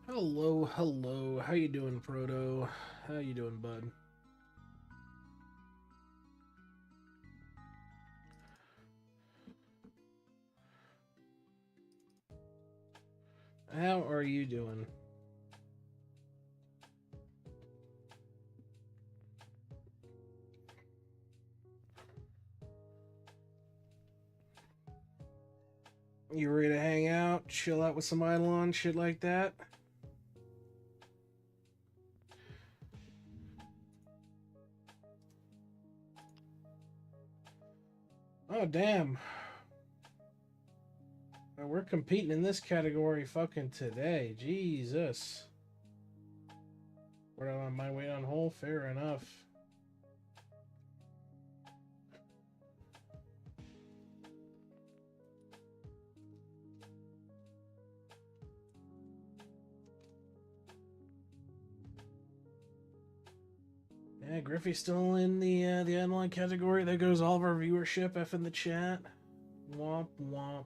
Hello, hello. How you doing, Proto? How you doing, bud? How are you doing? You ready to hang out, chill out with some IdleOn, shit like that? Oh, damn. We're competing in this category fucking today. Jesus. We're on my way on hole. Fair enough. Yeah, Griffey's still in the IdleOn category. There goes all of our viewership. F in the chat. Womp womp.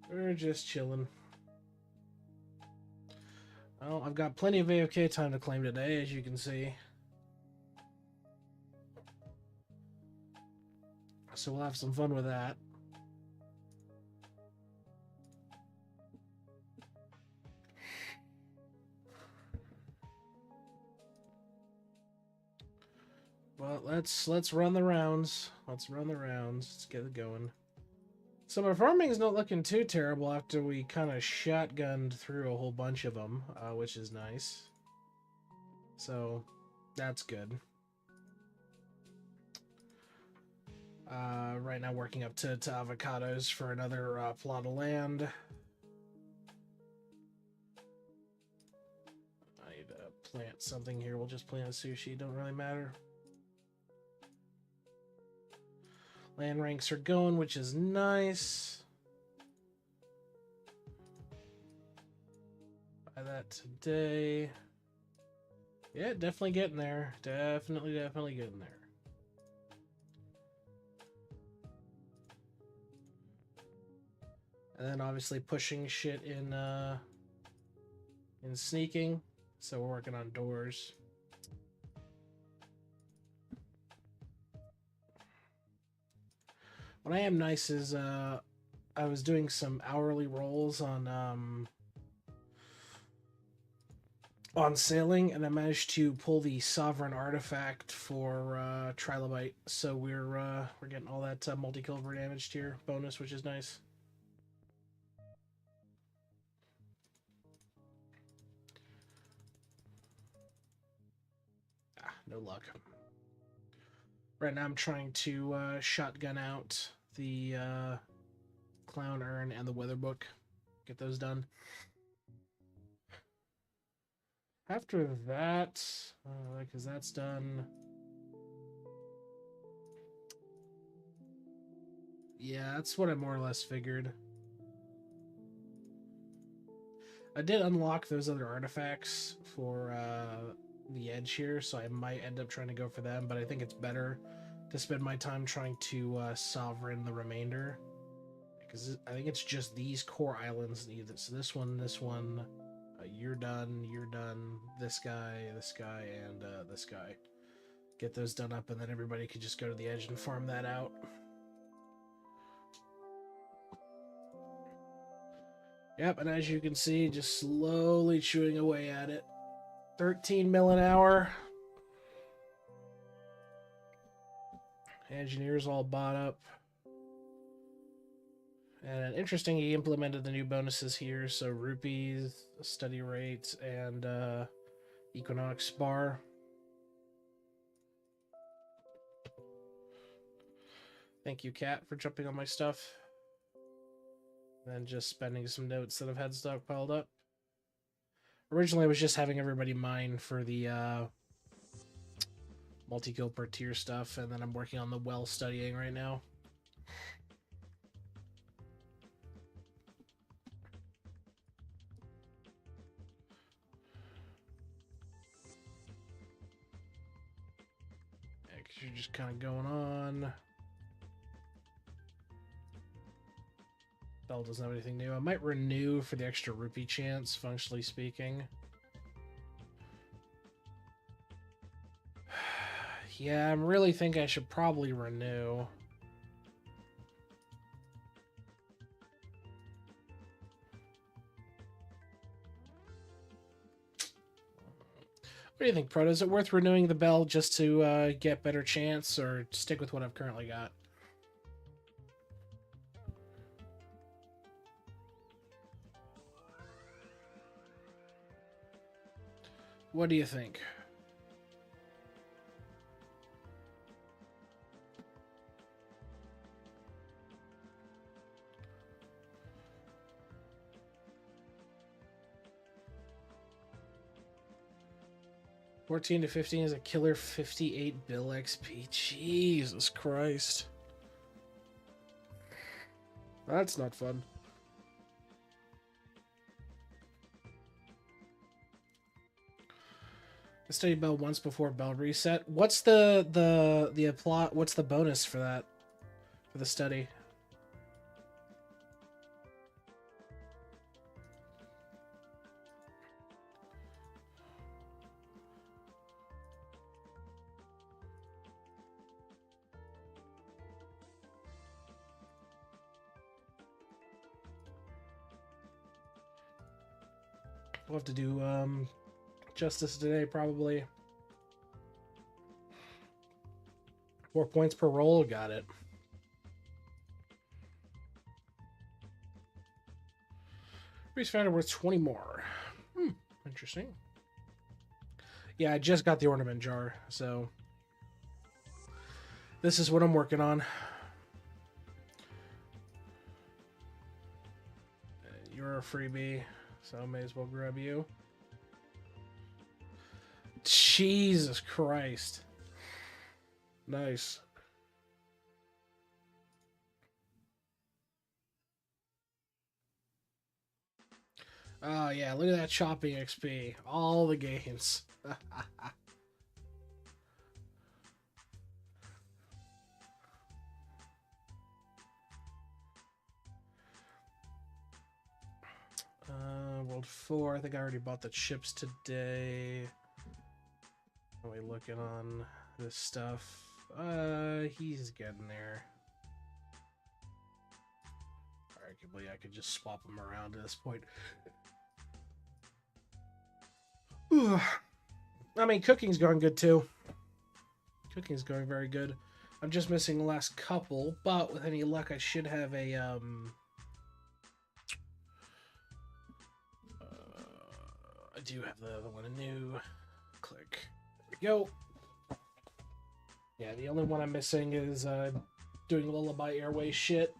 We're just chilling. Well, I've got plenty of AFK time to claim today, as you can see. So we'll have some fun with that. Well, let's run the rounds. Let's run the rounds. Let's get it going. So my farming is not looking too terrible after we kind of shotgunned through a whole bunch of them, which is nice. So that's good. Right now working up to avocados for another plot of land. I need to plant something here. We'll just plant a sushi. Don't really matter. Land ranks are going, which is nice. Buy that today. Yeah, definitely getting there. Definitely getting there. And then obviously pushing shit in sneaking. So we're working on doors. What I am nice is I was doing some hourly rolls on sailing, and I managed to pull the sovereign artifact for trilobite. So we're getting all that multi-kill over damage tier bonus, which is nice. No luck. Right now I'm trying to shotgun out the clown urn and the weather book. Get those done. After that, because that's done. Yeah, that's what I more or less figured. I did unlock those other artifacts for the edge here, so I might end up trying to go for them, but I think it's better to spend my time trying to sovereign the remainder, because I think it's just these core islands needed. So this one, you're done, this guy, and this guy. Get those done up, and then everybody could just go to the edge and farm that out. Yep, and as you can see, just slowly chewing away at it. 13 mil an hour. Engineers all bought up. And interesting, he implemented the new bonuses here. So rupees, study rate, and Equinox bar. Thank you, Kat, for jumping on my stuff. And just spending some notes that I've had stockpiled up. Originally, I was just having everybody mine for the multi-kill per tier stuff, and then I'm working on the well studying right now. Yeah, because you're just kind of going on. Bell doesn't have anything new. I might renew for the extra rupee chance, functionally speaking. Yeah, I really think I should probably renew. What do you think, Proto? Is it worth renewing the Bell just to get better chance, or stick with what I've currently got? What do you think? $14 to $15 is a killer 58 bill XP. Jesus Christ. That's not fun. I studied Bell once before Bell reset. What's the plot? What's the bonus for that? For the study? We'll have to do justice today, probably. 4 points per roll, got it. Reese found it worth 20 more. Interesting. Yeah, I just got the ornament jar, so this is what I'm working on. You're a freebie, so I may as well grab you. Jesus Christ. Nice. Oh, yeah, look at that shopping XP. All the games. World 4. I think I already bought the chips today. How are we looking on this stuff? He's getting there. Arguably, I could just swap them around at this point. I mean, cooking's going good too. Cooking's going very good. I'm just missing the last couple, but with any luck, I should have a I do have the other one anew. Click. There we go. Yeah, the only one I'm missing is doing Lullaby Airways shit.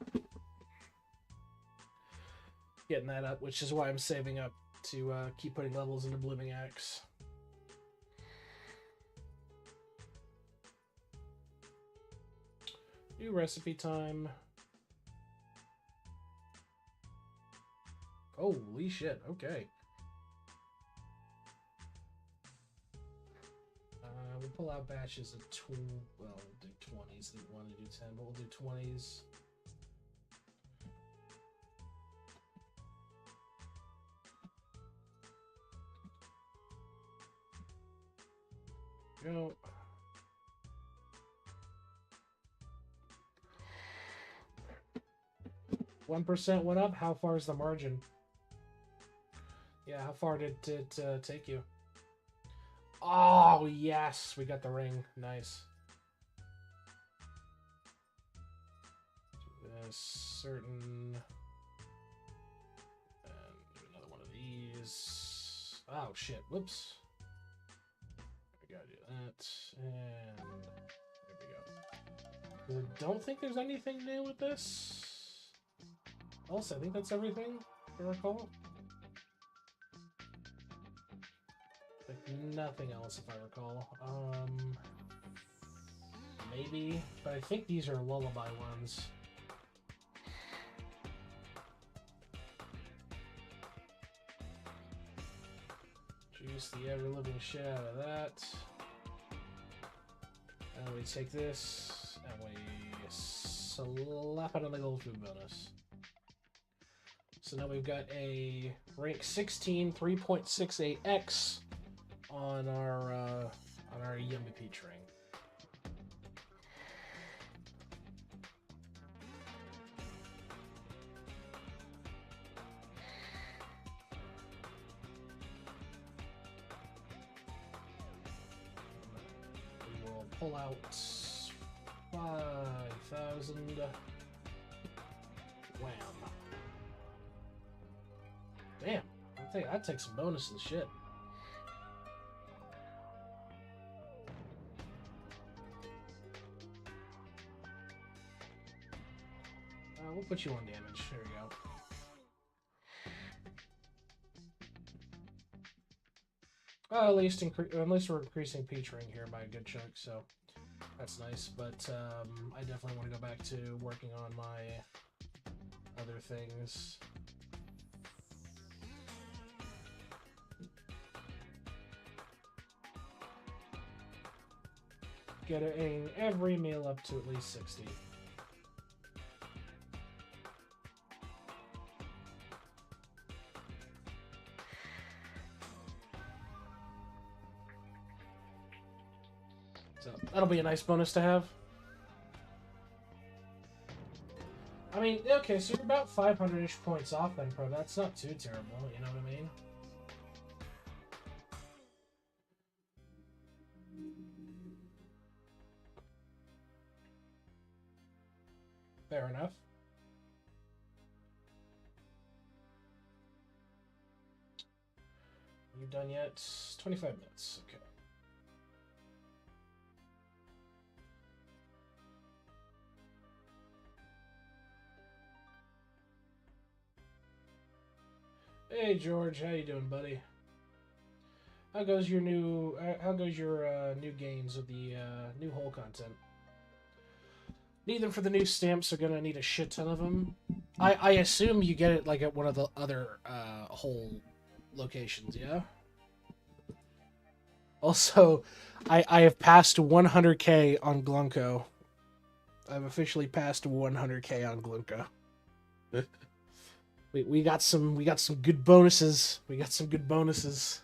Getting that up, which is why I'm saving up to keep putting levels into Blooming Axe. New recipe time. Holy shit, okay. We'll pull out batches of well, we'll do 20s. We want to do 10, but we'll do 20s. Go. $1% went up. How far is the margin? Yeah, how far did it take you? Oh, yes. We got the ring. Nice. Certain. And do another one of these. Oh, shit. Whoops. We gotta do that. And there we go. I don't think there's anything new with this. Also, I think that's everything, if I recall. Like, nothing else, if I recall. Maybe, but I think these are lullaby ones. Juice the ever-living shit out of that. And we take this, and we slap it on the gold food bonus. So now we've got a rank 16 3.68x on our Yummy Peach ring. We will pull out 5,000. Wham. Damn, I'd take some bonuses, shit. We'll put you on damage. There we go. At least we're increasing Peach Ring here by a good chunk, so that's nice. But I definitely want to go back to working on my other things. Getting every meal up to at least 60. So that'll be a nice bonus to have. I mean, okay, so you're about 500-ish points off then, Pro. That's not too terrible, you know what I mean? Fair enough. You done yet? 25 minutes. Okay. Hey George, how you doing, buddy? How goes your new new games with the new hole content? Need them for the new stamps. Are gonna need a shit ton of them. I assume you get it like at one of the other hole locations, yeah. Also, I have passed 100k on Glunko. I've officially passed 100k on Glunko. We got some good bonuses. We got some good bonuses.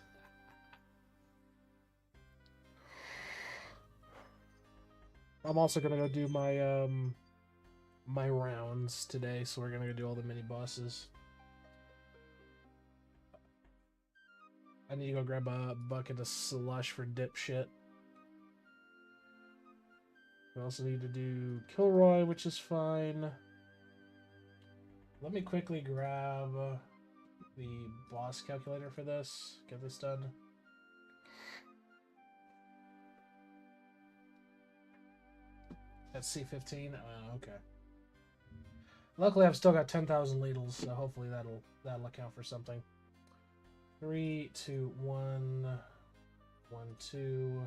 I'm also gonna go do my my rounds today, so we're gonna go do all the mini bosses. I need to go grab a bucket of slush for dipshit. We also need to do Kilroy, which is fine. Let me quickly grab the boss calculator for this. Get this done. That's C15. Oh, okay. Luckily, I've still got 10,000 ladles, so hopefully that'll account for something. 3, 2, 1, 1, 2,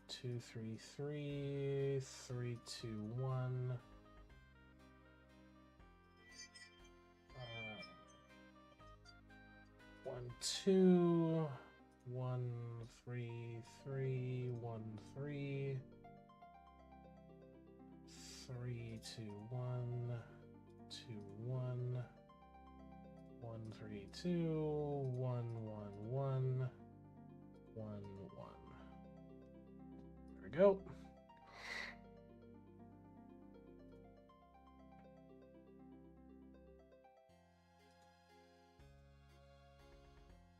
2, 3, 3, 3, 2, 1. 1, 2, 1, 3, 3, 1, 3, 3, 2, 1, 2, 1, 1, 3, 2, 1, 1, 1, 1, 1. There we go.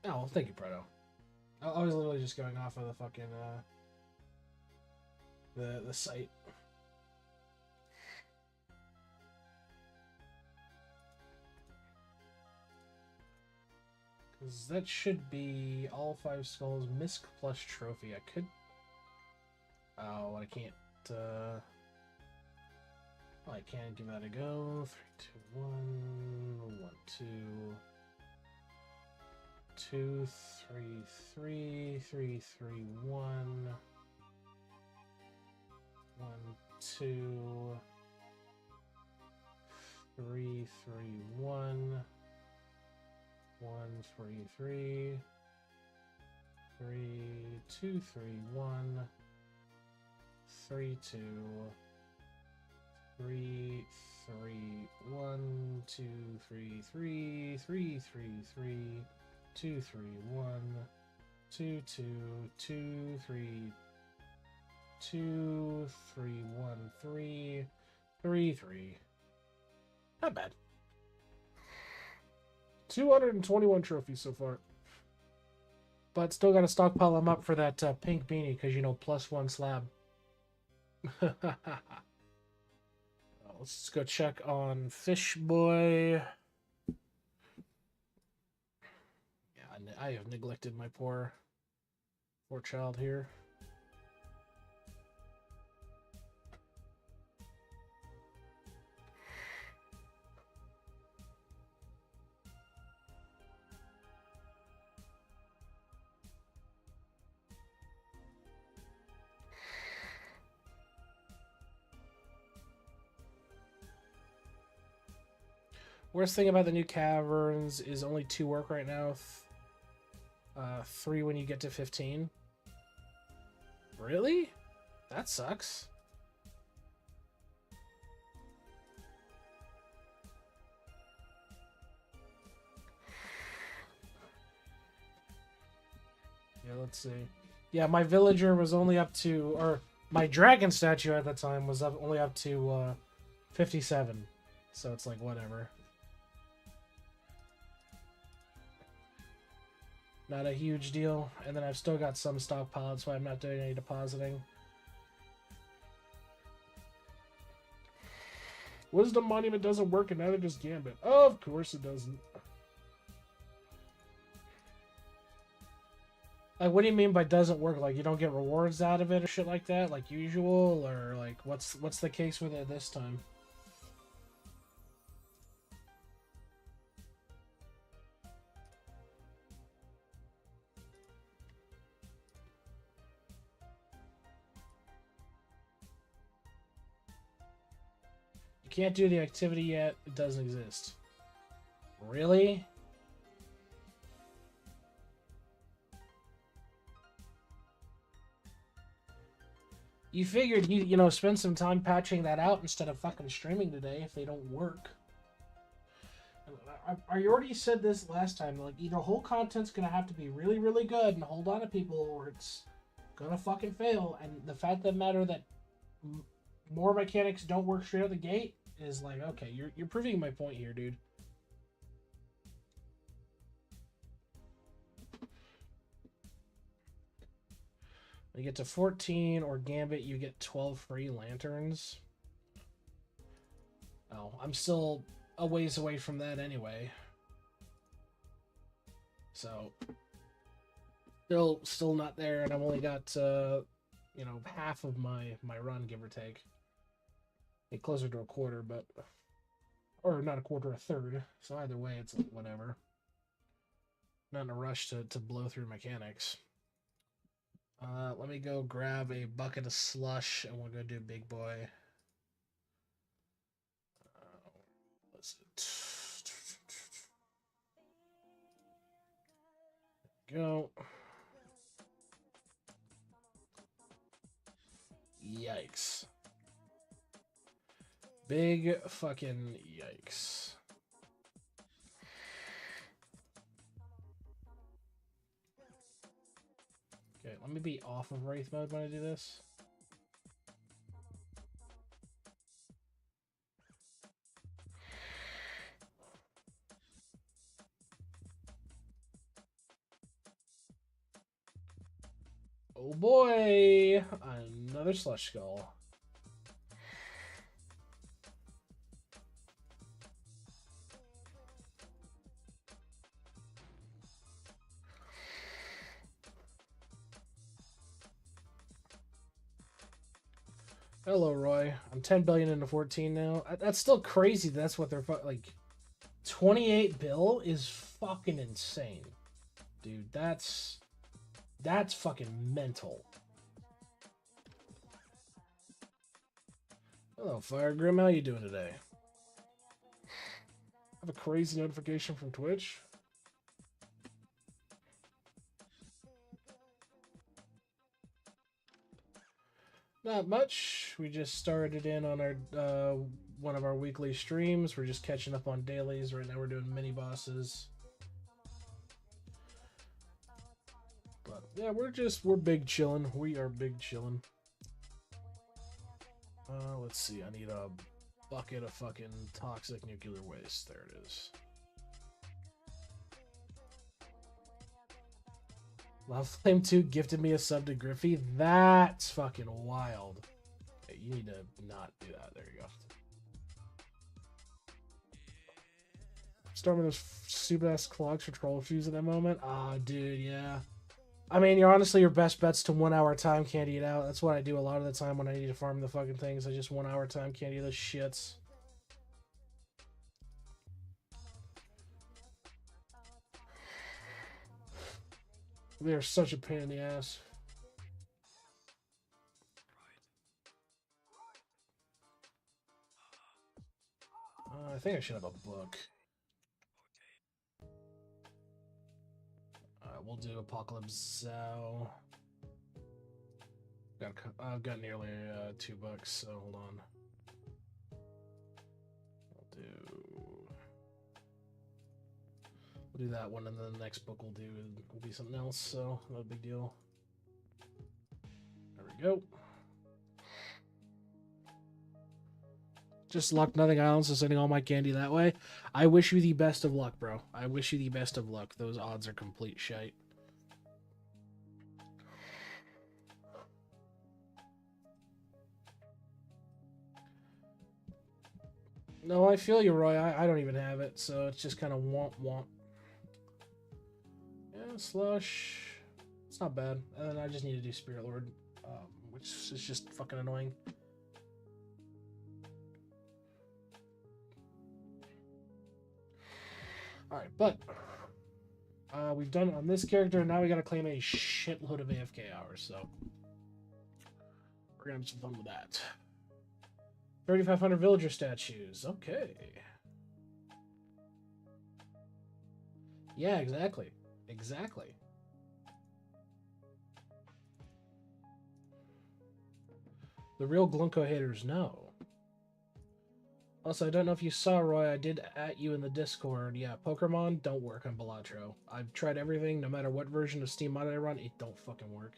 Oh, well, thank you, Proto. I was literally just going off of the fucking, the site. Because that should be all 5 skulls, misc plus trophy. I could... Oh, I can't, oh, I can give that a go. 3, 2, 1, 1, 2... 2, 3, 3, 3, 3, 1, 1, 2, 3, 3, 1, 1, 3, 3, 3, 2, 3, 1, 3, 2, 3, 3, 1, 2, 3, 3, 3, 3, 3, 2, 3, 1, 2, 2, 2, 3, 2, 3, 1, 3, 3, 3. Not bad. 221 trophies so far. But still got to stockpile them up for that pink beanie because, you know, +1 slab. Let's just go check on Fish Boy. Yeah, I have neglected my poor child here. Worst thing about the new caverns is only 2 work right now. 3 when you get to 15. Really? That sucks. Yeah, let's see. Yeah, my villager was only up to, or my dragon statue at the time was only up to 57. So it's like, whatever. Not a huge deal. And then I've still got some stockpiled, that's why I'm not doing any depositing. Wisdom Monument doesn't work, and neither does Gambit. Oh, of course it doesn't. Like, what do you mean by doesn't work? Like, you don't get rewards out of it or shit like that, like usual? Or, like, what's the case with it this time? You can't do the activity yet. It doesn't exist. Really? You figured you know, spend some time patching that out instead of fucking streaming today if they don't work. I already said this last time. Like, either whole content's gonna have to be really, really good and hold on to people, or it's gonna fucking fail. And the fact of the matter that more mechanics don't work straight out the gate is like, okay, you're proving my point here, dude. When you get to 14 or Gambit, you get 12 free lanterns. Oh, I'm still a ways away from that anyway. So, still not there, and I've only got, you know, half of my run, give or take. Get closer to a quarter, but... Or not a quarter, a third. So either way, it's like, whatever. Not in a rush to blow through mechanics. Let me go grab a bucket of slush, and we'll go do Big Boy. What's it? Go. Yikes. Big fucking yikes. Okay, let me be off of Wraith mode when I do this. Oh boy! Another slush skull. Hello, Roy. I'm 10 billion into 14 now. That's still crazy. That's what they're like. 28 bill is fucking insane, dude. That's fucking mental. Hello, Fire Grim. How you doing today? Have a crazy notification from Twitch. Not much. We just started in on our one of our weekly streams. We're just catching up on dailies. Right now we're doing mini bosses. But yeah, we're big chillin'. We are big chillin'. Let's see. I need a bucket of fucking toxic nuclear waste. There it is. Love Flame 2 gifted me a sub to Griffey. That's fucking wild. Hey, you need to not do that. There you go. Storming those stupid ass clogs for troll shoes at that moment. Ah, dude, yeah. I mean, you're honestly your best bet's to 1 hour time candy it out. That's what I do a lot of the time when I need to farm the fucking things. I just 1 hour time candy those shits. They're such a pain in the ass. I think I should have a book. We'll do Apocalypse Zao. I've got nearly $2, so hold on. We'll do that one, and then the next book will be something else, so not a big deal. There we go. Just luck, nothing else, so sending all my candy that way. I wish you the best of luck, bro. I wish you the best of luck. Those odds are complete shite. No, I feel you, Roy. I don't even have it, so it's just kind of womp. Yeah, slush. It's not bad. And then I just need to do Spirit Lord, which is just fucking annoying. Alright, but we've done it on this character, and now we gotta claim a shitload of AFK hours, so we're gonna have some fun with that. 3,500 villager statues. Okay. Yeah, exactly. Exactly. The real Glunko haters know. Also, I don't know if you saw, Roy, I did at you in the Discord. Yeah, Pokemon don't work on Balatro. I've tried everything, no matter what version of Steam mod I run, it don't fucking work.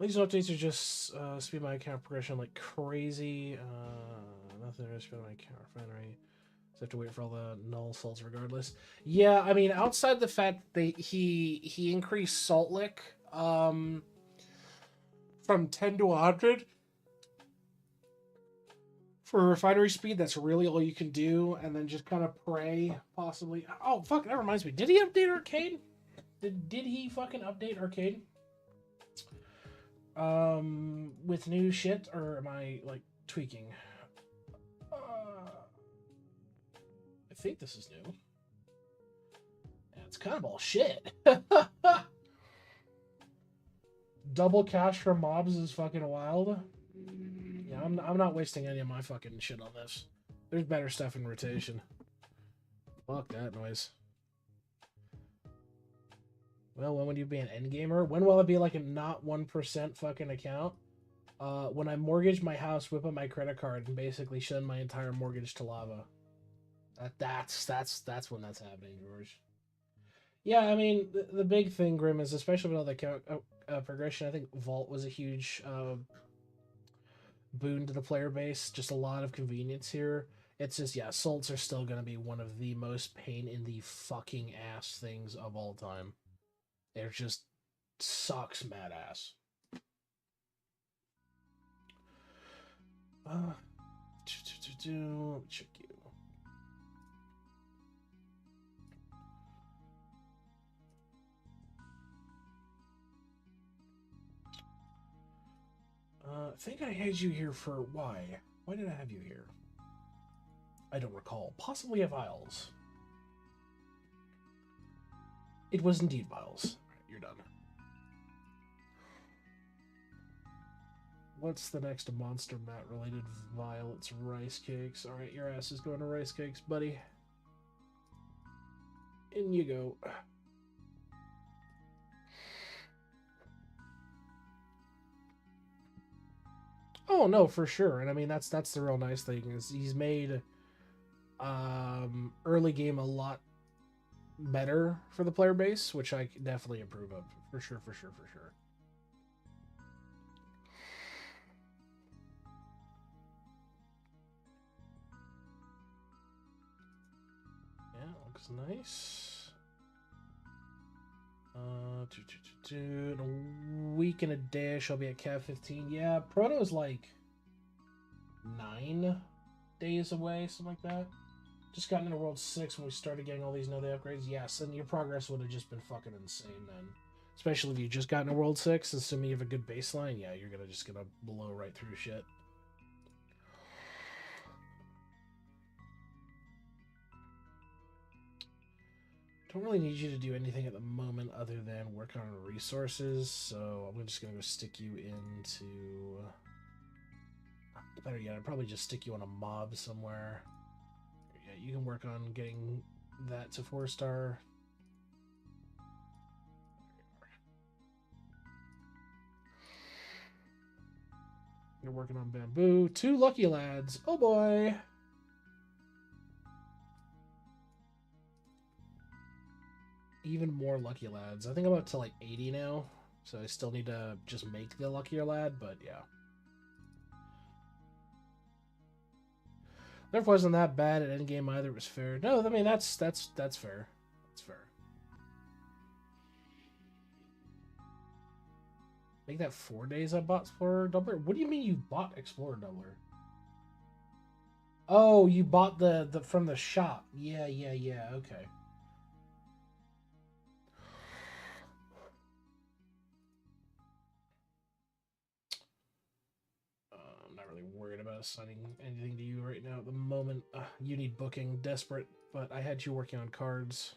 These updates are just speed my account progression like crazy. Nothing to speed my account refinery. So I have to wait for all the null salts regardless. Yeah, I mean, outside the fact that he increased salt lick from 10 to 100 for refinery speed, that's really all you can do, and then just kind of pray, possibly. Oh, fuck, that reminds me. Did he update Arcade? Did he fucking update Arcade? With new shit, or am I, like, tweaking? I think this is new. Yeah, it's kind of all shit. Double cash for mobs is fucking wild. Yeah, I'm not wasting any of my fucking shit on this. There's better stuff in rotation. Fuck that noise. Well, when would you be an endgamer? When will it be like a not 1% fucking account? When I mortgage my house, whip up my credit card, and basically send my entire mortgage to lava. That's when that's happening, George. Yeah, I mean, the big thing, Grim, is especially with all the progression, I think Vault was a huge boon to the player base. Just a lot of convenience here. It's just, yeah, salts are still going to be one of the most pain in the fucking ass things of all time. It just sucks mad ass. Let me check you. I think I had you here for why? Why did I have you here? I don't recall. Possibly a Vials. It was indeed Vials. Alright, you're done. What's the next monster mat related vial? It's rice cakes. Alright, your ass is going to rice cakes, buddy. In you go. Oh no, for sure. And I mean that's the real nice thing is he's made early game a lot better for the player base, which I definitely approve of. For sure, for sure, for sure. Yeah, looks nice. In a week and a day, I'll be at Cav 15. Yeah, Proto is like 9 days away, something like that. Just got into World 6 when we started getting all these no-day upgrades. Yes, and your progress would have just been fucking insane then. Especially if you just got into World 6, assuming you have a good baseline, yeah, you're just gonna blow right through shit. Don't really need you to do anything at the moment other than work on resources, so I'm just gonna go stick you into... Better yet, I'd probably just stick you on a mob somewhere. Yeah, you can work on getting that to 4-star. You're working on bamboo. 2 lucky lads. Oh boy. Even more lucky lads. I think I'm up to like 80 now. So I still need to just make the luckier lad, but yeah. Nerf wasn't that bad at endgame either. It was fair. No, I mean that's fair. That's fair. Make that 4 days I bought Explorer Doubler? What do you mean you bought Explorer Doubler? Oh, you bought the from the shop. Yeah, okay. I'm not really worried about assigning anything to you right now at the moment. You need booking, desperate, but I had you working on cards.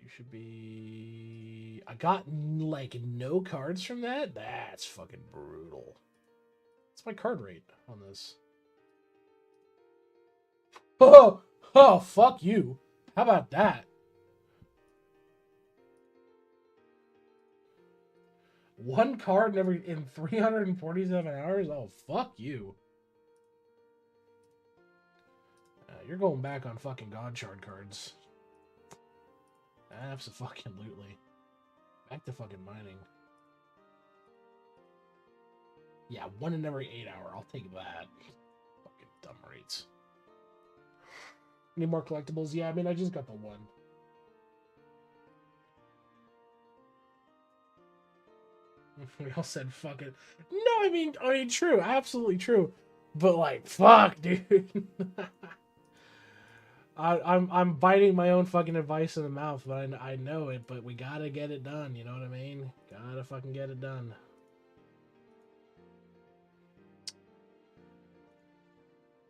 You should be... I got, like, no cards from that? That's fucking brutal. What's my card rate on this? Oh, fuck you. How about that? One card in 347 hours? Oh, fuck you. You're going back on fucking God Shard cards. Absolutely. Back to fucking mining. Yeah, 1 in every 8 hour. I'll take that. Fucking dumb rates. Need more collectibles? Yeah, I mean, I just got the one. We all said fuck it. No, I mean, true. Absolutely true. But, like, fuck, dude. I'm biting my own fucking advice in the mouth, but I know it, but we gotta get it done, you know what I mean? Gotta fucking get it done.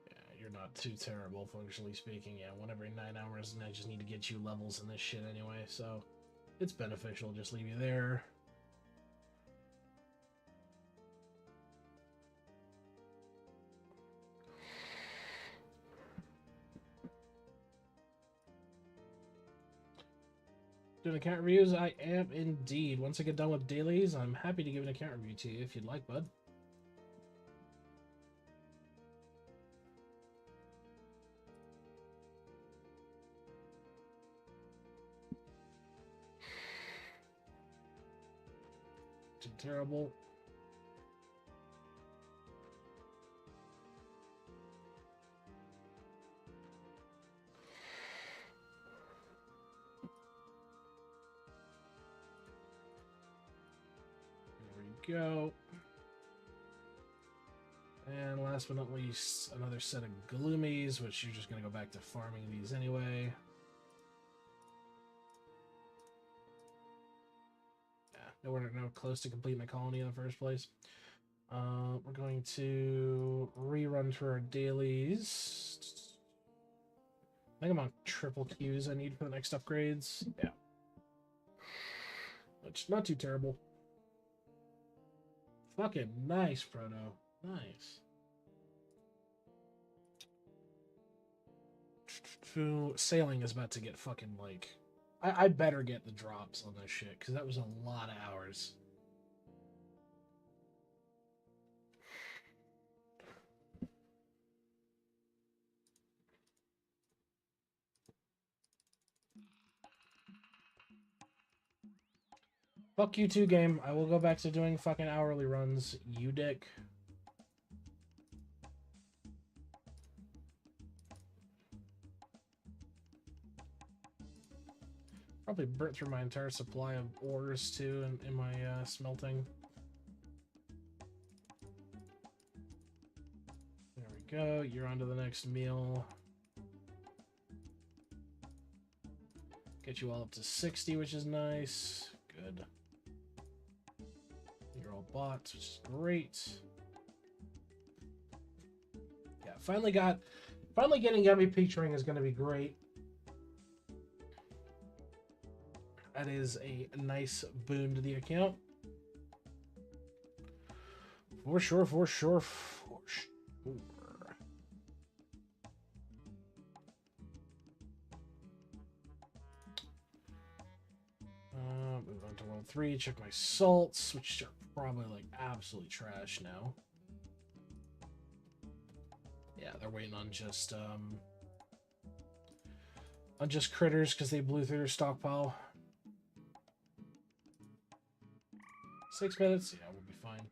Yeah, you're not too terrible, functionally speaking. Yeah, 1 every 9 hours, and I just need to get you levels in this shit anyway, so it's beneficial. Just leave you there. Doing account reviews? I am indeed. Once I get done with dailies, I'm happy to give an account review to you if you'd like, bud. Too terrible. There we go. And last but not least, another set of gloomies, which you're just going to go back to farming these anyway. Yeah, nowhere close to completing the colony in the first place. We're going to rerun through our dailies. I think I'm on triple Qs I need for the next upgrades. Yeah. Which, not too terrible. Fucking nice, Proto. Nice. Sailing is about to get fucking, like... I better get the drops on this shit, because that was a lot of hours. Fuck you too, game. I will go back to doing fucking hourly runs, you dick. Probably burnt through my entire supply of ores too in my smelting. There we go. You're on to the next meal. Get you all up to 60, which is nice. Good. You're all bots, which is great. Yeah, finally getting MVP ring is going to be great. That is a nice boon to the account. For sure, for sure, for sure. Move on to World 3, check my salts, which are probably like absolutely trash now. Yeah, they're waiting on just critters because they blew through their stockpile. 6 minutes, yeah, we'll be fine.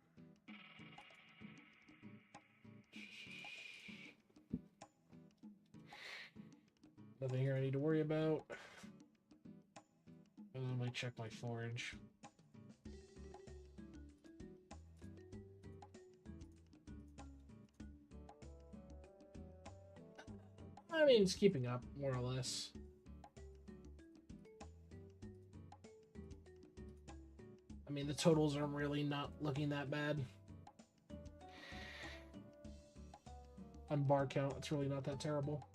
Nothing here I need to worry about. Let me check my forage. I mean, it's keeping up, more or less. I mean, the totals are really not looking that bad. On bar count, it's really not that terrible.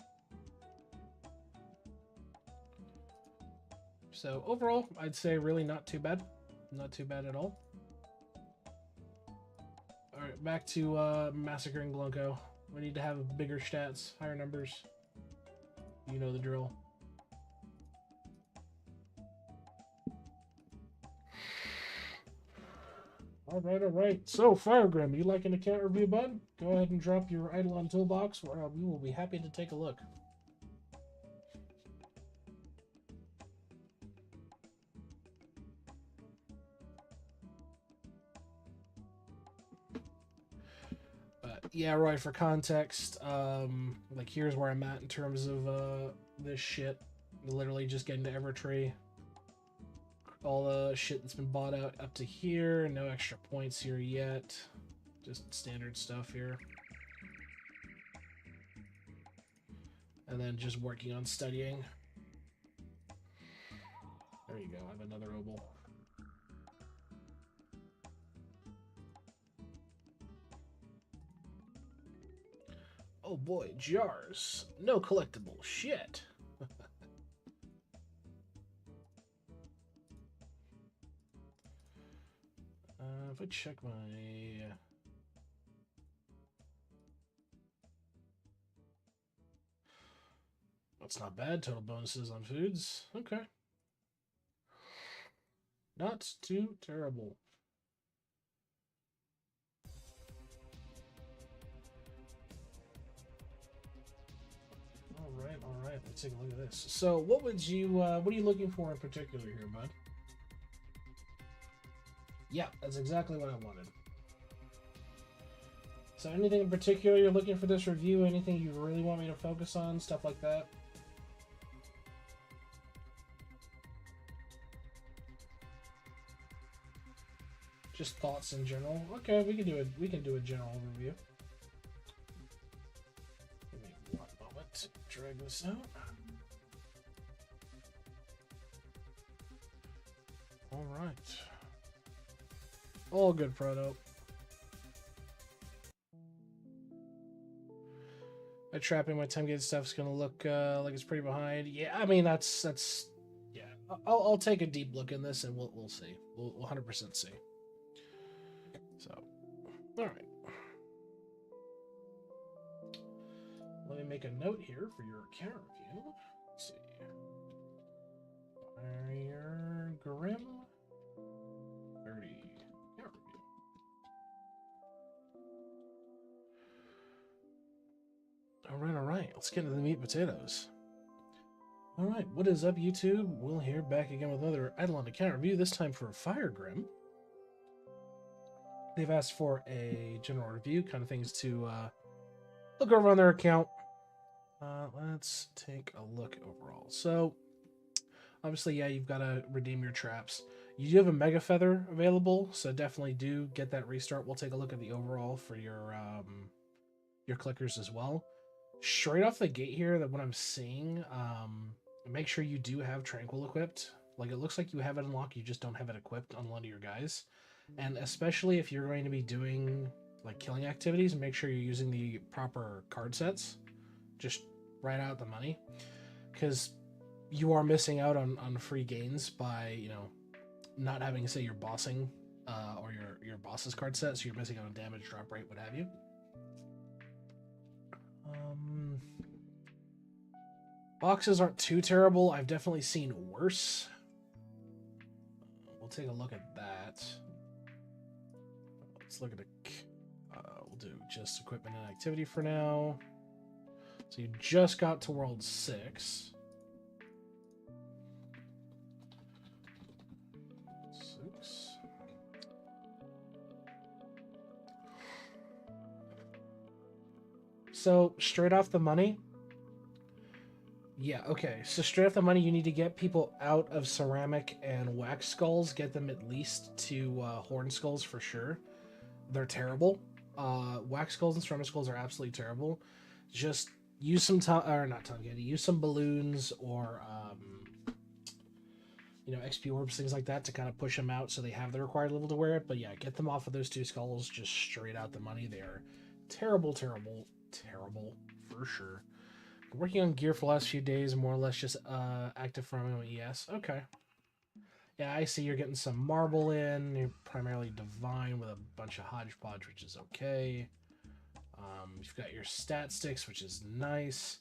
So overall, I'd say really not too bad. Not too bad at all. Alright, back to massacring Glunko. We need to have bigger stats, higher numbers. You know the drill. Alright. So, Firegrim, you like an account review, bud? Go ahead and drop your IdleOn toolbox, where we will be happy to take a look. Yeah, Roy, for context, like, here's where I'm at in terms of, this shit. Literally just getting to Evertree. All the shit that's been bought out up to here. No extra points here yet. Just standard stuff here. And then just working on studying. There you go, I have another obol. Oh boy, jars. No collectible shit. If I check my... That's not bad. Total bonuses on foods. Okay. Not too terrible. All right. Let's take a look at this. So, what are you looking for in particular here, bud? Yeah, that's exactly what I wanted. So, anything in particular you're looking for this review? Anything you really want me to focus on? Stuff like that? Just thoughts in general. Okay, we can do a general overview. Give me 1 moment to drag this out. All right. All good, Proto. My trapping, my time gated stuff's gonna look like it's pretty behind. Yeah, I mean that's yeah. I'll take a deep look in this and we'll see. We'll 100% see. So, all right. Let me make a note here for your account review. Let's see. Fire Grim 30 account review. All right. Let's get into the meat and potatoes. Alright, what is up, YouTube? Will here, back again with another IdleOn account review, this time for Fire Grim. They've asked for a general review, kind of things to look over on their account. Let's take a look overall. So, obviously, yeah, you've got to redeem your traps. You do have a Mega Feather available, so definitely do get that restart. We'll take a look at the overall for your clickers as well. Straight off the gate here, that what I'm seeing, make sure you do have Tranquil equipped. Like, it looks like you have it unlocked, you just don't have it equipped on one of your guys. And especially if you're going to be doing like killing activities, make sure you're using the proper card sets. Just write out the money, because you are missing out on free gains by, you know, not having, say, your bossing or your boss's card set, so you're missing out on damage, drop rate, what have you. Boxes aren't too terrible. I've definitely seen worse. We'll take a look at that. Let's look at we'll do just equipment and activity for now. So you just got to World 6. 6. So straight off the money. Yeah, okay. So straight off the money, you need to get people out of ceramic and wax skulls. Get them at least to horn skulls for sure. They're terrible. Wax skulls and ceramic skulls are absolutely terrible. Just use some use some balloons or you know, XP orbs, things like that, to kind of push them out so they have the required level to wear it. But yeah, get them off of those 2 skulls just straight out the money. They are terrible, terrible, terrible for sure. Working on gear for the last few days, more or less just active farming on ES. Okay. Yeah, I see you're getting some marble in. You're primarily divine with a bunch of hodgepodge, which is okay. You've got your stat sticks, which is nice.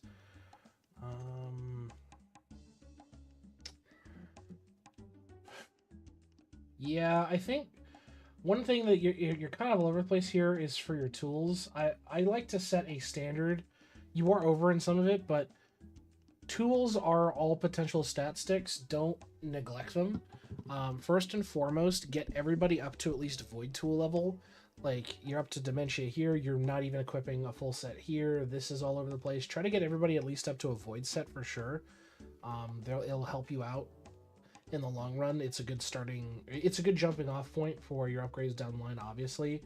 Yeah, I think one thing that you're kind of all over the place here is for your tools. I like to set a standard. You are over in some of it, but tools are all potential stat sticks. Don't neglect them. First and foremost, get everybody up to at least void tool level. Like, you're up to Dementia here, you're not even equipping a full set here. This is all over the place. Try to get everybody at least up to a void set for sure. It'll help you out in the long run. It's a good jumping off point for your upgrades down the line, obviously,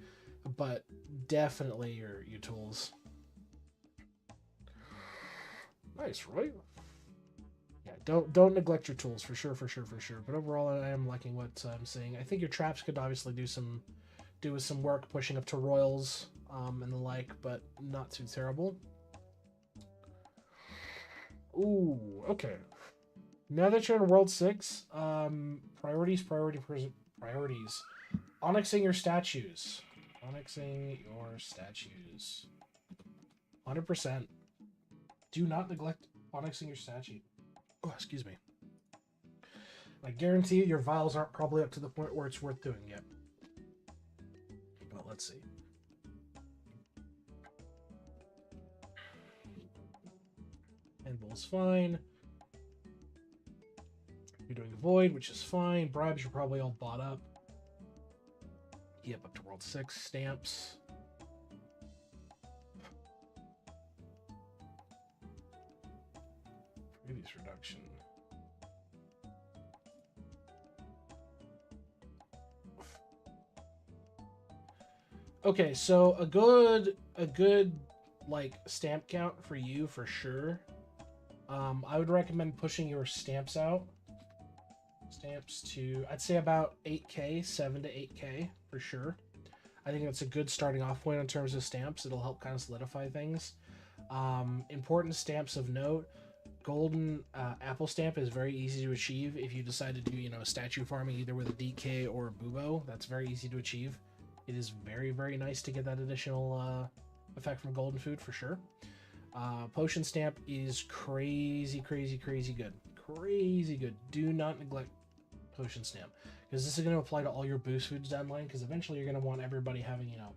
but definitely your tools. Nice, right? Yeah, don't neglect your tools for sure. But overall, I am liking what I'm seeing. I think your traps could obviously do with some work, pushing up to royals and the like, but not too terrible. Ooh, okay. Now that you're in World 6, priorities. Onyxing your statues. 100%. Do not neglect onyxing your statue. Oh, excuse me. I guarantee you your vials aren't probably up to the point where it's worth doing yet. But let's see. Anvil's fine. You're doing Void, which is fine. Bribes are probably all bought up. Yep, up to World 6. Stamps. Previous reduction. Okay, so a good like stamp count for you for sure. I would recommend pushing your stamps out. Stamps to, I'd say about 8k, 7 to 8k for sure. I think that's a good starting off point in terms of stamps. It'll help kind of solidify things. Important stamps of note. Golden apple stamp is very easy to achieve if you decide to do, you know, statue farming either with a DK or a Bubo. That's very easy to achieve. It is very, very nice to get that additional effect from golden food for sure. Potion stamp is crazy good. Do not neglect potion stamp, because this is going to apply to all your boost foods down the line, because eventually you're going to want everybody having, you know,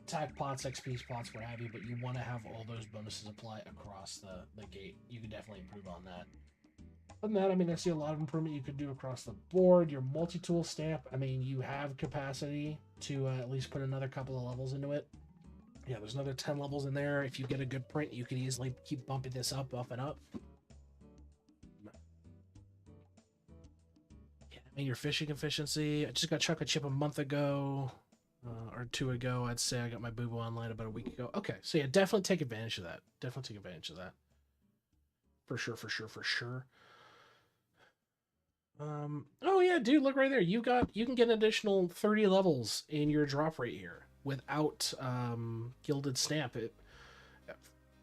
attack pots, XP pots, what have you, but you want to have all those bonuses apply across the gate. You could definitely improve on that. Other than that, I mean, I see a lot of improvement you could do across the board. Your multi-tool stamp, I mean, you have capacity to at least put another couple of levels into it. Yeah, there's another 10 levels in there. If you get a good print, you can easily keep bumping this up and up. Yeah, I mean, your fishing efficiency. I just got chocolate chip a month ago. Or 2 ago, I'd say I got my boo-boo online about a week ago. Okay, so yeah, definitely take advantage of that. Definitely take advantage of that. For sure, for sure, for sure. Oh yeah, dude, look right there. You can get an additional 30 levels in your drop rate here without gilded stamp. It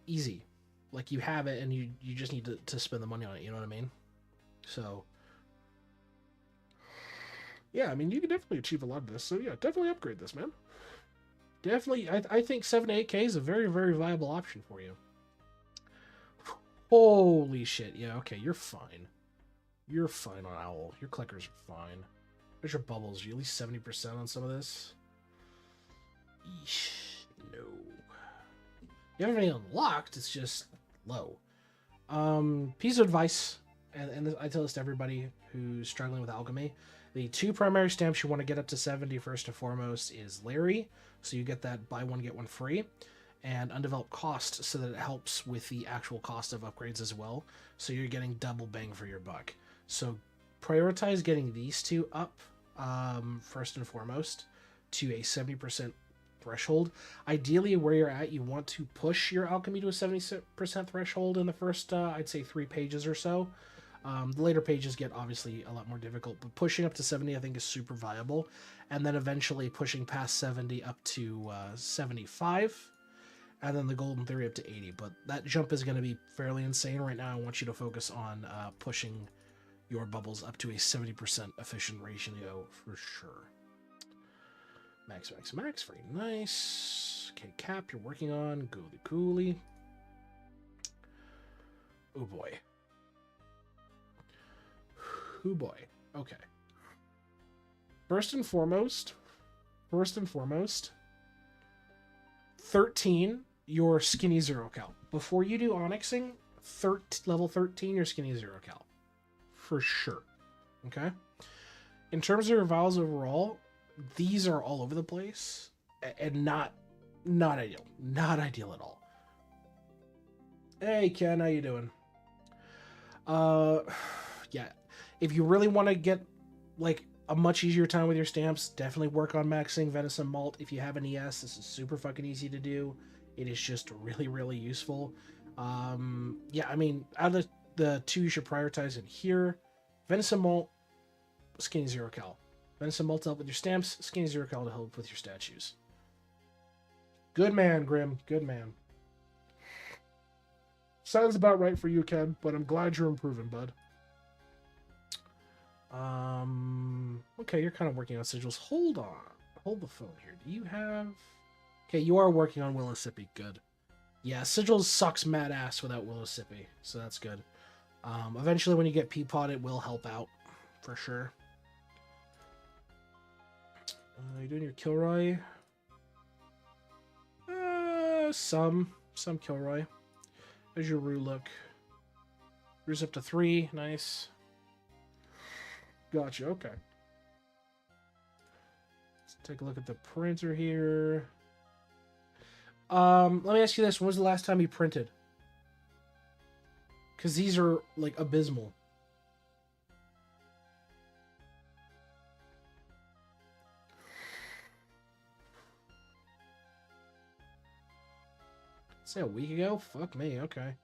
easy. Like you have it and you just need to spend the money on it, you know what I mean? So yeah, I mean you can definitely achieve a lot of this. So yeah, definitely upgrade this, man. Definitely I think 7 to 8K is a very, very viable option for you. Holy shit, yeah, okay, you're fine. You're fine on Owl. Your clickers are fine. There's your bubbles. You at least 70% on some of this? Eesh, no. You haven't really unlocked, it's just low. Piece of advice, and I tell this to everybody who's struggling with alchemy. The 2 primary stamps you want to get up to 70 first and foremost is Larry, so you get that buy one, get one free, and undeveloped cost, so that it helps with the actual cost of upgrades as well, so you're getting double bang for your buck. So prioritize getting these 2 up first and foremost to a 70% threshold. Ideally, where you're at, you want to push your alchemy to a 70% threshold in the first, I'd say, 3 pages or so. The later pages get obviously a lot more difficult, but pushing up to 70 I think is super viable. And then eventually pushing past 70 up to 75. And then the golden theory up to 80. But that jump is going to be fairly insane right now. I want you to focus on pushing your bubbles up to a 70% efficient ratio for sure. Max, max, max. Very nice. Okay, cap you're working on. Gooly cooly. Oh boy. Oh boy. Okay. First and foremost, 13, your skinny 0 cal. Before you do onyxing, level 13, your skinny 0 cal. For sure. Okay? In terms of your vials overall, these are all over the place and not ideal. Not ideal at all. Hey Ken, how you doing? Yeah. If you really want to get like a much easier time with your stamps, definitely work on maxing Venison Malt. If you have an ES, this is super fucking easy to do. It is just really, really useful. Yeah, I mean, out of the 2 you should prioritize in here, Venison Malt, Skinny 0 cal. Venison Malt to help with your stamps, Skinny 0 cal to help with your statues. Good man, Grim. Good man. Sounds about right for you, Ken, but I'm glad you're improving, bud. Okay, you're kind of working on sigils. Hold on. Hold the phone here. Do you have... Okay, you are working on Willowsippy. Good. Yeah, sigils sucks mad ass without Willowsippy, so that's good. Eventually, when you get Peapod, it will help out, for sure. You doing your Kilroy? Some Kilroy. How's your Rue look? Rue's up to 3. Nice. Gotcha, okay. Let's take a look at the printer here. Let me ask you this. When was the last time you printed? Because these are, like, abysmal. Say a week ago? Fuck me, okay.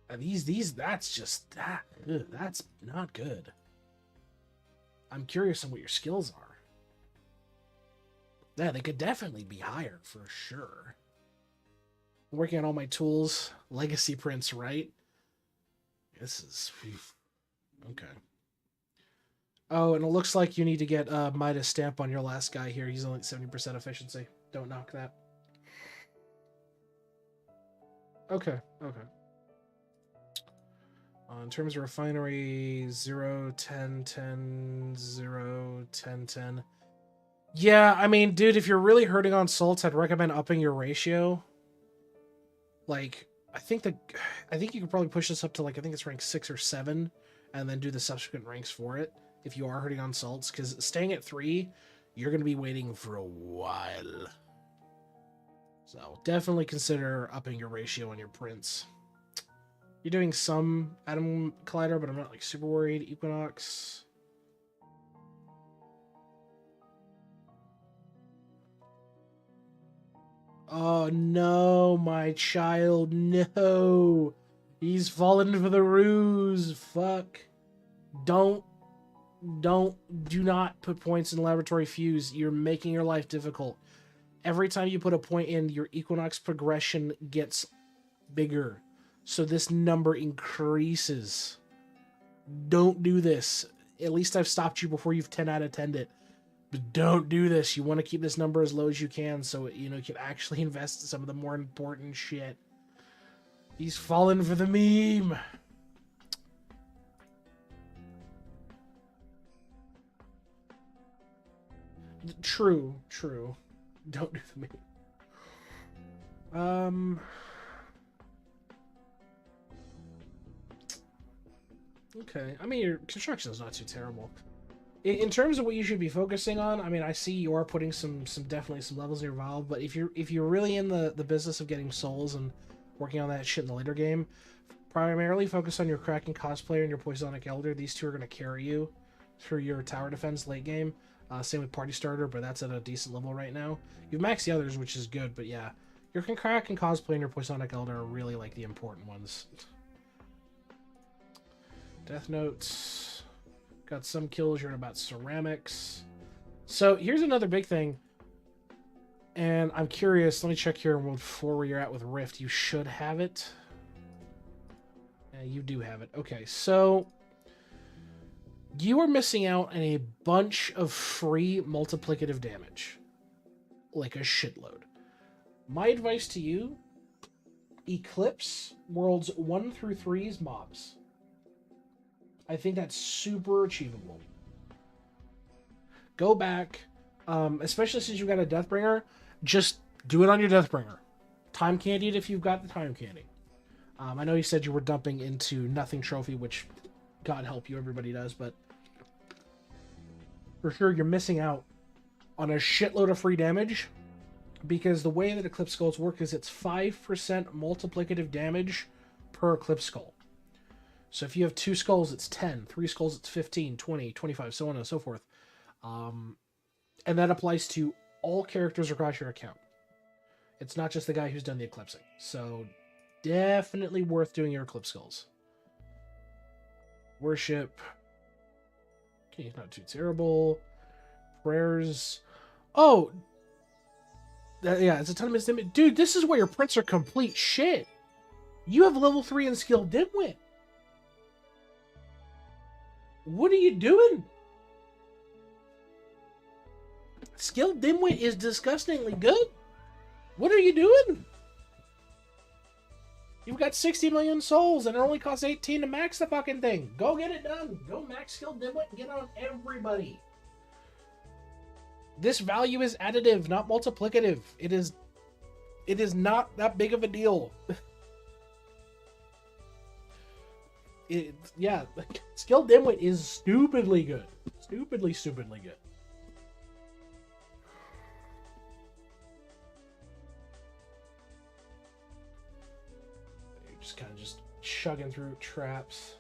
That's just that. Ugh, that's not good. I'm curious on what your skills are. Yeah, they could definitely be higher for sure. I'm working on all my tools, legacy prints, right? This is okay. Oh, and it looks like you need to get Midas stamp on your last guy here. He's only 70% efficiency. Don't knock that. Okay. In terms of refinery, 0, 10, 10, 0, 10, 10. Yeah, I mean, dude, if you're really hurting on salts, I'd recommend upping your ratio. Like, I think you could probably push this up to like, I think it's rank 6 or 7, and then do the subsequent ranks for it if you are hurting on salts. Because staying at 3, you're going to be waiting for a while. So definitely consider upping your ratio on your prints. You're doing some Atom Collider, but I'm not like super worried. Equinox. Oh no, my child, no. He's fallen for the ruse. Fuck. Do not put points in laboratory fuse. You're making your life difficult. Every time you put a point in, your Equinox progression gets bigger. So this number increases. Don't do this. At least I've stopped you before you've 10 out of 10'd it. But don't do this. You want to keep this number as low as you can so you can actually invest in some of the more important shit. He's fallen for the meme. True. Don't do the meme. Okay. I mean, your construction is not too terrible. In terms of what you should be focusing on, I mean, I see you are putting definitely some levels in your Valve, but if you're really in the business of getting souls and working on that shit in the later game, primarily focus on your Kraken cosplayer and your Poisonic Elder. These two are going to carry you through your tower defense late game. Same with Party Starter, but that's at a decent level right now. You've maxed the others, which is good, but yeah, your Kraken cosplay and your Poisonic Elder are really like the important ones. Death Notes. Got some kills. You're in about ceramics. So here's another big thing. And I'm curious. Let me check here in World 4 where you're at with Rift. You should have it. Yeah, you do have it. Okay, so you are missing out on a bunch of free multiplicative damage. Like a shitload. My advice to you, Eclipse Worlds 1 through 3's mobs. I think that's super achievable. Go back, especially since you've got a Deathbringer, just do it on your Deathbringer. Time candy it if you've got the time candy. I know you said you were dumping into Nothing Trophy, which, God help you, everybody does, but for sure you're missing out on a shitload of free damage, because the way that Eclipse Skulls work is it's 5% multiplicative damage per Eclipse Skull. So if you have 2 skulls, it's 10. 3 skulls, it's 15, 20, 25, so on and so forth. And that applies to all characters across your account. It's not just the guy who's done the eclipsing. So definitely worth doing your Eclipse Skulls. Worship. Okay, not too terrible. Prayers. Oh! Yeah, it's a ton of misdimit. Dude, this is where your prints are complete shit. You have level 3 in skill dimwit. What are you doing? Skill dimwit is disgustingly good. What are you doing? You've got 60 million souls and it only costs 18 to max the fucking thing. Go get it done. Go max skill dimwit and get on everybody. This value is additive, not multiplicative. It is not that big of a deal. Yeah, skill dimwit is stupidly good. Stupidly good. You're just kind of chugging through traps.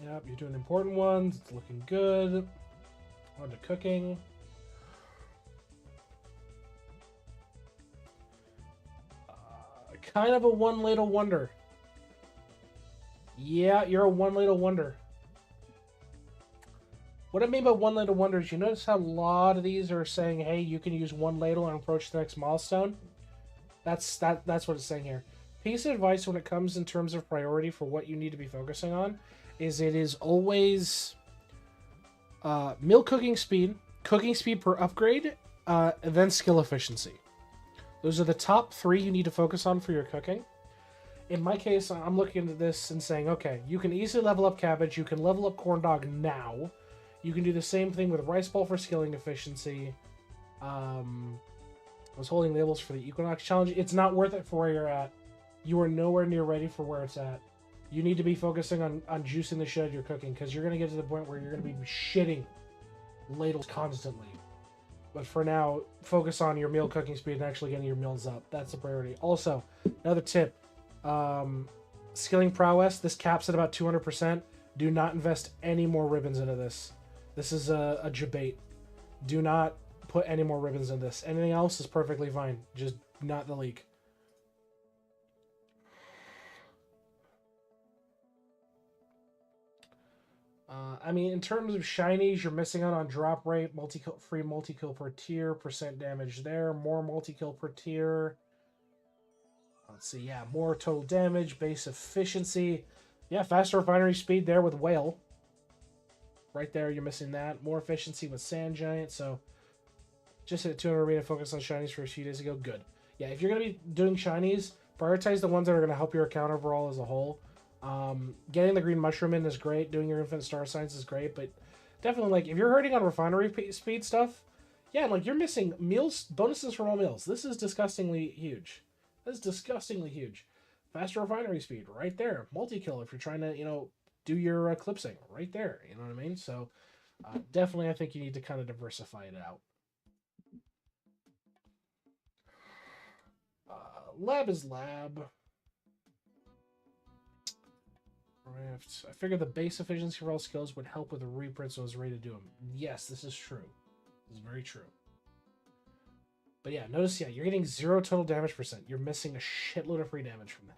Yep, you're doing important ones. It's looking good. On to cooking. Kind of a one ladle wonder. Yeah, you're a one ladle wonder. What I mean by one ladle wonder is, you notice how a lot of these are saying, hey, you can use one ladle and approach the next milestone? That's what it's saying here. Piece of advice when it comes in terms of priority for what you need to be focusing on is it is always meal cooking speed per upgrade, and then skill efficiency. Those are the top 3 you need to focus on for your cooking. In my case, I'm looking at this and saying, okay, you can easily level up cabbage. You can level up corn dog now. You can do the same thing with rice ball for skilling efficiency. I was holding labels for the Equinox Challenge. It's not worth it for where you're at. You are nowhere near ready for where it's at. You need to be focusing on juicing the shit you're cooking, because you're going to get to the point where you're going to be shitting ladles constantly. But for now, focus on your meal cooking speed and actually getting your meals up. That's the priority. Also, another tip. Skilling prowess. This caps at about 200%. Do not invest any more ribbons into this. This is a debate. Do not put any more ribbons in this. Anything else is perfectly fine. Just not the leak. I mean, in terms of shinies, you're missing out on drop rate, free multi-kill per tier, percent damage there, more multi-kill per tier. Let's see, yeah, more total damage, base efficiency. Yeah, faster refinery speed there with Whale. Right there, you're missing that. More efficiency with Sand Giant, so just hit 200 arena, focus on shinies for a few days ago. Good. Yeah, if you're going to be doing shinies, prioritize the ones that are going to help your account overall as a whole. Getting the green mushroom in is great. Doing your infinite star signs is great, but definitely, like, if you're hurting on refinery speed stuff, yeah, like, you're missing meals, bonuses from all meals. This is disgustingly huge. This is disgustingly huge. Faster refinery speed, right there. Multi-kill if you're trying to, do your clipsing, right there. You know what I mean? So, definitely, I think you need to kind of diversify it out. Lab is lab. I figured the base efficiency for all skills would help with the reprint, so I was ready to do them. Yes, this is true. This is very true. But yeah, notice, yeah, you're getting 0 total damage percent. You're missing a shitload of free damage from that.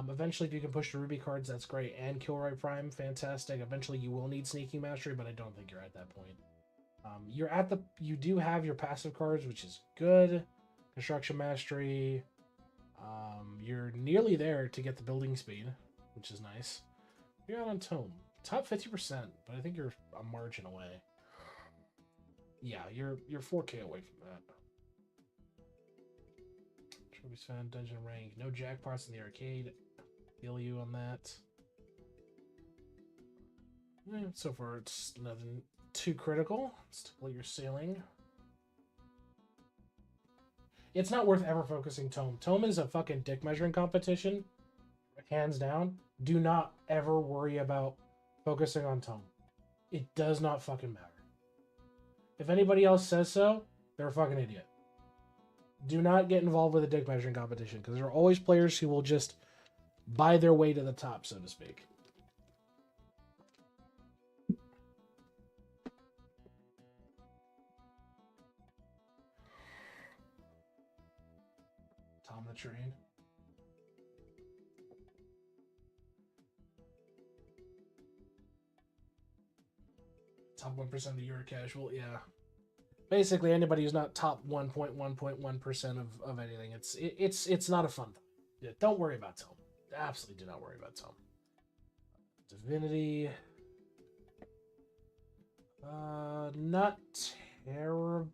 Eventually, if you can push the Ruby cards, that's great. And Kilroy Prime, fantastic. Eventually, you will need Sneaking Mastery, but I don't think you're at that point. You do have your passive cards, which is good. Construction Mastery. You're nearly there to get the building speed, which is nice. You're out on Tome. Top 50%, but I think you're a margin away. Yeah, you're 4K away from that. Trophies found, dungeon rank. No jackpots in the arcade. Feel you on that. So far, it's nothing too critical. Still your ceiling. It's not worth ever focusing Tome. Tome is a fucking dick measuring competition. Hands down. Do not ever worry about focusing on Tome. It does not fucking matter. If anybody else says so, they're a fucking idiot. Do not get involved with a dick measuring competition, because there are always players who will just buy their way to the top, so to speak. Tom the Train. Top 1% of the Euro casual, yeah. Basically, anybody who's not top 1.1% of anything, it's not a fun thing. Yeah, don't worry about Tome. Absolutely do not worry about Tome. Divinity. Not terrible.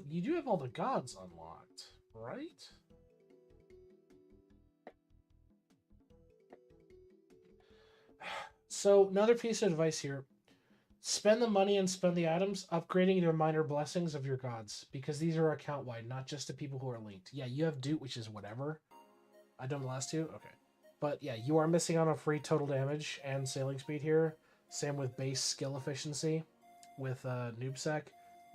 You do have all the gods unlocked, right? So, another piece of advice here. Spend the money and spend the items upgrading your minor blessings of your gods, because these are account-wide, not just to people who are linked. Yeah, you have Doot, which is whatever. I done the last two? Okay. But yeah, you are missing on a free total damage and sailing speed here. Same with base skill efficiency with Noobsec.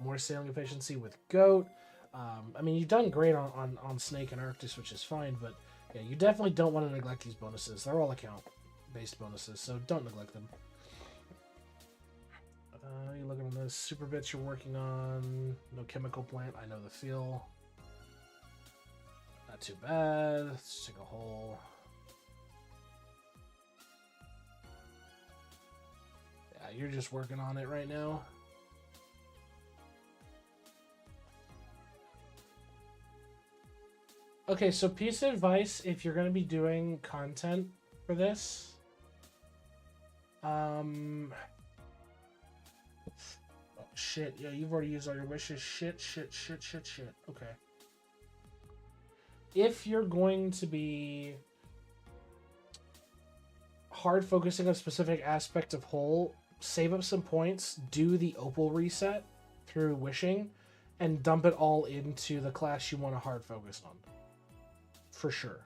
More sailing efficiency with Goat. I mean, you've done great on Snake and Arctis, which is fine, but yeah, you definitely don't want to neglect these bonuses. They're all account-based bonuses, so don't neglect them. You're looking on those super bits you're working on. No chemical plant. I know the feel. Not too bad. Let's take a hole. Yeah, you're just working on it right now. Okay, so piece of advice if you're going to be doing content for this. Oh, shit. Yeah, you've already used all your wishes. Shit. Okay. If you're going to be hard focusing on a specific aspect of whole, save up some points, do the opal reset, through wishing and dump it all into the class you want to hard focus on. For sure.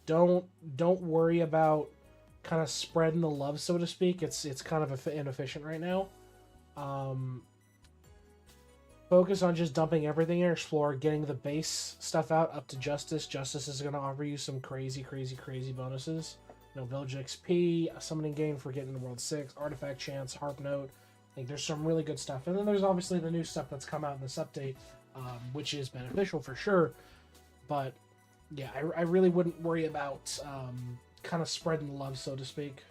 Don't worry about kind of spreading the love, so to speak. It's kind of inefficient right now. Focus on just dumping everything in Explore, getting the base stuff out up to Justice. Justice is going to offer you some crazy bonuses. You know, Village XP, a summoning gain for getting to World 6, Artifact Chance, Harp Note. I think there's some really good stuff. And then there's obviously the new stuff that's come out in this update, which is beneficial for sure. But, yeah, I really wouldn't worry about kind of spreading the love, so to speak.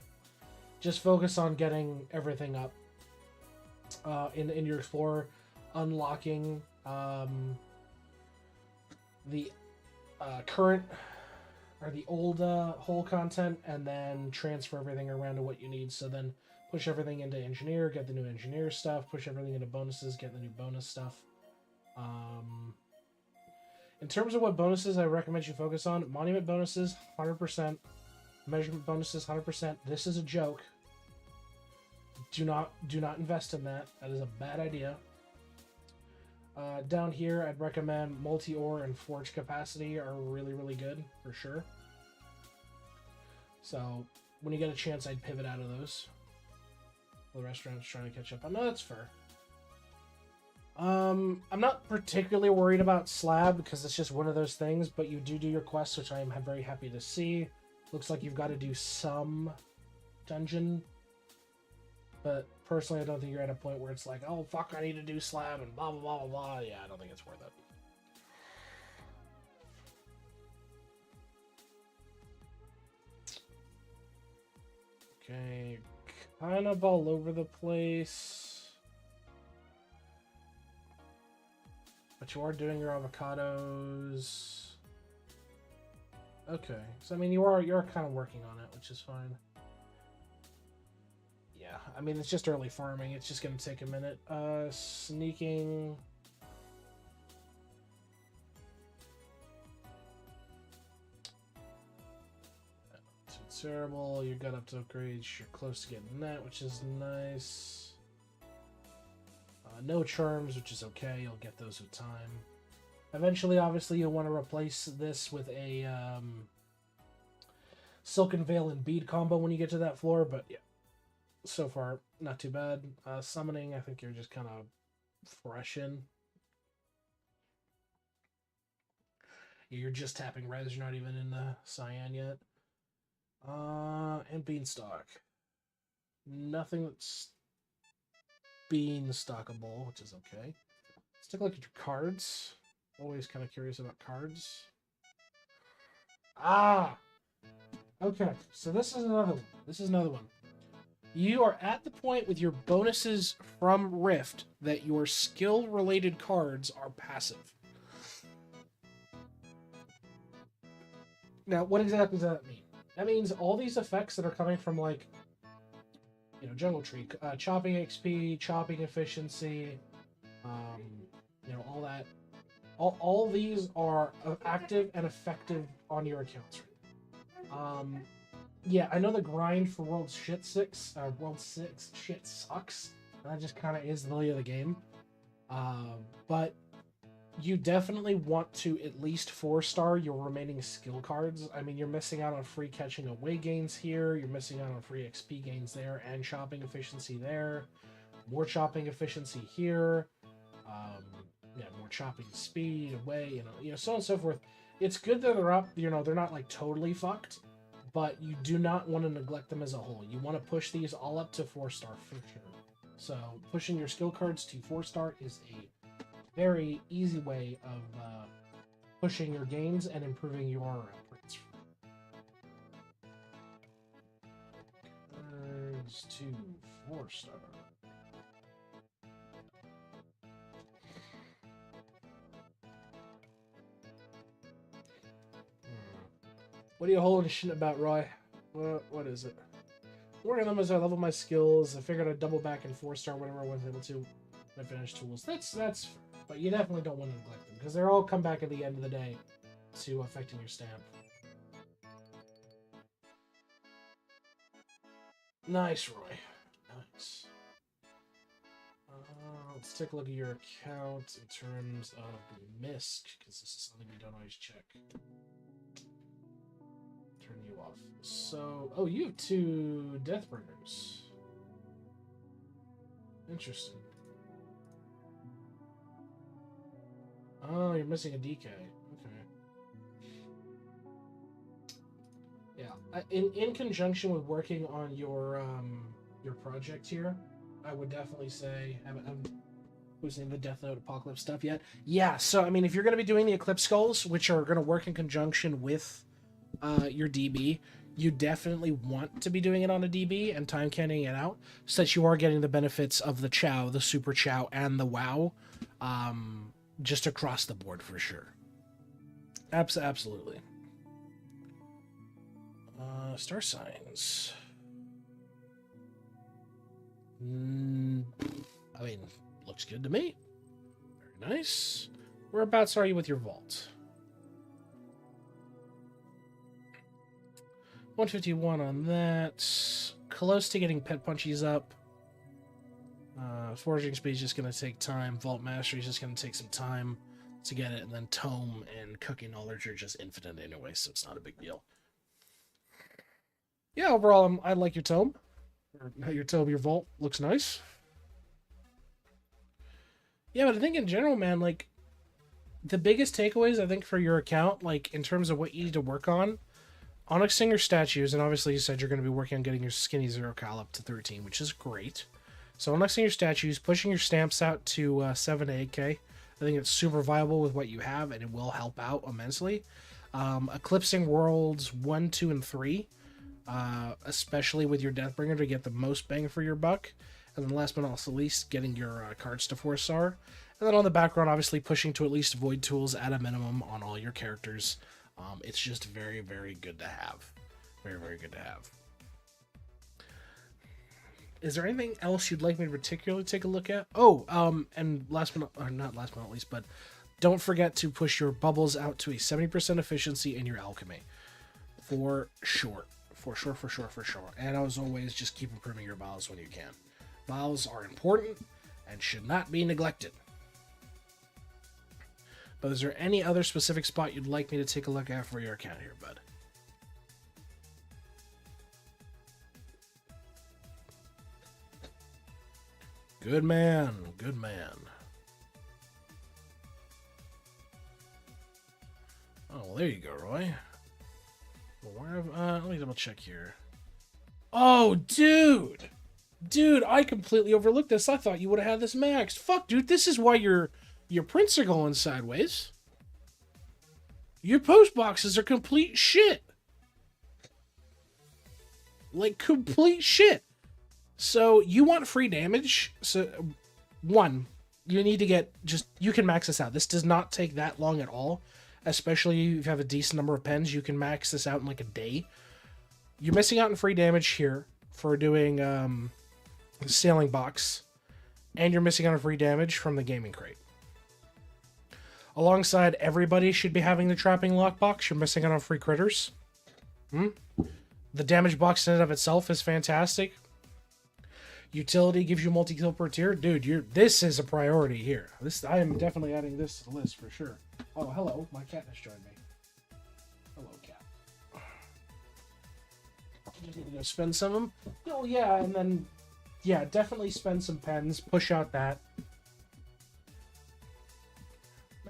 Just focus on getting everything up in your Explorer. Unlocking the current or the old whole content, and then transfer everything around to what you need. So then push everything into Engineer, get the new Engineer stuff, push everything into bonuses, get the new bonus stuff. In terms of what bonuses I recommend you focus on, Monument bonuses, 100%. Measurement bonuses, 100%. This is a joke. Do not invest in that. That is a bad idea. Down here, I'd recommend multi-ore and forge capacity are really good, for sure. So, when you get a chance, I'd pivot out of those. The restaurant's trying to catch up. I know that's fair. I'm not particularly worried about Slab, because it's just one of those things, but you do your quests, which I am very happy to see. Looks like you've got to do some dungeon. But personally, I don't think you're at a point where it's like, oh, fuck, I need to do Slab and blah, blah, blah, blah, blah. Yeah, I don't think it's worth it. Okay, kind of all over the place. But you are doing your avocados. Okay, so I mean, you're kind of working on it, which is fine. Yeah, I mean, it's just early farming. It's just going to take a minute. Sneaking. Not too terrible. You got up to upgrades. You're close to getting that, which is nice. No charms, which is okay. You'll get those with time. Eventually, obviously, you'll want to replace this with a Silken Veil and Bead combo when you get to that floor, but yeah. So far, not too bad. Summoning, I think you're just kind of fresh in. You're just tapping res, you're not even in the Cyan yet. And Beanstalk. Nothing that's Beanstalkable, which is okay. Let's take a look at your cards. Always kind of curious about cards. Ah! Okay, so this is another one. You are at the point with your bonuses from Rift that your skill-related cards are passive. Now, what exactly does that mean? That means all these effects that are coming from, like, you know, Jungle Tree, chopping XP, chopping efficiency, you know, all that. All these are active and effective on your accounts. Yeah, I know the grind for World 6 shit sucks. That just kind of is the way of the game. But you definitely want to at least 4-star your remaining skill cards. I mean, you're missing out on free catching away gains here. You're missing out on free XP gains there and chopping efficiency there. More chopping efficiency here. Yeah, more chopping speed away, you know, so on and so forth. It's good that they're up, you know, they're not like totally fucked, but you do not want to neglect them as a whole. You want to push these all up to 4-star for sure. So pushing your skill cards to 4-star is a very easy way of pushing your gains and improving your outputs. Cards to 4-star. What are you holding shit about, Roy? What is it? Working on them as I level my skills. I figured I'd double back in 4-star whenever I was able to. I finished tools. That's. But you definitely don't want to neglect them because they're all come back at the end of the day to affecting your stamp. Nice, Roy. Nice. let's take a look at your account in terms of the MISC, because this is something we don't always check. Turn you off. So, oh, you have 2 Deathbringers. Interesting. Oh, you're missing a DK. Okay. Yeah. In conjunction with working on your project here, I would definitely say haven't seen the Death Note Apocalypse stuff yet. Yeah. So I mean, if you're going to be doing the Eclipse Skulls, which are going to work in conjunction with your DB, you definitely want to be doing it on a DB and time canning it out, so that you are getting the benefits of the Chow, the Super Chow, and the WoW, just across the board for sure. Absolutely. Star signs. I mean, looks good to me. Very nice. Whereabouts are you with your vault? 151 on that. Close to getting pet punchies up. Foraging speed is just going to take time. Vault mastery is just going to take some time to get it. And then tome and cooking knowledge are just infinite anyway, so it's not a big deal. Yeah, overall, I like your tome. Your vault looks nice. Yeah, but I think in general, man, like, the biggest takeaways, I think, for your account, like, in terms of what you need to work on, Onyx Singer statues, and obviously you said you're going to be working on getting your skinny 0 cal up to 13, which is great. So Onyx Singer statues, pushing your stamps out to 7 to 8k. I think it's super viable with what you have, and it will help out immensely. Eclipsing Worlds 1, 2, and 3, especially with your Deathbringer to get the most bang for your buck. And then last but not least, getting your cards to 4-star. And then on the background, obviously pushing to at least Void Tools at a minimum on all your characters. It's just very, very good to have. Very, very good to have. Is there anything else you'd like me to particularly take a look at? Oh, and last but not least, but don't forget to push your bubbles out to a 70% efficiency in your alchemy. For sure. For sure. And as always, just keep improving your vials when you can. Vials are important and should not be neglected. But is there any other specific spot you'd like me to take a look at for your account here, bud? Good man. Good man. Oh, well, there you go, Roy. Let me double check here. Oh, dude! Dude, I completely overlooked this. I thought you would have had this maxed. Fuck, dude, this is why your prints are going sideways. Your post boxes are complete shit. Like, complete shit. So, you want free damage. So, one, you need to get you can max this out. This does not take that long at all. Especially if you have a decent number of pens, you can max this out in like a day. You're missing out on free damage here for doing Sailing Box. And you're missing out on free damage from the Gaming Crate. Alongside, everybody should be having the Trapping Lockbox. You're missing out on free critters. The damage box in and of itself is fantastic. Utility gives you multi-kill per tier. Dude, this is a priority here. I am definitely adding this to the list for sure. Oh, hello. My cat has joined me. Hello, cat. Just need to go spend some of them. Oh, yeah, and then, yeah, definitely spend some pens. Push out that.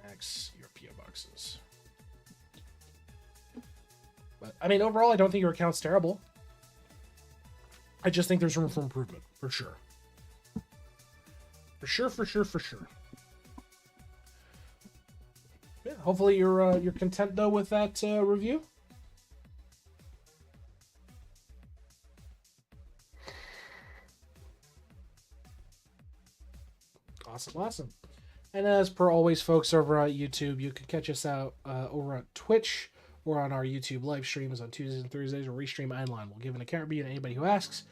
Max your PO boxes. But, I mean, overall, I don't think your account's terrible. I just think there's room for improvement, for sure. For sure. Yeah, hopefully you're content though with that review. Awesome. And as per always, folks, over at YouTube, you can catch us out over at Twitch or on our YouTube live streams on Tuesdays and Thursdays, or restream IdleOn. We'll give an account review to anybody who asks,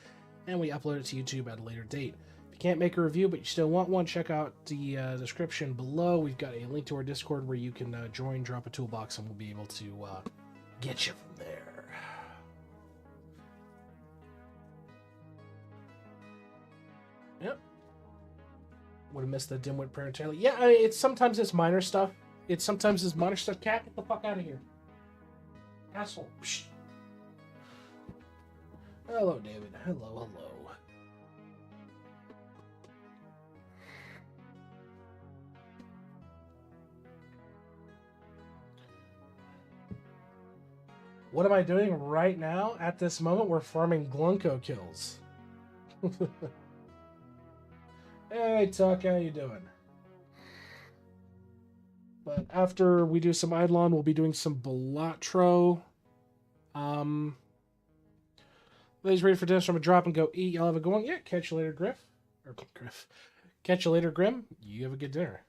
and we upload it to YouTube at a later date. If you can't make a review, but you still want one, check out the description below. We've got a link to our Discord where you can join, drop a toolbox, and we'll be able to get you from there. Yep. Would have missed the dimwit prayer entirely. Yeah, I mean, sometimes it's minor stuff. Cat, get the fuck out of here. Asshole. Psh. Hello, David. Hello. What am I doing right now? At this moment, we're farming Glunko kills. Hey, Tuck, how you doing? But after we do some IdleOn, we'll be doing some Balatro. Ladies ready for dinner, so I'm gonna drop and go eat. Y'all have a good one. Yeah, catch you later, Griff. Or Griff. Catch you later, Grim. You have a good dinner.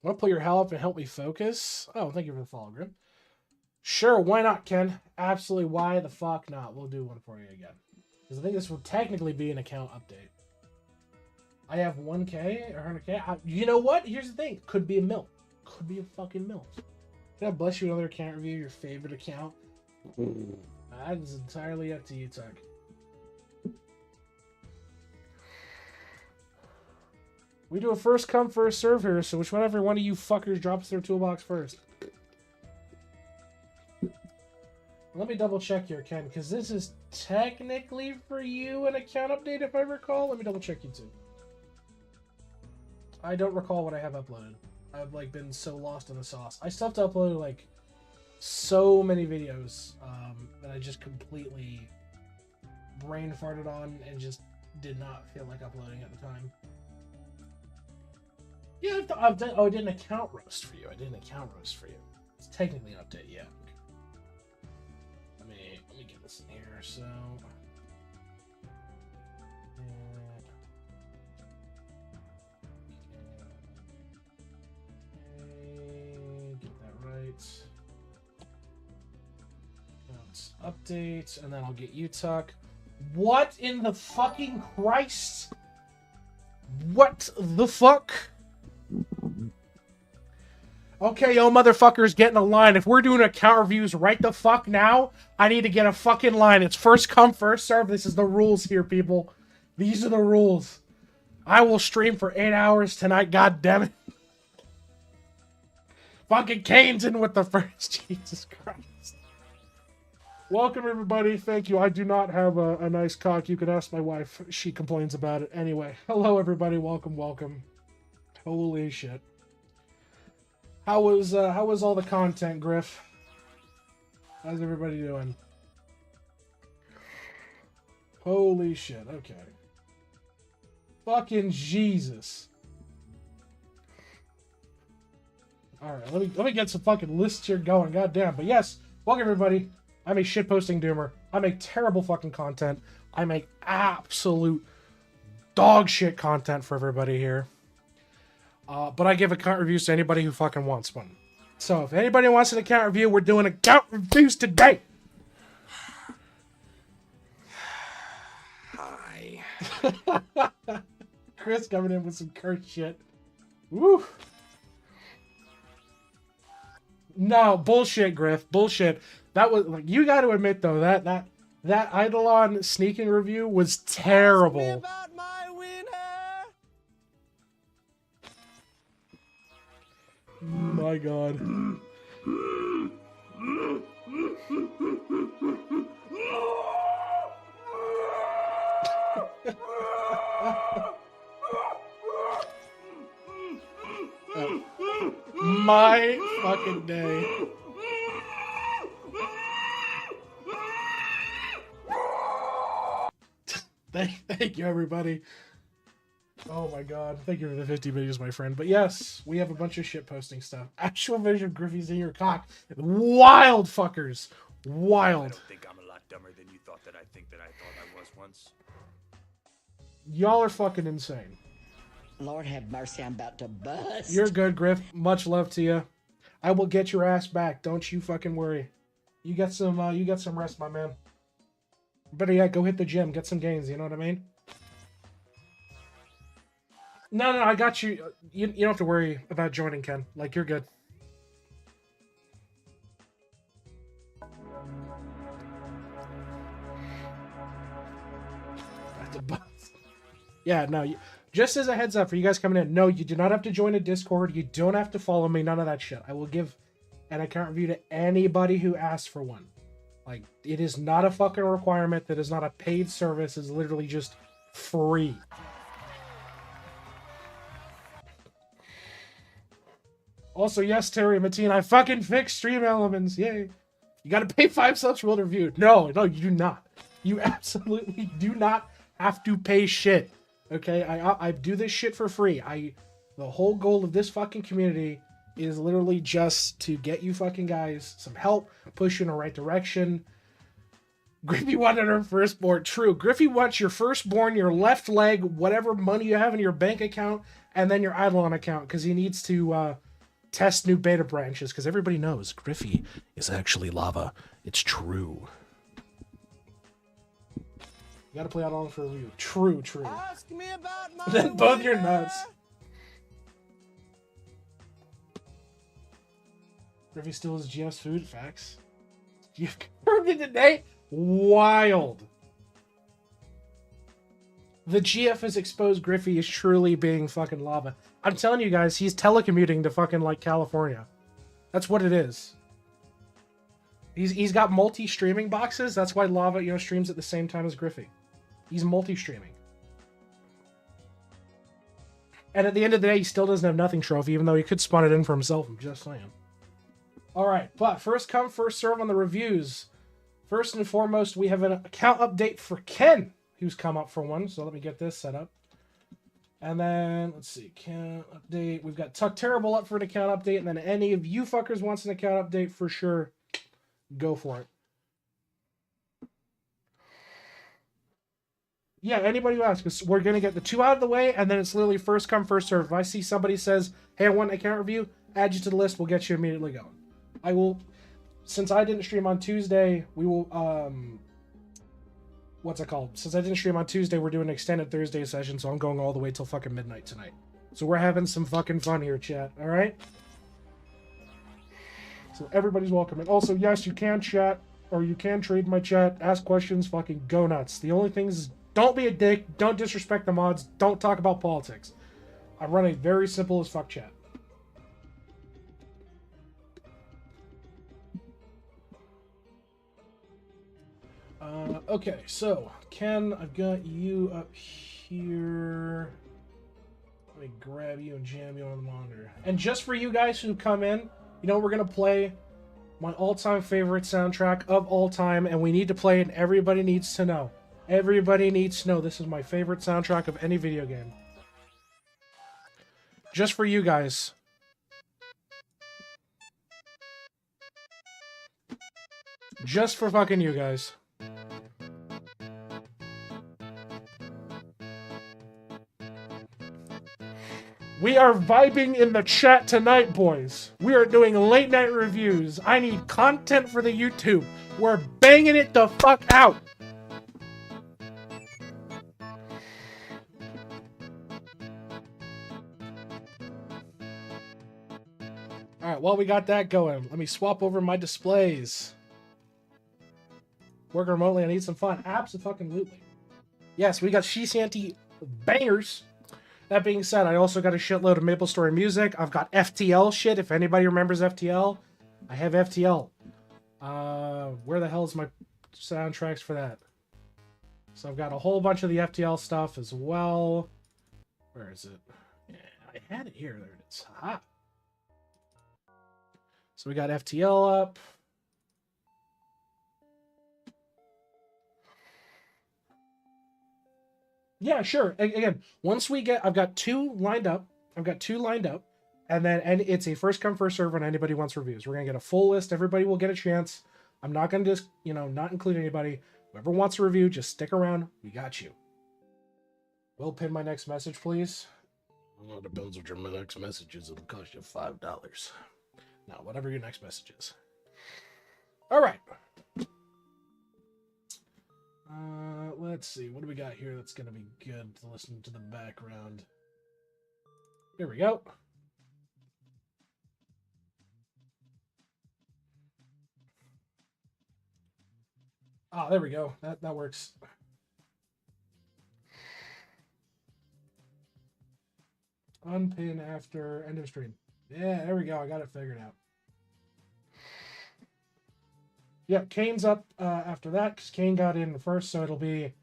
Want to pull your hell up and help me focus? Oh, thank you for the follow, Grim. Sure, why not, Ken? Absolutely, why the fuck not? We'll do one for you again. Because I think this will technically be an account update. I have 1K or 100K. You know what? Here's the thing. Could be a mil. Could be a fucking mil. God bless you, another account review, your favorite account. That is entirely up to you, Tuck. We do a first come, first serve here, so whichever one of you fuckers drops their toolbox first. Let me double check here, Ken, because this is technically for you an account update, if I recall. Let me double check you too. I don't recall what I have uploaded. I've like been so lost in the sauce. I still have to upload like so many videos that I just completely brain farted on and just did not feel like uploading at the time. Yeah, I've done. Oh, I did an account roast for you. It's technically an update, yeah. Let me get this in here. So, get that right. Let's update, and then I'll get you, Tuck. What in the fucking Christ? What the fuck? Okay, yo, motherfuckers, get in a line. If we're doing account reviews right the fuck now, I need to get a fucking line. It's first come, first serve. This is the rules here, people. These are the rules. I will stream for 8 hours tonight, god damn it. Fucking Kane's in with the first. Jesus Christ. Welcome, everybody. Thank you. I do not have a nice cock. You can ask my wife. She complains about it. Anyway, hello, everybody. Welcome, welcome. Holy shit. How was all the content, Griff? How's everybody doing? Holy shit, okay. Fucking Jesus. Alright, let me get some fucking lists here going, goddamn. But yes, welcome everybody. I'm a shitposting doomer. I make terrible fucking content. I make absolute dog shit content for everybody here. But I give account reviews to anybody who fucking wants one. So if anybody wants an account review, we're doing account reviews today. Hi. Chris coming in with some cursed shit. Woo. No, bullshit, Griff. Bullshit. That was like, you got to admit though, that IdleOn sneaking review was terrible. Ask me about my winner. My God. My fucking day. Thank you, everybody. Oh my God. Thank you for the 50 videos, my friend. But yes, we have a bunch of shit posting stuff. Actual vision of Griffey's in your cock. Wild fuckers. Wild. I don't think I'm a lot dumber than you thought that I thought I was once. Y'all are fucking insane. Lord have mercy, I'm about to bust. You're good, Griff. Much love to you. I will get your ass back. Don't you fucking worry. You get some rest, my man. Better yet, go hit the gym. Get some gains, you know what I mean? No, I got you. You don't have to worry about joining, Ken. Like, you're good. Yeah, no. Just as a heads up for you guys coming in, no, you do not have to join a Discord. You don't have to follow me. None of that shit. I will give an account review to anybody who asks for one. Like, it is not a fucking requirement. That is not a paid service. It's literally just free. Also, yes, Terry and Mateen, I fucking fixed stream elements. Yay. You gotta pay 5 subs for world review. No, you do not. You absolutely do not have to pay shit. Okay? I do this shit for free. The whole goal of this fucking community is literally just to get you fucking guys some help, push you in the right direction. Griffey wanted her firstborn. True. Griffey wants your firstborn, your left leg, whatever money you have in your bank account, and then your IdleOn account, because he needs to test new beta branches, because everybody knows Griffey is actually lava. It's true. You gotta play IdleOn for a review. True. Ask me about my Then both your nuts. Griffey still has GF's food. Facts. GF confirmed it today. Wild. The GF has exposed Griffey as truly being fucking lava. I'm telling you guys, he's telecommuting to fucking like California. That's what it is. He's got multi-streaming boxes. That's why Lava, streams at the same time as Griffey. He's multi-streaming. And at the end of the day, he still doesn't have nothing trophy, even though he could spawn it in for himself. I'm just saying. Alright, but first come, first serve on the reviews. First and foremost, we have an account update for Ken, who's come up for one. So let me get this set up. And then, let's see, account update. We've got Tuck Terrible up for an account update. And then any of you fuckers wants an account update, for sure, go for it. Yeah, anybody who asks, we're going to get the 2 out of the way, and then it's literally first come, first serve. If I see somebody says, hey, I want an account review, add you to the list, we'll get you immediately going. I will, since I didn't stream on Tuesday, we will, what's it called? Since I didn't stream on Tuesday, we're doing an extended Thursday session, so I'm going all the way till fucking midnight tonight. So we're having some fucking fun here, chat, alright? So everybody's welcome. And also, yes, you can chat, or you can trade my chat, ask questions, fucking go nuts. The only thing is, don't be a dick, don't disrespect the mods, don't talk about politics. I run a very simple as fuck chat. Okay, so, Ken, I've got you up here. Let me grab you and jam you on the monitor. And just for you guys who come in, we're going to play my all-time favorite soundtrack of all time, and we need to play it, and everybody needs to know. Everybody needs to know this is my favorite soundtrack of any video game. Just for you guys. Just for fucking you guys. We are vibing in the chat tonight, boys. We are doing late night reviews. I need content for the YouTube. We're banging it the fuck out. Alright, while we got that going, let me swap over my displays. Working remotely, I need some fun. Abso-fucking-lutely. Yes, we got She-Shanty bangers. That being said, I also got a shitload of MapleStory music. I've got FTL shit, if anybody remembers FTL. I have FTL. Where the hell is my soundtracks for that? So I've got a whole bunch of the FTL stuff as well. Where is it? Yeah, I had it here. There it is. Aha. So we got FTL up. Yeah, sure. Again, once we get, I've got 2 lined up. And it's a first come, first serve when anybody wants reviews. We're going to get a full list. Everybody will get a chance. I'm not going to just, not include anybody. Whoever wants a review, just stick around. We got you. Will pin my next message, please. Well, it depends what your next message is. It'll cost you $5. No, whatever your next message is. All right. Let's see. What do we got here that's going to be good to listen to the background? Here we go. Ah, there we go. That works. Unpin after end of stream. Yeah, there we go. I got it figured out. Yep, Kane's up after that because Kane got in first, so it'll be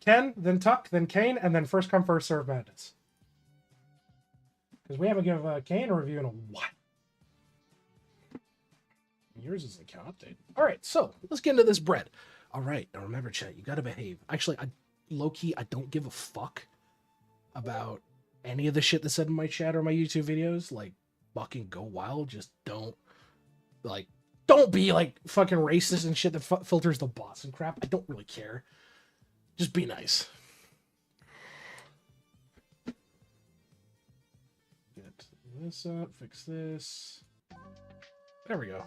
Ken, then Tuck, then Kane, and then first come, first serve madness. Because we haven't given Kane a review in a while. Yours is the account update. All right, so let's get into this bread. All right, now remember, chat, you got to behave. Actually, low-key, I don't give a fuck about any of the shit that's said in my chat or my YouTube videos. Like, fucking go wild. Just don't be like fucking racist and shit that filters the bots and crap. I don't really care. Just be nice. Get this up, fix this. There we go.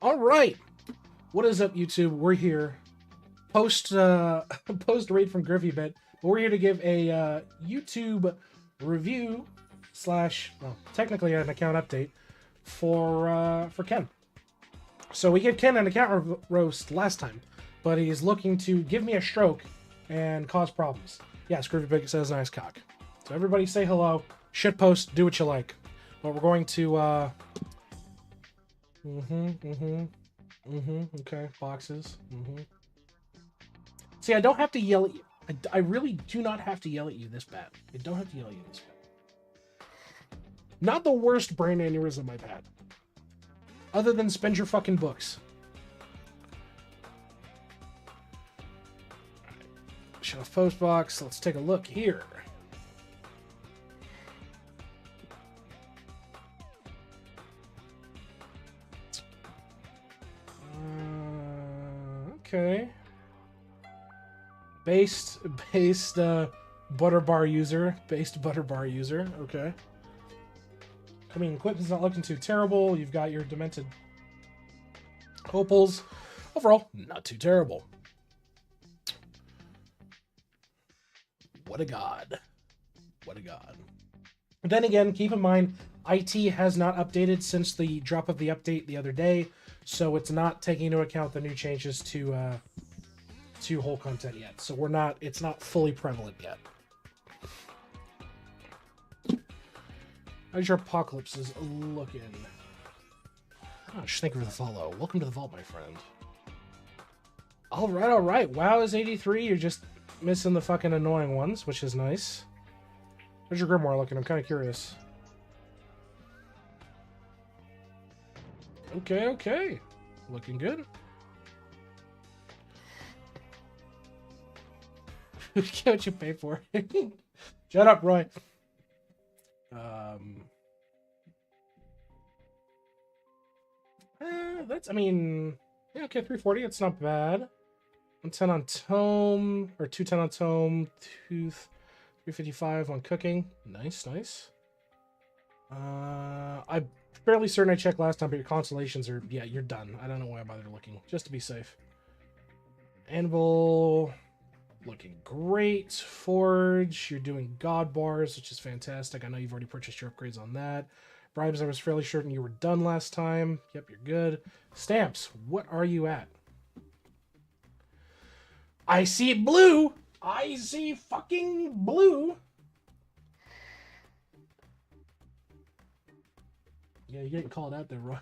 All right. What is up, YouTube? We're here. Post raid from Griffy Bit, but we're here to give a YouTube review / well, technically an account update for Ken. So we gave Ken an account roast last time, but he's looking to give me a stroke and cause problems. Yes, Griffy Bit says nice cock. So everybody say hello. Shitpost, do what you like. But we're going to okay, boxes. See, I don't have to yell at you. I really do not have to yell at you this bad. I don't have to yell at you this bad. Not the worst brain aneurysm I've had. Other than spend your fucking books. Shut off post box. Let's take a look here. Okay. Based butter bar user. Based butter bar user. Okay. I mean, equipment's not looking too terrible. You've got your demented opals. Overall, not too terrible. What a god. What a god. But then again, keep in mind, IT has not updated since the drop of the update the other day, so it's not taking into account the new changes to whole content yet. So it's not fully prevalent yet. How's your apocalypses looking? Oh, just thank you for the follow. Welcome to the vault, my friend. All right. WoW is 83. You're just missing the fucking annoying ones, which is nice. How's your grimoire looking? I'm kind of curious. Okay. Looking good. Get what you pay for. Shut up, Roy. That's, I mean, yeah, okay, 340, it's not bad. 110 on tome, or 210 on tome, 355 on cooking. Nice. I'm fairly certain I checked last time, but your constellations are, yeah, you're done. I don't know why I bothered looking, just to be safe. Anvil, looking great. Forge, you're doing god bars, which is fantastic. I know you've already purchased your upgrades on that. Bribes, I was fairly certain you were done last time. Yep, you're good. Stamps, what are you at? I see blue. I see fucking blue. Yeah, you're getting called out there, Roy.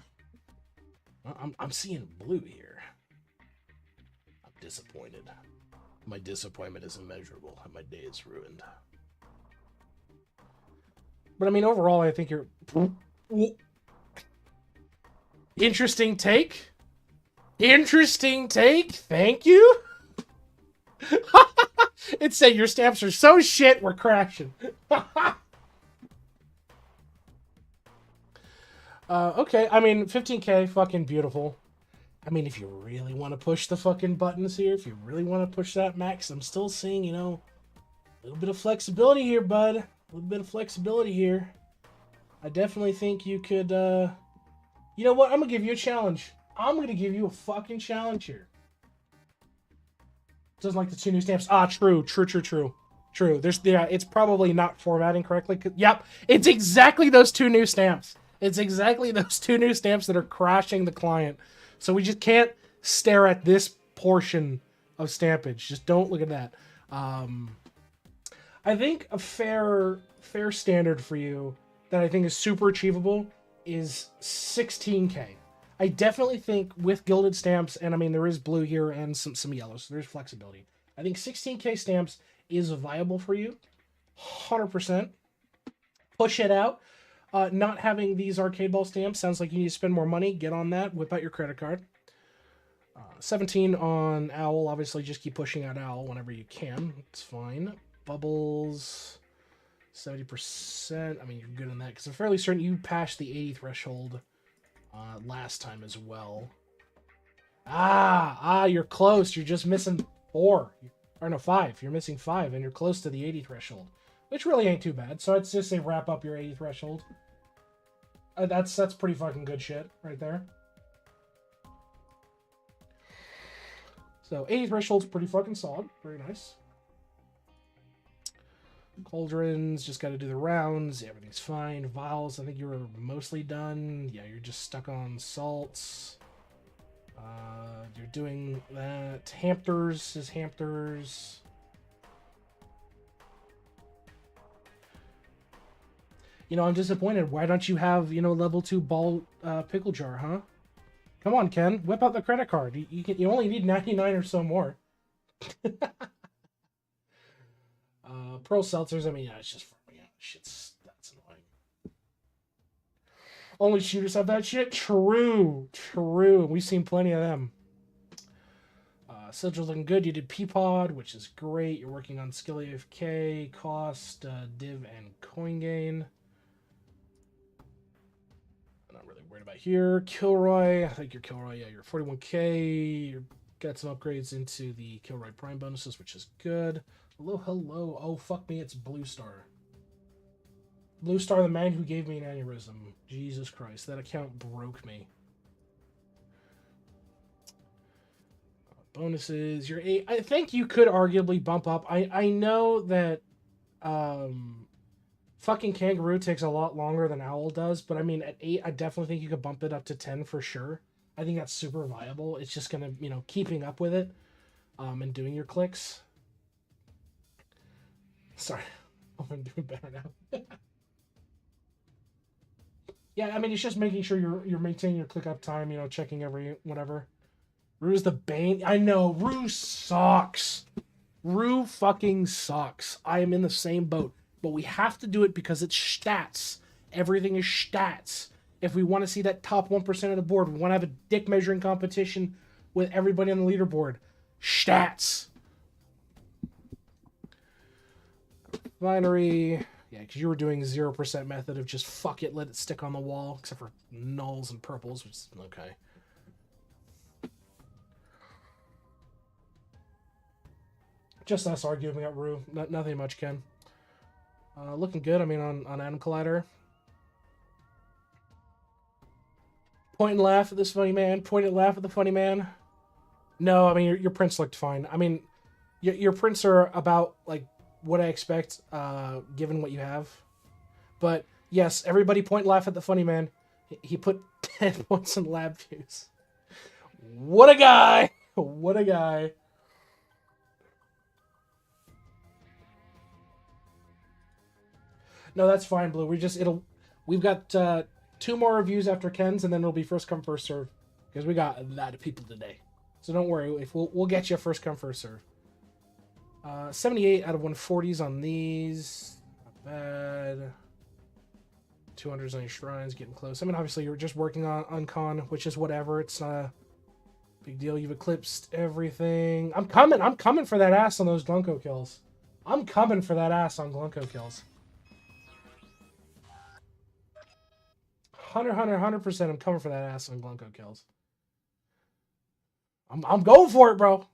I'm seeing blue here. I'm disappointed. My disappointment is immeasurable, and my day is ruined. But I mean, overall, I think you're... Interesting take. Interesting take. Thank you. It said your stamps are so shit, we're crashing. Okay, I mean, 15K, fucking beautiful. I mean, if you really want to push the fucking buttons here, if you really want to push that max, I'm still seeing, you know, a little bit of flexibility here, bud. A little bit of flexibility here. I definitely think you could, you know what? I'm going to give you a challenge. I'm going to give you a fucking challenge here. Doesn't like the 2 new stamps. Ah, true. There's, yeah, it's probably not formatting correctly. Yep, it's exactly those 2 new stamps. It's exactly those 2 new stamps that are crashing the client. So we just can't stare at this portion of stampage. Just don't look at that. I think a fair standard for you that I think is super achievable is 16k. I definitely think with gilded stamps, and I mean there is blue here and some yellow, so there's flexibility. I think 16k stamps is viable for you, 100%. Push it out. Not having these arcade ball stamps sounds like you need to spend more money. Get on that. Whip out your credit card. 17 on Owl. Obviously, just keep pushing out Owl whenever you can. It's fine. Bubbles, 70%. I mean, you're good on that because I'm fairly certain you passed the 80 threshold last time as well. You're close. You're just missing 4. Or no, 5. You're missing 5, and you're close to the 80 threshold, which really ain't too bad. So I'd just say wrap up your 80 threshold. That's pretty fucking good shit right there. So 80 threshold's pretty fucking solid. Very nice. Cauldrons, just got to do the rounds. Yeah, everything's fine. Vials, I think you were mostly done. Yeah, you're just stuck on salts. You're doing that. Hampers is Hampers. You know, I'm disappointed. Why don't you have, level 2 ball pickle jar, huh? Come on, Ken. Whip out the credit card. You only need 99 or so more. Pearl seltzers, I mean, yeah, it's just for me. That's annoying. Only shooters have that shit? True. We've seen plenty of them. Sigil's looking good. You did Peapod, which is great. You're working on skill AFK, cost, div, and coin gain. Worried about here. Kilroy, I think you're Kilroy. Yeah, you're 41k. You got some upgrades into the Kilroy Prime bonuses, which is good. Hello. Oh, fuck me, it's Blue Star. Blue Star, the man who gave me an aneurysm. Jesus Christ, that account broke me. Bonuses, you're 8. I think you could arguably bump up. I know that fucking Kangaroo takes a lot longer than Owl does, but I mean, at 8, I definitely think you could bump it up to 10 for sure. I think that's super viable. It's just gonna, keeping up with it, and doing your clicks. Sorry, I'm doing better now. Yeah, I mean, it's just making sure you're maintaining your click up time, checking every whatever. Rue's the bane. I know, Rue sucks. Rue fucking sucks. I am in the same boat. But we have to do it because it's stats. Everything is stats. If we want to see that top 1% of the board, we want to have a dick measuring competition with everybody on the leaderboard. Stats. Binary. Yeah, because you were doing 0% method of just fuck it, let it stick on the wall, except for nulls and purples, which is okay. Just us arguing about Rue. Nothing much, Ken. Looking good, I mean, on Atom Collider. Point and laugh at this funny man. Point and laugh at the funny man. No, I mean, your prints looked fine. I mean, your prints are about, like, what I expect, given what you have. But, yes, everybody point and laugh at the funny man. He put 10 points in lab views. What a guy! What a guy. No, that's fine, Blue. We've got 2 more reviews after Ken's, and then it'll be first come, first serve. Because we got a lot of people today. So don't worry, if we'll get you first come, first serve. 78 out of 140s on these. Not bad. 200s on your shrines, getting close. I mean, obviously, you're just working on con, which is whatever. It's not a big deal. You've eclipsed everything. I'm coming for that ass on those Glunko kills. I'm coming for that ass on Glunko kills. 100% I'm coming for that ass on Glunko kills. I'm going for it, bro.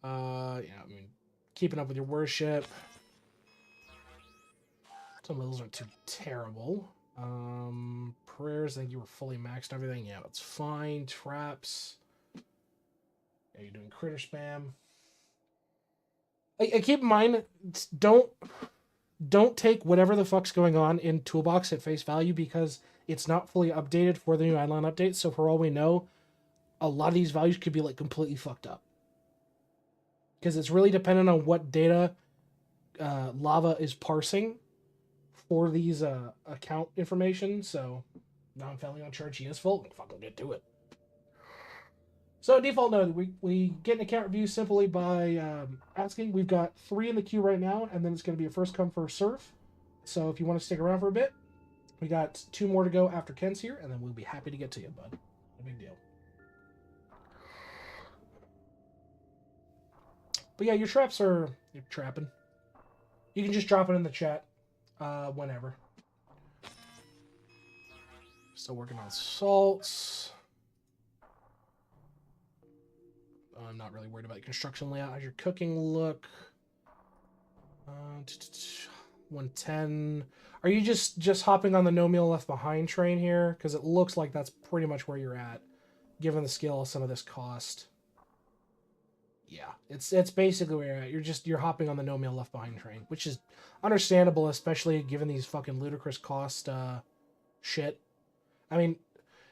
Yeah, I mean, keeping up with your worship. Some of those aren't too terrible. Prayers, I think you were fully maxed and everything. Yeah, that's fine. Traps. Yeah, you're doing critter spam. I keep in mind, don't take whatever the fuck's going on in Toolbox at face value because it's not fully updated for the new IdleOn update. So for all we know, a lot of these values could be like completely fucked up. Because it's really dependent on what data Lava is parsing for these account information, so now I'm failing on charge. He is full. Fucking get to it. So default node, we get an account review simply by asking. We've got 3 in the queue right now, and then it's going to be a first come first serve. So if you want to stick around for a bit, we got 2 more to go after Ken's here, and then we'll be happy to get to you, bud. No big deal. But yeah, your traps are... You're trapping. You can just drop it in the chat whenever. Still working on salts. I'm not really worried about your construction layout. How's your cooking look? 110. Are you just hopping on the no meal left behind train here? Because it looks like that's pretty much where you're at, given the scale of some of this cost. Yeah, it's basically where you're at. You're hopping on the no meal left behind train, which is understandable, especially given these fucking ludicrous cost shit. I mean,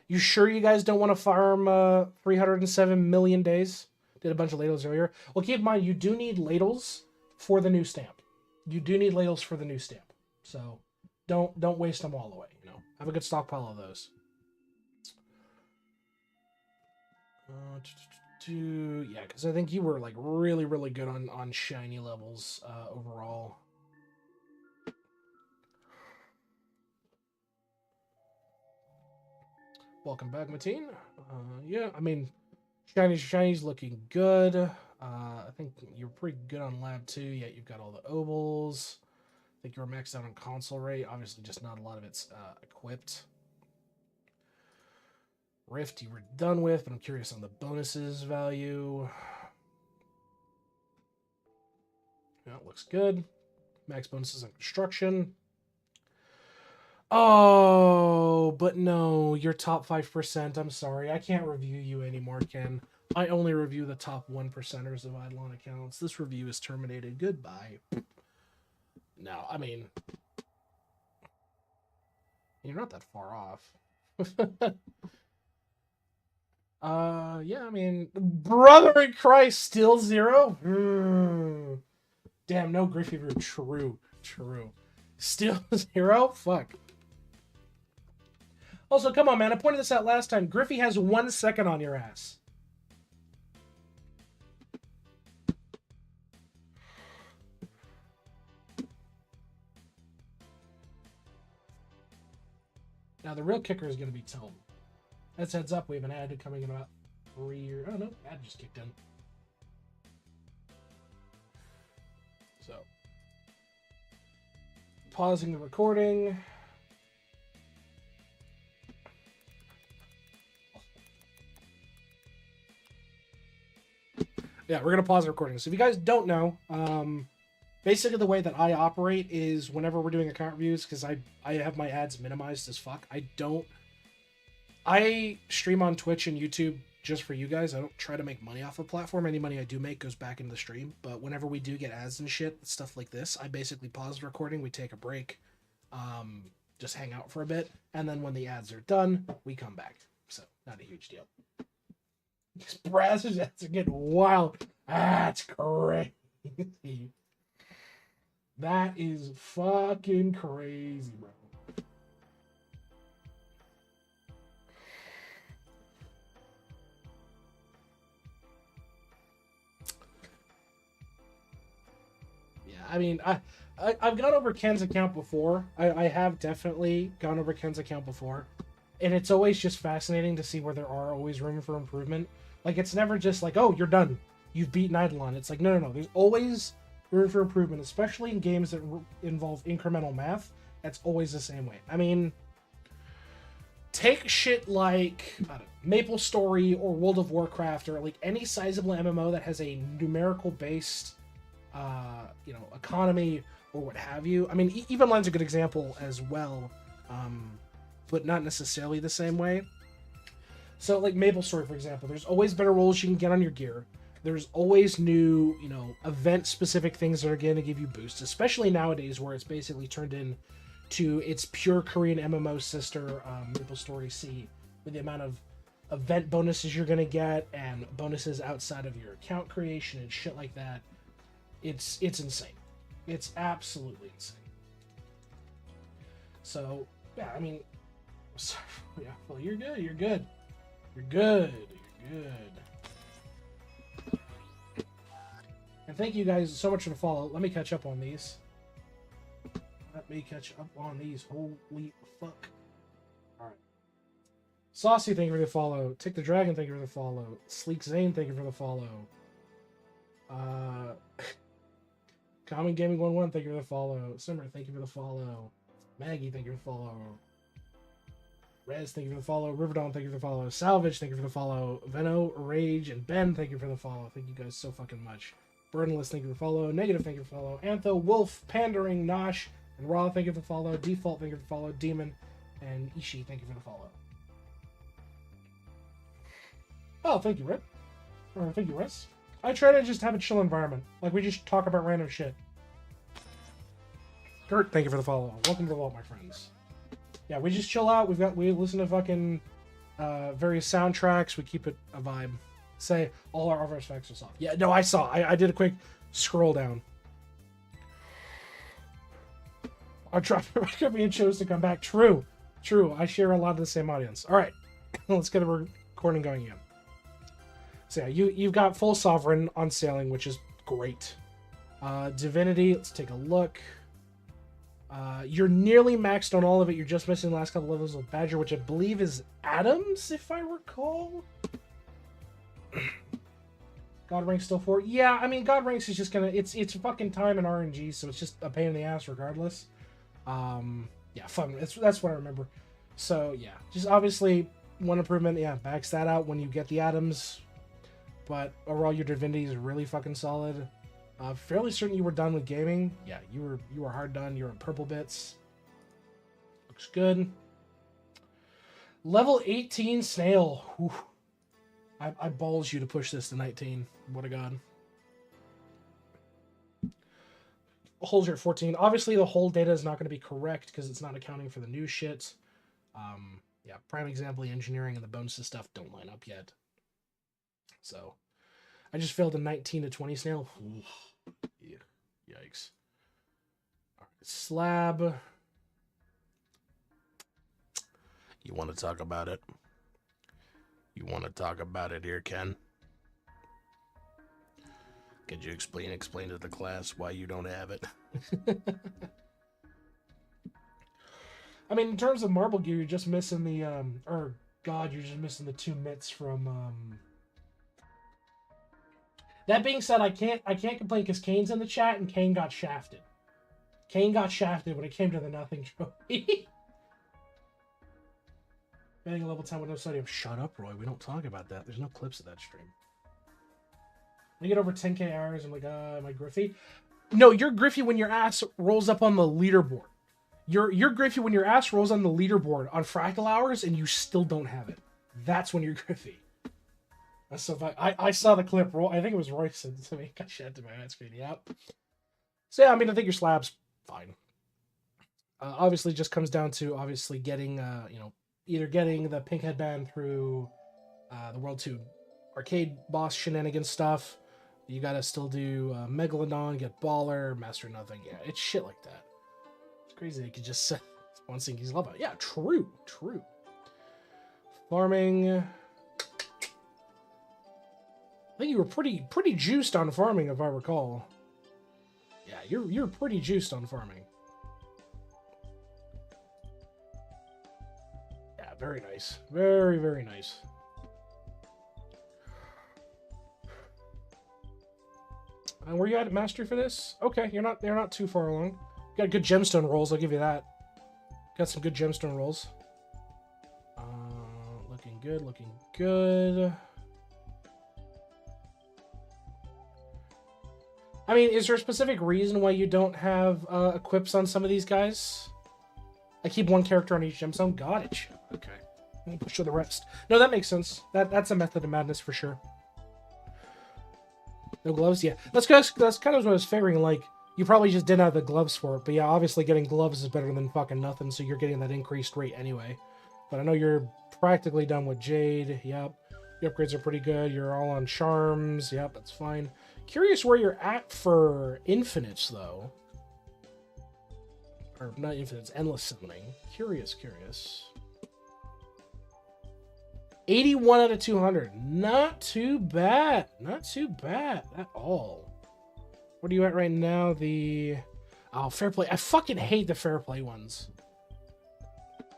you sure you guys don't want to farm 307 million days? Did a bunch of ladles earlier. Well, keep in mind, you do need ladles for the new stamp. You do need ladles for the new stamp. So don't waste them all away, you know. Have a good stockpile of those. Yeah, because I think you were like really, really good on shiny levels overall. Welcome back, Mateen. Yeah, I mean, Shiny's looking good. I think you're pretty good on lab 2, yet you've got all the ovals. I think you're maxed out on console rate. Obviously, just not a lot of it's equipped. Rift you were done with, but I'm curious on the bonuses value. Yeah, it looks good. Max bonuses on construction. Oh, but no, you're top 5%. I'm sorry. I can't review you anymore, Ken. I only review the top 1%ers of IdleOn accounts. This review is terminated. Goodbye. No, I mean, you're not that far off. Yeah, I mean, brother in Christ, still 0? Damn, no Griffey Root. True. Still 0? Fuck. Also, come on, man. I pointed this out last time. Griffey has 1 second on your ass. Now, the real kicker is going to be Tome. That's heads up. We have an ad coming in about 3 years. Oh, no. Ad just kicked in. So, pausing the recording. Yeah, we're going to pause the recording. So if you guys don't know, basically the way that I operate is whenever we're doing account reviews, because I have my ads minimized as fuck. I stream on Twitch and YouTube just for you guys. I don't try to make money off the platform. Any money I do make goes back into the stream. But whenever we do get ads and shit, stuff like this, I basically pause the recording. We take a break, just hang out for a bit. And then when the ads are done, we come back. So not a huge deal. Brazzers ads are getting wild. That's crazy. That is fucking crazy, bro. Yeah, I mean, I've gone over Ken's account before. I have definitely gone over Ken's account before. And it's always just fascinating to see where there are always room for improvement. Like, it's never just like, oh, you're done. You've beaten IdleOn. It's like, no. There's always room for improvement, especially in games that involve incremental math. That's always the same way. I mean, take shit like, I don't know, MapleStory or World of Warcraft or like any sizable MMO that has a numerical based, economy or what have you. I mean, EvenLine's a good example as well, but not necessarily the same way. So like MapleStory, for example, there's always better rolls you can get on your gear. There's always new, event-specific things that are going to give you boosts, especially nowadays where it's basically turned into its pure Korean MMO sister, MapleStory C, with the amount of event bonuses you're going to get and bonuses outside of your account creation and shit like that. It's insane. It's absolutely insane. So, yeah, I mean, yeah, well, you're good. You're good. You're good. You're good. And thank you guys so much for the follow. Let me catch up on these. Holy fuck. Alright. Saucy, thank you for the follow. Tick the Dragon, thank you for the follow. Sleek Zane, thank you for the follow. Common Gaming 11, thank you for the follow. Simmer, thank you for the follow. Maggie, thank you for the follow. Rez, thank you for the follow. Riverdon, thank you for the follow. Salvage, thank you for the follow. Veno, Rage, and Ben, thank you for the follow. Thank you guys so fucking much. Burdenless, thank you for the follow. Negative, thank you for the follow. Antho, Wolf, Pandering, Nosh, and Raw, thank you for the follow. Default, thank you for the follow. Demon, and Ishi, thank you for the follow. Oh, thank you, Rip. Or thank you, Riz. I try to just have a chill environment. Like, we just talk about random shit. Gert, thank you for the follow. Welcome to the vault, my friends. Yeah, we just chill out. We listen to fucking various soundtracks. We keep it a vibe. Say all our other effects are soft. Yeah, no, I saw. I did a quick scroll down. Our being chose to come back. True. I share a lot of the same audience. All right, let's get a recording going again. So yeah, you've got full sovereign on sailing, which is great. Divinity. Let's take a look. You're nearly maxed on all of it. You're just missing the last couple levels with Badger, which I believe is Adams, if I recall. God Ranks still 4. Yeah, I mean, God Ranks is just gonna... It's fucking time and RNG, so it's just a pain in the ass regardless. Yeah, fun. That's what I remember. So, yeah. Just obviously, one improvement, yeah, backs that out when you get the Adams. But overall, your Divinity is really fucking solid. Fairly certain you were done with gaming. Yeah, you were hard done. You're in purple bits. Looks good. Level 18 Snail. Whew. I balls you to push this to 19. What a god. Holes are at 14. Obviously, the whole data is not going to be correct because it's not accounting for the new shit. Yeah, prime example, the engineering and the bonuses stuff don't line up yet. So, I just failed a 19 to 20 Snail. Yeah. Yikes. All right, Slab. You want to talk about it? You want to talk about it here, Ken? Could you explain to the class why you don't have it? I mean, in terms of Marble Gear, you're just missing the, you're just missing the 2 mitts from, That being said, I can't complain because Kane's in the chat and Kane got shafted. Kane got shafted when it came to the nothing trophy. Getting a level 10 with no sodium. Shut up, Roy. We don't talk about that. There's no clips of that stream. When you get over 10k hours, I'm like, am I Griffey? No, you're Griffey when your ass rolls up on the leaderboard. You're Griffey when your ass rolls on the leaderboard on Fractal Hours and you still don't have it. That's when you're Griffey. That's so funny. I saw the clip. I think it was Roy said to me. Got shit to my head screen. Yep. So yeah, I mean, I think your slab's fine. Obviously, it just comes down to getting either getting the pink headband through the World 2 arcade boss shenanigans stuff. You gotta still do Megalodon, get Baller, Master Nothing. Yeah, it's shit like that. It's crazy they could just set one Sinky's level. Yeah, true. Farming. I think you were pretty juiced on farming, if I recall. Yeah, you're pretty juiced on farming. Yeah, very nice. Very, very nice. And were you at mastery for this? Okay, you're not too far along. You got good gemstone rolls, I'll give you that. Got some good gemstone rolls. Looking good. I mean, is there a specific reason why you don't have equips on some of these guys? I keep one character on each gemstone. Got it. Okay. Let me push to the rest. No, that makes sense. That's a method of madness for sure. No gloves? Yeah. That's kind of what I was figuring. Like, you probably just didn't have the gloves for it. But yeah, obviously getting gloves is better than fucking nothing, so you're getting that increased rate anyway. But I know you're practically done with Jade. Yep. Your upgrades are pretty good. You're all on charms. Yep, that's fine. Curious where you're at for infinites, though. Or not infinite, it's endless summoning. Curious. 81 out of 200. Not too bad. Not too bad at all. What are you at right now? Oh, fair play. I fucking hate the fair play ones.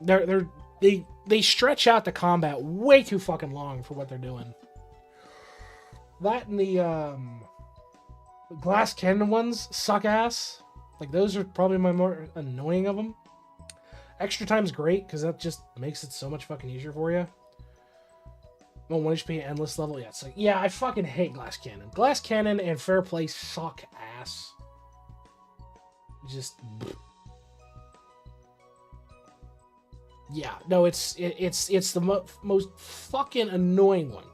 They stretch out the combat way too fucking long for what they're doing. That and the glass cannon ones suck ass. Like, those are probably my more annoying of them. Extra time's great, because that just makes it so much fucking easier for you. Oh, 1 HP, endless level. Yeah, it's like, yeah, I fucking hate glass cannon. Glass cannon and fair play suck ass. Just... Yeah, no, it's the most fucking annoying one.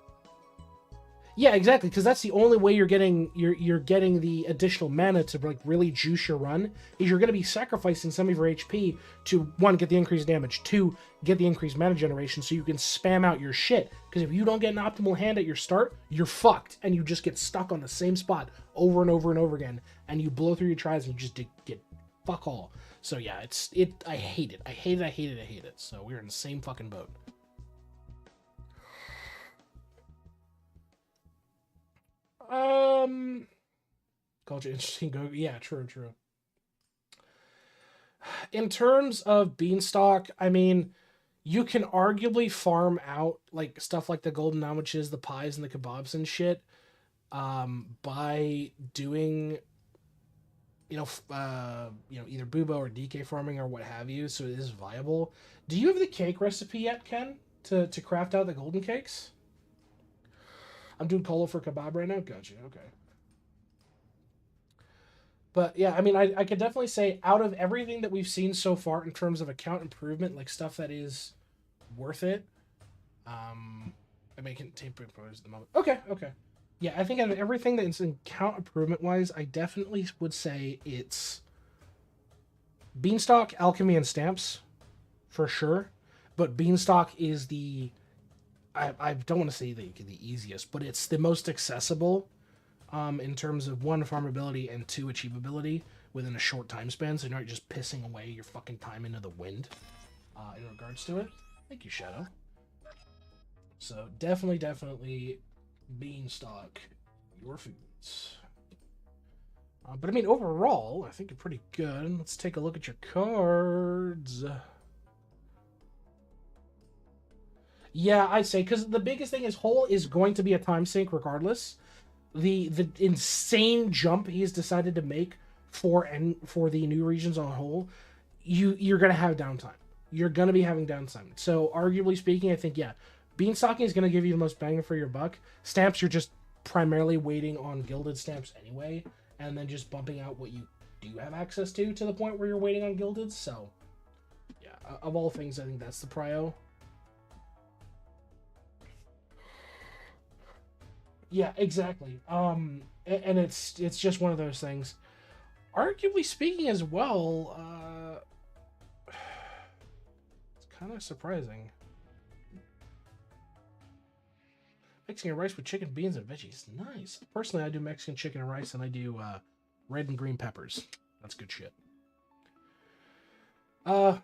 Yeah, exactly, because that's the only way you're getting the additional mana to like really juice your run, is you're going to be sacrificing some of your HP to, 1, get the increased damage, 2, get the increased mana generation so you can spam out your shit. Because if you don't get an optimal hand at your start, you're fucked, and you just get stuck on the same spot over and over and over again, and you blow through your tries and you just get fuck all. So yeah, I hate it. I hate it. So we're in the same fucking boat. Culture interesting. Go. Yeah, true. In terms of Beanstalk, I mean, you can arguably farm out like stuff like the golden sandwiches, the pies, and the kebabs and shit, by doing, either Bubo or DK farming or what have you. So it is viable. Do you have the cake recipe yet, Ken, to craft out the golden cakes? I'm doing colo for kebab right now. Gotcha. Okay. But yeah, I mean, I could definitely say out of everything that we've seen so far in terms of account improvement, like stuff that is worth it. I mean, can tape improvers at the moment. Okay. Yeah, I think out of everything that's in account improvement wise, I definitely would say it's Beanstalk, Alchemy, and Stamps for sure. But Beanstalk is I don't want to say the easiest, but it's the most accessible in terms of 1, farmability, and 2, achievability within a short time span, so you're not just pissing away your fucking time into the wind in regards to it. Thank you, Shadow. So definitely Beanstalk, your foods. But I mean, overall, I think you're pretty good. Let's take a look at your cards. Yeah, I'd say, because the biggest thing is Hole is going to be a time sink regardless. The insane jump he's decided to make for the new regions on Hole, you're going to have downtime. You're going to be having downtime. So, arguably speaking, I think, yeah, Beanstalking is going to give you the most bang for your buck. Stamps, you're just primarily waiting on gilded stamps anyway, and then just bumping out what you do have access to the point where you're waiting on gilded. So, yeah, of all things, I think that's the prio. Yeah, exactly. And it's just one of those things. Arguably speaking as well, it's kind of surprising. Mexican rice with chicken, beans, and veggies. Nice. Personally, I do Mexican chicken and rice, and I do red and green peppers. That's good shit.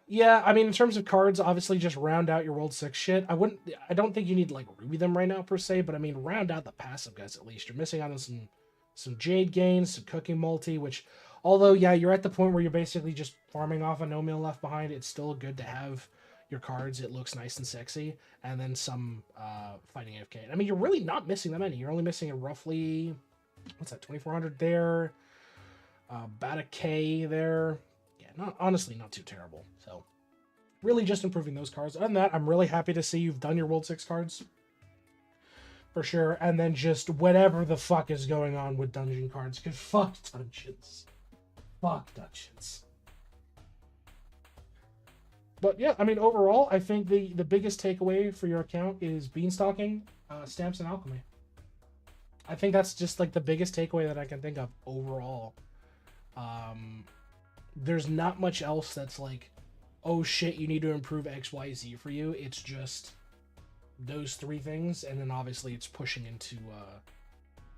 Yeah, I mean, in terms of cards, obviously just round out your World 6 shit. I don't think you need to, like, ruby them right now, per se, but I mean, round out the passive guys at least. You're missing out on some Jade gains, some Cooking Multi, which, although, yeah, you're at the point where you're basically just farming off a No Meal Left Behind, it's still good to have your cards. It looks nice and sexy. And then some, Fighting AFK. I mean, you're really not missing that many. You're only missing a roughly, what's that, 2,400 there, about a K there. Honestly, not too terrible. So, really just improving those cards. Other than that, I'm really happy to see you've done your World 6 cards. For sure. And then just whatever the fuck is going on with dungeon cards. Because fuck dungeons. Fuck dungeons. But yeah, I mean, overall, I think the biggest takeaway for your account is Beanstalking, Stamps, and Alchemy. I think that's just like the biggest takeaway that I can think of overall. There's not much else that's like, oh shit, you need to improve X, Y, Z for you. It's just those 3 things, and then obviously it's pushing into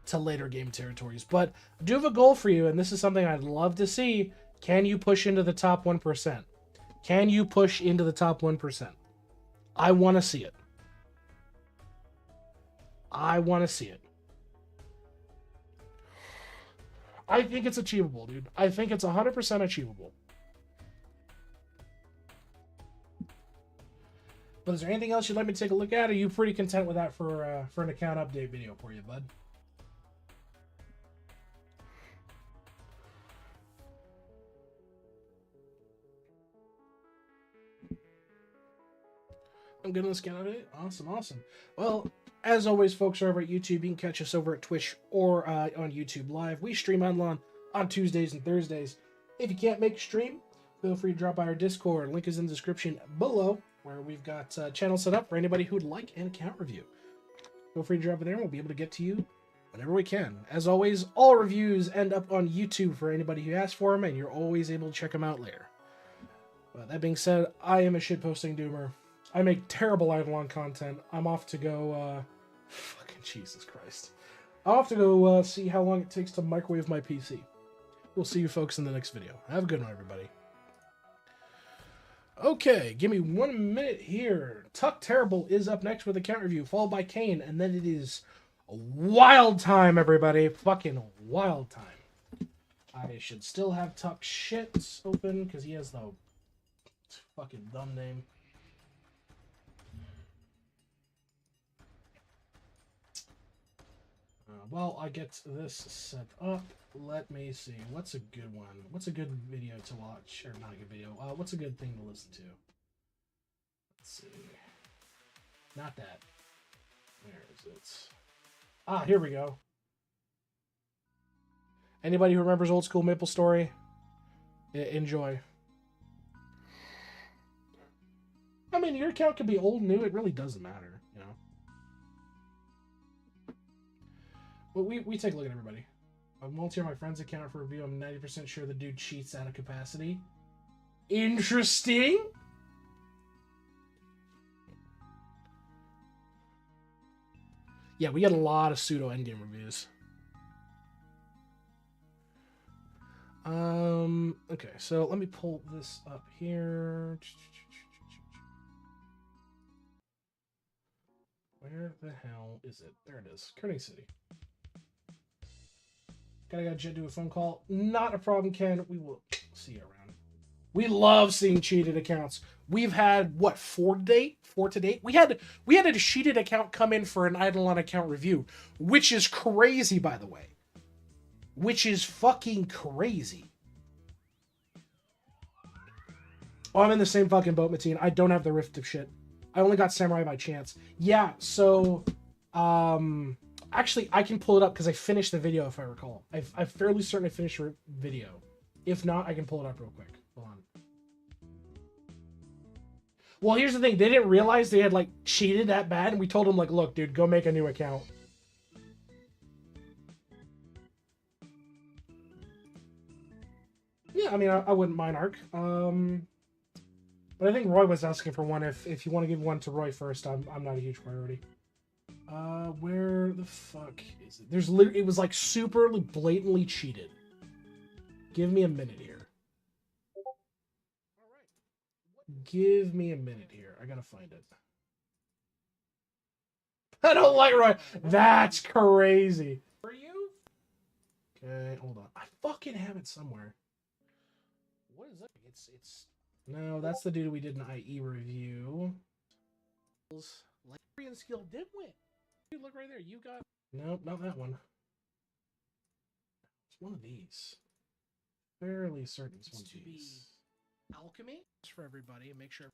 to later game territories. But I do have a goal for you, and this is something I'd love to see. Can you push into the top 1%? Can you push into the top 1%? I want to see it. I want to see it. I think it's achievable, dude. I think it's 100% achievable. But is there anything else you'd like me to take a look at? Or are you pretty content with that for an account update video for you, bud? I'm good on this account update. Awesome, awesome. Well, as always, folks are over at YouTube. You can catch us over at Twitch or on YouTube Live. We stream IdleOn on Tuesdays and Thursdays. If you can't make a stream, feel free to drop by our Discord. Link is in the description below, where we've got channels set up for anybody who would like an account review. Feel free to drop it there, and we'll be able to get to you whenever we can. As always, all reviews end up on YouTube for anybody who asks for them, and you're always able to check them out later. But that being said, I am a shitposting doomer. I make terrible IdleOn content. I'm off to go, fucking Jesus Christ. I'll have to go see how long it takes to microwave my PC. We'll see you folks in the next video. Have a good one, everybody. Okay, give me 1 minute here. Tuck Terrible is up next with a count review, followed by Kane, and then it is a wild time, everybody. Fucking wild time. I should still have Tuck shit open, because he has the fucking dumb name. While I get this set up, let me see. What's a good one? What's a good video to watch? Or not a good video. What's a good thing to listen to? Let's see. Not that. Where is it? Ah, here we go. Anybody who remembers Old School Maple Story? Enjoy. I mean, your account could be old, new. It really doesn't matter, you know? Well, we take a look at everybody. I volunteer my friend's account for review. I'm 90% sure the dude cheats out of capacity. Interesting. Yeah, we got a lot of pseudo endgame reviews. Okay, so let me pull this up here. Where the hell is it? There it is. Kerning City. Gotta do a phone call. Not a problem, Ken. We will see you around. We love seeing cheated accounts. We've had what, four to date? We had a cheated account come in for an IdleOn account review, which is crazy, by the way. Which is fucking crazy. Oh, I'm in the same fucking boat, Mateen. I don't have the Rift of shit. I only got Samurai by chance. Yeah, so actually, I can pull it up because I finished the video, if I recall. I'm fairly certain I finished the video. If not, I can pull it up real quick. Hold on. Well, here's the thing. They didn't realize they had, like, cheated that bad, and we told them, like, look, dude, go make a new account. Yeah, I mean, I wouldn't mind Ark. But I think Roy was asking for one. If you want to give one to Roy first, I'm not a huge priority. Where the fuck is it? There's literally, it was like super blatantly cheated. Give me a minute here. Give me a minute here. I gotta find it. I don't like Roy. That's crazy. Are you? Okay, hold on. I fucking have it somewhere. What is that? It's no, that's the dude we did an IE review. Librarian skill did win. Dude, look right there. You got... Nope, not that one. It's one of these. Fairly certain it's one of these. Alchemy? Just for everybody, make sure...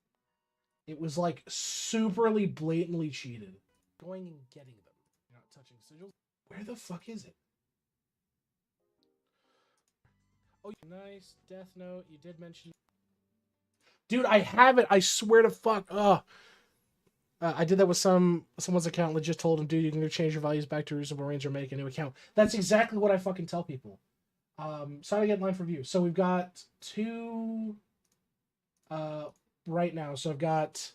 It was like superly blatantly cheated. Going and getting them. You're not touching sigils. Where the fuck is it? Oh, nice. Death Note. You did mention... Dude, I have it. I swear to fuck. I did that with someone's account. Legit told him, dude, you can go change your values back to reasonable range or make a new account. That's exactly what I fucking tell people. So how to get in line for view. So we've got two right now. So I've got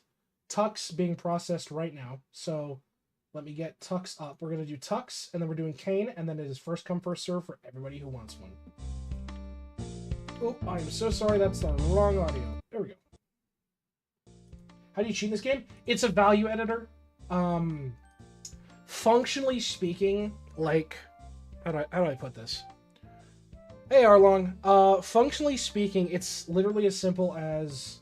Tux being processed right now. So let me get Tux up. We're gonna do Tux, and then we're doing Kane, and then it is first come first serve for everybody who wants one. Oh, I'm so sorry. That's the wrong audio. There we go. How do you cheat in this game? It's a value editor. Functionally speaking, like, how do I put this? Hey, Arlong. Functionally speaking, it's literally as simple as...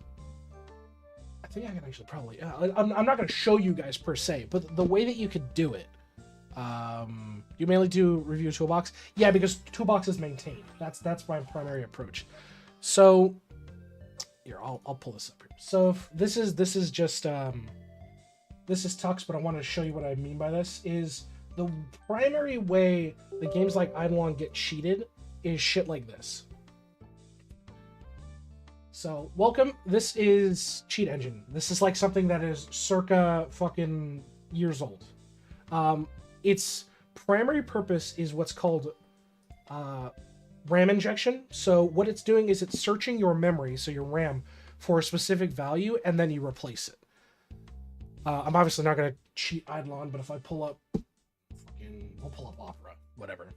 I think I can actually probably... I'm not going to show you guys per se, but the way that you could do it... you mainly do review Toolbox? Yeah, because Toolbox is maintained. That's my primary approach. So... Here, I'll pull this up here. So this is just... this is Tux, but I want to show you what I mean by this, is the primary way the games like IdleOn get cheated is shit like this. So, welcome. This is Cheat Engine. This is like something that is circa fucking years old. Its primary purpose is what's called RAM injection. So what it's doing is it's searching your memory, so your RAM, for a specific value, and then you replace it. I'm obviously not going to cheat IdleOn, but if I pull up... we'll pull up Opera. Whatever.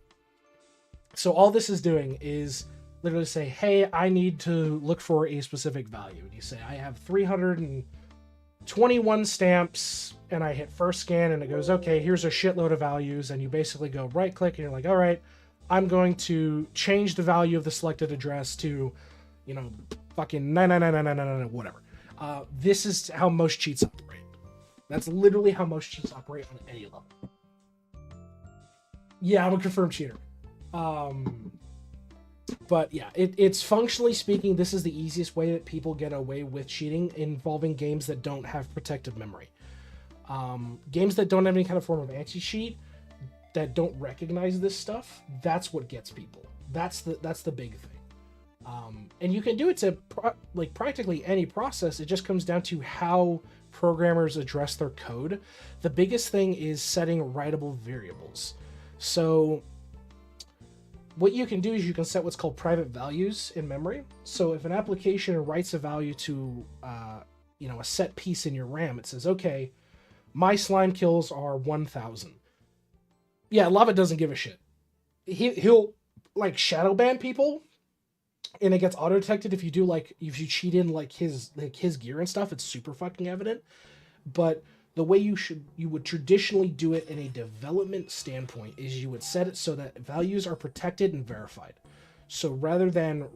So all this is doing is literally say, hey, I need to look for a specific value. And you say, I have 321 stamps, and I hit first scan, and it goes, okay, here's a shitload of values. And you basically go right click, and you're like, all right, I'm going to change the value of the selected address to, you know, fucking 99999, whatever. This is how most cheats operate. That's literally how most cheats operate on any level. Yeah, I'm a confirmed cheater. But yeah, it's functionally speaking, this is the easiest way that people get away with cheating involving games that don't have protective memory. Games that don't have any kind of form of anti-cheat, that don't recognize this stuff, that's what gets people. That's the big thing. And you can do it to practically any process. It just comes down to how programmers address their code. The biggest thing is setting writable variables. So what you can do is you can set what's called private values in memory. So if an application writes a value to a set piece in your RAM, it says, okay, my slime kills are 1,000. Yeah, Lava doesn't give a shit. He'll like shadow ban people, and it gets auto detected if you do if you cheat in his gear and stuff. It's super fucking evident. But the way you would traditionally do it in a development standpoint is you would set it so that values are protected and verified. So rather than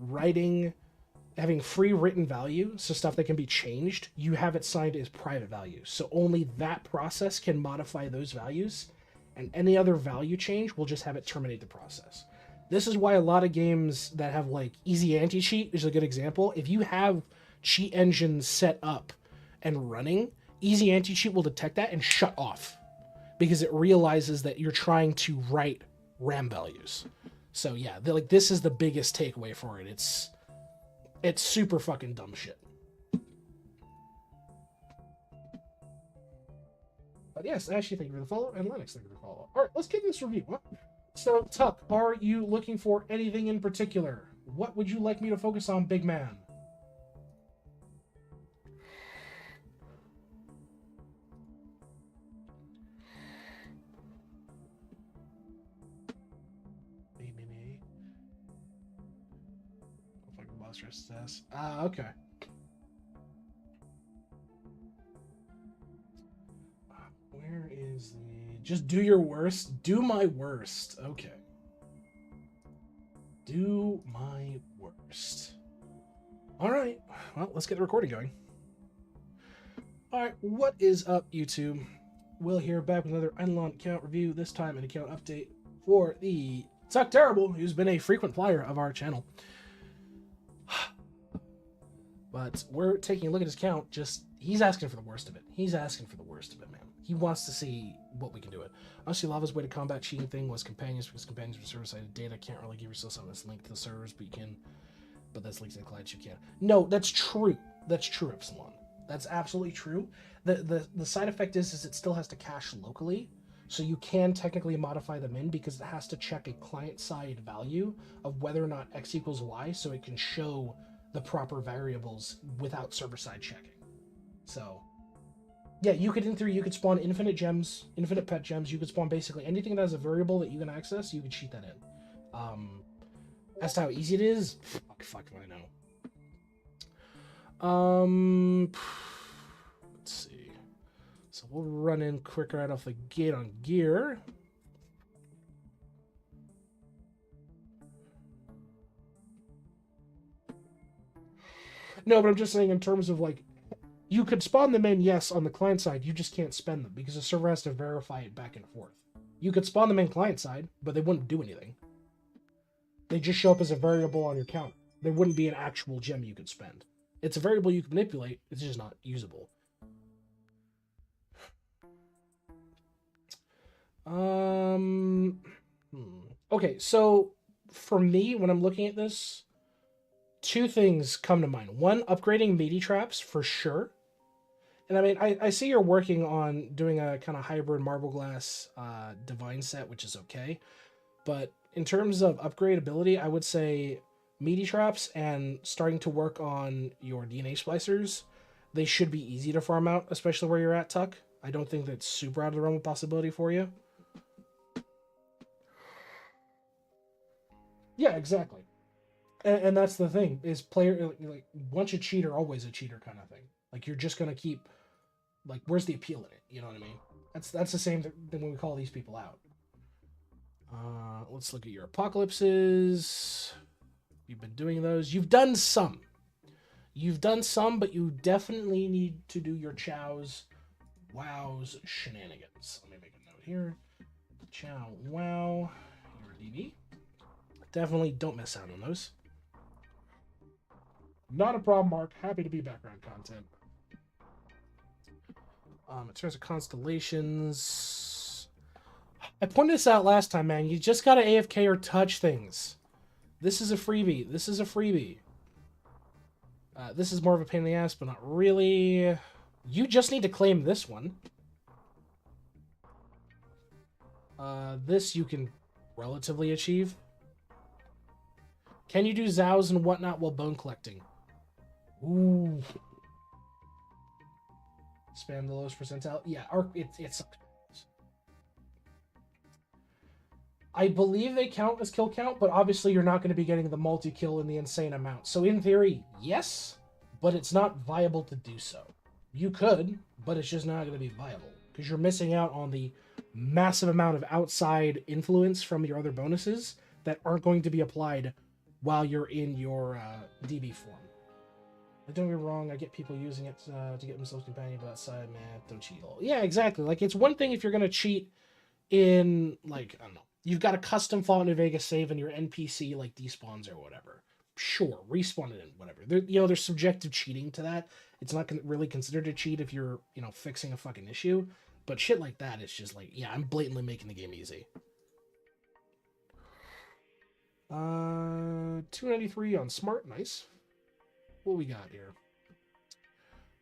having free written value, so stuff that can be changed, you have it signed as private values. So only that process can modify those values, and any other value change will just have it terminate the process. This is why a lot of games that have easy anti-cheat is a good example. If you have cheat engines set up and running, easy anti-cheat will detect that and shut off because it realizes that you're trying to write RAM values. So yeah, this is the biggest takeaway for it. It's super fucking dumb shit. But yes, Ashley, thank you for the follow, and Lennox, thank you for the follow. All right, let's get this review. So, Tuck, are you looking for anything in particular? What would you like me to focus on, big man? Fucking boss rest ass. Okay. Where is the... Just do your worst. Do my worst. Okay. Do my worst. Alright. Well, let's get the recording going. Alright, what is up, YouTube? Will here, back with another IdleOn account review, this time an account update for the Tuck Terrible, who's been a frequent flyer of our channel. But we're taking a look at his account. He's asking for the worst of it. He's asking for the worst of it, man. He wants to see what we can do it. Honestly, Lava's way to combat cheating thing was companions, because companions were server-sided data. Can't really give yourself something that's linked to the servers, but you can. But that's linked to the clients, you can. No, that's true. That's true, Epsilon. That's absolutely true. The side effect is it still has to cache locally, so you can technically modify them in because it has to check a client-side value of whether or not x equals y, so it can show the proper variables without server-side checking. So, yeah, you could, in theory, you could spawn infinite gems, infinite pet gems. You could spawn basically anything that has a variable that you can access. You could cheat that in. That's how easy it is? Fuck if I know. Let's see. So we'll run in quicker right off the gate on gear. No, but I'm just saying in terms of like, you could spawn them in, yes, on the client side. You just can't spend them because the server has to verify it back and forth. You could spawn them in client side, but they wouldn't do anything. They just show up as a variable on your counter. There wouldn't be an actual gem you could spend. It's a variable you can manipulate. It's just not usable. Okay, so for me, when I'm looking at this, two things come to mind. One, upgrading meaty traps for sure. And I mean, I see you're working on doing a kind of hybrid marble glass divine set, which is okay. But in terms of upgradability, I would say meaty traps and starting to work on your DNA splicers, they should be easy to farm out, especially where you're at, Tuck. I don't think that's super out of the realm of possibility for you. Yeah, exactly. And that's the thing, is player, like, once a cheater, always a cheater kind of thing. Like, you're just going to keep, like, where's the appeal in it? You know what I mean? That's the same thing when we call these people out. Let's look at your apocalypses. You've been doing those. You've done some. You've done some, but you definitely need to do your chows, wows, shenanigans. Let me make a note here. Chow, wow, your DB. Definitely don't miss out on those. Not a problem, Mark. Happy to be background content. In terms of constellations, I pointed this out last time, man. You just gotta AFK or touch things. This is a freebie. This is a freebie. This is more of a pain in the ass, but not really. You just need to claim this one. This you can relatively achieve. Can you do Zows and whatnot while bone collecting? Ooh. Spam the lowest percentile. Yeah, it's. I believe they count as kill count, but obviously you're not going to be getting the multi-kill in the insane amount. So in theory, yes, but it's not viable to do so. You could, but it's just not going to be viable because you're missing out on the massive amount of outside influence from your other bonuses that aren't going to be applied while you're in your DB form. Don't get me wrong, I get people using it to get themselves companion, but outside, man, don't cheat. Yeah, exactly. Like, it's one thing if you're going to cheat in, like, I don't know, you've got a custom Fallout New Vegas save and your NPC, like, despawns or whatever. Sure, respawn it in, whatever. There's subjective cheating to that. It's not really considered a cheat if you're, fixing a fucking issue. But shit like that, it's just like, yeah, I'm blatantly making the game easy. 293 on Smart, nice. What we got here?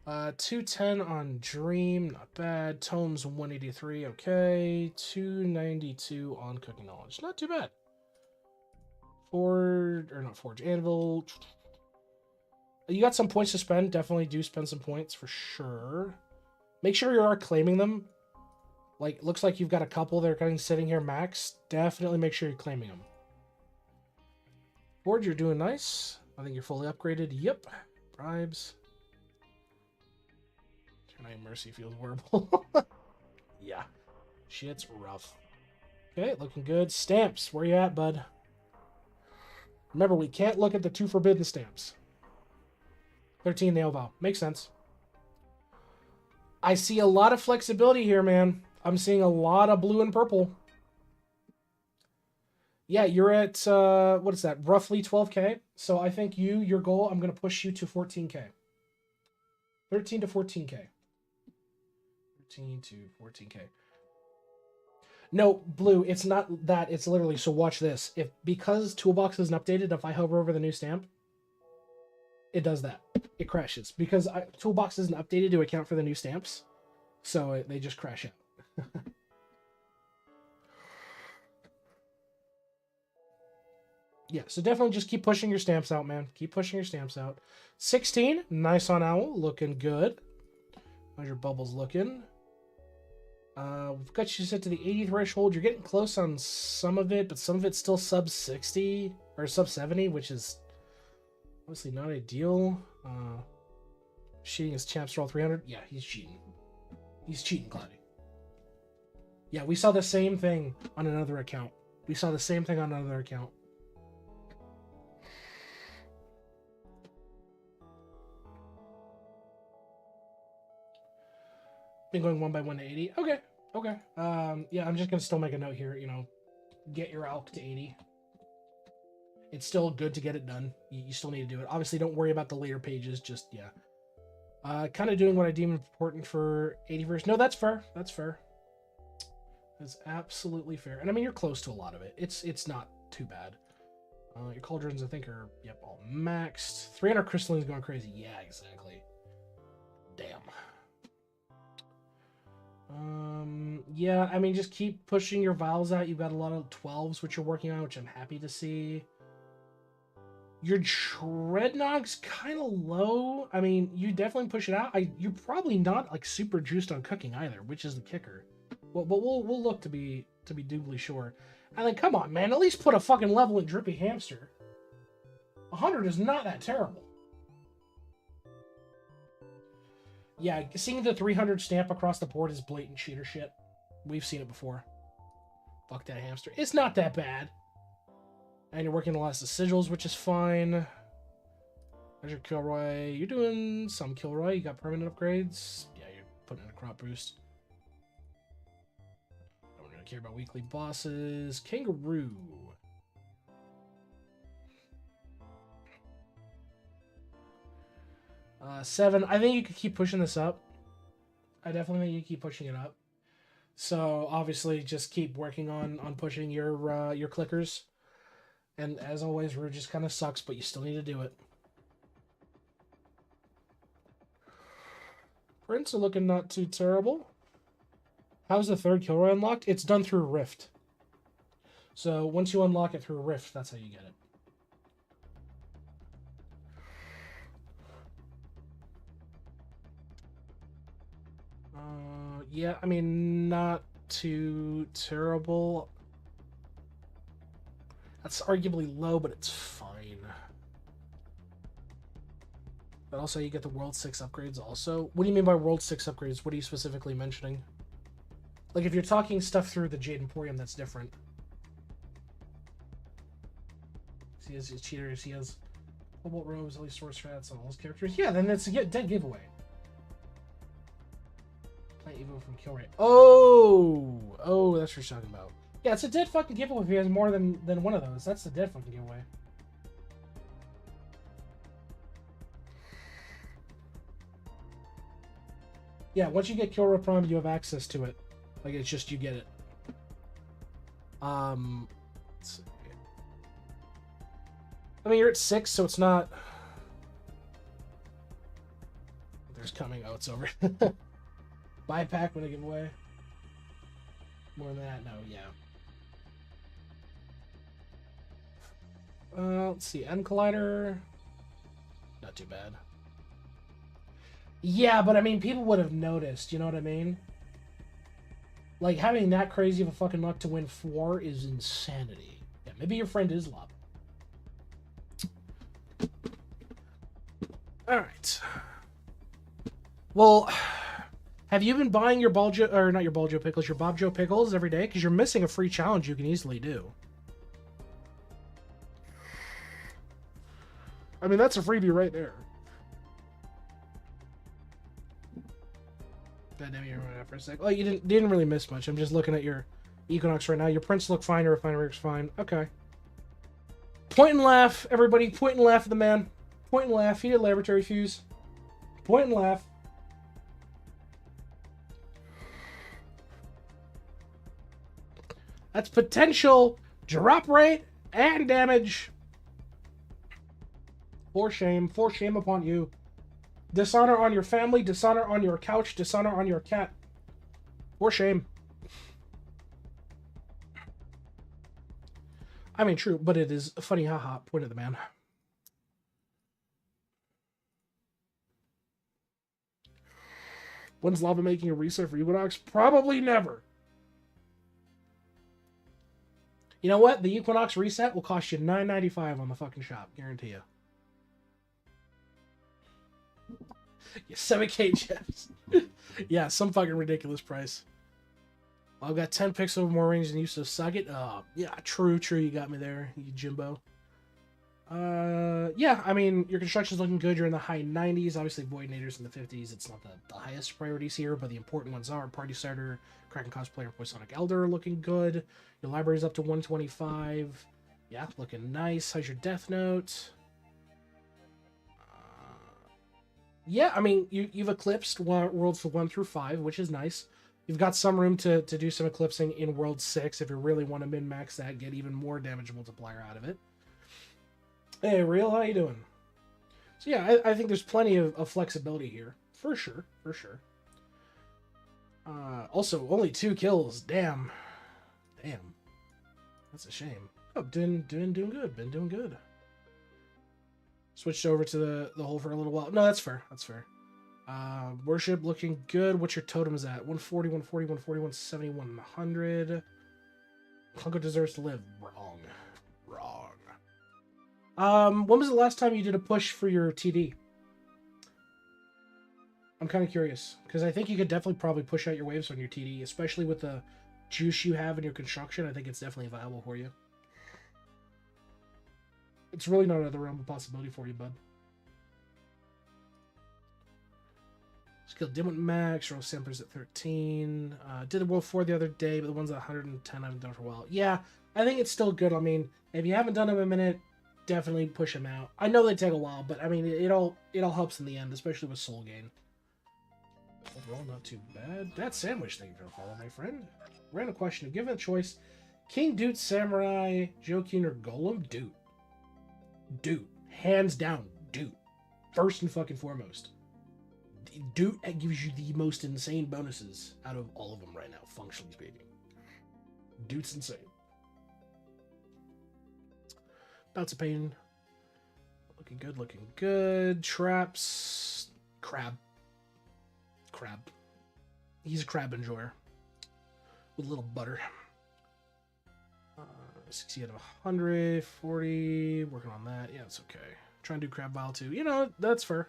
210 on Dream, not bad. Tomes 183, okay. 292 on Cooking Knowledge, not too bad. Forge Anvil. You got some points to spend. Definitely do spend some points for sure. Make sure you are claiming them. Like, looks like you've got a couple that are kind of sitting here max. Definitely make sure you're claiming them. Forge, you're doing nice. I think you're fully upgraded. Yep. Bribes. Tonight Mercy feels horrible. Yeah. Shit's rough. Okay, looking good. Stamps. Where you at, bud? Remember, we can't look at the 2 forbidden stamps. 13 nail vow. Makes sense. I see a lot of flexibility here, man. I'm seeing a lot of blue and purple. Yeah, you're at, what is that? Roughly 12K. So I think your goal, I'm going to push you to 14K. 13 to 14K. 13 to 14K. No, blue, it's not that. It's literally, so watch this. Because Toolbox isn't updated, if I hover over the new stamp, it does that. It crashes. Because Toolbox isn't updated to account for the new stamps. So they just crash out. Yeah, so definitely just keep pushing your stamps out, man. Keep pushing your stamps out. 16, nice on Owl, looking good. How's your bubbles looking? We've got you set to the 80 threshold. You're getting close on some of it, but some of it's still sub 60. or sub 70, which is obviously not ideal. Cheating his champs roll 300. Yeah, he's cheating. He's cheating, Cloudy. Yeah, we saw the same thing on another account. Been going 1 by 1 to 80. Okay. Yeah, I'm just gonna still make a note here. Get your alk to 80. It's still good to get it done. You still need to do it. Obviously, don't worry about the later pages. Just kind of doing what I deem important for 80 verse. No, that's fair. That's absolutely fair. And I mean, you're close to a lot of it. It's not too bad. Your cauldrons, I think, are all maxed. 300 crystallines going crazy. Yeah, exactly. Damn. Yeah, I mean, just keep pushing your vials out. You've got a lot of 12s, which you're working on, which I'm happy to see. Your Dreadnoug's kind of low. I mean, you definitely push it out. You're probably not like super juiced on cooking either, which is the kicker. Well, but we'll look to be doubly sure. And then come on, man, at least put a fucking level in Drippy Hamster. 100 is not that terrible. Yeah, seeing the 300 stamp across the board is blatant cheater shit. We've seen it before. Fuck that hamster. It's not that bad. And you're working a lot of sigils, which is fine. There's your Kilroy. You're doing some Kilroy. You got permanent upgrades. Yeah, you're putting in a crop boost. Don't really care about weekly bosses. Kangaroo. Seven. I think you could keep pushing this up. I definitely think you keep pushing it up. So obviously, just keep working on pushing your clickers. And as always, Rouge just kind of sucks, but you still need to do it. Prints are looking not too terrible. How's the third Kilroy unlocked? It's done through Rift. So once you unlock it through Rift, that's how you get it. Yeah, I mean, not too terrible. That's arguably low, but it's fine. But also, you get the World 6 upgrades also. What do you mean by World 6 upgrades? What are you specifically mentioning? Like, if you're talking stuff through the Jade Emporium, that's different. He has his cheaters, he has Cobalt Robes, at least Source Strats on all his characters. Yeah, then it's a dead giveaway. Plant Evo from Kilray. Oh, that's what you're talking about. Yeah, it's a dead fucking giveaway if he has more than one of those. That's a dead fucking giveaway. Yeah, once you get Kilroy Prime, you have access to it. Like, it's just you get it. Let's see. I mean, you're at 6, so it's not... There's coming. Oh, it's over. Buy a pack when I give away. More than that? No, yeah. Let's see. End Collider. Not too bad. Yeah, but I mean, people would have noticed. You know what I mean? Like, having that crazy of a fucking luck to win 4 is insanity. Yeah, maybe your friend is Lob. Alright. Well, have you been buying your Baljo, or not your Baljo pickles, your Bob Joe pickles every day? Because you're missing a free challenge you can easily do. I mean, that's a freebie right there. God damn, you remember that for a sec. Oh, you didn't really miss much. I'm just looking at your Equinox right now. Your prints look fine. Your refinery looks fine. Okay. Point and laugh, everybody. Point and laugh at the man. Point and laugh. He did laboratory fuse. Point and laugh. That's potential drop rate and damage. For shame upon you. Dishonor on your family, dishonor on your couch, dishonor on your cat. For shame. I mean, true, but it is funny, haha. Point at the man. When's Lava making a reset for Equinox? Probably never. You know what? The Equinox reset will cost you $9.95 on the fucking shop. Guarantee you. Yeah, 7K gems. Yeah, some fucking ridiculous price. I've got 10 pixels more range than you, so suck it. Yeah, true. You got me there, you Jimbo. Yeah, I mean, your construction's looking good. You're in the high 90s. Obviously, Voidnators in the 50s. It's not the highest priorities here, but the important ones are Party Starter, Kraken Cosplayer, and Poisonic Elder are looking good. Your library's up to 125. Yeah, looking nice. How's your Death Note? Yeah, I mean, you've eclipsed worlds 1 through 5, which is nice. You've got some room to do some eclipsing in World 6 if you really want to min-max that, get even more damage multiplier out of it. Hey, Real, how you doing? So yeah, I think there's plenty of flexibility here. For sure. Also, only 2 kills. Damn. That's a shame. Oh, doing good. Been doing good. Switched over to the hole for a little while. No, that's fair. Worship looking good. What's your totems at? 140, 140, 140, 170, 100. Hunko deserves to live. Wrong. When was the last time you did a push for your TD? I'm kind of curious, because I think you could definitely probably push out your waves on your TD, especially with the juice you have in your construction. I think it's definitely viable for you. It's really not out of the realm of possibility for you, bud. Skill Dimwit Max, roll samplers at 13. Did a World 4 the other day, but the ones at 110 I haven't done for a while. Yeah, I think it's still good. I mean, if you haven't done them in a minute, definitely push them out. I know they take a while, but I mean, it all helps in the end, especially with soul gain. Overall, not too bad. That sandwich, thank you for the follow, my friend. Random question. If given a choice, King, Dude, Samurai, Jokin, or Golem? Dude. Hands down, Dude. First and fucking foremost. Dude gives you the most insane bonuses out of all of them right now, functionally speaking. Dude's insane. Bouts of Pain. Looking good. Traps. Crab. He's a crab enjoyer. With a little butter. 60 out of 100. 40. Working on that. Yeah, it's okay. Trying to do crab vial too. You know, that's fair.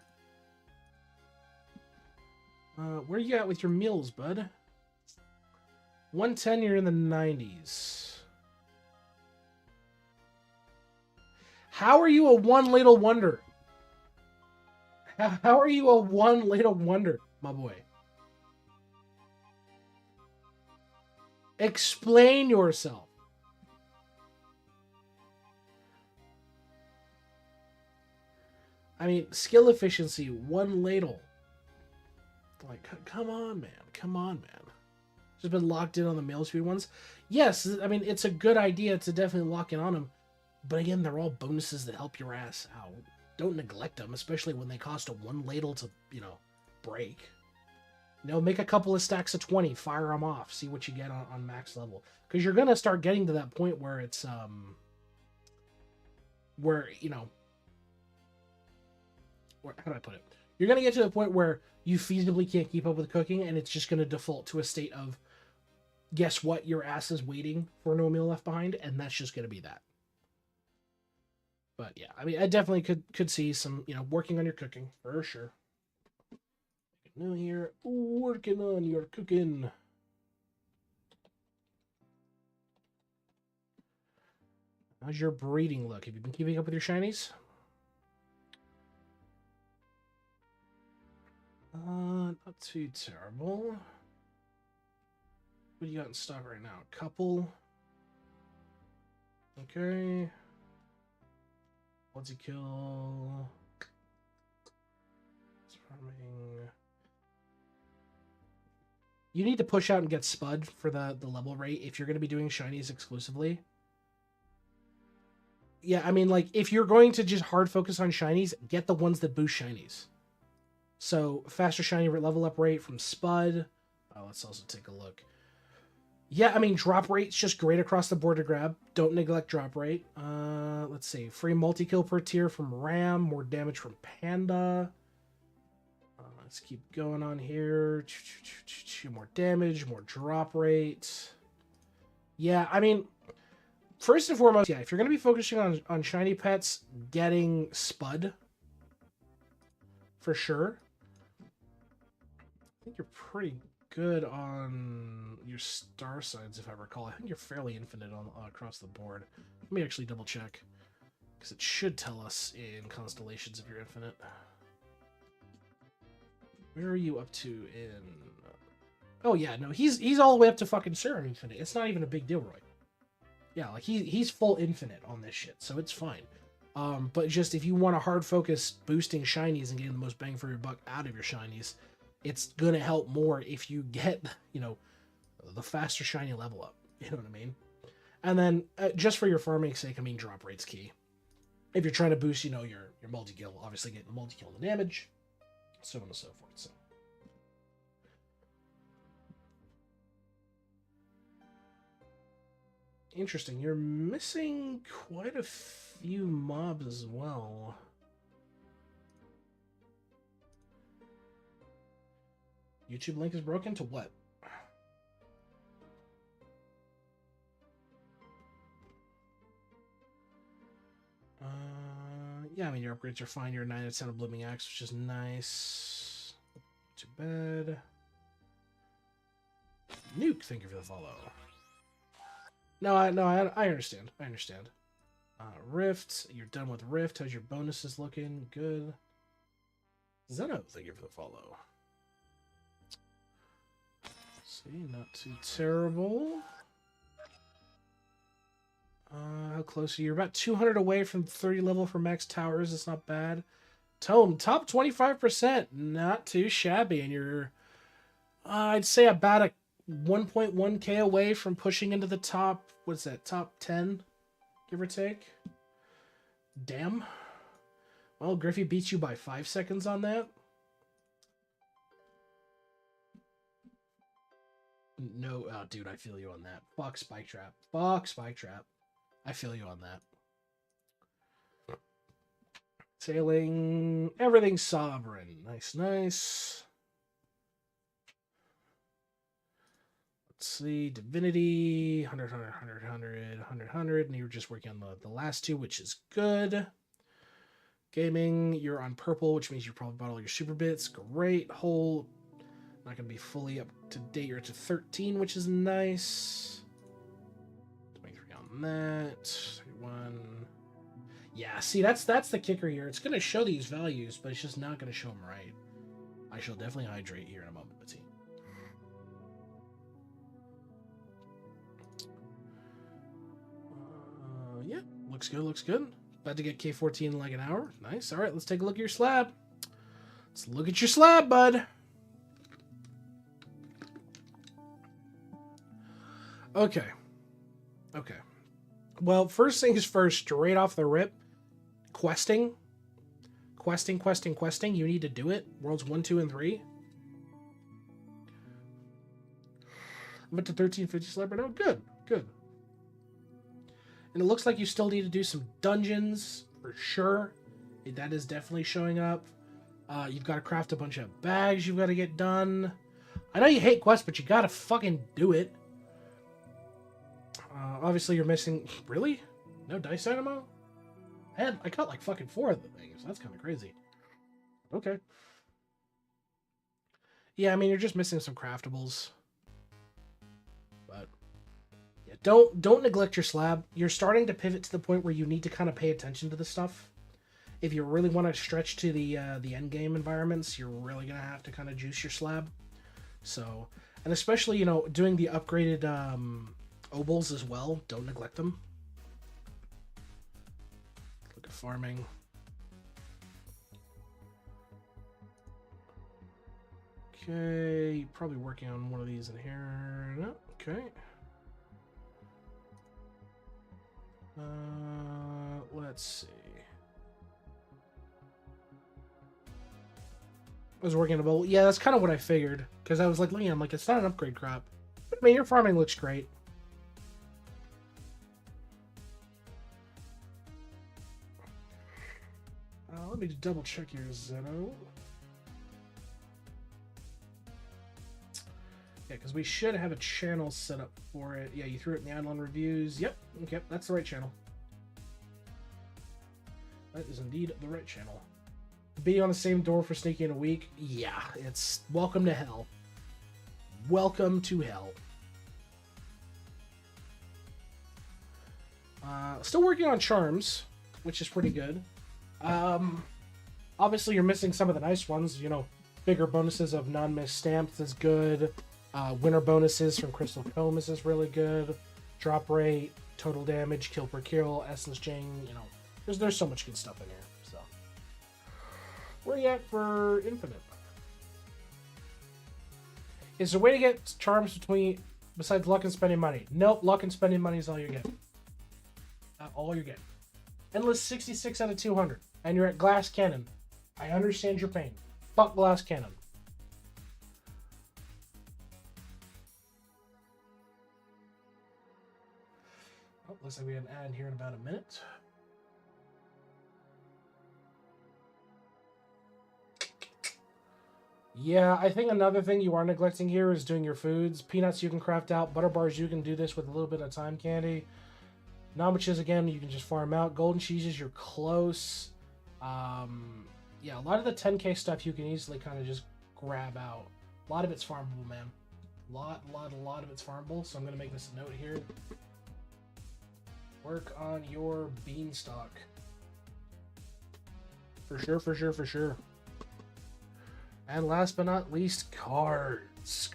Where you at with your meals, bud? 110, you're in the 90s. How are you a one ladle wonder? How are you a one ladle wonder, my boy? Explain yourself. I mean, skill efficiency, 1 ladle. Like, come on, man. Just been locked in on the mail speed ones. Yes, I mean, it's a good idea to definitely lock in on them. But again, they're all bonuses that help your ass out. Don't neglect them, especially when they cost a 1 ladle to, break. Make a couple of stacks of 20, fire them off, see what you get on max level. Because you're going to start getting to that point where it's, how do I put it? You're going to get to the point where you feasibly can't keep up with cooking, and it's just going to default to a state of, guess what, your ass is waiting for no meal left behind, and that's just going to be that. But yeah, I mean, I definitely could see some, working on your cooking, for sure. New here, working on your cooking. How's your breeding look? Have you been keeping up with your shinies? Not too terrible. What do you got in stock right now? A couple. Okay. What's he kill? Farming. You need to push out and get Spud for the level rate if you're going to be doing shinies exclusively. Yeah, I mean, like, if you're going to just hard focus on shinies, get the ones that boost shinies. So, faster shiny level up rate from Spud. Let's also take a look. Yeah, I mean, drop rate's just great across the board to grab. Don't neglect drop rate. Let's see. Free multi-kill per tier from Ram. More damage from Panda. Let's keep going on here. More damage, more drop rate. Yeah, I mean, first and foremost, yeah, if you're going to be focusing on shiny pets, getting Spud for sure. I think you're pretty good on your star signs, if I recall. I think you're fairly infinite on across the board. Let me actually double check, because it should tell us in constellations if you're infinite. Where are you up to in? Oh yeah, no, he's all the way up to fucking Serum Infinite. It's not even a big deal, Roy. Yeah, like he's full infinite on this shit, so it's fine. But just if you want to hard focus boosting shinies and getting the most bang for your buck out of your shinies, it's gonna help more if you get, you know, the faster shiny level up. You know what I mean? And then just for your farming sake, I mean, drop rate's key. If you're trying to boost, you know, your multi-kill, obviously getting multi-kill and damage, so on and so forth. So. Interesting. You're missing quite a few mobs as well. YouTube link is broken to what? Yeah, I mean, your upgrades are fine. You're 9 out of 10 of Blooming Axe, which is nice. Too bad. Nuke, thank you for the follow. No, I understand. I understand. Rift, you're done with Rift. How's your bonuses looking? Good. Zeno, thank you for the follow. See, not too terrible. How close are you? You're about 200 away from 30 level for max towers. It's not bad. Tome, top 25%. Not too shabby. And you're, I'd say about a 1.1k away from pushing into the top, what's that, top 10, give or take. Damn. Well, Griffey beats you by 5 seconds on that. No, oh, dude, I feel you on that. Fuck Spike Trap. Fuck Spike Trap. I feel you on that. Sailing. Everything's sovereign. Nice, nice. Let's see. Divinity. 100, 100, 100, 100, 100, 100. And you're just working on the last two, which is good. Gaming. You're on purple, which means you probably bought all your super bits. Great. Whole. Not going to be fully up to date. You're to 13, which is nice. 23 on that. 31. Yeah, see, that's the kicker here. It's going to show these values, but it's just not going to show them right. I shall definitely hydrate here in a moment, Betty. Yeah, looks good, looks good. About to get K14 in like an hour. Nice. All right, let's take a look at your slab. Let's look at your slab, bud. Okay. Okay. Well, first things first, straight off the rip, questing. Questing. You need to do it. Worlds 1, 2, and 3. I'm up to 1350 slab right now. Good. Good. And it looks like you still need to do some dungeons, for sure. That is definitely showing up. You've got to craft a bunch of bags you've got to get done. I know you hate quests, but you got to fucking do it. Obviously, you're missing... Really? No dice dynamo? I got like fucking 4 of the things. That's kind of crazy. Okay. Yeah, I mean, you're just missing some craftables. But... yeah, don't neglect your slab. You're starting to pivot to the point where you need to kind of pay attention to the stuff. If you really want to stretch to the end game environments, you're really going to have to kind of juice your slab. So... and especially, you know, doing the upgraded... obols as well. Don't neglect them. Look at farming. Okay, probably working on one of these in here. No, okay. Let's see. I was working on a bowl. Yeah, that's kind of what I figured. Because I was like, looking, I'm like, it's not an upgrade crop. But I mean, your farming looks great. Let me double check your Zeno. Yeah, because we should have a channel set up for it. Yeah, you threw it in the IdleOn reviews. Yep, okay, that's the right channel. That is indeed the right channel. Being on the same door for sneaking in a week, yeah, it's welcome to hell. Welcome to hell. Still working on charms, which is pretty good. Obviously, you're missing some of the nice ones. You know, bigger bonuses of non-miss stamps is good. Winter bonuses from Crystal Combs is really good. Drop rate, total damage, kill per kill, essence chain. You know, there's so much good stuff in here. So, where are you at for infinite? Is there a way to get charms besides luck and spending money? Nope, luck and spending money is all you're getting. All you're getting. Endless 66 out of 200. And you're at Glass Cannon. I understand your pain. Fuck Glass Cannon. Oh, looks like we have an ad here in about a minute. Yeah, I think another thing you are neglecting here is doing your foods. Peanuts you can craft out. Butter bars, you can do this with a little bit of time candy. Namaches, again, you can just farm out. Golden cheeses, you're close. Yeah, a lot of the 10k stuff you can easily kind of just grab out. A lot of it's farmable, man. A lot of it's farmable. So I'm going to make this a note here. Work on your beanstalk. For sure. And last but not least, cards.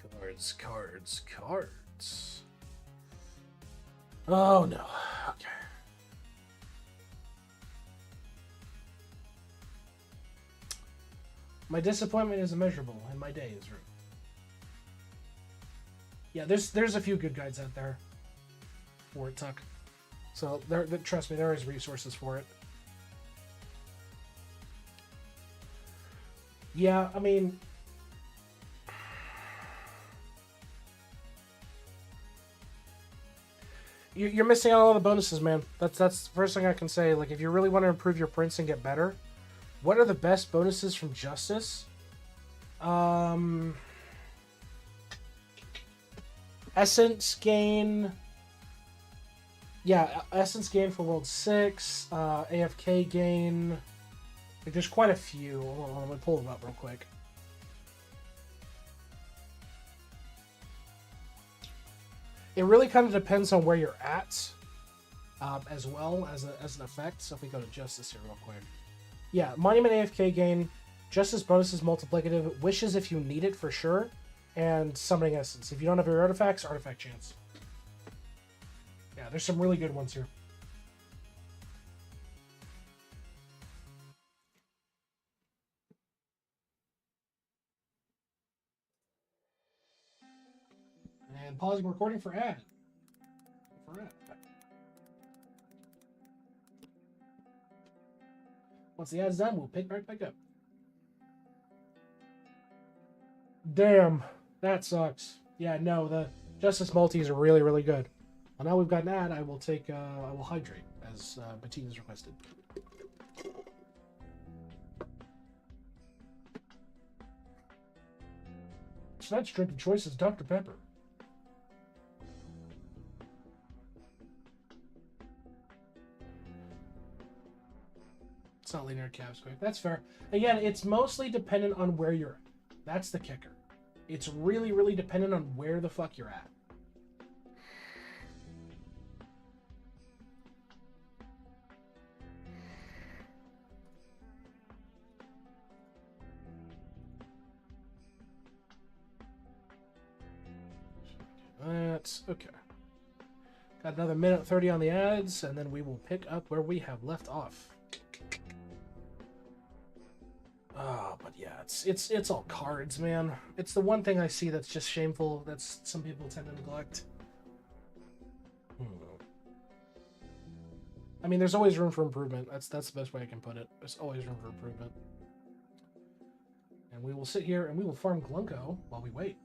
Oh no. Okay. My disappointment is immeasurable, and my day is ruined. Yeah, there's a few good guides out there for it, Tuck. So trust me, there is resources for it. Yeah, I mean, you're missing out on all the bonuses, man. That's the first thing I can say. Like, if you really want to improve your prints and get better, what are the best bonuses from Justice? Essence gain. Yeah, Essence gain for World 6. AFK gain. Like, there's quite a few. Hold on, let me pull them up real quick. It really kind of depends on where you're at, as well as an effect. So if we go to Justice here real quick. Yeah, Monument AFK gain, Justice bonuses multiplicative, Wishes if you need it for sure, and Summoning Essence. If you don't have your artifacts, Artifact Chance. Yeah, there's some really good ones here. And pausing recording for ad. Once the ad's done, we'll pick right back up. Damn, that sucks. Yeah, no, the Justice multis are really, really good. Well, now we've got an ad, I will hydrate, as Bettine has requested. Tonight's drinking choice is Dr. Pepper. It's not linear caps quick. That's fair. Again, it's mostly dependent on where you're at. That's the kicker. It's really, really dependent on where the fuck you're at. That's okay. Got another minute 30 on the ads, and then we will pick up where we have left off. Oh, but yeah, it's all cards, man. It's the one thing I see that's just shameful. That's some people tend to neglect. I mean, there's always room for improvement. That's the best way I can put it. There's always room for improvement. And we will sit here and we will farm Glunko while we wait.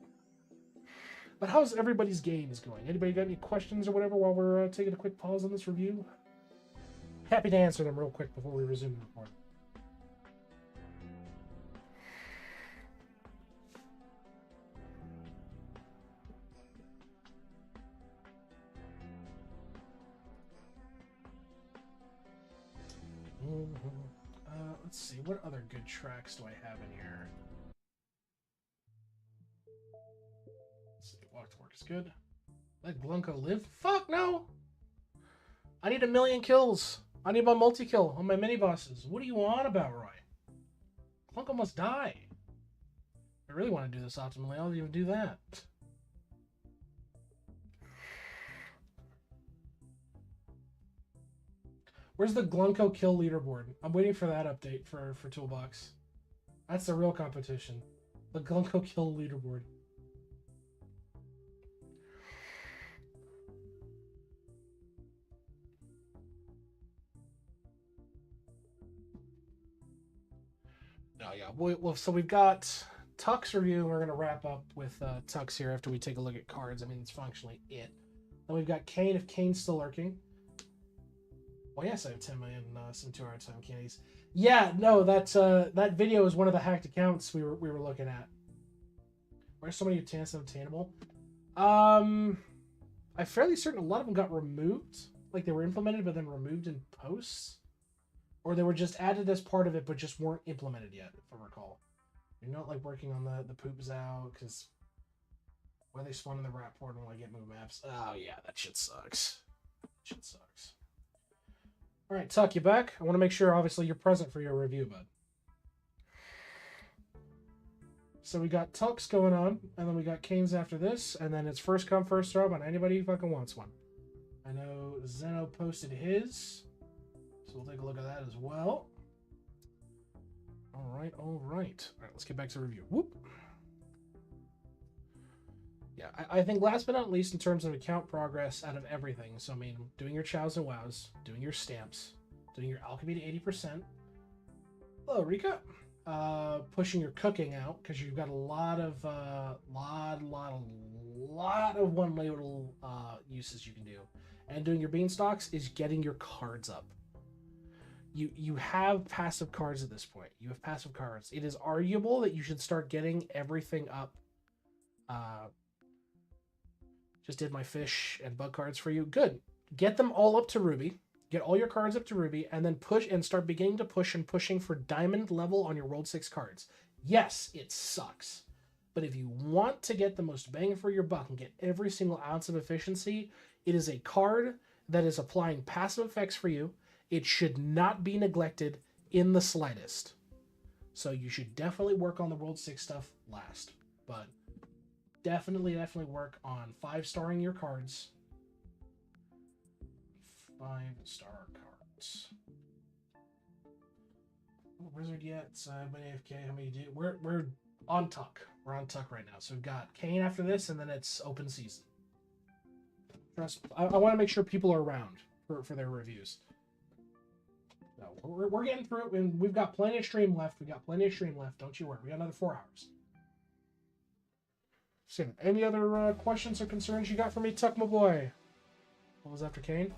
But how's everybody's games going? Anybody got any questions or whatever while we're taking a quick pause on this review? Happy to answer them real quick before we resume the recording. what other good tracks do I have in here? Let's see. Walk to work is good. Let Glunko live? Fuck no! I need 1,000,000 kills. I need my multi-kill on my mini-bosses. What do you want about, Roy? Glunko must die. I really want to do this optimally. I'll even do that. Where's the Glunko kill leaderboard? I'm waiting for that update for Toolbox. That's the real competition. The Glunko kill leaderboard. Oh yeah, well, so we've got Tuck's review, and we're gonna wrap up with Tuck's here after we take a look at cards. I mean, it's functionally it. Then we've got Kane, if Kane's still lurking. Well, yes, I have 10 million some 2-hour time candies. Yeah, no, that video is one of the hacked accounts we were looking at. Where's so many tasks obtainable? I'm fairly certain a lot of them got removed, like they were implemented but then removed in posts, or they were just added as part of it but just weren't implemented yet, if I recall. You're not like working on the poops out because why they spawn in the rat portal when I get move maps. Oh yeah, that shit sucks. Shit sucks. All right, Tuck, you back? I want to make sure, obviously, you're present for your review, bud. So we got Tuck's going on, and then we got Kane's after this, and then it's first come, first serve on anybody who fucking wants one. I know Zeno posted his, so we'll take a look at that as well. All right, all right. All right, let's get back to the review. Whoop. Yeah, I think last but not least in terms of account progress out of everything. So, I mean, doing your chows and wows, doing your stamps, doing your alchemy to 80%. Hello, Rika. Pushing your cooking out because you've got a lot of lot of one label uses you can do. And doing your beanstalks is getting your cards up. You have passive cards at this point. You have passive cards. It is arguable that you should start getting everything up. Just did my fish and bug cards for you. Good. Get them all up to Ruby. Get all your cards up to Ruby, and then push and start beginning to pushing for diamond level on your World 6 cards. Yes, it sucks. But if you want to get the most bang for your buck and get every single ounce of efficiency, it is a card that is applying passive effects for you. It should not be neglected in the slightest. So you should definitely work on the World 6 stuff last. But definitely work on 5-starring your cards. 5-star cards. Wizard yet? But AFK, how many do? We're on Tuck. We're on Tuck right now. So we've got Kane after this, and then it's open season. Trust. I want to make sure people are around for their reviews. So we're getting through it, and we've got plenty of stream left. Don't you worry. We got another 4 hours. So, any other questions or concerns you got for me, Tuck, my boy? What was after Kane?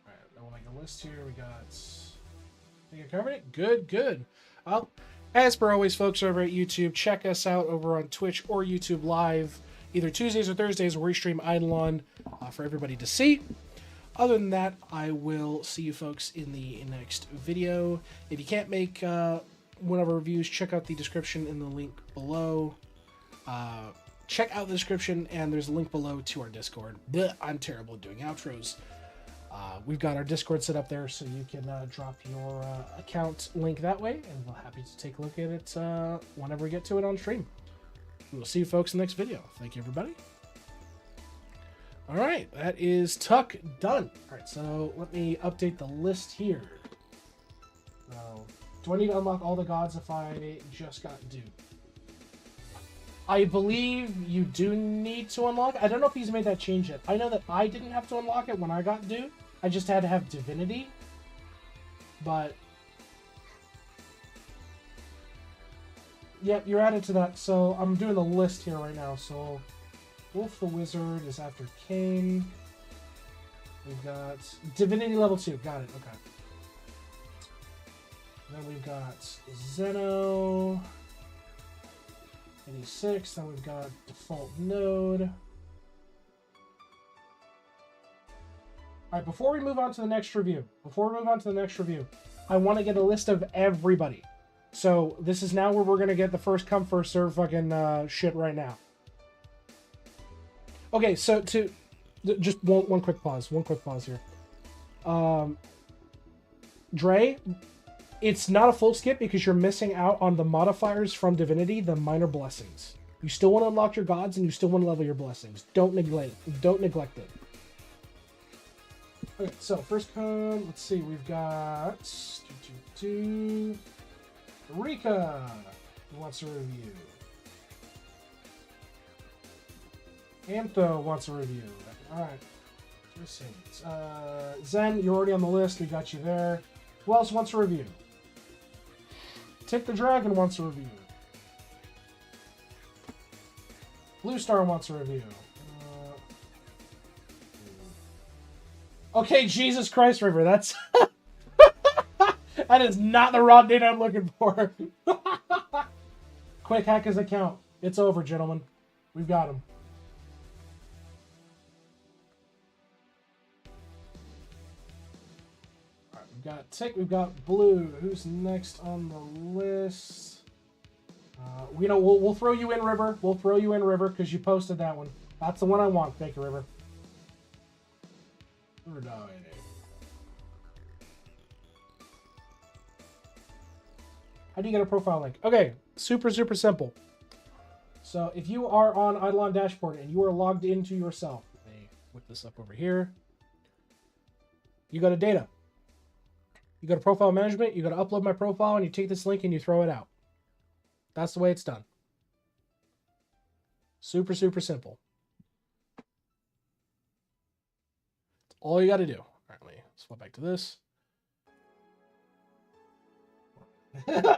Alright, I want to make a list here. We got... Think I covered it? Good. Well, as per always, folks, over at YouTube, check us out over on Twitch or YouTube Live, either Tuesdays or Thursdays, where we stream IdleOn for everybody to see. Other than that, I will see you folks in the next video. If you can't make one of our reviews, check out the description in the link below. Check out the description, and there's a link below to our Discord. Blech, I'm terrible at doing outros. We've got our Discord set up there, so you can drop your account link that way, and we're happy to take a look at it whenever we get to it on stream. We will see you folks in the next video. Thank you, everybody. All right, that is Tuck done. All right, so let me update the list here. Do I need to unlock all the gods if I just got Dew? I believe you do need to unlock. I don't know if he's made that change yet. I know that I didn't have to unlock it when I got Dew. I just had to have Divinity. But yep, you're added to that. So I'm doing the list here right now. So Wolf the Wizard is after Kane. We've got Divinity level 2. Got it. Okay. Then we've got Zeno. 86. Then we've got Default Node. All right, before we move on to the next review, I want to get a list of everybody. So this is now where we're going to get the first come, first serve fucking shit right now. Okay, so just one quick pause. One quick pause here. Dre, it's not a full skip because you're missing out on the modifiers from Divinity, the minor blessings. You still want to unlock your gods and you still want to level your blessings. Don't neglect it. Okay, so first come, let's see, we've got Rika, who wants a review. Antho wants a review. Alright. Zen, you're already on the list, we got you there. Who else wants a review? Tick the Dragon wants a review. Blue Star wants a review. Okay, Jesus Christ, River, that's... that is not the raw data I'm looking for. Quick, hack his account. It's over, gentlemen. We've got him. Alright, we've got Tick, we've got Blue. Who's next on the list? We'll throw you in, River. We'll throw you in, River, because you posted that one. That's the one I want. Thank you, River. How do you get a profile link? Okay, super simple. So if you are on IdleOn dashboard and you are logged into yourself, let me whip this up over here. You go to data. You go to profile management, you go to upload my profile, and you take this link and you throw it out. That's the way it's done. Super simple. That's all you got to do. All right, let me swap back to this.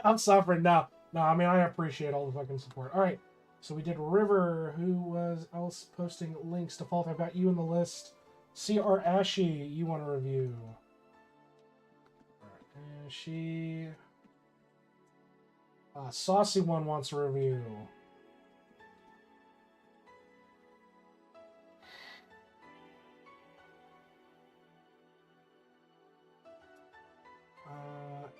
I'm suffering now. No, I mean, I appreciate all the fucking support. All right, so we did River, who was else posting links. Default, I've got you in the list. CR Ashy, you want to review. All right, Ashy. Saucy One wants a review.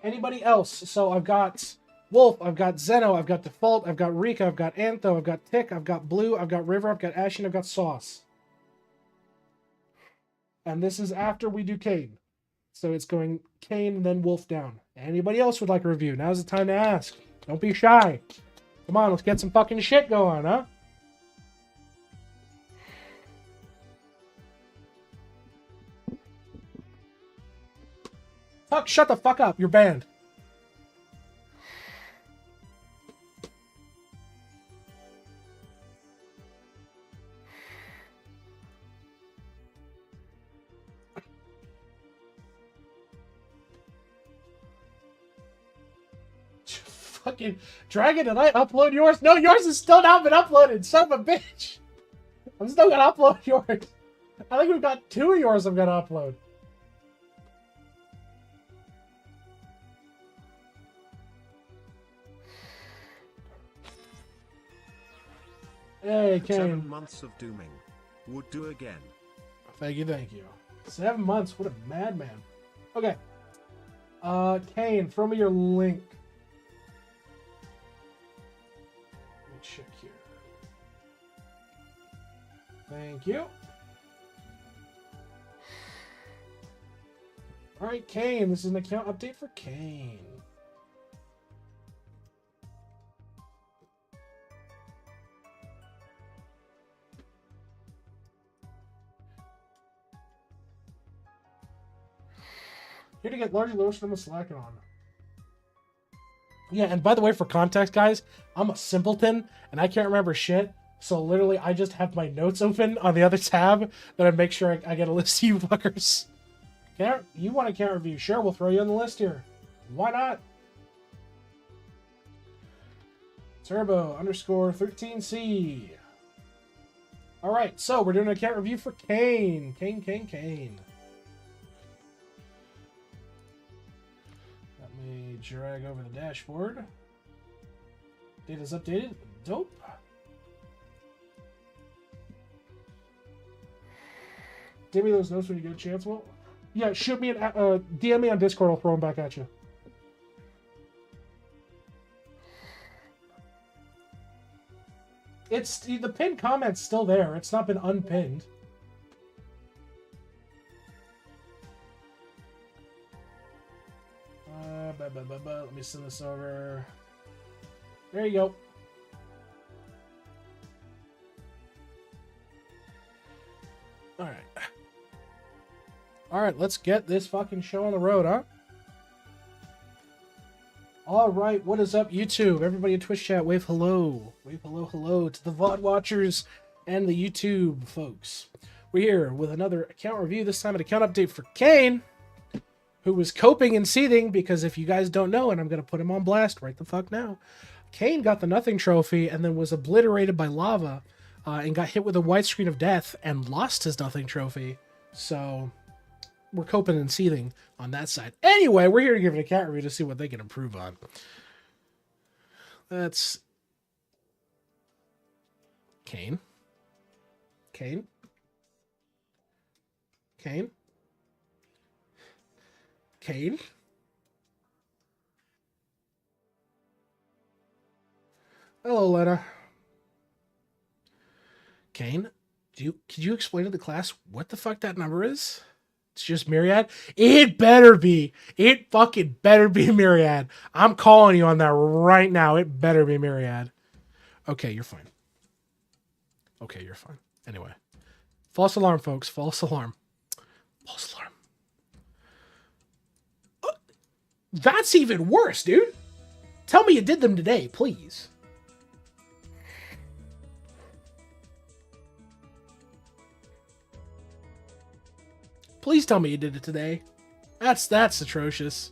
Anybody else? So I've got Wolf, I've got Zeno, I've got Default, I've got Rika, I've got Antho, I've got Tick, I've got Blue, I've got River, I've got Ashy, and I've got Sauce. And this is after we do Kane. So it's going Kane and then Wolf down. Anybody else would like a review? Now's the time to ask. Don't be shy. Come on, let's get some fucking shit going, huh? Fuck, shut the fuck up. You're banned. Fucking Dragon, did I upload yours? No, yours has still not been uploaded. Son of a bitch. I'm still gonna upload yours. I think we've got 2 of yours I'm gonna upload. Hey, Kane. 7 months of dooming. Would do again. Thank you. 7 months. What a madman. Okay. Kane, throw me your link. Let me check here. Thank you. Alright, Kane. This is an account update for Kane. Here to get large lotion, I'm a slacking on. Yeah, and by the way, for context, guys, I'm a simpleton, and I can't remember shit. So literally, I just have my notes open on the other tab that I make sure I get a list of you fuckers. You want a count review? Sure, we'll throw you on the list here. Why not? Turbo _13C. All right, so we're doing a count review for Kane. Kane. Let me drag over the dashboard. Data's updated. Dope. Give me those notes when you get a chance, Will. Yeah, shoot me an DM me on Discord. I'll throw them back at you. It's the pinned comment's still there. It's not been unpinned. Let me send this over. There you go. All right, let's get this fucking show on the road, huh? All right, what is up, YouTube? Everybody in Twitch chat, wave hello. Wave hello, hello to the VOD watchers and the YouTube folks. We're here with another account review, this time an account update for Kane, who was coping and seething because if you guys don't know, and I'm going to put him on blast right the fuck now, Kane got the Nothing Trophy and then was obliterated by lava and got hit with a white screen of death and lost his Nothing Trophy. So we're coping and seething on that side. Anyway, we're here to give an account review to see what they can improve on. That's Kane. Kane. Kane. Kane. Hello, Lena. Kane, could you explain to the class what the fuck that number is? It's just Myriad? It better be. It fucking better be Myriad. I'm calling you on that right now. It better be Myriad. Okay, you're fine. Okay, you're fine. Anyway. False alarm, folks. False alarm. False alarm. That's even worse, dude. Tell me you did them today, please. Please tell me you did it today. That's atrocious.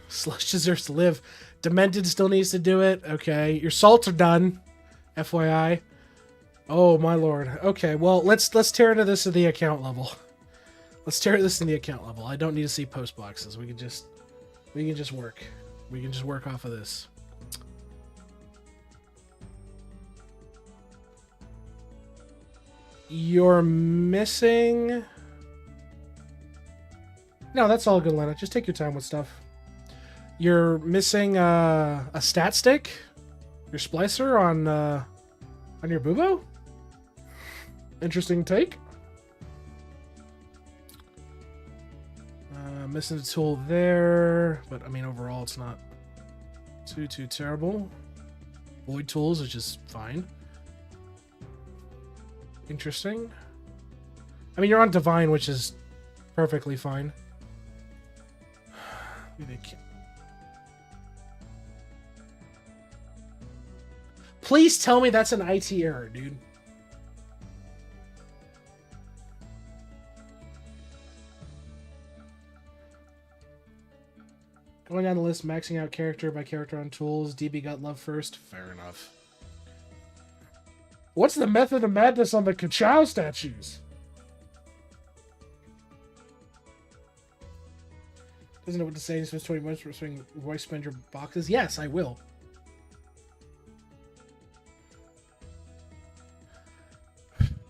Slush deserves to live. Demented still needs to do it. Okay, your salts are done. FYI. Oh my lord. Okay, well let's tear into this at the account level. Let's tear this in the account level. I don't need to see post boxes. We can just work. We can just work off of this. You're missing... No, that's all good, Lena. Just take your time with stuff. You're missing a stat stick? Your splicer on your bubo? Interesting take. Missing a tool there, but I mean overall it's not too terrible. Void tools, which is fine. Interesting. I mean, you're on Divine, which is perfectly fine. Please tell me that's an IT error, dude. Going down the list, maxing out character by character on tools. DB got love first. Fair enough. What's the method of madness on the Kachow statues? Doesn't know what to say. Spends 20 minutes for swing voice spend your boxes. Yes, I will.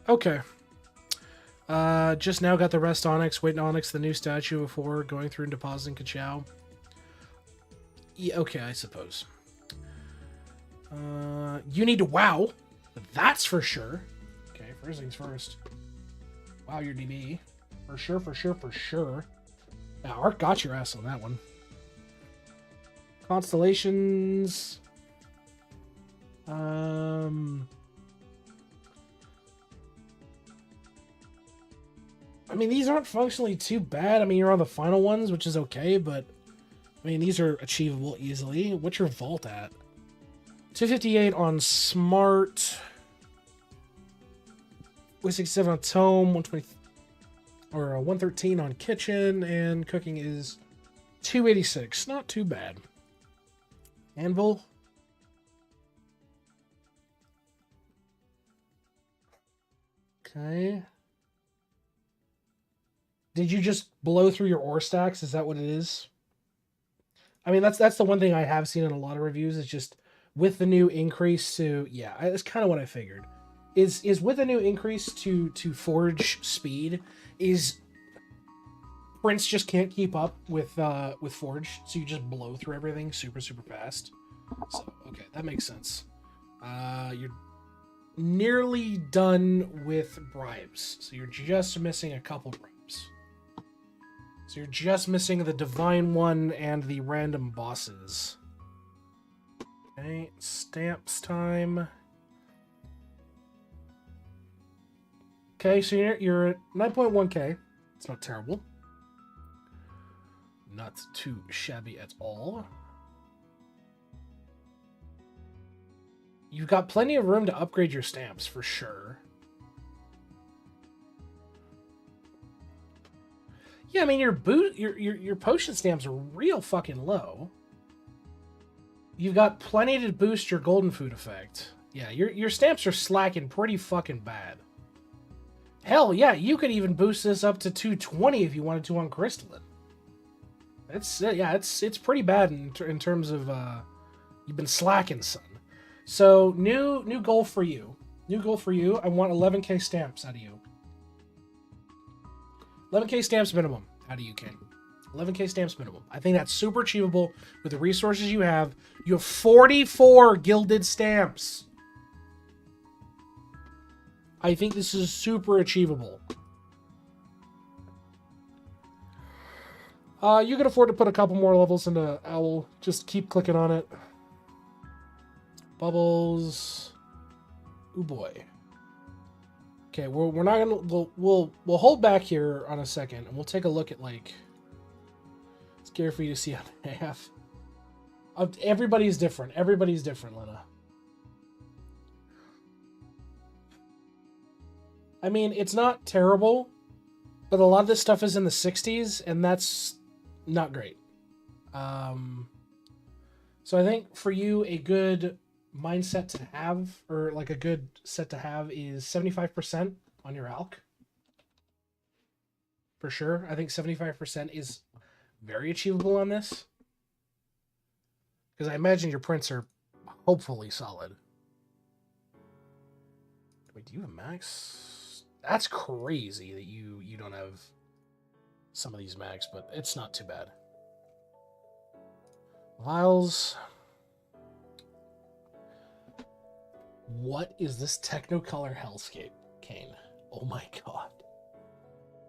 Okay. Just now got the rest Onyx. Waiting Onyx the new statue before going through and depositing Kachow. Yeah, okay, I suppose. You need to WoW. That's for sure. Okay, first things first. Wow, your DB. For sure, for sure, for sure. Yeah, Ark got your ass on that one. Constellations. I mean, these aren't functionally too bad. I mean, you're on the final ones, which is okay, but I mean, these are achievable easily. What's your vault at? 258 on Smart. 167 on Tome. 120 or 113 on Kitchen, and Cooking is 286. Not too bad. Anvil. Okay. Did you just blow through your ore stacks? Is that what it is? I mean, that's the one thing I have seen in a lot of reviews is just with the new increase to, yeah, that's kind of what I figured. is with a new increase to forge speed, is Prince just can't keep up with Forge, so you just blow through everything super fast. So okay, that makes sense. You're nearly done with bribes, so you're just missing a couple bribes. So you're just missing the divine one and the random bosses. Okay, stamps time. Okay, so you're at 9.1k. It's not terrible. Not too shabby at all. You've got plenty of room to upgrade your stamps for sure. Yeah, I mean your potion stamps are real fucking low. You've got plenty to boost your golden food effect. Yeah, your stamps are slacking pretty fucking bad. Hell yeah, you could even boost this up to 220 if you wanted to on crystalline. It's pretty bad in terms of you've been slacking, son. So new goal for you. New goal for you. I want 11k stamps out of you. 11k stamps minimum out of you, King. 11k stamps minimum. I think that's super achievable with the resources you have. You have 44 gilded stamps. I think this is super achievable. You can afford to put a couple more levels into Owl. Just keep clicking on it. Bubbles. Ooh boy. Okay, we're not gonna we'll hold back here on a second and we'll take a look at like. It's scary for you to see how many I have. Everybody's different. Everybody's different, Lena. I mean, it's not terrible, but a lot of this stuff is in the 60s, and that's not great. So I think for you, a good mindset to have, or like a good set to have, is 75% on your alch. For sure. I think 75% is very achievable on this. Because I imagine your prints are hopefully solid. Wait, do you have max? That's crazy that you don't have some of these max, but it's not too bad. Vials. What is this Technicolor hellscape, Kane? Oh my god.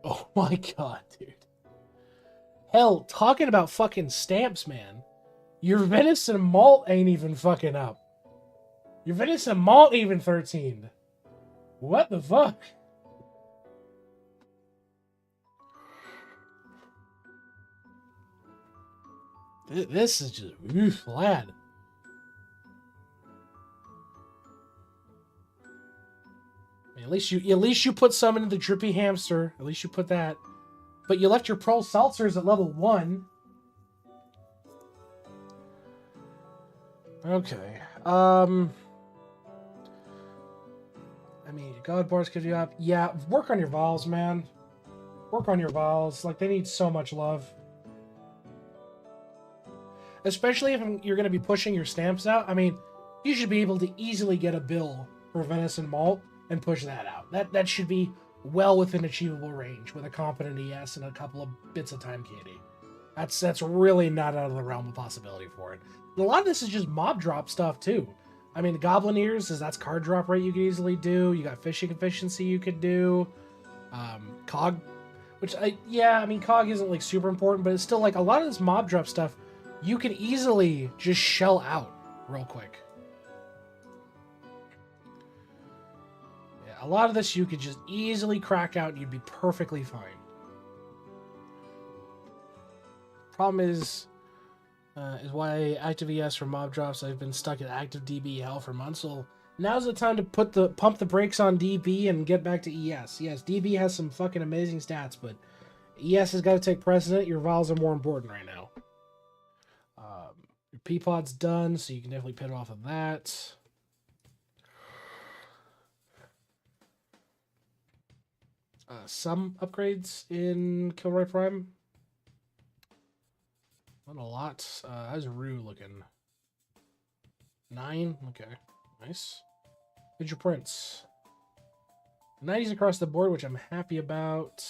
Oh my god, dude. Hell, talking about fucking stamps, man. Your venison malt ain't even fucking up. Your venison malt even 13. What the fuck? This is just oof, lad. I mean, at least you put some into the drippy hamster. At least you put that. But you left your pearl seltzers at level 1. Okay. I mean, God bars could you up. Yeah, work on your vials, man. Work on your vials. Like, they need so much love. Especially if you're going to be pushing your stamps out. I mean, you should be able to easily get a bill for venison malt and push that out. That should be well within achievable range with a competent ES and a couple of bits of time candy. That's really not out of the realm of possibility for it. And a lot of this is just mob drop stuff too. I mean, the Goblin Ears, that's card drop rate you could easily do. You got fishing efficiency you could do. Cog, which I mean, Cog isn't like super important, but it's still like a lot of this mob drop stuff you can easily just shell out real quick. Yeah, a lot of this you could just easily crack out and you'd be perfectly fine. Problem is why active ES for mob drops. I've been stuck at active DB hell for months. So now's the time to pump the brakes on DB and get back to ES. Yes, DB has some fucking amazing stats, but ES has got to take precedent. Your vials are more important right now. Your Peapod's done, so you can definitely pit off of that. Some upgrades in Kilroy Prime. Not a lot. How's Rue looking? 9? Okay. Nice. Who's your prince? 90s across the board, which I'm happy about.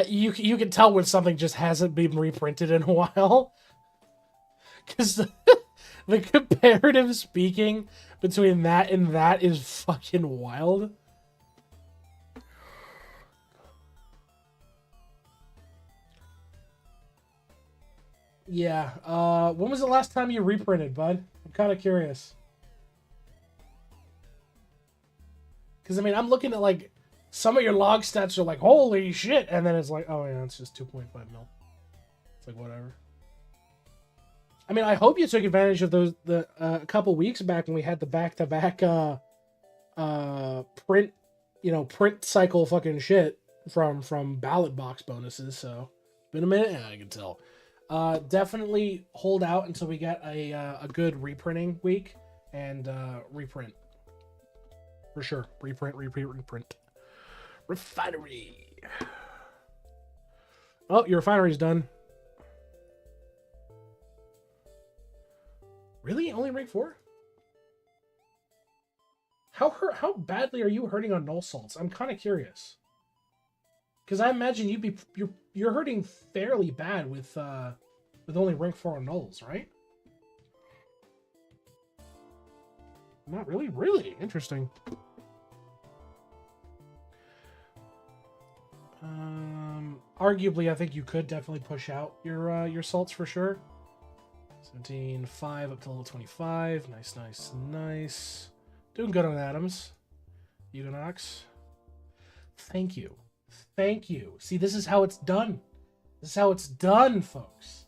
You can tell when something just hasn't been reprinted in a while. Because the comparative speaking between that and that is fucking wild. Yeah. When was the last time you reprinted, bud? I'm kind of curious. Because, I mean, I'm looking at, like, some of your log stats are like, holy shit. And then it's like, oh, yeah, it's just 2.5 mil. It's like, whatever. I mean, I hope you took advantage of those a couple weeks back when we had the back-to-back print, print cycle fucking shit from ballot box bonuses. So, been a minute, yeah, I can tell. Definitely hold out until we get a good reprinting week and reprint. For sure. Reprint. Refinery. Oh, your refinery's done. Really? Only rank 4? How badly are you hurting on null salts? I'm kind of curious. Because I imagine you're hurting fairly bad with only rank 4 on nulls, right? Not really? Really? Interesting. Arguably, I think you could definitely push out your salts for sure. 17.5 up to level 25. Nice. Doing good on atoms. Eugenox. Thank you. See, this is how it's done. Folks.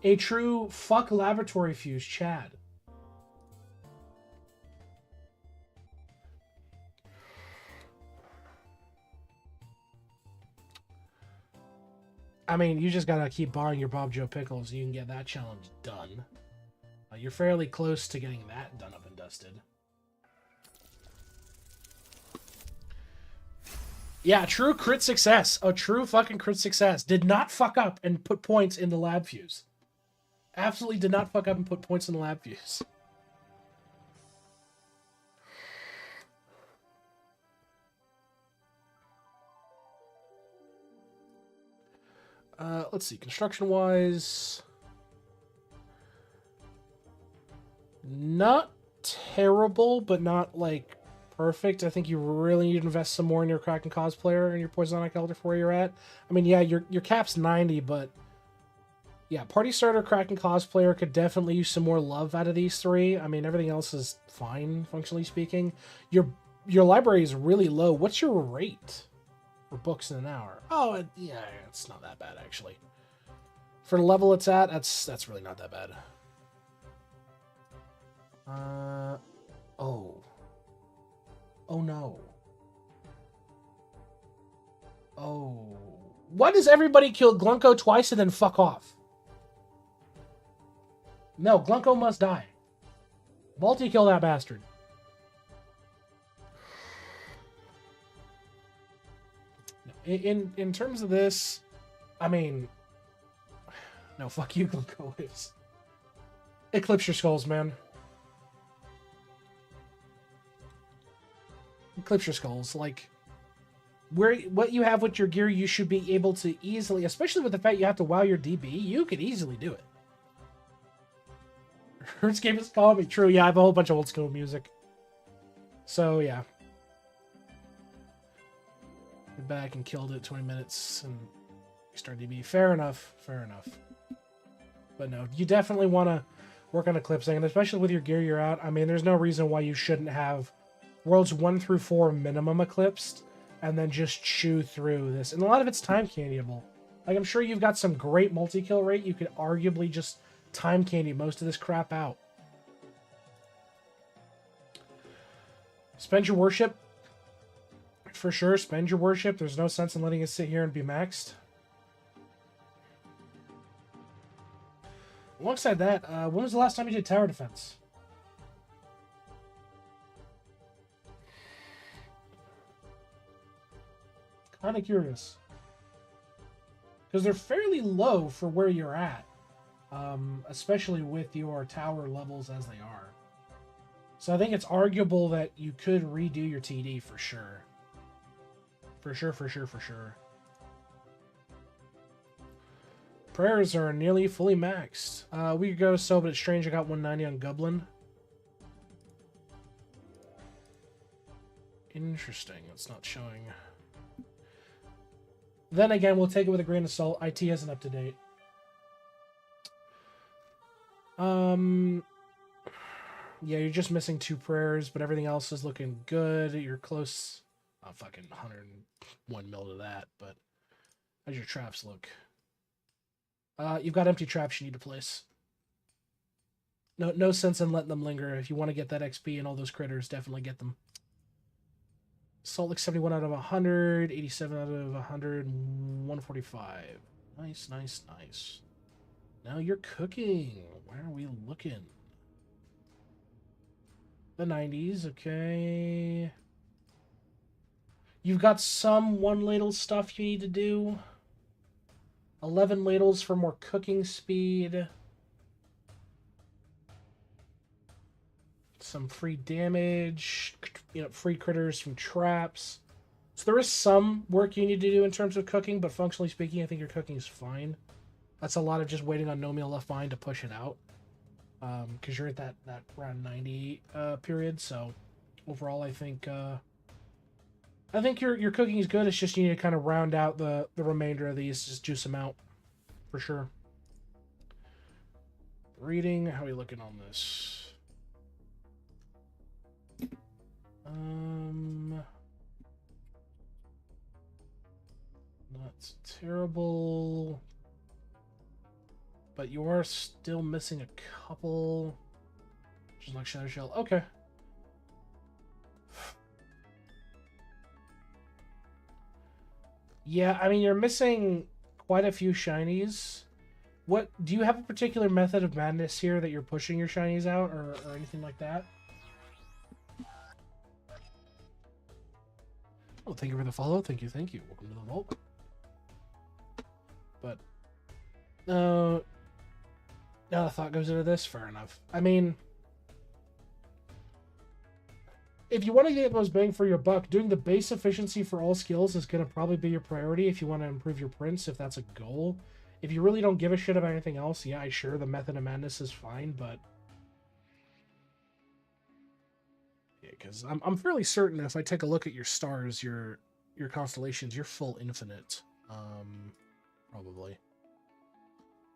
A true fuck laboratory fuse, Chad. I mean, you just gotta keep barring your Bob Joe Pickles and you can get that challenge done. You're fairly close to getting that done up and dusted. Yeah, true crit success. A true fucking crit success. Did not fuck up and put points in the lab fuse. Absolutely did not fuck up and put points in the lab fuse. Let's see. Construction-wise... not terrible, but not, like, perfect. I think you really need to invest some more in your Kraken cosplayer and your Poisonic Elder for where you're at. I mean, yeah, your cap's 90, but... yeah, Party Starter, Kraken cosplayer could definitely use some more love out of these three. I mean, everything else is fine, functionally speaking. Your library is really low. What's your rate for books in an hour? Oh, yeah, it's not that bad, actually. For the level it's at, that's really not that bad. Oh. Oh, no. Oh. Why does everybody kill Glunko twice and then fuck off? No, Glunko must die. Multi-kill that bastard. In terms of this, I mean... no, fuck you, Glunko is. Eclipse your skulls, man. Eclipse your skulls. Like, what you have with your gear, you should be able to easily, especially with the fact you have to WoW your DB, you could easily do it. RuneScape is calling me. True, yeah, I have a whole bunch of old school music. So, yeah. Get back and killed it 20 minutes and start DB. Fair enough. But no, you definitely want to work on eclipsing, and especially with your gear you're out. I mean, there's no reason why you shouldn't have Worlds 1 through 4 minimum eclipsed, and then just chew through this. And a lot of it's time candyable. Like, I'm sure you've got some great multi-kill rate. You could arguably just time candy most of this crap out. Spend your worship. For sure, spend your worship. There's no sense in letting it sit here and be maxed. Alongside that, when was the last time you did tower defense? Kind of curious. Because they're fairly low for where you're at. Especially with your tower levels as they are. So I think it's arguable that you could redo your TD for sure. For sure. Prayers are nearly fully maxed. We could go so, but it's strange I got 190 on Goblin. Interesting. It's not showing. Then again, we'll take it with a grain of salt. IT isn't up to date. Yeah, you're just missing 2 prayers, but everything else is looking good. You're close. Oh, fucking 101 mil to that, but how's your traps look? You've got empty traps you need to place. No sense in letting them linger. If you want to get that XP and all those critters, definitely get them. Salt looks 71 out of 100, 87 out of 100, 145. Nice. Now you're cooking. Where are we looking? The 90s, okay. You've got some 1 ladle stuff you need to do. 11 ladles for more cooking speed. Some free damage. Free critters from traps. So there is some work you need to do in terms of cooking, but functionally speaking, I think your cooking is fine. That's a lot of just waiting on no meal left behind to push it out. Because you're at that round 90 period, so overall I think your cooking is good. It's just you need to kind of round out the remainder of these, just juice them out for sure. Reading, how are we looking on this? Not terrible. But you are still missing a couple. Just like Shadow Shell. Okay. Yeah, I mean, you're missing quite a few shinies. What do you have a particular method of madness here that you're pushing your shinies out or anything like that? Oh, thank you for the follow. Thank you. Welcome to the vault. But now the thought goes into this, fair enough. I mean, if you want to get those bang for your buck, doing the base efficiency for all skills is going to probably be your priority if you want to improve your prints, if that's a goal. If you really don't give a shit about anything else, yeah, sure, the Method of Madness is fine, but... Yeah, because I'm fairly certain if I take a look at your stars, your constellations, you're full infinite. Probably.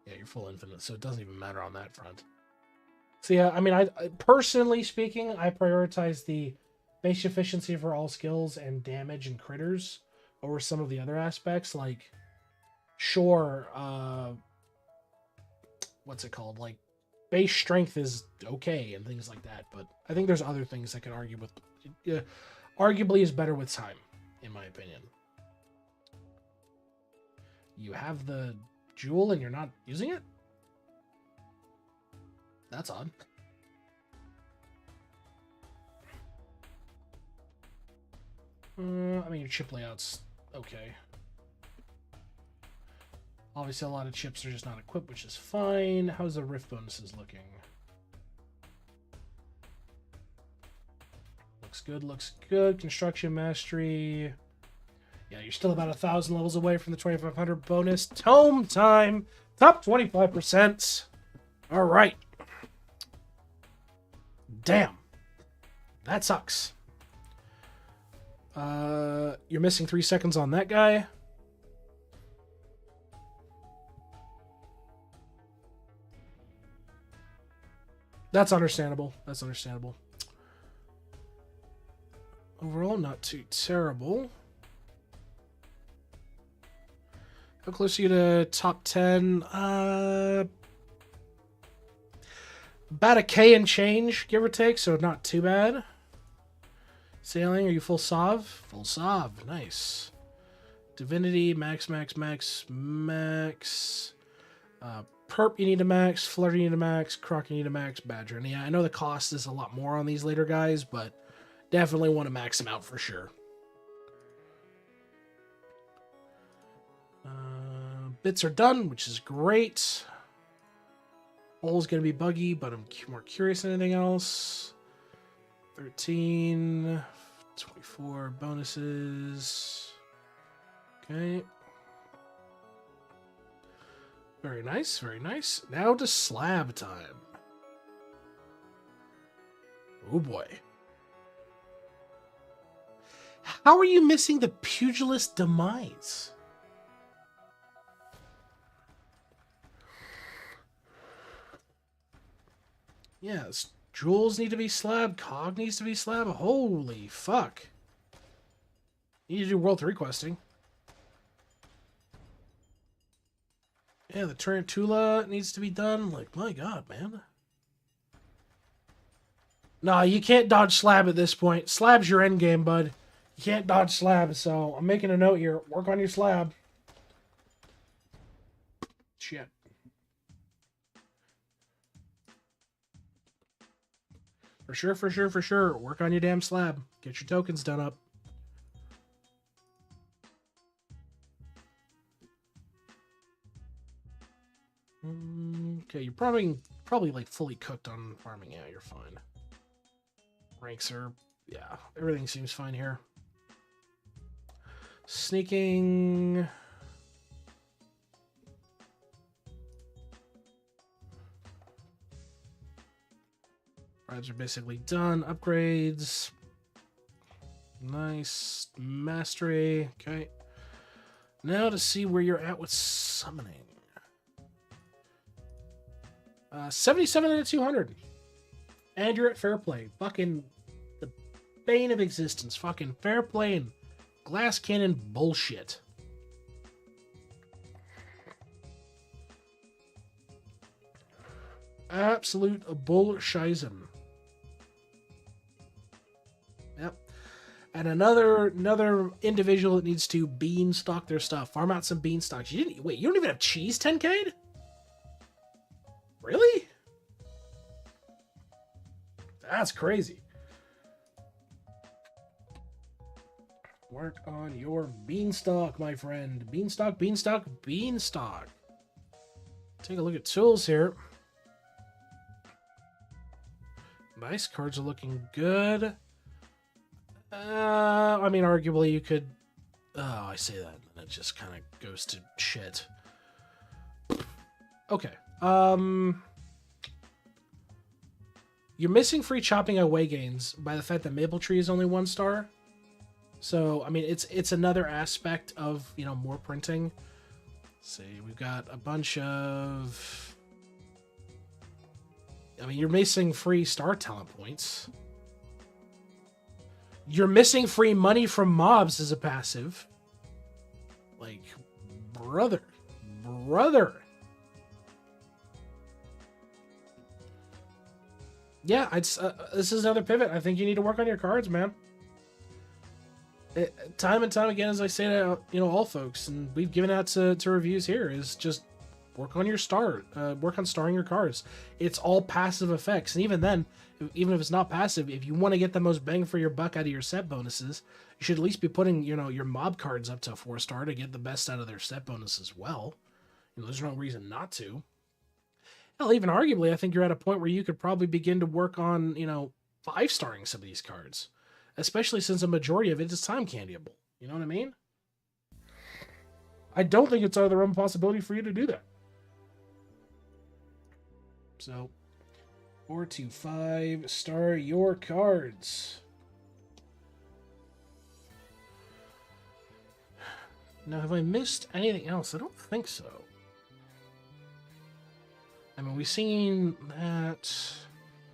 Yeah, you're full infinite, so it doesn't even matter on that front. So yeah, I mean, I personally speaking, I prioritize the base efficiency for all skills and damage and critters over some of the other aspects. Like, sure, what's it called? Like, base strength is okay and things like that, but I think there's other things that can argue with, arguably is better with time, in my opinion. You have the jewel and you're not using it? That's odd. I mean, your chip layout's okay. Obviously, a lot of chips are just not equipped, which is fine. How's the rift bonuses looking? Looks good. Construction mastery. Yeah, you're still about 1,000 levels away from the 2,500 bonus. Tome time! Top 25%! Alright. Damn. That sucks. You're missing 3 seconds on that guy. That's understandable. Overall, not too terrible. How close are you to top 10? About a K and change, give or take, so not too bad. Sailing, are you full Sov? Full Sov, nice. Divinity, max. Perp, you need to max. Flutter, you need to max. Croc, you need to max. Badger. And yeah, I know the cost is a lot more on these later guys, but definitely want to max them out for sure. Bits are done, which is great. Bowl's going to be buggy, but I'm more curious than anything else. 13, 24 bonuses. Okay. Very nice, very nice. Now to slab time. Oh boy. How are you missing the Pugilist Demise? Yes, Jewels need to be slab, Cog needs to be slab. Holy fuck. You need to do World 3 questing. Yeah, the Tarantula needs to be done. Like, my god, man. Nah, you can't dodge slab at this point. Slab's your end game, bud. You can't dodge slab, so I'm making a note here. Work on your slab. Shit. For sure, for sure, for sure. Work on your damn slab. Get your tokens done up. Okay, you're probably like fully cooked on farming. Yeah, you're fine. Ranks are, yeah, everything seems fine here. Sneaking. Rides are basically done. Upgrades. Nice. Mastery. Okay. Now to see where you're at with summoning. 77 out of 200. And you're at fair play. Fucking the bane of existence. Fucking fair play and glass cannon bullshit. Absolute bullshizen. Yep. And another individual that needs to beanstalk their stuff. Farm out some beanstalks. You don't even have cheese 10K'd? Really? That's crazy. Work on your beanstalk, my friend. Beanstalk, beanstalk, beanstalk. Take a look at tools here. Nice, cards are looking good. I mean, arguably you could... Oh, I say that, and it just kind of goes to shit. Okay. You're missing free chopping away gains by the fact that Maple Tree is only 1 star. So, I mean, it's another aspect of, you know, more printing. Let's see, we've got a bunch of... I mean, you're missing free star talent points. You're missing free money from mobs as a passive. Like, brother. Yeah, this is another pivot. I think you need to work on your cards, man. Time and time again, as I say to all folks, and we've given out to reviews here, is just work on your work on starring your cards. It's all passive effects, and even then, even if it's not passive, if you want to get the most bang for your buck out of your set bonuses, you should at least be putting your mob cards up to a 4-star to get the best out of their set bonus as well. There's no reason not to. Hell, even arguably, I think you're at a point where you could probably begin to work on 5-starring some of these cards, especially since a majority of it is time candyable. You know what I mean? I don't think it's out of the realm of possibility for you to do that. So, 4 to 5-star your cards. Now, have I missed anything else? I don't think so. I mean, we've seen that.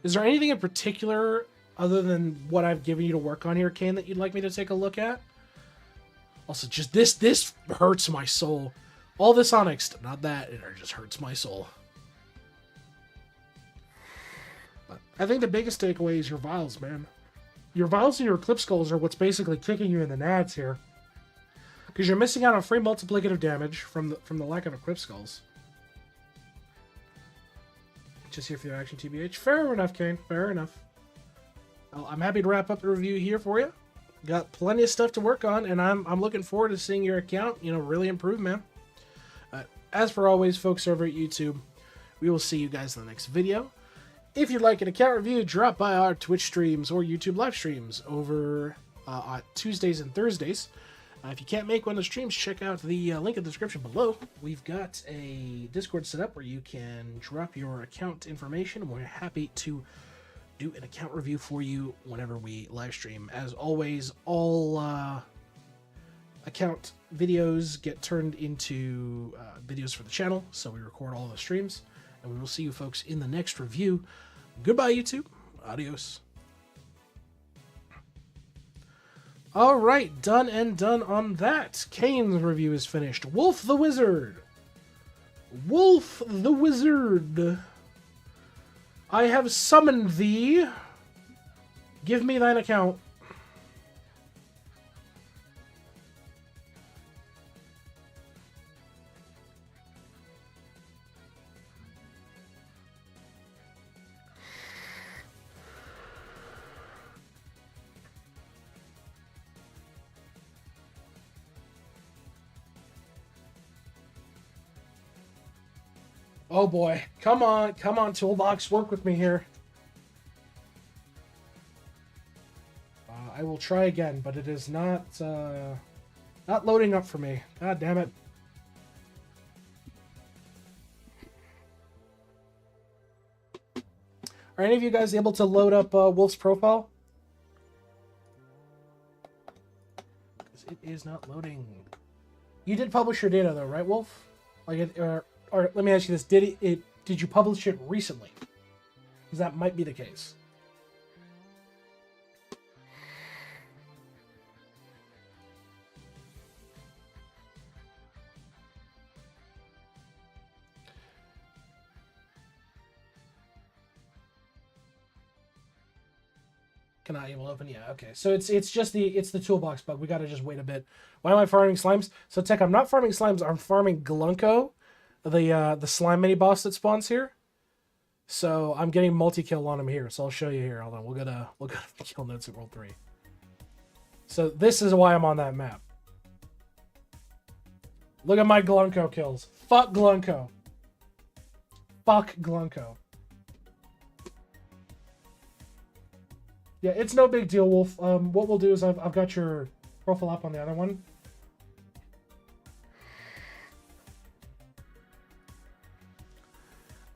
Is there anything in particular other than what I've given you to work on here, Kane, that you'd like me to take a look at? Also, just this hurts my soul. All this Onyx, not that, it just hurts my soul. But I think the biggest takeaway is your vials, man. Your vials and your Eclipse Skulls are what's basically kicking you in the nads here. Because you're missing out on free multiplicative damage from the lack of Eclipse Skulls. Just here for your action, TBH. Fair enough, Kane. Fair enough. Well, I'm happy to wrap up the review here for you. Got plenty of stuff to work on, and I'm looking forward to seeing your account, really improve, man. As for always, folks over at YouTube, we will see you guys in the next video. If you'd like an account review, drop by our Twitch streams or YouTube live streams over on Tuesdays and Thursdays. If you can't make one of the streams, check out the link in the description below. We've got a Discord set up where you can drop your account information, and we're happy to do an account review for you whenever we live stream. As always, all account videos get turned into videos for the channel, so we record all the streams, and we will see you folks in the next review. Goodbye, YouTube. Adios. All right, done and done on that. Kane's review is finished. Wolf the Wizard. Wolf the Wizard. I have summoned thee. Give me thine account. Oh boy. Come on, Toolbox, work with me here. I will try again, but it is not loading up for me. God damn it. Are any of you guys able to load up Wolf's profile? Because it is not loading. You did publish your data though, right, Wolf? Like or let me ask you this: did you publish it recently? Because that might be the case. Can I able to open? Yeah, okay. So it's just the toolbox bug. We gotta just wait a bit. Why am I farming slimes? So Tech, I'm not farming slimes. I'm farming Glunko, the slime mini boss that spawns here. So I'm getting multi-kill on him here. So I'll show you here. Hold on. We'll go to kill notes at World 3. So this is why I'm on that map. Look at my Glunko kills. Fuck Glunko. Fuck Glunko. Yeah, it's no big deal, Wolf. What we'll do is I've got your profile up on the other one.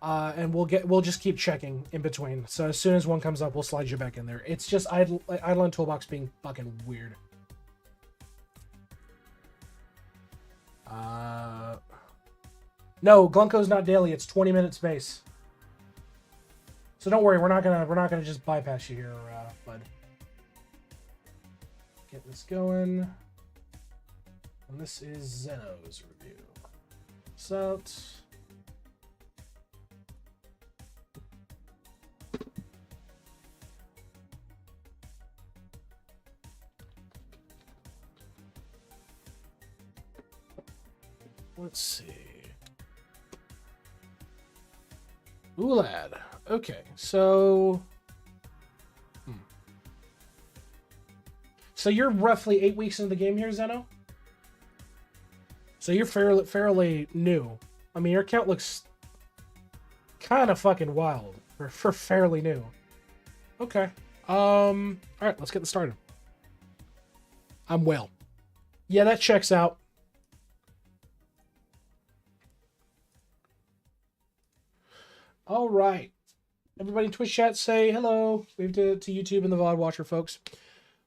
And we'll just keep checking in between. So as soon as one comes up, we'll slide you back in there. It's just IdleOn Toolbox being fucking weird. No, Glunko's not daily. It's 20-minute space. So don't worry, we're not gonna just bypass you here, bud. Get this going. And this is Zeno's review. So. Let's see. Ooh, lad. Okay, so... So you're roughly 8 weeks into the game here, Zeno? So you're fairly new. I mean, your account looks kind of fucking wild for fairly new. Okay. Alright, let's get this started. I'm well. Yeah, that checks out. All right. Everybody in Twitch chat, say hello. Wave to YouTube and the VOD watcher, folks.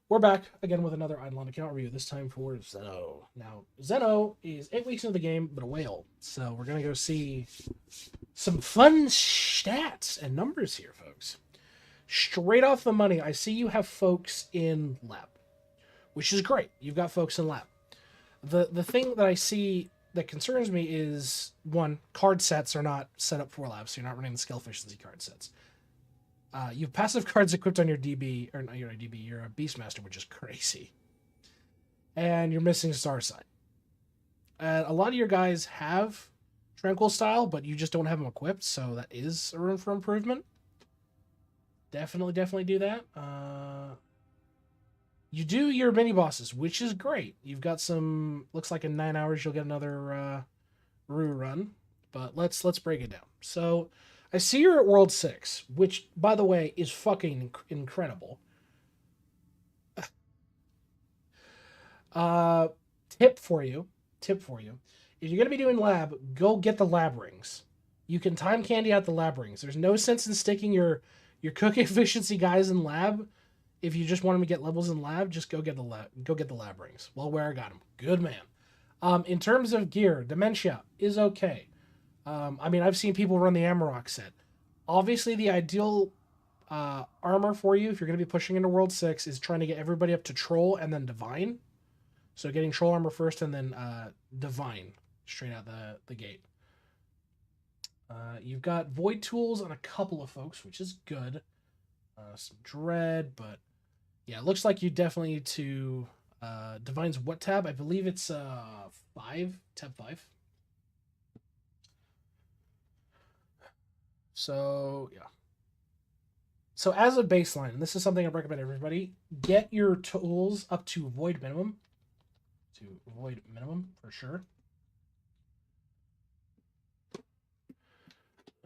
We're back again with another IdleOn account review, this time for Zeno. Now, Zeno is 8 weeks into the game, but a whale. So we're going to go see some fun stats and numbers here, folks. Straight off the money, I see you have folks in lab, which is great. You've got folks in lab. The thing that I see that concerns me is, one, card sets are not set up for labs, so you're not running the skill efficiency card sets. You have passive cards equipped on your DB, or not your DB, you're a Beastmaster, which is crazy. And you're missing Star Sign. A lot of your guys have Tranquil Style, but you just don't have them equipped, so that is a room for improvement. Definitely do that. You do your mini bosses, which is great. You've got some, looks like in 9 hours you'll get another Rue run, but let's break it down. So I see you're at World 6, which, by the way, is fucking incredible. Uh, tip for you. If you're going to be doing lab, go get the lab rings. You can time candy out the lab rings. There's no sense in sticking your cook efficiency guys in lab. If you just want them to get levels in lab, just go get the lab rings. Well, where I got them. Good man. In terms of gear, Dementia is okay. I mean, I've seen people run the Amarok set. Obviously, the ideal armor for you, if you're going to be pushing into World 6, is trying to get everybody up to Troll and then Divine. So getting Troll armor first and then Divine straight out the gate. You've got Void Tools on a couple of folks, which is good. Some Dread, but yeah, it looks like you definitely need to... Divine's what tab? I believe it's 5, tab 5. So, yeah. So as a baseline, and this is something I recommend everybody, get your tools up to Void minimum. For sure.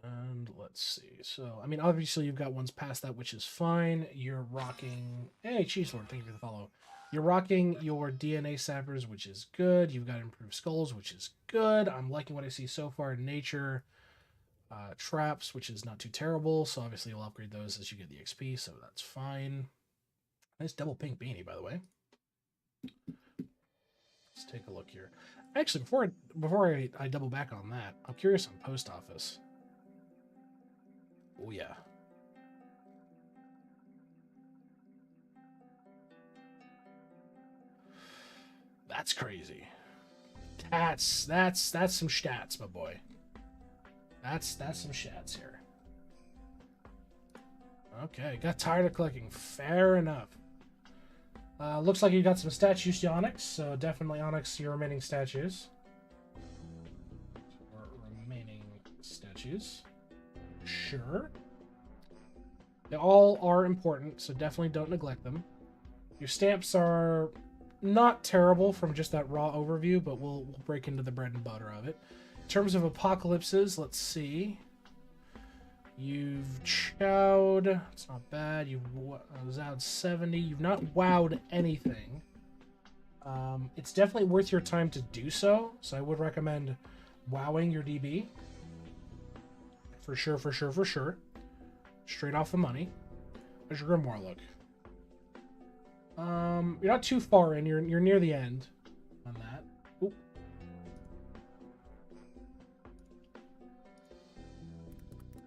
And let's see. So, I mean, obviously you've got ones past that, which is fine. You're rocking... Hey, Cheese Lord, thank you for the follow. You're rocking your DNA sappers, which is good. You've got improved skulls, which is good. I'm liking what I see so far in nature. Traps, which is not too terrible. So obviously you'll upgrade those as you get the XP, so that's fine. Nice double pink beanie, by the way. Let's take a look here. Actually, before I double back on that, I'm curious on post office. Oh yeah. That's crazy. That's some stats, my boy. That's some stats here. Okay, got tired of clicking. Fair enough. Looks like you got some statues to Onyx, so definitely Onyx your remaining statues. Sure. They all are important, so definitely don't neglect them. Your stamps are not terrible from just that raw overview, but we'll break into the bread and butter of it. In terms of apocalypses, let's see. You've chowed. It's not bad. You've wowed 70. You've not wowed anything. It's definitely worth your time to do so. So I would recommend wowing your DB. For sure, for sure, for sure. Straight off the money. How's your Grimoire look? You're not too far in. You're near the end on that. Oop.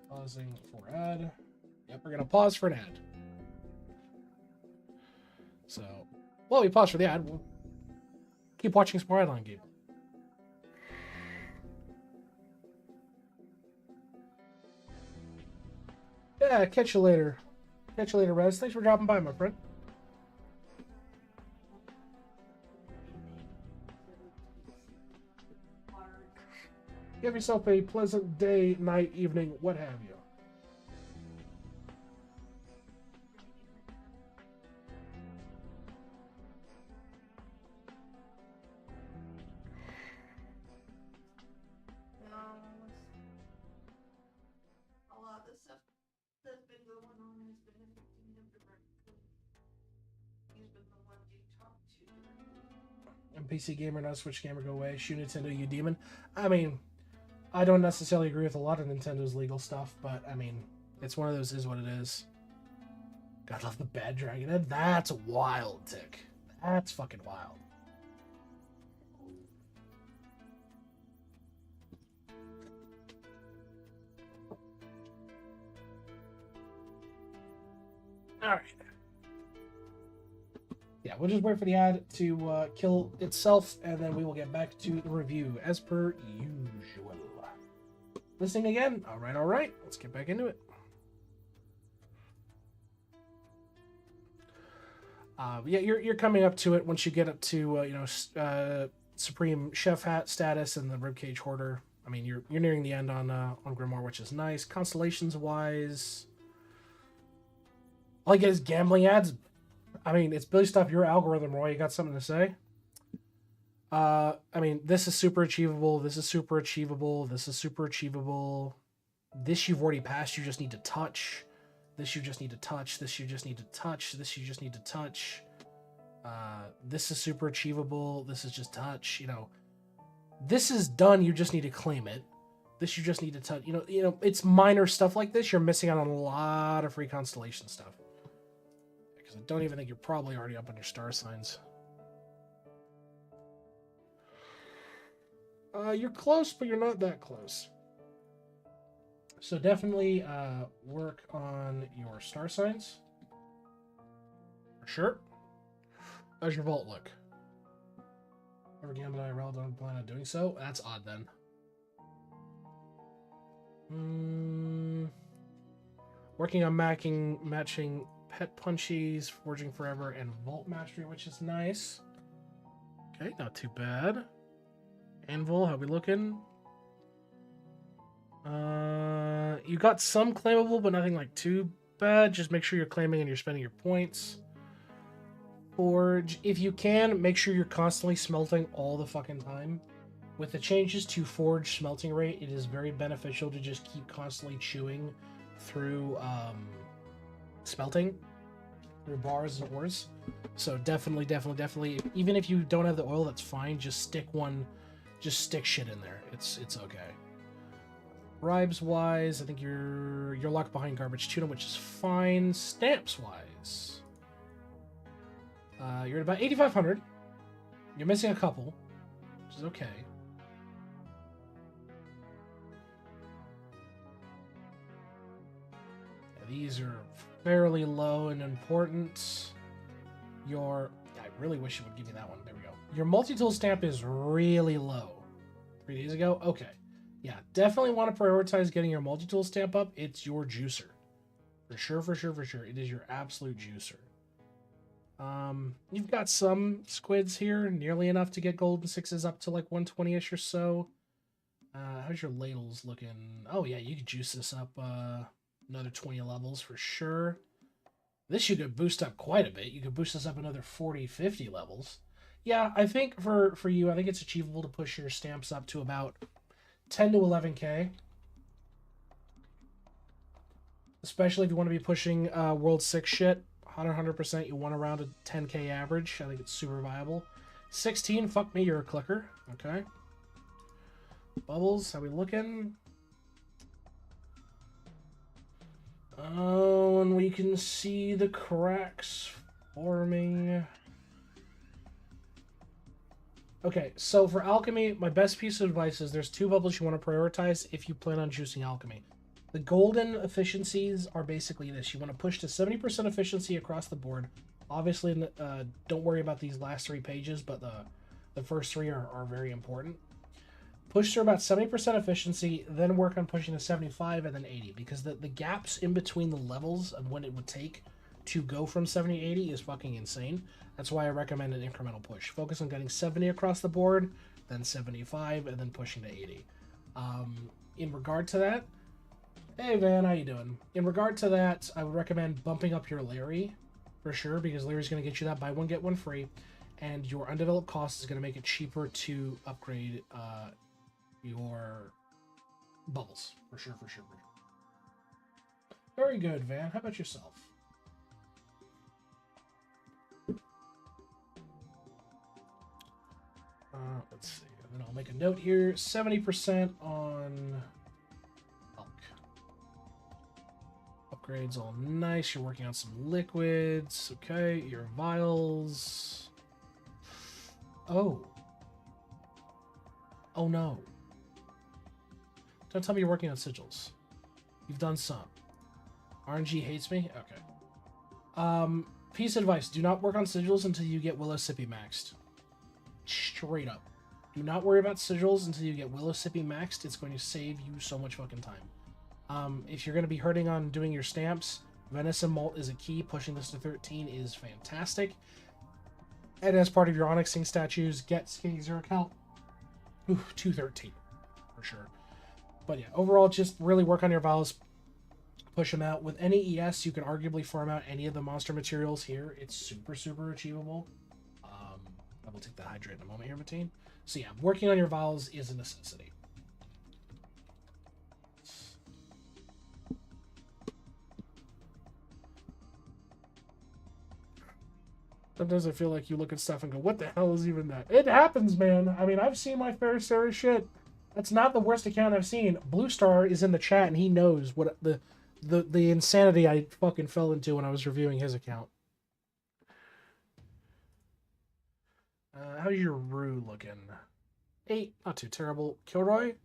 Pausing for ad. Yep, we're gonna pause for an ad. So, while we pause for the ad, we'll keep watching some more IdleOn game. Yeah, catch you later. Catch you later, Rez. Thanks for dropping by, my friend. Give yourself a pleasant day, night, evening, what have you. A lot of the stuff that's been going on has been affecting him directly. He's been the one you talk to. And PC gamer, not Switch gamer, go away. Shoot Nintendo, you demon. I mean, I don't necessarily agree with a lot of Nintendo's legal stuff, but I mean, it's one of those is what it is. God love the bad dragon head. That's wild, Tick. That's fucking wild. Alright. Yeah, we'll just wait for the ad to kill itself, and then we will get back to the review as per usual. Listening again? Alright. Let's get back into it. Yeah, you're coming up to it once you get up to Supreme Chef Hat status and the Ribcage Hoarder. I mean, you're nearing the end on Grimoire, which is nice. Constellations wise, all I get is gambling ads. I mean, it's based off your algorithm, Roy. You got something to say? I mean, this is super achievable. This is super achievable. This is super achievable. This you've already passed, you just need to touch. This you just need to touch. This you just need to touch. This you just need to touch. This is super achievable. This is just touch. You know, this is done. You just need to claim it. This you just need to touch. You know, it's minor stuff like this. You're missing out on a lot of free constellation stuff. Because I don't even think you're probably already up on your star signs. You're close, but you're not that close. So definitely work on your star signs. For sure. How's your vault look? Ever gambled IRL, don't plan on doing so? That's odd then. Working on matching pet punchies, forging forever, and vault mastery, which is nice. Okay, not too bad. Anvil, how we looking? You got some claimable, but nothing like too bad. Just make sure you're claiming and you're spending your points. Forge, if you can, make sure you're constantly smelting all the fucking time. With the changes to forge smelting rate, it is very beneficial to just keep constantly chewing through smelting, through bars and ores. So definitely, even if you don't have the oil, that's fine. Just stick shit in there. It's okay. Bribes wise, I think you're locked behind garbage tuna, which is fine. Stamps wise, you're at about 8,500. You're missing a couple, which is okay. Yeah, these are fairly low and important. I really wish it would give me that one. There we go. Your multi-tool stamp is really low. 3 days ago? Okay. Yeah, definitely want to prioritize getting your multi-tool stamp up. It's your juicer. For sure. It is your absolute juicer. You've got some squids here, nearly enough to get golden sixes up to like 120-ish or so. How's your ladles looking? Oh yeah, you could juice this up another 20 levels for sure. This you could boost up quite a bit. You could boost this up another 40, 50 levels. Yeah, I think for you, I think it's achievable to push your stamps up to about 10 to 11k. Especially if you want to be pushing World 6 shit. 100% you want around a 10k average. I think it's super viable. 16, fuck me, you're a clicker. Okay. Bubbles, how we looking? Oh, and we can see the cracks forming. Okay, so for alchemy, my best piece of advice is there's 2 bubbles you want to prioritize if you plan on juicing alchemy. The golden efficiencies are basically this. You want to push to 70% efficiency across the board. Obviously, don't worry about these last 3 pages, but the first 3 are very important. Push to about 70% efficiency, then work on pushing to 75 and then 80, because the gaps in between the levels of when it would take to go from 70 to 80 is fucking insane. That's why I recommend an incremental push. Focus on getting 70 across the board, then 75, and then pushing to 80. In regard to that, hey Van, how you doing? In regard to that, I would recommend bumping up your Larry, for sure, because Larry's going to get you that buy one, get one free, and your undeveloped cost is going to make it cheaper to upgrade your bubbles, for sure. Very good, Van. How about yourself? Let's see. And then I'll make a note here. 70% on elk. Upgrades all nice. You're working on some liquids. Okay. Your vials. Oh. Oh no. Don't tell me you're working on sigils. You've done some. RNG hates me? Okay. Piece of advice. Do not work on sigils until you get Willow Sippy maxed. Straight up. Do not worry about sigils until you get Willow Sippy maxed. It's going to save you so much fucking time. If you're going to be hurting on doing your stamps, Venison Malt is a key. Pushing this to 13 is fantastic. And as part of your Onyxing statues, get Skinny Zero count. Ooh, 213. For sure. But yeah, overall, just really work on your vials. Push them out. With any ES, you can arguably farm out any of the monster materials here. It's super achievable. I will take the hydrate in a moment here, Mateen. So yeah, working on your vials is a necessity. Sometimes I feel like you look at stuff and go, what the hell is even that? It happens, man. I mean, I've seen my fair share of shit. That's not the worst account I've seen. Blue Star is in the chat and he knows what the insanity I fucking fell into when I was reviewing his account. How's your Rue looking? 8, not too terrible. Kilroy?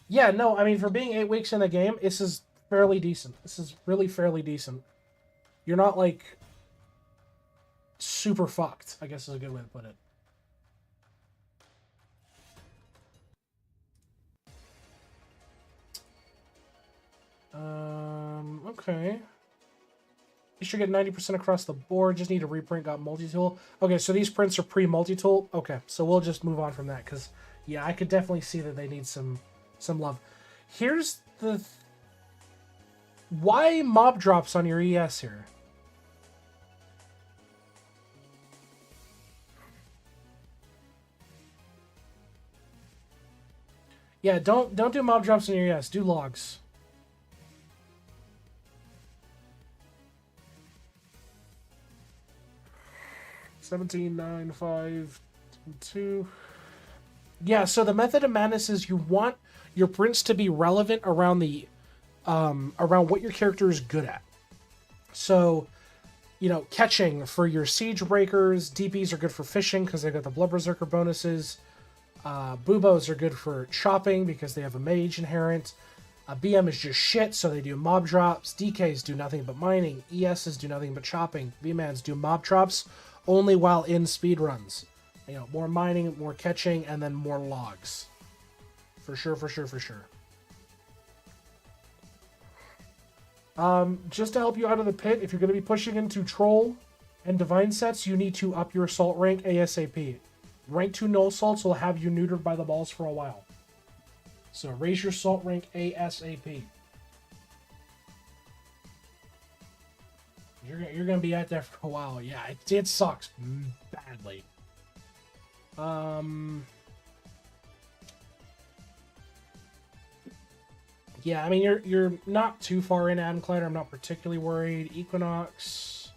Yeah, no, I mean, for being 8 weeks in the game, this is fairly decent. This is really fairly decent. You're not, like, super fucked, I guess is a good way to put it. Okay. You should get 90% across the board. Just need a reprint, got multi-tool. Okay, so these prints are pre-multi-tool. Okay, so we'll just move on from that, because, yeah, I could definitely see that they need some love. Here's the... Why mob drops on your ES here? Yeah, don't do mob drops on your ES. Do logs. $17, $9, $5, $2. Yeah, so the method of madness is you want your prints to be relevant around the around what your character is good at. So, you know, catching for your siege breakers, DPs are good for fishing because they got the blood berserker bonuses. Buboes are good for chopping because they have a mage inherent. BM is just shit, so they do mob drops. DKs do nothing but mining. ESs do nothing but chopping. VMans do mob drops only while in speedruns. You know, more mining, more catching, and then more logs. For sure, for sure, for sure. Just to help you out of the pit, if you're going to be pushing into troll and divine sets, you need to up your assault rank ASAP. Rank 2 null assaults will have you neutered by the balls for a while. So raise your assault rank ASAP. You're going to be at that for a while. Yeah, it sucks badly. Yeah, I mean, you're not too far in, Adam Clyder. I'm not particularly worried. Equinox.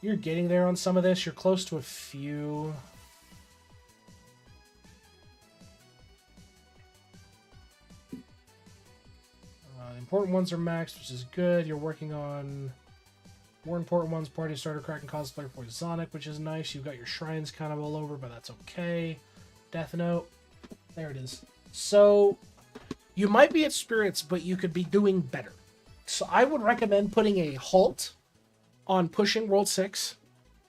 You're getting there on some of this. You're close to a few. The important ones are maxed, which is good. You're working on more important ones. Party starter, Kraken, cosplayer, Poisonic, which is nice. You've got your shrines kind of all over, but that's okay. Death Note. There it is. So, you might be at spirits, but you could be doing better. So I would recommend putting a halt on pushing World 6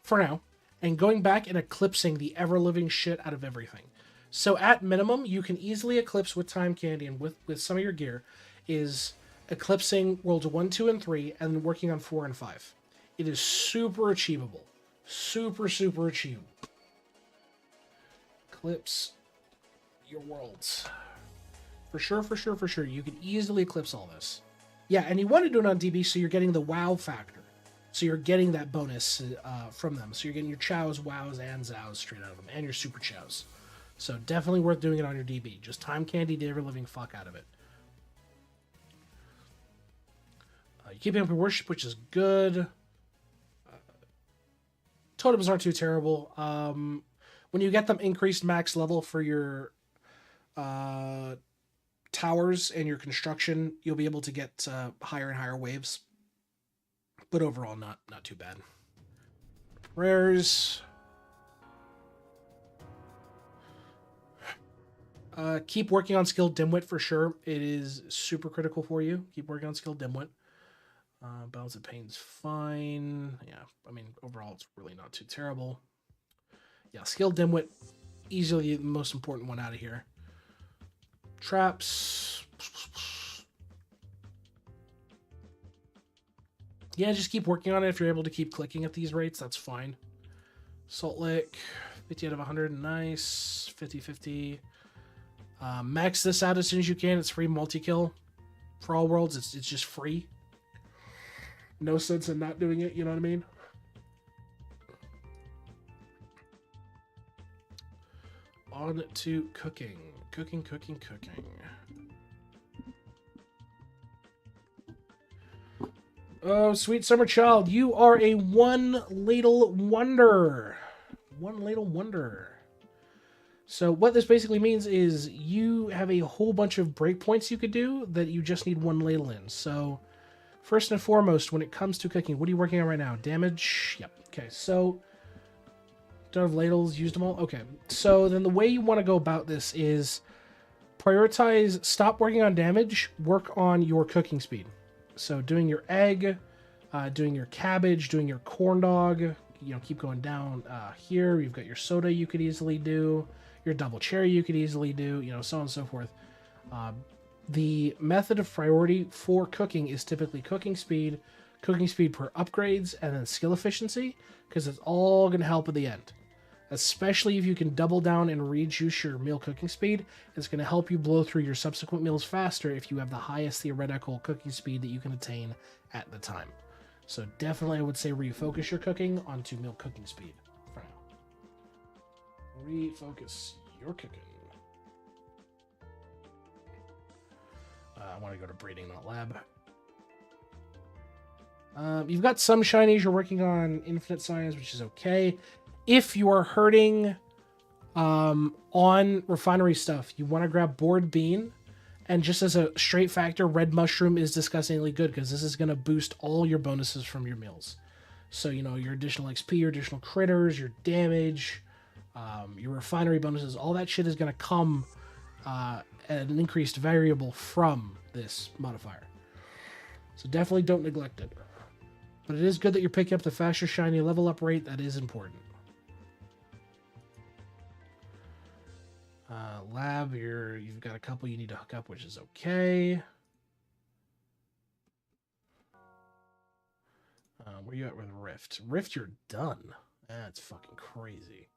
for now, and going back and eclipsing the ever-living shit out of everything. So at minimum, you can easily eclipse with Time Candy and with some of your gear, is eclipsing Worlds 1, 2, and 3, and then working on 4 and 5. It is super achievable. Super, super achievable. Eclipse your worlds. For sure, for sure, for sure. You can easily eclipse all this. Yeah, and you want to do it on DB so you're getting the WoW factor. So you're getting that bonus from them. So you're getting your chows, wows, and zows straight out of them. And your super chows. So definitely worth doing it on your DB. Just Time Candy the ever-living fuck out of it. You keep up your worship, which is good. Totems aren't too terrible. When you get them increased max level for your towers and your construction, you'll be able to get higher and higher waves. But overall, not too bad. Rares. Keep working on Skilled Dimwit for sure. It is super critical for you. Keep working on Skilled Dimwit. Balance of Pain's fine. Yeah, I mean, overall, it's really not too terrible. Yeah, Skilled Dimwit, easily the most important one out of here. Traps. Yeah, just keep working on it. If you're able to keep clicking at these rates, that's fine. Salt Lick, 50 out of 100, nice. 50-50. Max this out as soon as you can. It's free multi-kill for all worlds. It's just free. No sense in not doing it, you know what I mean? on to cooking. Cooking. Oh, sweet summer child, you are a one ladle wonder. One ladle wonder. So what this basically means is you have a whole bunch of breakpoints you could do that you just need one ladle in. So first and foremost, when it comes to cooking, what are you working on right now? Damage? Yep. Okay, so don't have ladles, used them all? Okay. So then the way you want to go about this is prioritize, stop working on damage, work on your cooking speed. So doing your egg, doing your cabbage, doing your corn dog, you know, keep going down here. You've got your soda you could easily do, your double cherry you could easily do, you know, so on and so forth. The method of priority for cooking is typically cooking speed per upgrades, and then skill efficiency, because it's all going to help at the end. Especially if you can double down and rejuice your meal cooking speed, it's going to help you blow through your subsequent meals faster if you have the highest theoretical cooking speed that you can attain at the time. So definitely I would say refocus your cooking onto meal cooking speed for now. Refocus your cooking. I want to go to breeding, not lab. You've got some shinies. You're working on infinite science, which is okay. If you are hurting on refinery stuff, you want to grab board bean. And just as a straight factor, red mushroom is disgustingly good because this is going to boost all your bonuses from your meals. So, you know, your additional XP, your additional critters, your damage, your refinery bonuses, all that shit is going to come at an increased variable from this modifier. So definitely don't neglect it. But it is good that you're picking up the faster shiny level up rate. That is important. Lab, you've got a couple you need to hook up, which is okay. Where you at with Rift? Rift, you're done. That's fucking crazy.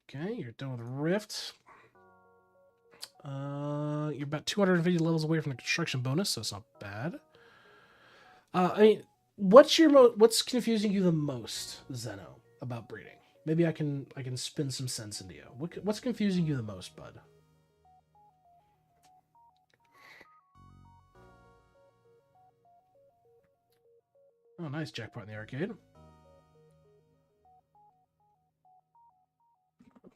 Okay, you're done with Rift. You're about 250 levels away from the construction bonus, so it's not bad. I mean, what's confusing you the most, Zeno, about breeding? Maybe I can spin some sense into you. What's confusing you the most, bud? Oh, nice jackpot in the arcade.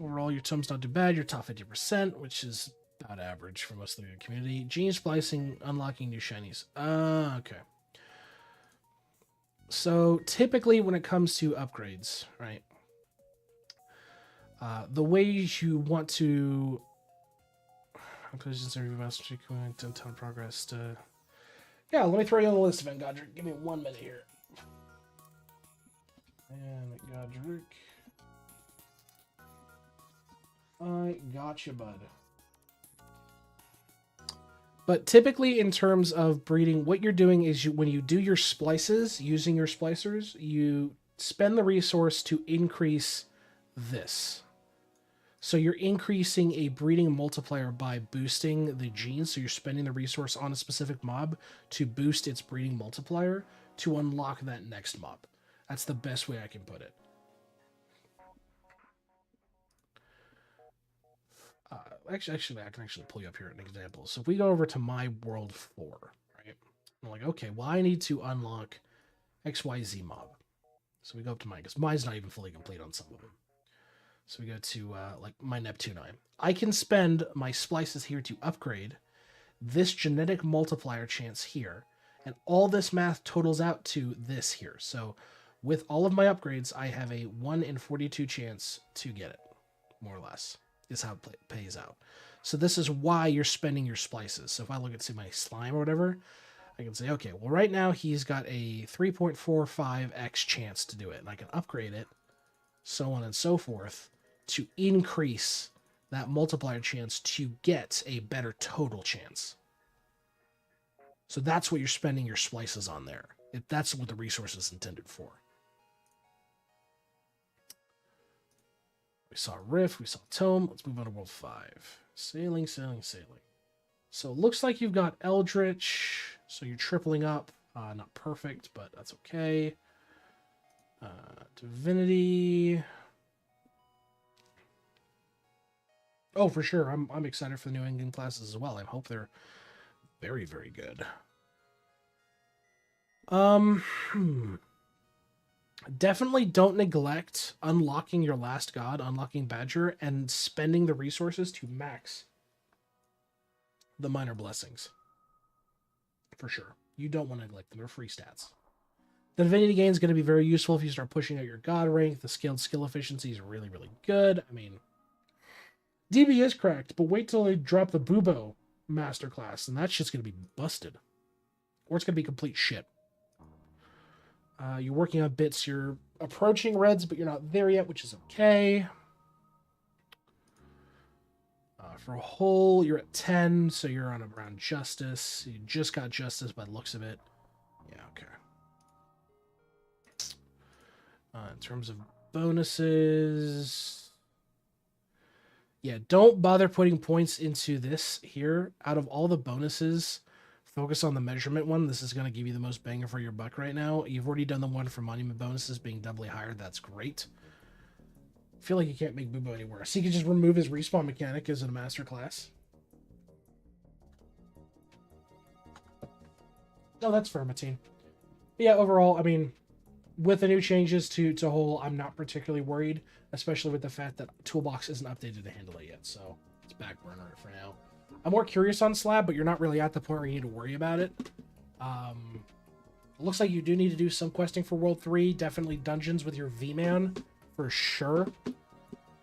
Overall, your tome's not too bad. You're top 50%, which is about average for most of the community. Gene splicing, unlocking new shinies. Okay. So typically when it comes to upgrades, right? The way you want to ton progress to... Yeah, let me throw you on the list, Van Godric. Give me 1 minute here. And Godric. I gotcha, bud. But typically in terms of breeding, what you're doing is when you do your splices, using your splicers, you spend the resource to increase this. So you're increasing a breeding multiplier by boosting the genes. So you're spending the resource on a specific mob to boost its breeding multiplier to unlock that next mob. That's the best way I can put it. Actually, I can actually pull you up here an example. So if we go over to my world 4, right? I'm like, okay, well, I need to unlock XYZ mob. So we go up to mine, because mine's not even fully complete on some of them. So we go to like my Neptuni. I can spend my splices here to upgrade this genetic multiplier chance here, and all this math totals out to this here. So with all of my upgrades, I have a 1 in 42 chance to get it, more or less, is how it pays out. So this is why you're spending your splices. So if I look at, say, my slime or whatever, I can say, okay, well, right now he's got a 3.45x chance to do it, and I can upgrade it, so on and so forth, to increase that multiplier chance to get a better total chance. So that's what you're spending your splices on there. That's what the resource is intended for. We saw Rift, we saw Tome. Let's move on to World 5. Sailing. So it looks like you've got Eldritch, so you're tripling up. Not perfect, but that's okay. Divinity. Oh, for sure. I'm excited for the New England classes as well. I hope they're very, very good. Definitely don't neglect unlocking your last god, unlocking Badger, and spending the resources to max the minor blessings. For sure. You don't want to neglect them. They're free stats. The Divinity Gain is going to be very useful if you start pushing out your god rank. The scaled skill efficiency is really, really good. I mean, DB is cracked, but wait till they drop the Bubo masterclass, and that shit's going to be busted. Or it's going to be complete shit. You're working on bits. You're approaching reds, but you're not there yet, which is okay. For a whole, you're at 10, so you're on around Justice. You just got Justice by the looks of it. Yeah, okay. In terms of bonuses... Yeah, don't bother putting points into this here. Out of all the bonuses, focus on the measurement one. This is going to give you the most bang for your buck right now. You've already done the one for monument bonuses being doubly higher. That's great. I feel like you can't make Bubo any worse. He can just remove his respawn mechanic as a master class. No, that's Fermatine. Yeah, overall, I mean, with the new changes to whole, I'm not particularly worried, especially with the fact that Toolbox isn't updated to handle it yet, so it's back burner for now. I'm more curious on Slab, but you're not really at the point where you need to worry about it. It looks like you do need to do some questing for World 3, definitely dungeons with your V-Man, for sure.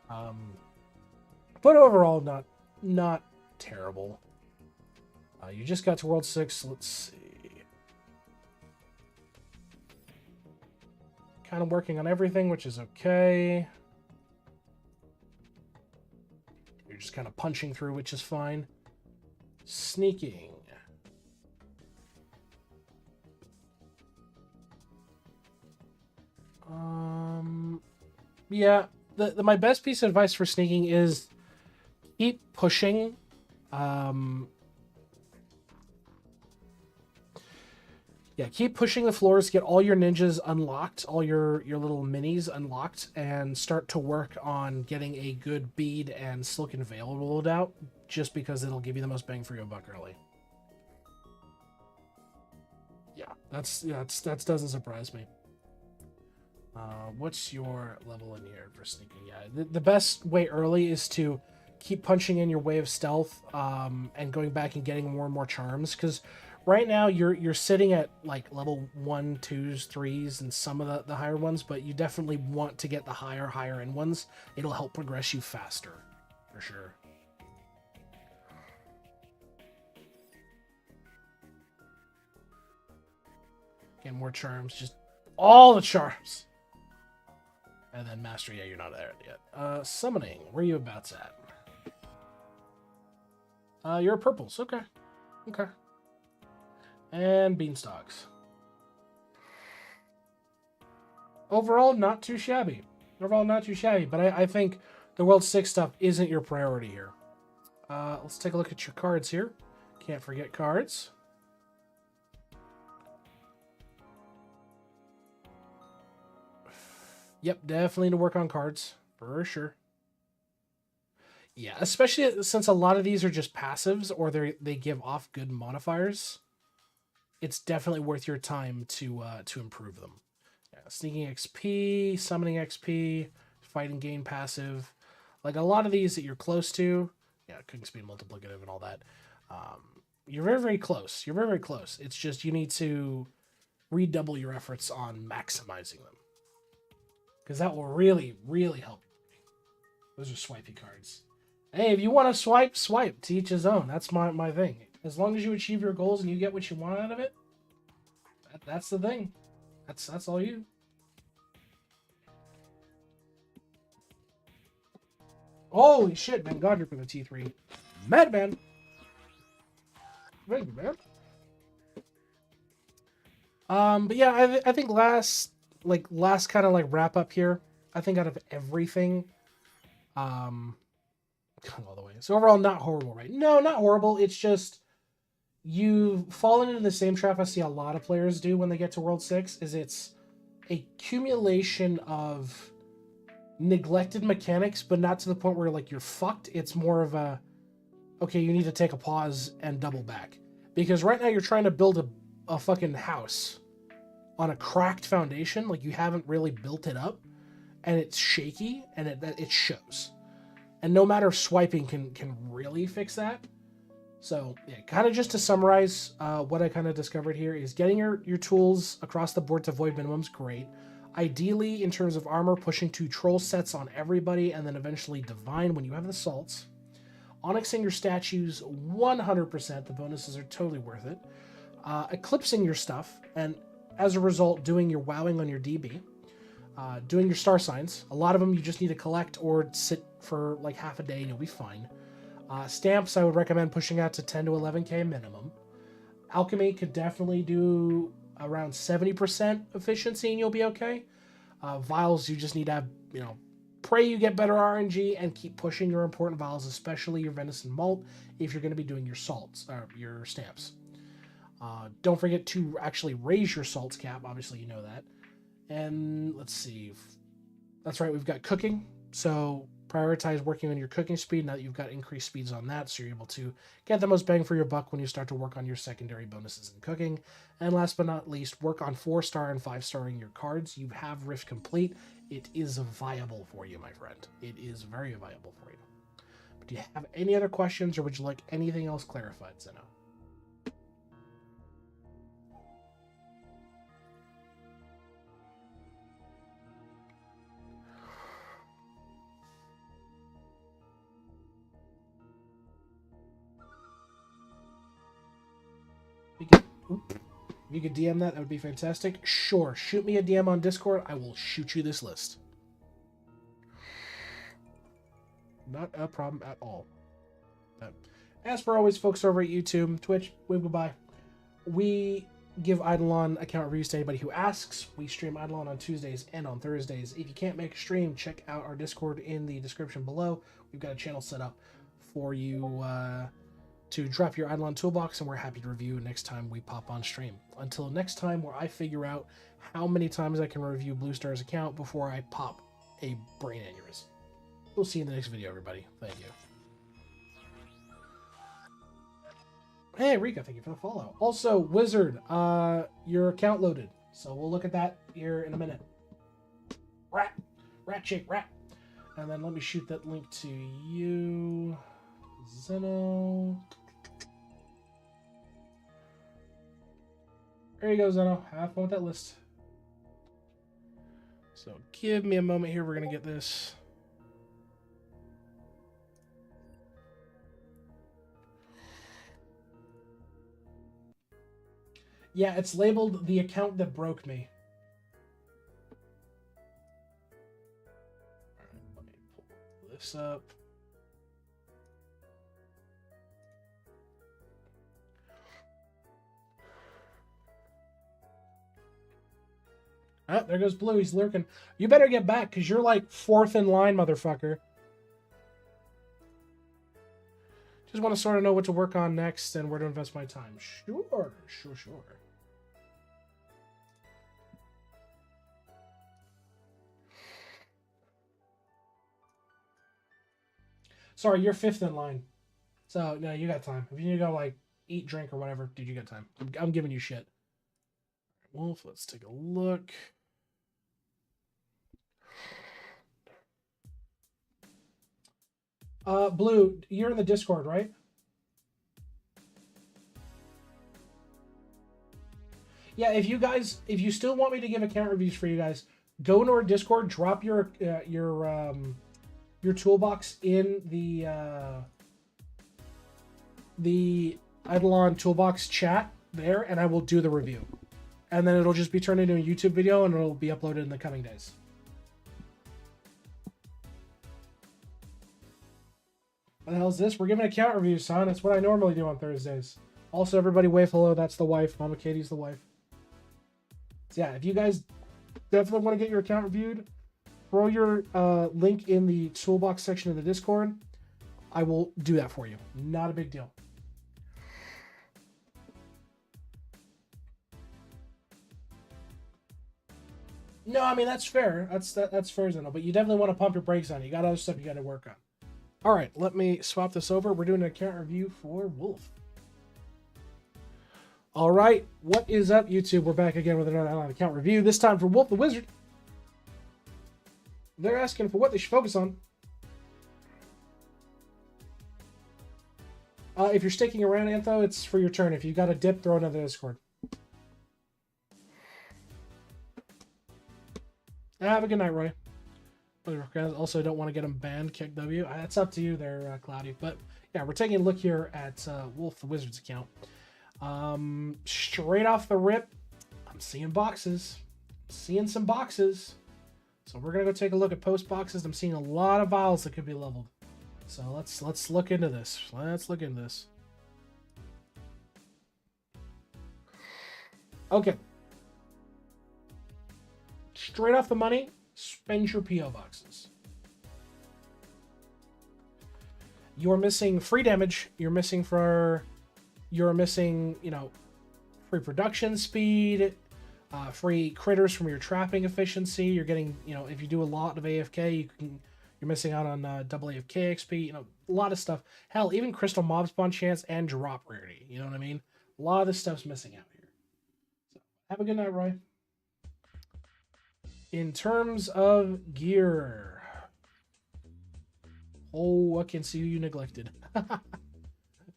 But overall, not terrible. You just got to World 6, let's see. Kind of working on everything, which is okay. You're just kind of punching through, which is fine. Sneaking. Yeah, my best piece of advice for sneaking is keep pushing. Yeah, keep pushing the floors, get all your ninjas unlocked, all your little minis unlocked, and start to work on getting a good bead and Silken Veil rolled out, just because it'll give you the most bang for your buck early. Yeah, that doesn't surprise me. What's your level in here for sneaking? Yeah, the best way early is to keep punching in your way of stealth, and going back and getting more and more charms, because right now you're sitting at like level 1, 2s, 3s, and some of the higher ones, but you definitely want to get the higher end ones. It'll help progress you faster, for sure. Get more charms, just all the charms. And then Master, yeah, you're not there yet. Summoning, where are you abouts at? You're purples, okay. Okay. And beanstalks. Overall, not too shabby. But I think the World 6 stuff isn't your priority here. Let's take a look at your cards here. Can't forget cards. Yep, definitely to work on cards, for sure. Yeah, especially since a lot of these are just passives, or they give off good modifiers. It's definitely worth your time to improve them. Yeah, sneaking XP, summoning XP, fighting gain passive. Like a lot of these that you're close to, yeah, cooking speed multiplicative and all that. You're very, very close. You're very, very close. It's just you need to redouble your efforts on maximizing them. Because that will really, really help you. Those are swipey cards. Hey, if you want to swipe, swipe. To each his own. That's my thing. As long as you achieve your goals and you get what you want out of it, that's the thing. That's all you. Holy shit, man. God, you're for the T3. Madman. Thank you, man. But yeah, I think last kind of like wrap up here, I think out of everything, all the way. So overall, not horrible, right? No, not horrible. It's just you've fallen into the same trap I see a lot of players do when they get to World 6, is it's a accumulation of neglected mechanics, but not to the point where like you're fucked. It's more of a, okay, you need to take a pause and double back. Because right now you're trying to build a fucking house on a cracked foundation. Like you haven't really built it up, and it's shaky, and it shows. And no matter swiping can really fix that. So yeah, kind of just to summarize, what I kind of discovered here is getting your tools across the board to void minimums, great. Ideally, in terms of armor, pushing to troll sets on everybody, and then eventually divine when you have the salts. Onyxing your statues 100%, the bonuses are totally worth it. Eclipsing your stuff, and as a result, doing your wowing on your DB. Doing your star signs. A lot of them you just need to collect or sit for like half a day and you'll be fine. Stamps, I would recommend pushing out to 10 to 11k minimum. Alchemy could definitely do around 70% efficiency and you'll be okay. Vials, you just need to have, pray you get better RNG and keep pushing your important vials, especially your venison malt, if you're going to be doing your salts, or your stamps. Don't forget to actually raise your salts cap, obviously you know that. And let's see, that's right, we've got cooking, so prioritize working on your cooking speed now that you've got increased speeds on that, so you're able to get the most bang for your buck when you start to work on your secondary bonuses in cooking. And last but not least, work on 4-star and 5-starring your cards. You have Rift Complete. It is viable for you, my friend. It is very viable for you. But do you have any other questions, or would you like anything else clarified, Zeno? If you could DM that would be fantastic. Sure, shoot me a DM on Discord. I will shoot you this list. Not a problem at all. As for always, folks over at YouTube, Twitch, wave goodbye. We give IdleOn account reviews to anybody who asks. We stream IdleOn on Tuesdays and on Thursdays. If you can't make a stream, check out our Discord in the description below. We've got a channel set up for you to drop your IdleOn toolbox, and we're happy to review next time we pop on stream. Until next time, where I figure out how many times I can review Blue Star's account before I pop a brain aneurysm. We'll see you in the next video, everybody. Thank you. Hey, Rika, thank you for the follow. Also, Wizard, your account loaded. So we'll look at that here in a minute. Rat chick, rat. And then let me shoot that link to you, Zeno. There you go, Zeno. Have fun with that list. So give me a moment here. We're going to get this. Yeah, it's labeled the account that broke me. All right, let me pull this up. Oh, there goes Blue. He's lurking. You better get back, because you're like 4th in line, motherfucker. Just want to sort of know what to work on next and where to invest my time. Sure. Sorry, you're 5th in line. So, no, you got time. If you need to go, like, eat, drink, or whatever, dude, you got time. I'm giving you shit. Wolf, let's take a look. Blue, you're in the Discord, right? Yeah, if you still want me to give account reviews for you guys, go into our Discord, drop your toolbox in the IdleOn toolbox chat there, and I will do the review. And then it'll just be turned into a YouTube video, and it'll be uploaded in the coming days. What the hell is this? We're giving account reviews, son. That's what I normally do on Thursdays. Also, everybody wave hello. That's the wife. Mama Katie's the wife. So yeah, if you guys definitely want to get your account reviewed, throw your link in the toolbox section of the Discord. I will do that for you. Not a big deal. No, I mean, that's fair. That's fair, Zeno. But you definitely want to pump your brakes on it. You got other stuff you got to work on. All right, let me swap this over. We're doing an account review for Wolf. All right, what is up, YouTube? We're back again with another IdleOn account review. This time for Wolf the Wizard. They're asking for what they should focus on. If you're sticking around, Antho, it's for your turn. If you got a dip, throw another Discord. Have a good night, Roy. Also, don't want to get them banned. Kick W. That's up to you there, Cloudy. But yeah, we're taking a look here at Wolf the Wizard's account. Straight off the rip, I'm seeing boxes. Seeing some boxes. So we're gonna go take a look at post boxes. I'm seeing a lot of vials that could be leveled. So let's look into this. Let's look into this. Okay. Straight off the money, spend your PO boxes. You're missing free damage. You're missing, you know, free production speed, free critters from your trapping efficiency. You're getting, you know, if you do a lot of AFK, you're missing out on double AFK XP. You know, a lot of stuff. Hell, even crystal mob spawn chance and drop rarity. You know what I mean? A lot of this stuff's missing out here. So have a good night, Roy. In terms of gear, oh, I can see you neglected.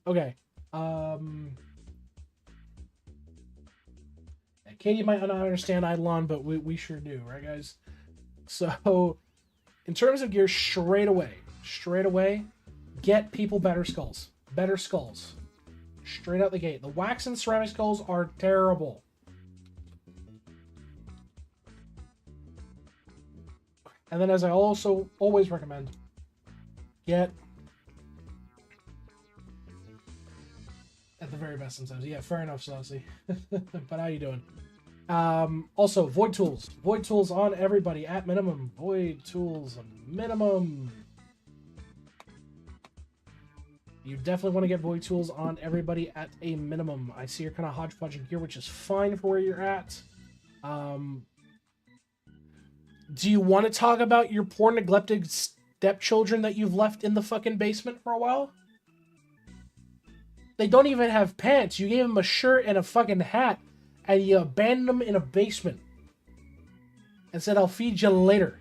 Okay. Katie might not understand IdleOn, but we sure do, right, guys? So, in terms of gear, straight away, get people better skulls. Better skulls. Straight out the gate. The wax and ceramic skulls are terrible. And then, as I also always recommend, get, at the very best sometimes. Yeah, fair enough, Saucy. But how you doing? Also, void tools. Void tools on everybody at minimum. Void tools minimum. You definitely want to get void tools on everybody at a minimum. I see you're kind of hodgepodging here, which is fine for where you're at. Do you want to talk about your poor neglected stepchildren that you've left in the fucking basement for a while? They don't even have pants. You gave them a shirt and a fucking hat, and you abandoned them in a basement. And said, I'll feed you later.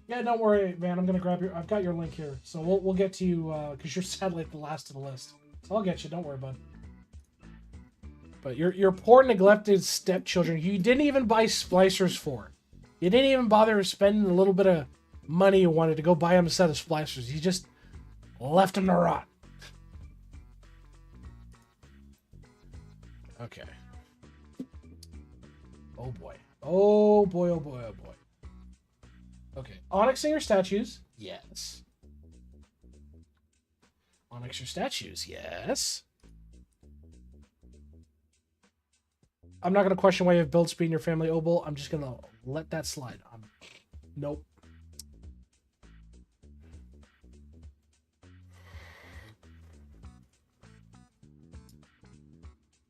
Yeah, don't worry, man. I'm gonna grab I've got your link here, so we'll get to you because you're sadly the last of the list. So I'll get you. Don't worry, bud. But your poor neglected stepchildren, you didn't even buy splicers for. You didn't even bother spending a little bit of money you wanted to go buy them a set of splicers. You just left them to rot. Okay. Oh boy. Oh boy, oh boy, oh boy. Okay. Onyx Singer statues? Yes. Onyx your statues? Yes. I'm not going to question why you have build speed in your family, Obel. I'm just going to let that slide. Nope.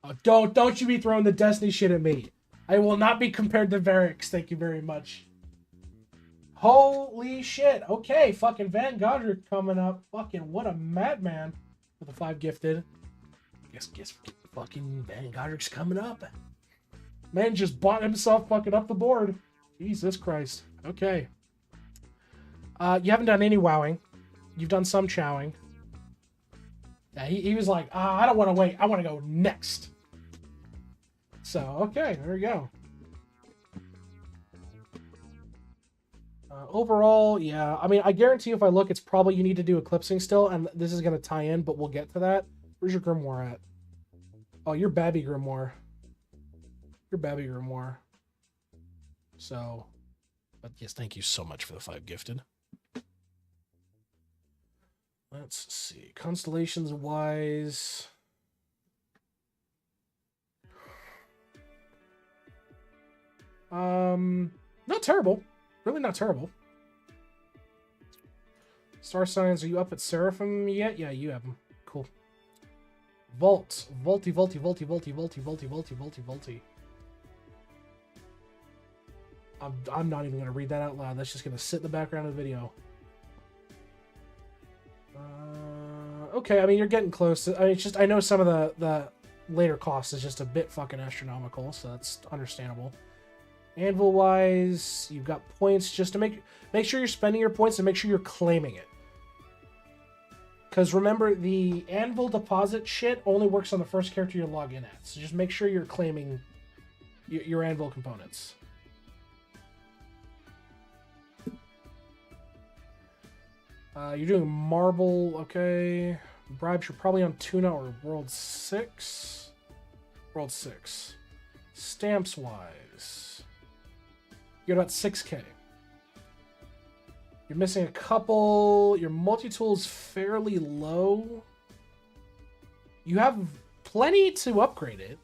Oh, don't you be throwing the Destiny shit at me. I will not be compared to Varix. Thank you very much. Holy shit. Okay, fucking Van Godric coming up. Fucking what a madman with the 5 gifted. Guess fucking Van Godric's coming up. Man just bought himself fucking up the board. Jesus Christ. Okay. You haven't done any wowing. You've done some chowing. Yeah, he was like, I don't want to wait. I want to go next. So, okay, there we go. Overall, yeah. I mean, I guarantee you if I look, it's probably you need to do eclipsing still, and this is going to tie in, but we'll get to that. Where's your grimoire at? Oh, your Babby grimoire. Your Babby grimoire. So, but yes, thank you so much for the 5 gifted. Let's see. Constellations wise. Not terrible. Really not terrible. Star signs, are you up at Seraphim yet? Yeah, you have them. Cool. Vault. Vaulty, vaulty, vaulty, vaulty, vaulty, vaulty, vaulty, vaulty, vaulty. I'm not even going to read that out loud. That's just going to sit in the background of the video. Okay, I mean, you're getting close. I mean, it's just, I know some of the later costs is just a bit fucking astronomical, so that's understandable. Anvil-wise, you've got points just to make sure you're spending your points and make sure you're claiming it. Because remember, the anvil deposit shit only works on the first character you log in at. So just make sure you're claiming your anvil components. You're doing marble, okay. Bribes, you're probably on tuna or world 6. World 6. Stamps-wise, you're about 6k. You're missing a couple. Your multi-tool is fairly low. You have plenty to upgrade it.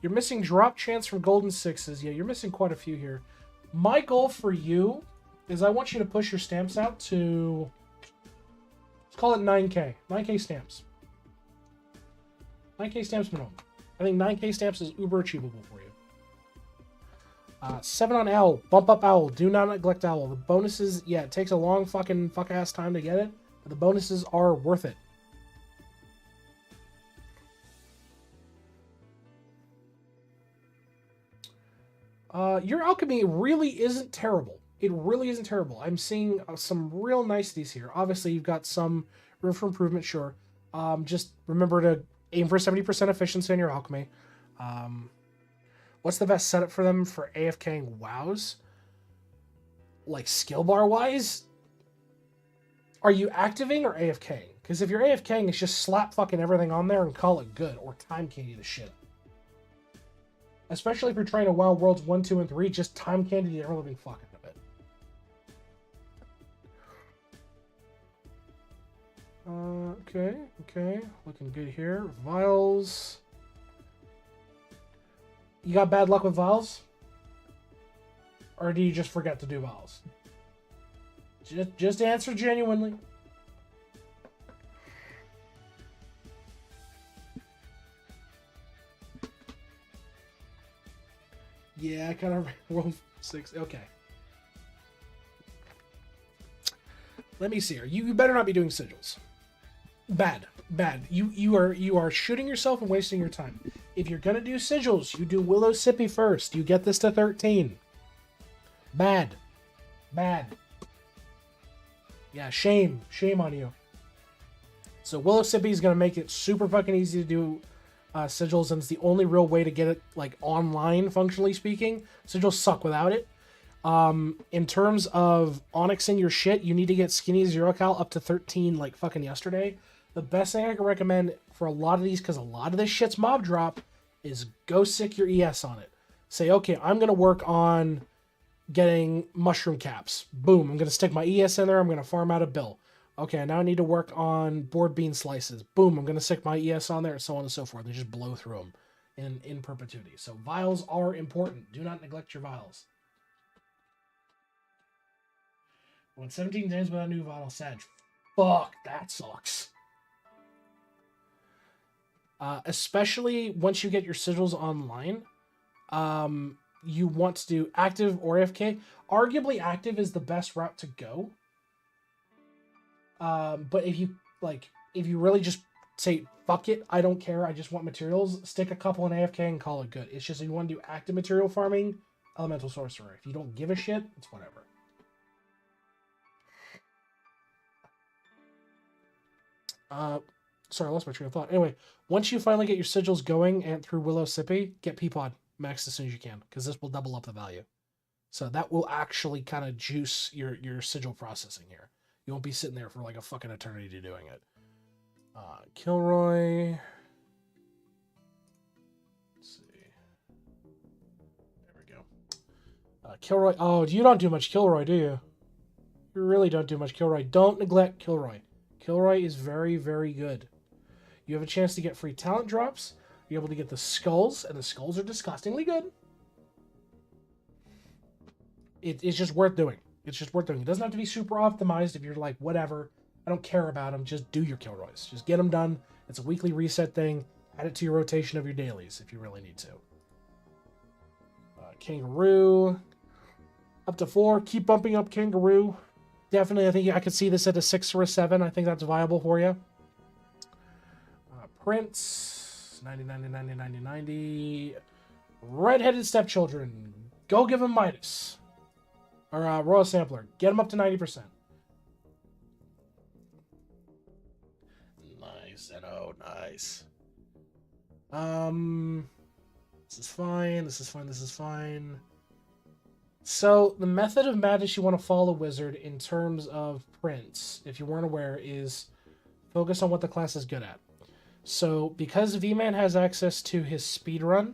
You're missing drop chance from golden 6s. Yeah, you're missing quite a few here. My goal for you is I want you to push your stamps out to, let's call it 9k. 9k stamps. 9k stamps minimum. I think 9k stamps is uber achievable for you. 7 on Owl. Bump up Owl. Do not neglect Owl. The bonuses, yeah, it takes a long fuck-ass time to get it, but the bonuses are worth it. Your alchemy really isn't terrible. It really isn't terrible. I'm seeing some real niceties here. Obviously, you've got some room for improvement, sure. Just remember to aim for 70% efficiency on your alchemy. What's the best setup for them for AFKing WoWs? Like skill bar wise? Are you activating or AFKing? Because if you're AFKing, it's just slap fucking everything on there and call it good. Or time candy the shit. Especially if you're trying to WoW Worlds 1, 2, and 3, just time candy the ever-living fuck out of it. Okay. Looking good here. Vials. You got bad luck with vials? Or do you just forget to do vials? Just answer genuinely. Yeah, I kind of rolled 6. Okay. Let me see here. You better not be doing sigils. Bad. You are shooting yourself and wasting your time. If you're gonna do sigils, you do Willow Sippy first. You get this to 13. Bad. Yeah, shame on you. So Willow Sippy is gonna make it super fucking easy to do sigils, and it's the only real way to get it like online, functionally speaking. Sigils suck without it. In terms of onyxing your shit, you need to get Skinny Zero Cal up to 13 like fucking yesterday. The best thing I can recommend for a lot of these, because a lot of this shit's mob drop, is go sick your ES on it. Say, okay, I'm going to work on getting mushroom caps. Boom, I'm going to stick my ES in there. I'm going to farm out a bill. Okay, now I need to work on board bean slices. Boom, I'm going to stick my ES on there, and so on and so forth. And just blow through them in perpetuity. So vials are important. Do not neglect your vials. Went 17 days without a new vial Sag. Fuck, that sucks. Especially once you get your sigils online, you want to do active or AFK. Arguably, active is the best route to go. But if you really just say, fuck it, I don't care, I just want materials, stick a couple in AFK and call it good. It's just if you want to do active material farming, Elemental Sorcerer. If you don't give a shit, it's whatever. Sorry, I lost my train of thought. Anyway, once you finally get your sigils going and through Willow Sippy, get Peapod maxed as soon as you can, because this will double up the value. So that will actually kind of juice your sigil processing here. You won't be sitting there for like a fucking eternity doing it. Kilroy. Let's see. There we go. Kilroy. Oh, you don't do much Kilroy, do you? You really don't do much Kilroy. Don't neglect Kilroy. Kilroy is very, very good. You have a chance to get free talent drops. You're able to get the skulls, and the skulls are disgustingly good. It's just worth doing. It's just worth doing. It doesn't have to be super optimized if you're like, whatever, I don't care about them. Just do your Kilroys. Just get them done. It's a weekly reset thing. Add it to your rotation of your dailies if you really need to. Kangaroo. Up to 4. Keep bumping up Kangaroo. Definitely, I think I could see this at a 6 or a 7. I think that's viable for you. Prince. 90, 90, 90, 90, 90. Redheaded Stepchildren. Go give him Midas. Or Royal Sampler. Get him up to 90%. Nice. Oh, nice. This is fine. This is fine. This is fine. So, the method of madness you want to follow, Wizard, in terms of Prince, if you weren't aware, is focus on what the class is good at. So, because V-Man has access to his speedrun,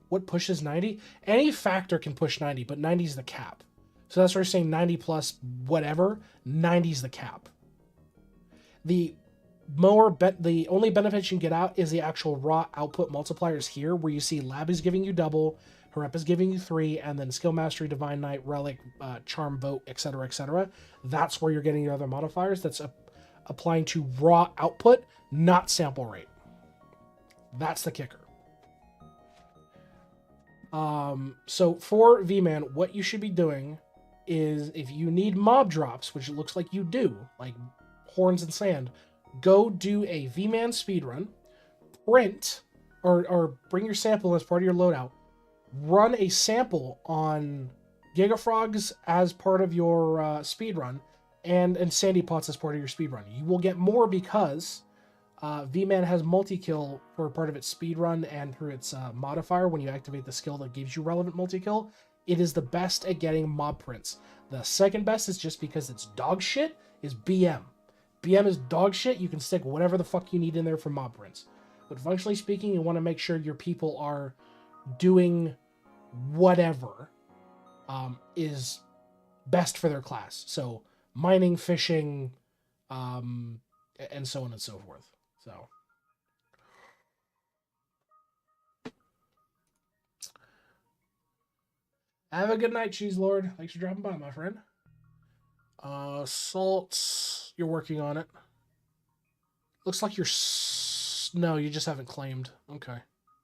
what pushes 90? Any factor can push 90, but 90 is the cap. So that's why we're saying 90 plus whatever, 90 is the cap. The only benefit you can get out is the actual raw output multipliers here, where you see Lab is giving you double, Herep is giving you 3, and then Skill Mastery, Divine Knight, Relic, Charm, Vote, etc., etc. That's where you're getting your other modifiers. That's applying to raw output, not sample rate. That's the kicker. So for V-Man, what you should be doing is, if you need mob drops, which it looks like you do, like Horns and Sand, go do a V-Man speedrun, print, or bring your sample as part of your loadout, run a sample on Gigafrogs as part of your speedrun, and Sandy Pots as part of your speedrun. You will get more because V-Man has multi-kill for part of its speedrun and through its modifier when you activate the skill that gives you relevant multi-kill. It is the best at getting mob prints. The second best is, just because it's dog shit, is BM. BM is dog shit. You can stick whatever the fuck you need in there for mob prints. But functionally speaking, you want to make sure your people are doing whatever is best for their class. So mining, fishing, and so on and so forth. So have a good night, Cheese Lord. Thanks for dropping by, my friend. Salts, you're working on it. Looks like you're... No, you just haven't claimed. Okay,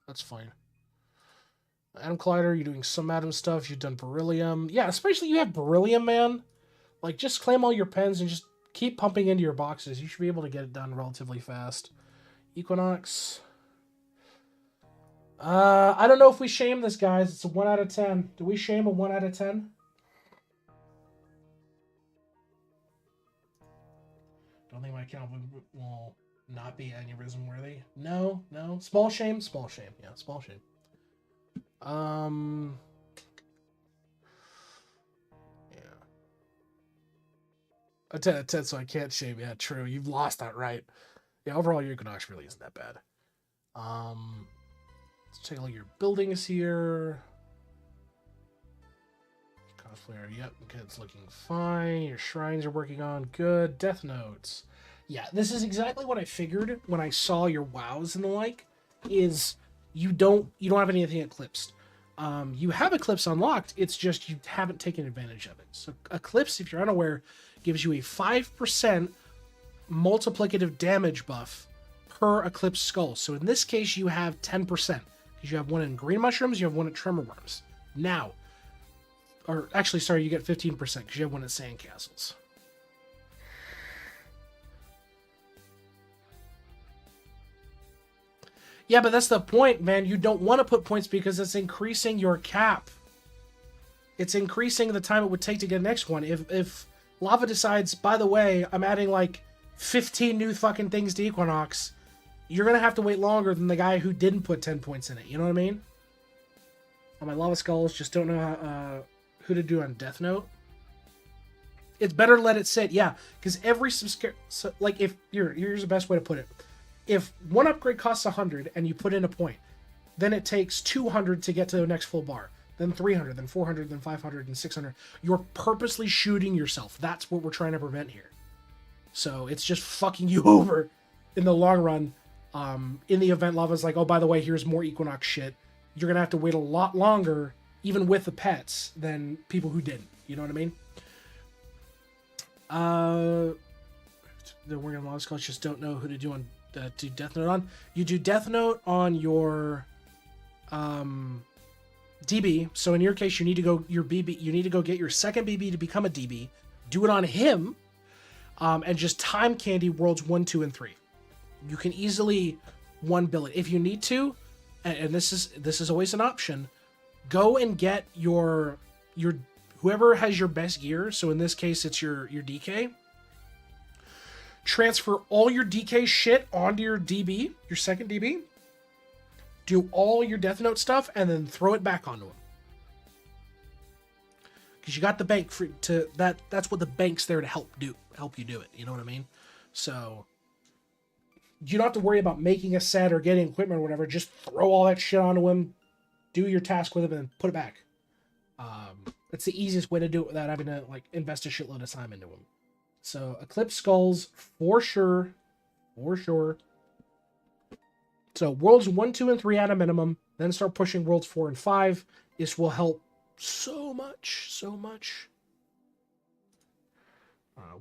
that's fine. Atom Collider, you're doing some atom stuff. You've done beryllium. Yeah, especially you have beryllium, man. Like, just claim all your pens and just keep pumping into your boxes. You should be able to get it done relatively fast. Equinox. I don't know if we shame this, guys. It's a 1 out of 10. Do we shame a 1 out of 10? Don't think my account will not be aneurysm worthy. No. Small shame. Yeah, small shame. Yeah. A 10 out of 10, so I can't shame. Yeah, true. You've lost that, right? Yeah, overall, your Equinox really isn't that bad. Let's take a look at your buildings here. Cosplayer, yep, okay, it's looking fine. Your shrines are working on good. Death notes. Yeah, this is exactly what I figured when I saw your wows and the like, is you don't have anything eclipsed. You have Eclipse unlocked, it's just you haven't taken advantage of it. So Eclipse, if you're unaware, gives you a 5% multiplicative damage buff per Eclipse skull. So in this case, you have 10%, because you have one in green mushrooms, you have one at tremor worms. Now, or actually, sorry, you get 15% because you have one at sandcastles. Yeah, but that's the point, man. You don't want to put points because it's increasing your cap. It's increasing the time it would take to get the next one. If Lava decides, by the way, I'm adding like 15 new fucking things to Equinox, you're going to have to wait longer than the guy who didn't put 10 points in it. You know what I mean? My Lava Skulls just don't know how, who to do on Death Note. It's better to let it sit, yeah. Because every subscription... So, like, if... Here's the best way to put it. If one upgrade costs 100 and you put in a point, then it takes 200 to get to the next full bar. Then 300, then 400, then 500, and 600. You're purposely shooting yourself. That's what we're trying to prevent here. So it's just fucking you over in the long run. In the event Lava's like, oh, by the way, here's more Equinox shit. You're going to have to wait a lot longer, even with the pets, than people who didn't. You know what I mean? They're working on Lava Skulls, just don't know who to do on do Death Note on. You do Death Note on your DB. So in your case, you need to go your BB. You need to go get your second BB to become a DB. Do it on him, and just time candy worlds 1, 2, and 3. You can easily one bill it if you need to, and this is always an option. Go and get your whoever has your best gear. So in this case, it's your DK. Transfer all your DK shit onto your DB, your second DB. Do all your Death Note stuff and then throw it back onto him. Because you got the bank to that. That's what the bank's there to help you do it. You know what I mean? So you don't have to worry about making a set or getting equipment or whatever. Just throw all that shit onto him, do your task with him, and put it back. That's the easiest way to do it without having to like invest a shitload of time into him. So Eclipse Skulls for sure. So worlds 1, 2, and 3 at a minimum. Then start pushing worlds 4 and 5. This will help so much.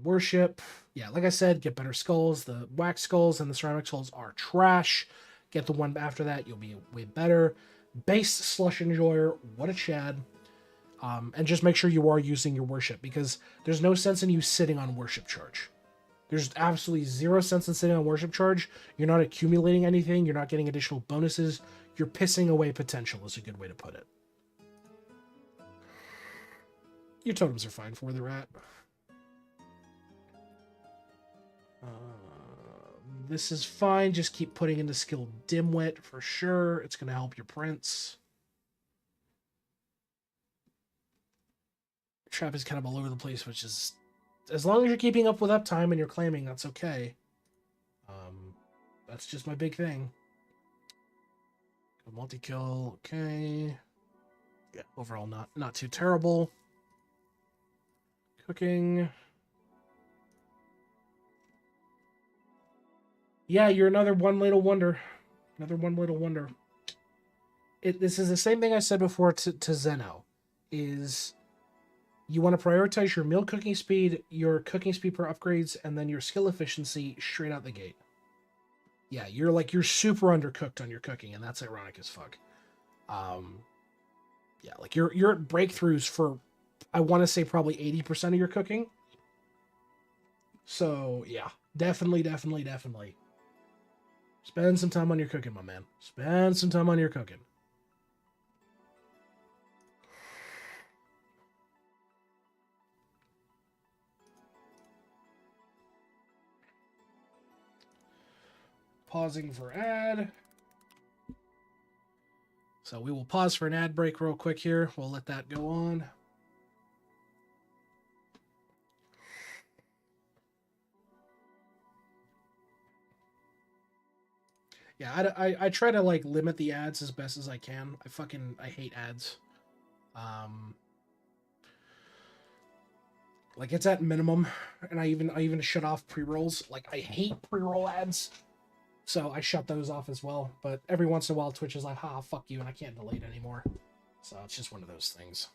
Worship. Yeah, like I said, get better skulls. The wax skulls and the ceramic skulls are trash. Get the one after that, you'll be way better. Base Slush Enjoyer. What a chad. And just make sure you are using your worship, because there's no sense in you sitting on worship charge. There's absolutely zero sense in sitting on worship charge. You're not accumulating anything. You're not getting additional bonuses. You're pissing away potential is a good way to put it. Your totems are fine for where they're at. This is fine. Just keep putting into skill Dimwit for sure. It's going to help your prince. Trap is kind of all over the place, which is, as long as you're keeping up with uptime and you're claiming, that's okay. That's just my big thing. Multi-kill, okay. Yeah, overall not too terrible. Cooking. Yeah, you're another one little wonder. This is the same thing I said before to Zeno. Is you want to prioritize your meal cooking speed, your cooking speed per upgrades, and then your skill efficiency straight out the gate. Yeah, you're super undercooked on your cooking, and that's ironic as fuck. Yeah, like you're at breakthroughs for, I want to say, probably 80% of your cooking. So yeah, definitely. Spend some time on your cooking, my man. Spend some time on your cooking. Pausing for ad. So we will pause for an ad break real quick here. We'll let that go on. Yeah, I try to like limit the ads as best as I can. I hate ads. Like it's at minimum, and I even shut off pre-rolls. Like I hate pre-roll ads. So I shut those off as well. But every once in a while, Twitch is like, "Ha, fuck you," and I can't delete anymore. So it's just one of those things.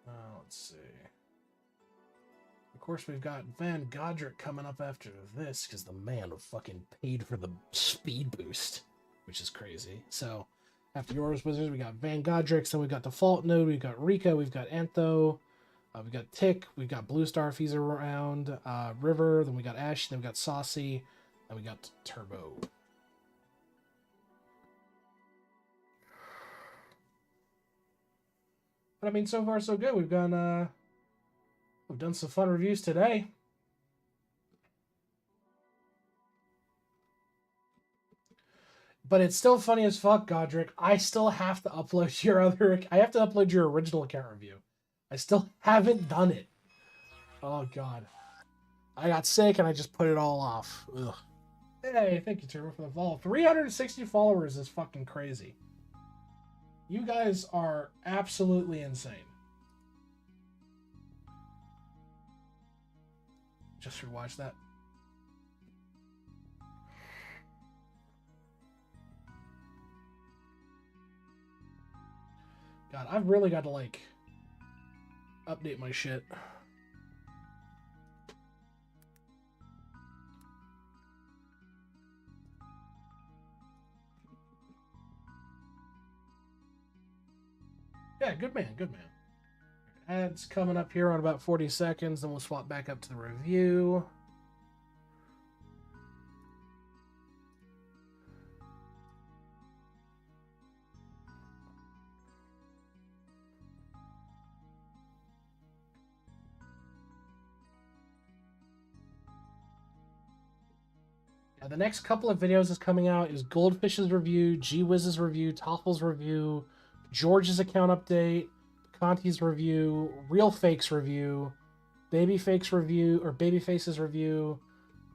Let's see. Of course, we've got Van Godric coming up after this, because the man fucking paid for the speed boost, which is crazy. So after yours Wizards, we got Van Godric, then we've got Default Node, we've got Rika, we've got Antho. We've got Tick, we've got Blue Star if he's around, River, then we got Ash, then we got Saucy, then we got Turbo. But I mean, so far so good. We've done some fun reviews today. But it's still funny as fuck, Godric. I still have to upload I have to upload your original account review. I still haven't done it. Oh, God. I got sick and I just put it all off. Ugh. Hey, thank you, Turbo, for the follow. 360 followers is fucking crazy. You guys are absolutely insane. Just rewatch that. God, I've really got to, like... update my shit. Yeah, good man, good man. Ads coming up here on about 40 seconds, then we'll swap back up to the review. The next couple of videos is coming out is Goldfish's review, G-Wiz's review, Toffel's review, George's account update, Conti's review, Real Fakes review, Baby Fakes review, or Babyface's review,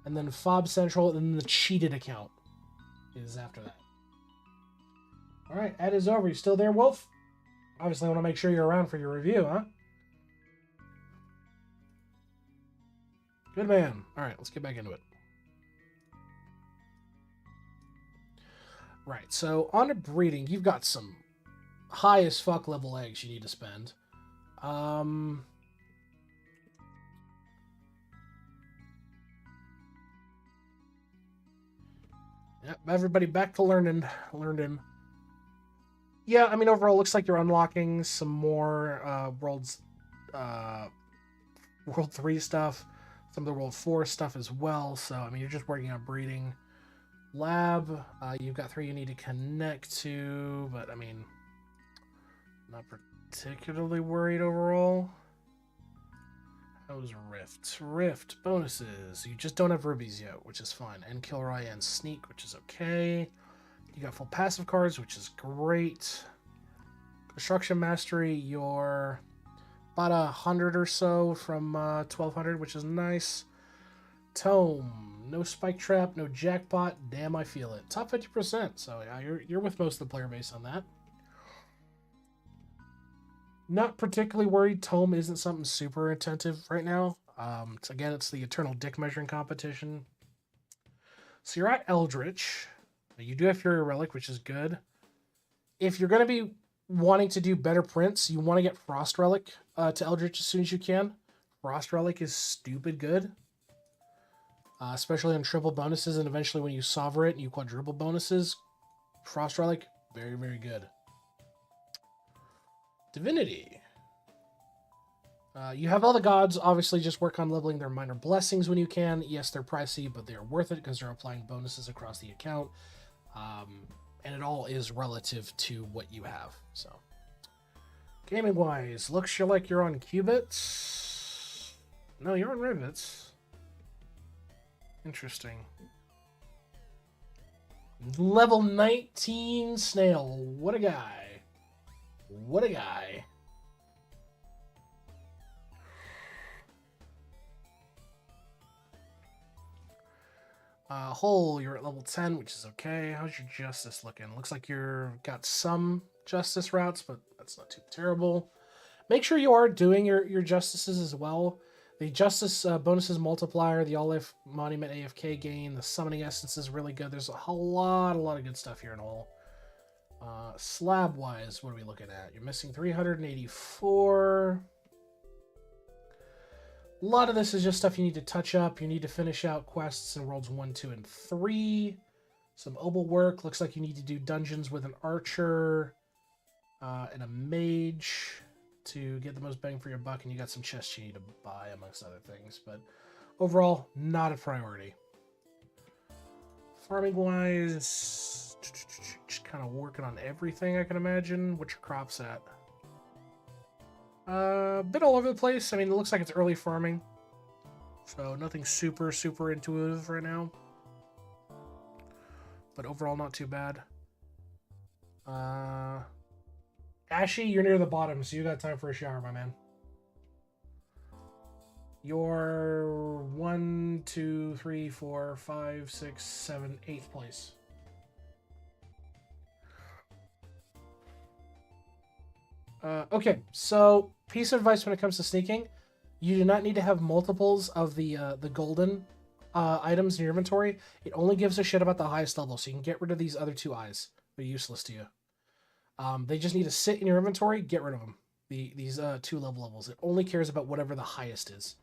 and then Fob Central, and then the cheated account is after that. All right, ad is over. You still there, Wolf? Obviously, I want to make sure you're around for your review, huh? Good man. All right, let's get back into it. Right, so on to breeding, you've got some high as fuck level eggs you need to spend. Yep, everybody back to learning. Yeah, I mean, overall, looks like you're unlocking some more World 3 stuff, some of the World 4 stuff as well, so, I mean, you're just working on breeding. Lab, you've got 3 you need to connect to, but, I mean, not particularly worried overall. How's Rift? Rift bonuses. You just don't have rubies yet, which is fine. And Kilroy and Sneak, which is okay. You got full passive cards, which is great. Construction Mastery, you're about 100 or so from 1200, which is nice. Tome, no Spike Trap, no Jackpot. Damn, I feel it. Top 50%, so yeah, you're with most of the player base on that. Not particularly worried. Tome isn't something super attentive right now. Again, it's the Eternal Dick Measuring Competition. So you're at Eldritch. You do have Fury Relic, which is good. If you're going to be wanting to do better prints, you want to get Frost Relic to Eldritch as soon as you can. Frost Relic is stupid good. Especially on triple bonuses, and eventually when you Sovereign it and you quadruple bonuses, Frost Relic, very, very good. Divinity. You have all the gods. Obviously, just work on leveling their minor blessings when you can. Yes, they're pricey, but they're worth it because they're applying bonuses across the account. And it all is relative to what you have. So, gaming-wise, looks like you're on qubits. No, you're on rivets. Interesting. Level 19 Snail. What a guy. What a guy. Hull, you're at level 10, which is okay. How's your justice looking? Looks like you've got some justice routes, but that's not too terrible. Make sure you are doing your justices as well. The justice bonuses multiplier, the Olive Monument AFK gain, the summoning essence is really good. There's a lot of good stuff here in Hull. Slab-wise, what are we looking at? You're missing 384. A lot of this is just stuff you need to touch up. You need to finish out quests in Worlds 1, 2, and 3. Some obel work. Looks like you need to do dungeons with an archer and a mage to get the most bang for your buck, and you got some chests you need to buy, amongst other things. But overall, not a priority. Farming-wise, just kind of working on everything, I can imagine. What's your crops at? A bit all over the place. I mean, it looks like it's early farming, so nothing super intuitive right now. But overall, not too bad. Ashy, you're near the bottom, so you got time for a shower, my man. You're 1, 2, 3, 4, 5, 6, 7, 8th place. Okay, so piece of advice when it comes to sneaking: you do not need to have multiples of the golden items in your inventory. It only gives a shit about the highest level, so you can get rid of these other 2 eyes. They're useless to you. They just need to sit in your inventory. Get rid of them. these two levels. It only cares about whatever the highest is.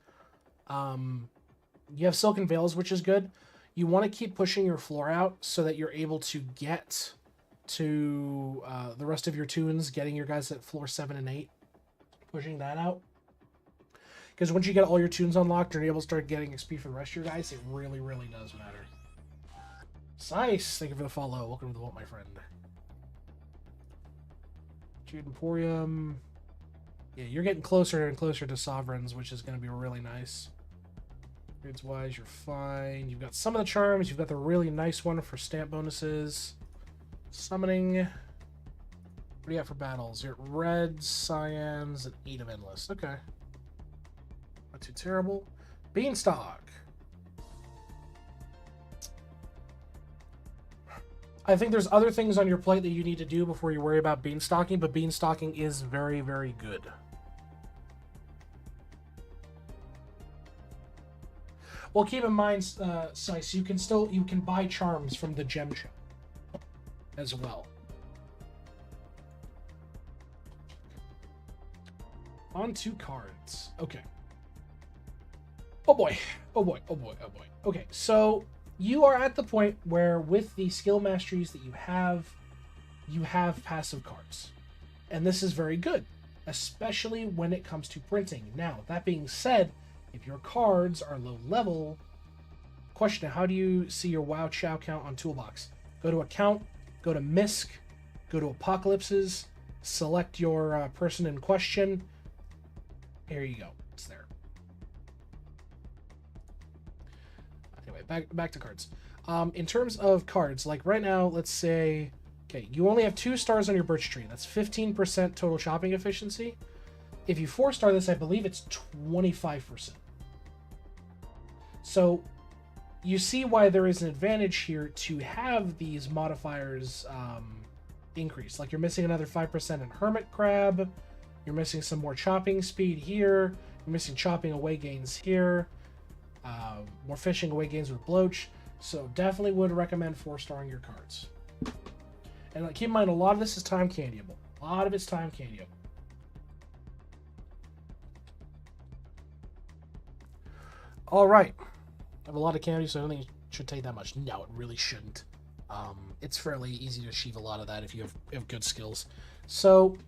You have Silken Veils, which is good. You want to keep pushing your floor out so that you're able to get to the rest of your tunes, getting your guys at floor 7 and 8, pushing that out. Because once you get all your tunes unlocked, you're able to start getting XP for the rest of your guys. It really, really does matter. Nice. Thank you for the follow. Welcome to the vault, my friend. Jude Emporium. Yeah, you're getting closer and closer to Sovereigns, which is going to be really nice. Grades wise, you're fine. You've got some of the charms. You've got the really nice one for stamp bonuses. Summoning. What do you got for battles? You're at Reds, Cyans, and 8 of Endless. Okay. Not too terrible. Beanstalk. I think there's other things on your plate that you need to do before you worry about beanstalking, but beanstalking is very, very good. Well, keep in mind, Sice, you can buy charms from the gem shop as well. On 2 cards. Okay. Oh boy. Oh boy. Oh boy. Oh boy. Okay, so you are at the point where with the skill masteries that you have passive cards. And this is very good, especially when it comes to printing. Now, that being said, if your cards are low level, question, how do you see your WoW Chow count on Toolbox? Go to Account, go to MISC, go to Apocalypses, select your person in question. Here you go. It's there. Anyway, back to cards. In terms of cards, like right now, let's say, okay, you only have 2 stars on your birch tree. That's 15% total shopping efficiency. If you 4-star this, I believe it's 25%. So you see why there is an advantage here to have these modifiers increase. Like you're missing another 5% in Hermit Crab. You're missing some more chopping speed here. You're missing chopping away gains here. More fishing away gains with Bloach. So definitely would recommend 4-starring your cards. And keep in mind, a lot of this is time candyable. A lot of it's time candyable. All right. I have a lot of candy, so I don't think it should take that much. No, it really shouldn't. It's fairly easy to achieve a lot of that if you have good skills. So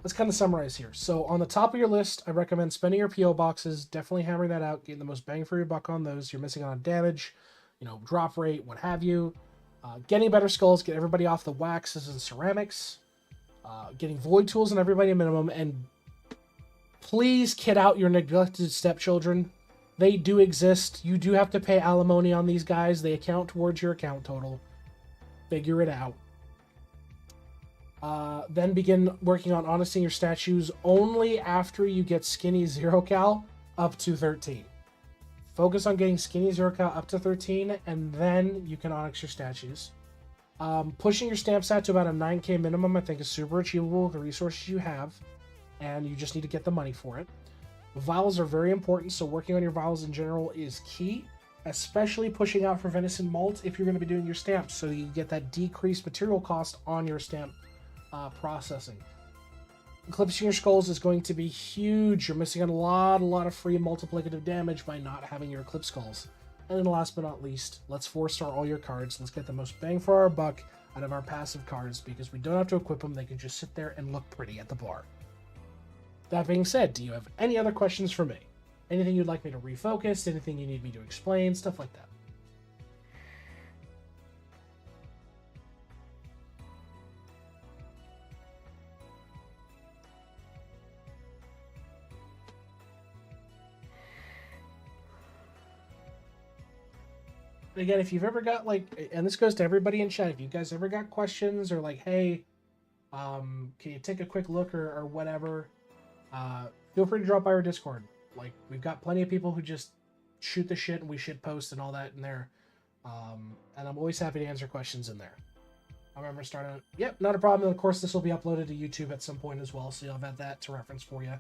let's kind of summarize here. So on the top of your list, I recommend spending your PO boxes, definitely hammering that out, getting the most bang for your buck on those. You're missing on damage, drop rate, what have you. Getting better skulls, get everybody off the waxes and ceramics. Getting void tools on everybody a minimum, and please kit out your neglected stepchildren. They do exist. You do have to pay alimony on these guys. They account towards your account total. Figure it out. Then begin working on honesting your statues only after you get skinny 0-cal up to 13. Focus on getting skinny 0-cal up to 13, and then you can onyx your statues. Pushing your stamp stat to about a 9k minimum, I think, is super achievable with the resources you have, and you just need to get the money for it. Vials are very important, so working on your vials in general is key, especially pushing out for venison malt if you're going to be doing your stamps, so you get that decreased material cost on your stamp processing. Eclipsing your skulls is going to be huge. You're missing a lot of free multiplicative damage by not having your eclipse skulls. And then last but not least, let's 4-star all your cards. Let's get the most bang for our buck out of our passive cards, because we don't have to equip them. They can just sit there and look pretty at the bar. That being said, do you have any other questions for me? Anything you'd like me to refocus? Anything you need me to explain? Stuff like that. Again, if you've ever got and this goes to everybody in chat, if you guys ever got questions or hey, can you take a quick look or whatever, feel free to drop by our Discord. We've got plenty of people who just shoot the shit and we shit post and all that in there. And I'm always happy to answer questions in there. I remember starting, yep, not a problem. And of course, this will be uploaded to YouTube at some point as well, so you'll have that to reference for you.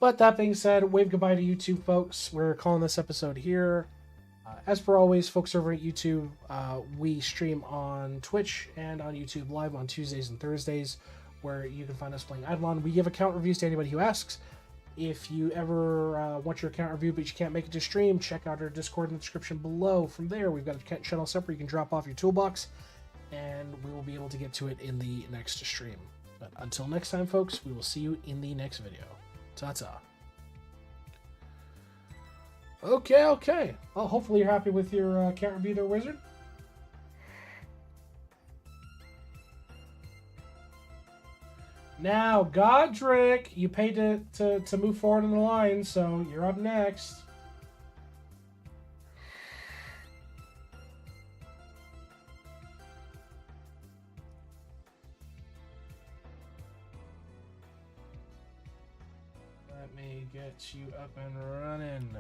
But that being said, wave goodbye to YouTube, folks. We're calling this episode here. As per always, folks over at YouTube, we stream on Twitch and on YouTube live on Tuesdays and Thursdays. where you can find us playing IdleOn. We give account reviews to anybody who asks. If you ever want your account review but you can't make it to stream, check out our Discord in the description below. From there, we've got a channel set where you can drop off your toolbox, and we will be able to get to it in the next stream. But until next time, folks, we will see you in the next video. Ta-ta. Okay. Well, hopefully you're happy with your account review there, Wizard. Now, Godric, you paid to move forward in the line, so you're up next. Let me get you up and running.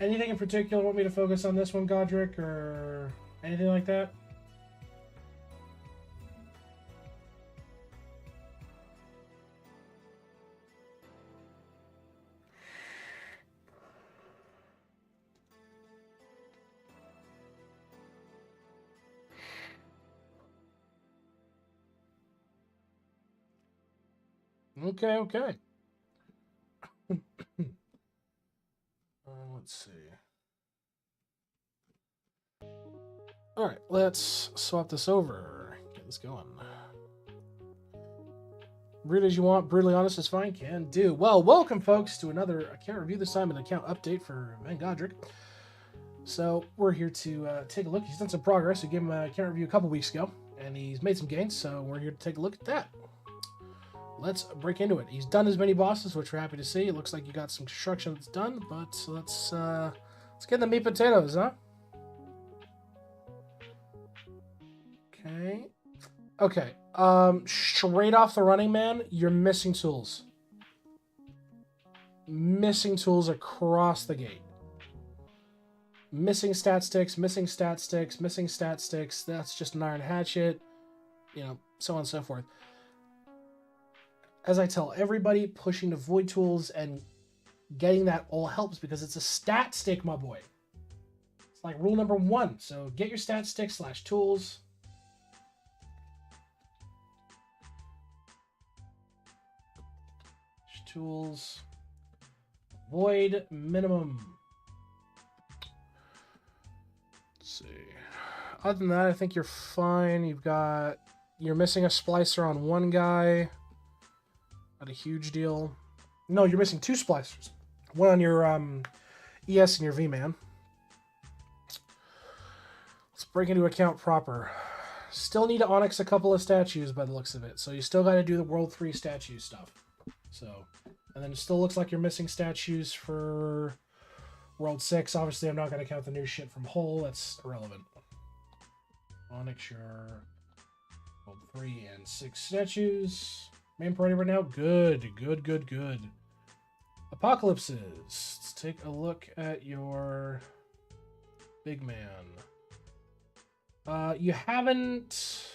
Anything in particular want me to focus on this one, Godric, or anything like that? Okay. Let's see. Alright, let's swap this over. Get this going. Read as you want, brutally honest is fine, can do. Well, welcome folks to another account review, this time an account update for Van Godric. So, we're here to take a look. He's done some progress. We gave him an account review a couple weeks ago, and he's made some gains, so we're here to take a look at that. Let's break into it. He's done as many bosses, which we're happy to see. It looks like you got some construction that's done, but let's get the meat potatoes, huh? Okay. Straight off the running, man, you're missing tools. Missing tools across the gate. Missing stat sticks, missing stat sticks, missing stat sticks. That's just an iron hatchet, you know, so on and so forth. As I tell everybody, pushing the void tools and getting that all helps because it's a stat stick, my boy. It's like rule number 1. So get your stat stick / tools. Tools. Void minimum. Let's see. Other than that, I think you're fine. You're missing a splicer on one guy. Not a huge deal. No, you're missing 2 splicers. One on your ES and your V-Man. Let's break into account proper. Still need to onyx a couple of statues by the looks of it. So you still got to do the World 3 statue stuff. So, and then it still looks like you're missing statues for World 6. Obviously, I'm not going to count the new shit from Hull. That's irrelevant. Onyx your World 3 and 6 statues. Main party right now? Good. Apocalypses. Let's take a look at your big man. You haven't...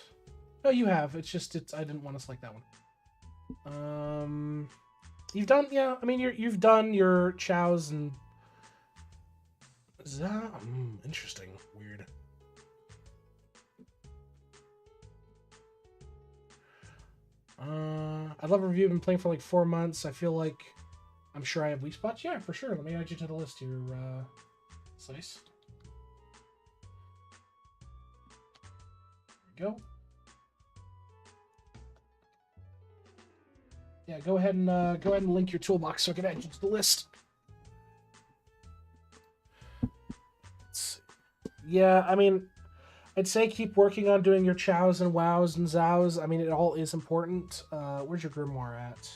No, you have. It's just, I didn't want to select that one. You've done, yeah, I mean, you've done your chows and... Is that... interesting. Weird. I'd love a review. I've been playing for like 4 months. I feel like I'm sure I have weak spots. Yeah, for sure. Let me add you to the list here, Slice. There we go. Yeah, go ahead and link your toolbox so I can add you to the list. Let's see. Yeah, I mean, I'd say keep working on doing your chows and wows and zows. I mean, it all is important. Where's your grimoire at?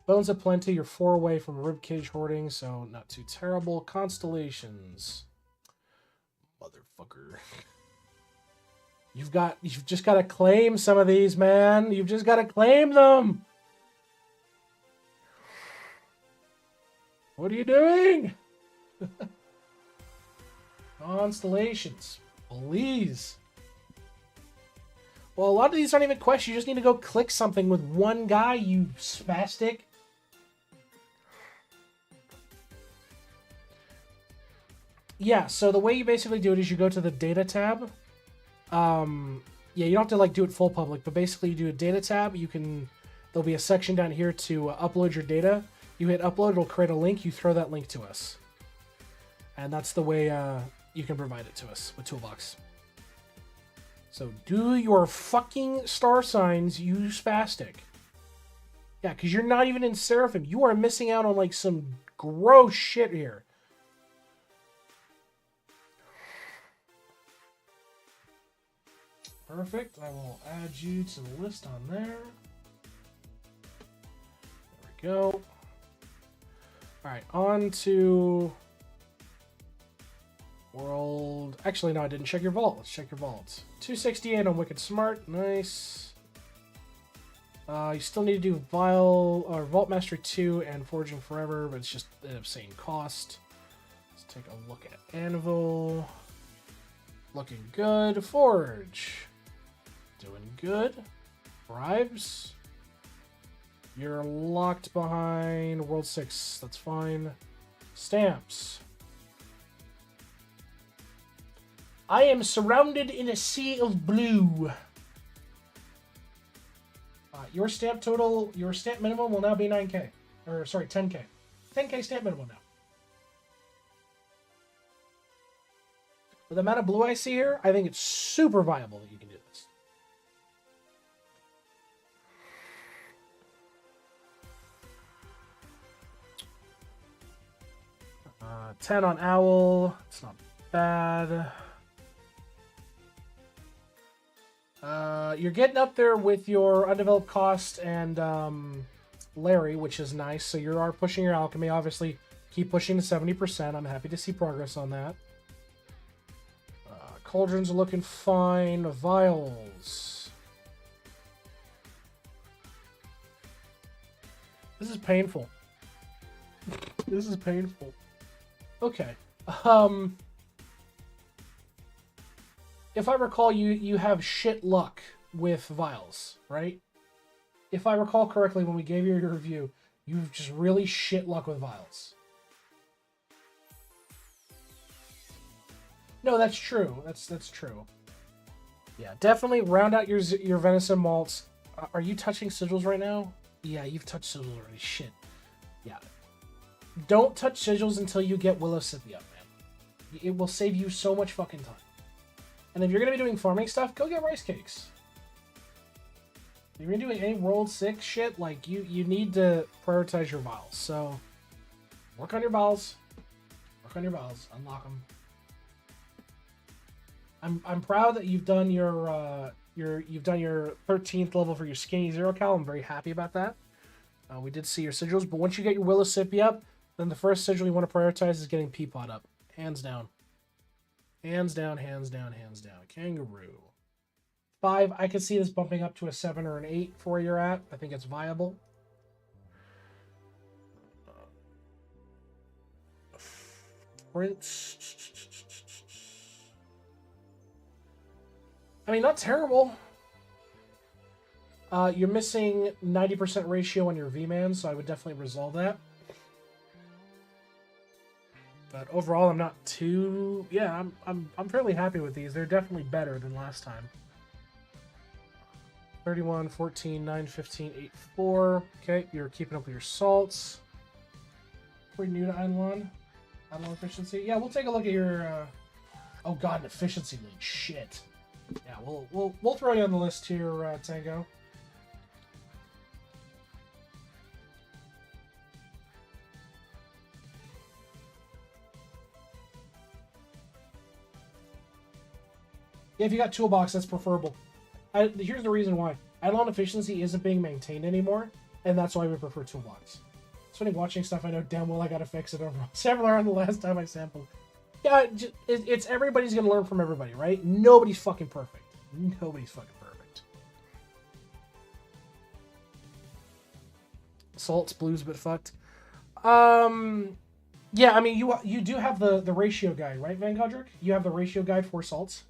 Bones of Plenty, you're 4 away from ribcage hoarding, so not too terrible. Constellations. Motherfucker. You've just got to claim some of these, man. You've just got to claim them. What are you doing? Constellations. Please. Well, a lot of these aren't even quests. You just need to go click something with one guy, you spastic. Yeah, so the way you basically do it is you go to the data tab. Yeah, you don't have to like do it full public, but basically you do a data tab. There'll be a section down here to upload your data. You hit upload, it'll create a link. You throw that link to us, and that's the way you can provide it to us with Toolbox. So do your fucking star signs, you spastic. Yeah, because you're not even in Seraphim. You are missing out on like some gross shit here. Perfect. I will add you to the list on there. There we go. Alright, on to world. Actually, no, I didn't check your vault. Let's check your vault. 268 on Wicked Smart. Nice. You still need to do Vault Mastery 2 and Forging Forever, but it's just the same cost. Let's take a look at Anvil. Looking good. Forge. Doing good. Bribes. You're locked behind World 6. That's fine. Stamps. I am surrounded in a sea of blue. Your stamp minimum will now be 9K. Or, sorry, 10K. 10K stamp minimum now. With the amount of blue I see here, I think it's super viable that you can do this. 10 on Owl. It's not bad. You're getting up there with your undeveloped cost and Larry, which is nice. So you are pushing your alchemy. Obviously, keep pushing to 70%. I'm happy to see progress on that. Cauldrons are looking fine. Vials. This is painful. This is painful. Okay. If I recall, you have shit luck with vials, right? If I recall correctly, when we gave you your review, you've just really shit luck with vials. No, that's true. That's true. Yeah, definitely round out your venison malts. Are you touching sigils right now? Yeah, you've touched sigils already. Shit. Yeah. Don't touch sigils until you get Willow Sippy up, man. It will save you so much fucking time. And if you're going to be doing farming stuff, go get rice cakes. If you're doing any World 6 shit, like, you need to prioritize your vials. So, work on your vials. Work on your vials. Unlock them. I'm proud that you've done your 13th level for your skinny zero cal. I'm very happy about that. We did see your sigils, but once you get your Willow Sippy up, then the first sigil you want to prioritize is getting Peapod up. Hands down. Hands down, hands down, hands down. Kangaroo. 5, I could see this bumping up to a 7 or an 8 for where you're at. I think it's viable. Prince. I mean, not terrible. You're missing 90% ratio on your V-Man, so I would definitely resolve that. But overall, I'm not too... Yeah, I'm fairly happy with these. They're definitely better than last time. 31, 14, 9, 15, 8, 4. Okay, you're keeping up with your salts. Pretty new to IdleOn. IdleOn efficiency. Yeah, we'll take a look at your... Oh god, an efficiency lead. Shit. Yeah, we'll throw you on the list here, Tango. Yeah, if you got toolbox, that's preferable. Here's the reason why. IdleOn efficiency isn't being maintained anymore, and that's why we prefer toolbox. So when I'm watching stuff, I know damn well I gotta fix it overall. Several on the last time I sampled. Yeah, it's everybody's gonna learn from everybody, right? Nobody's fucking perfect. Nobody's fucking perfect. Salts, blues, but fucked. Yeah, I mean, you do have the ratio guide, right, Van Godric? You have the ratio guide for salts?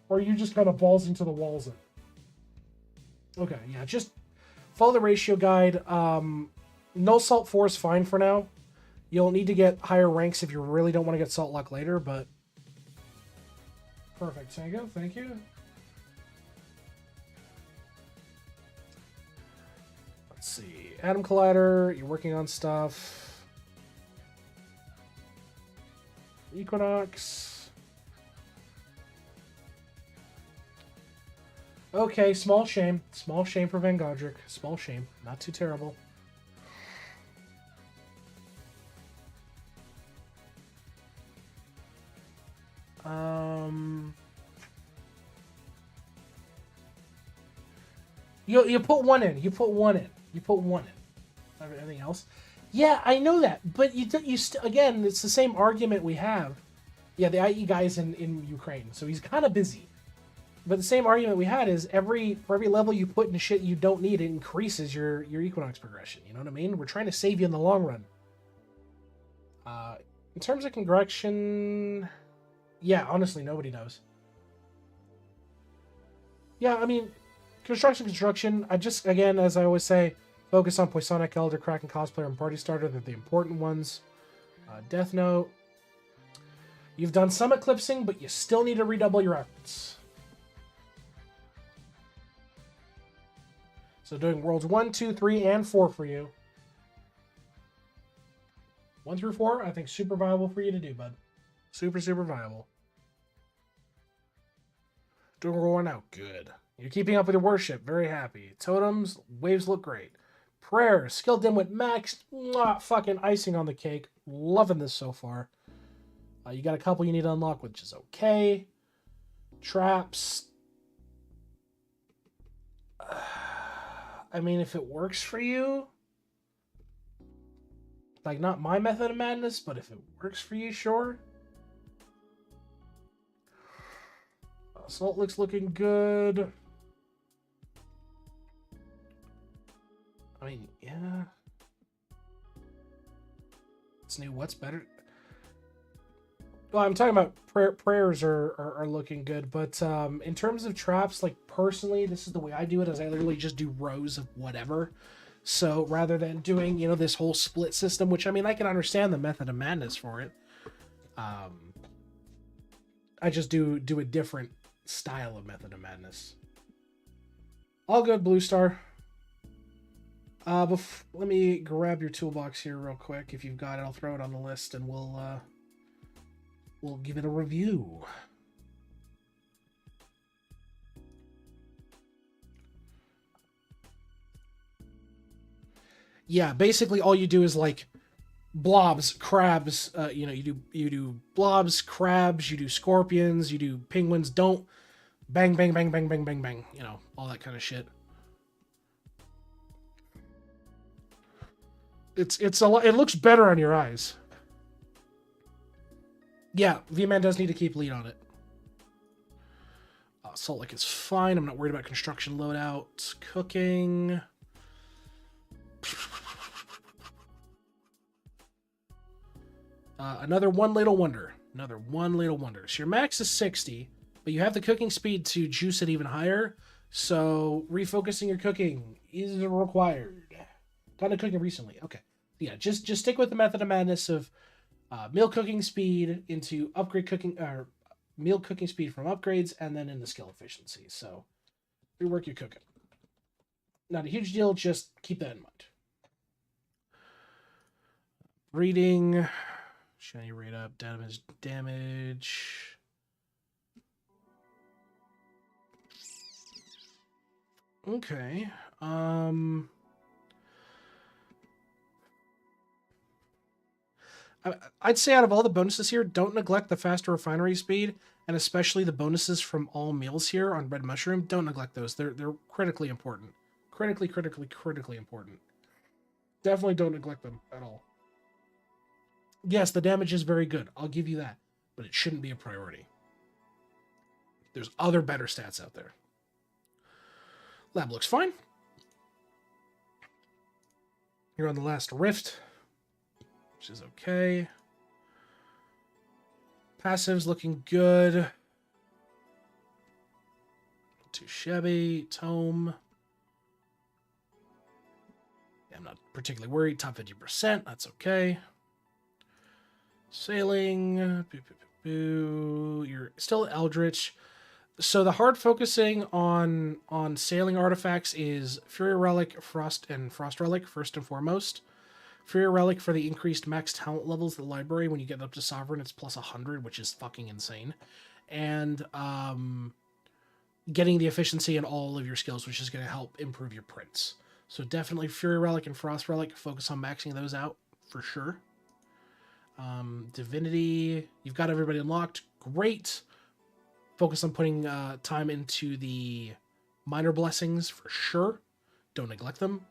Or are you just kind of balls into the walls it? Okay, yeah, just follow the ratio guide. No salt 4 is fine for now. You'll need to get higher ranks if you really don't want to get Salt Luck later, but... Perfect, Tango. Thank you. Let's see. Atom Collider, you're working on stuff. Equinox. Okay, small shame. Small shame for Van Godric. Small shame. Not too terrible. You put one in. You put one in. You put one in. Everything else. Yeah, I know that, but again, it's the same argument we have. Yeah, the IE guy's in Ukraine, so he's kind of busy. But the same argument we had is for every level you put in shit you don't need, it increases your Equinox progression. You know what I mean? We're trying to save you in the long run. In terms of correction, yeah, honestly, nobody knows. Yeah, I mean, construction. I just, again, as I always say, focus on Poisonic Elder, Kraken Cosplayer, and Party Starter. They're the important ones. Death Note. You've done some eclipsing, but you still need to redouble your efforts. So doing worlds 1, 2, 3, and 4 for you. 1 through 4, I think super viable for you to do, bud. Super, super viable. Doing world 1 now. Good. You're keeping up with your worship. Very happy. Totems, waves look great. Prayers, skill dimwit max. Mwah, fucking icing on the cake. Loving this so far. You got a couple you need to unlock, which is okay. Traps. I mean, if it works for you, like, not my method of madness, but if it works for you, sure. Salt Lick's looking good. I mean, yeah. It's new. What's better? Well, I'm talking about prayers are looking good, but in terms of traps, like, personally, this is the way I do it, is I literally just do rows of whatever. So rather than doing, this whole split system, which, I mean, I can understand the method of madness for it, I just do a different style of method of madness. All good, Blue Star. Let me grab your toolbox here real quick. If you've got it, I'll throw it on the list, and we'll give it a review. Yeah, basically all you do is like blobs, crabs, you do blobs, crabs, you do scorpions, you do penguins. Don't bang, bang, bang, bang, bang, bang, bang, all that kind of shit. It's a lot. It looks better on your eyes. Yeah, V-Man does need to keep lead on it. Salt Lake is fine. I'm not worried about construction loadout. Cooking. Another one ladle wonder. Another one ladle wonder. So your max is 60, but you have the cooking speed to juice it even higher. So refocusing your cooking is required. Done cooking recently. Okay. Yeah, just stick with the method of madness of meal cooking speed into upgrade cooking, or meal cooking speed from upgrades, and then into skill efficiency. So rework your cooking. Not a huge deal, just keep that in mind. Breeding, shiny rate up, damage. Okay. I'd say out of all the bonuses here, don't neglect the faster refinery speed, and especially the bonuses from all meals here on Red Mushroom. Don't neglect those. They're critically important. Critically important. Definitely don't neglect them at all. Yes, the damage is very good. I'll give you that. But it shouldn't be a priority. There's other better stats out there. Lab looks fine. You're on the last rift, which is okay. Passive's looking good. Too shabby. Tome. Yeah, I'm not particularly worried. Top 50%. That's okay. Sailing. You're still Eldritch. So the hard focusing on sailing artifacts is Fury Relic, Frost, and Frost Relic first and foremost. Fury Relic for the increased max talent levels of the library. When you get up to Sovereign, it's plus 100, which is fucking insane. And getting the efficiency in all of your skills, which is going to help improve your prints. So definitely Fury Relic and Frost Relic. Focus on maxing those out for sure. Divinity, you've got everybody unlocked. Great. Focus on putting time into the minor blessings for sure. Don't neglect them.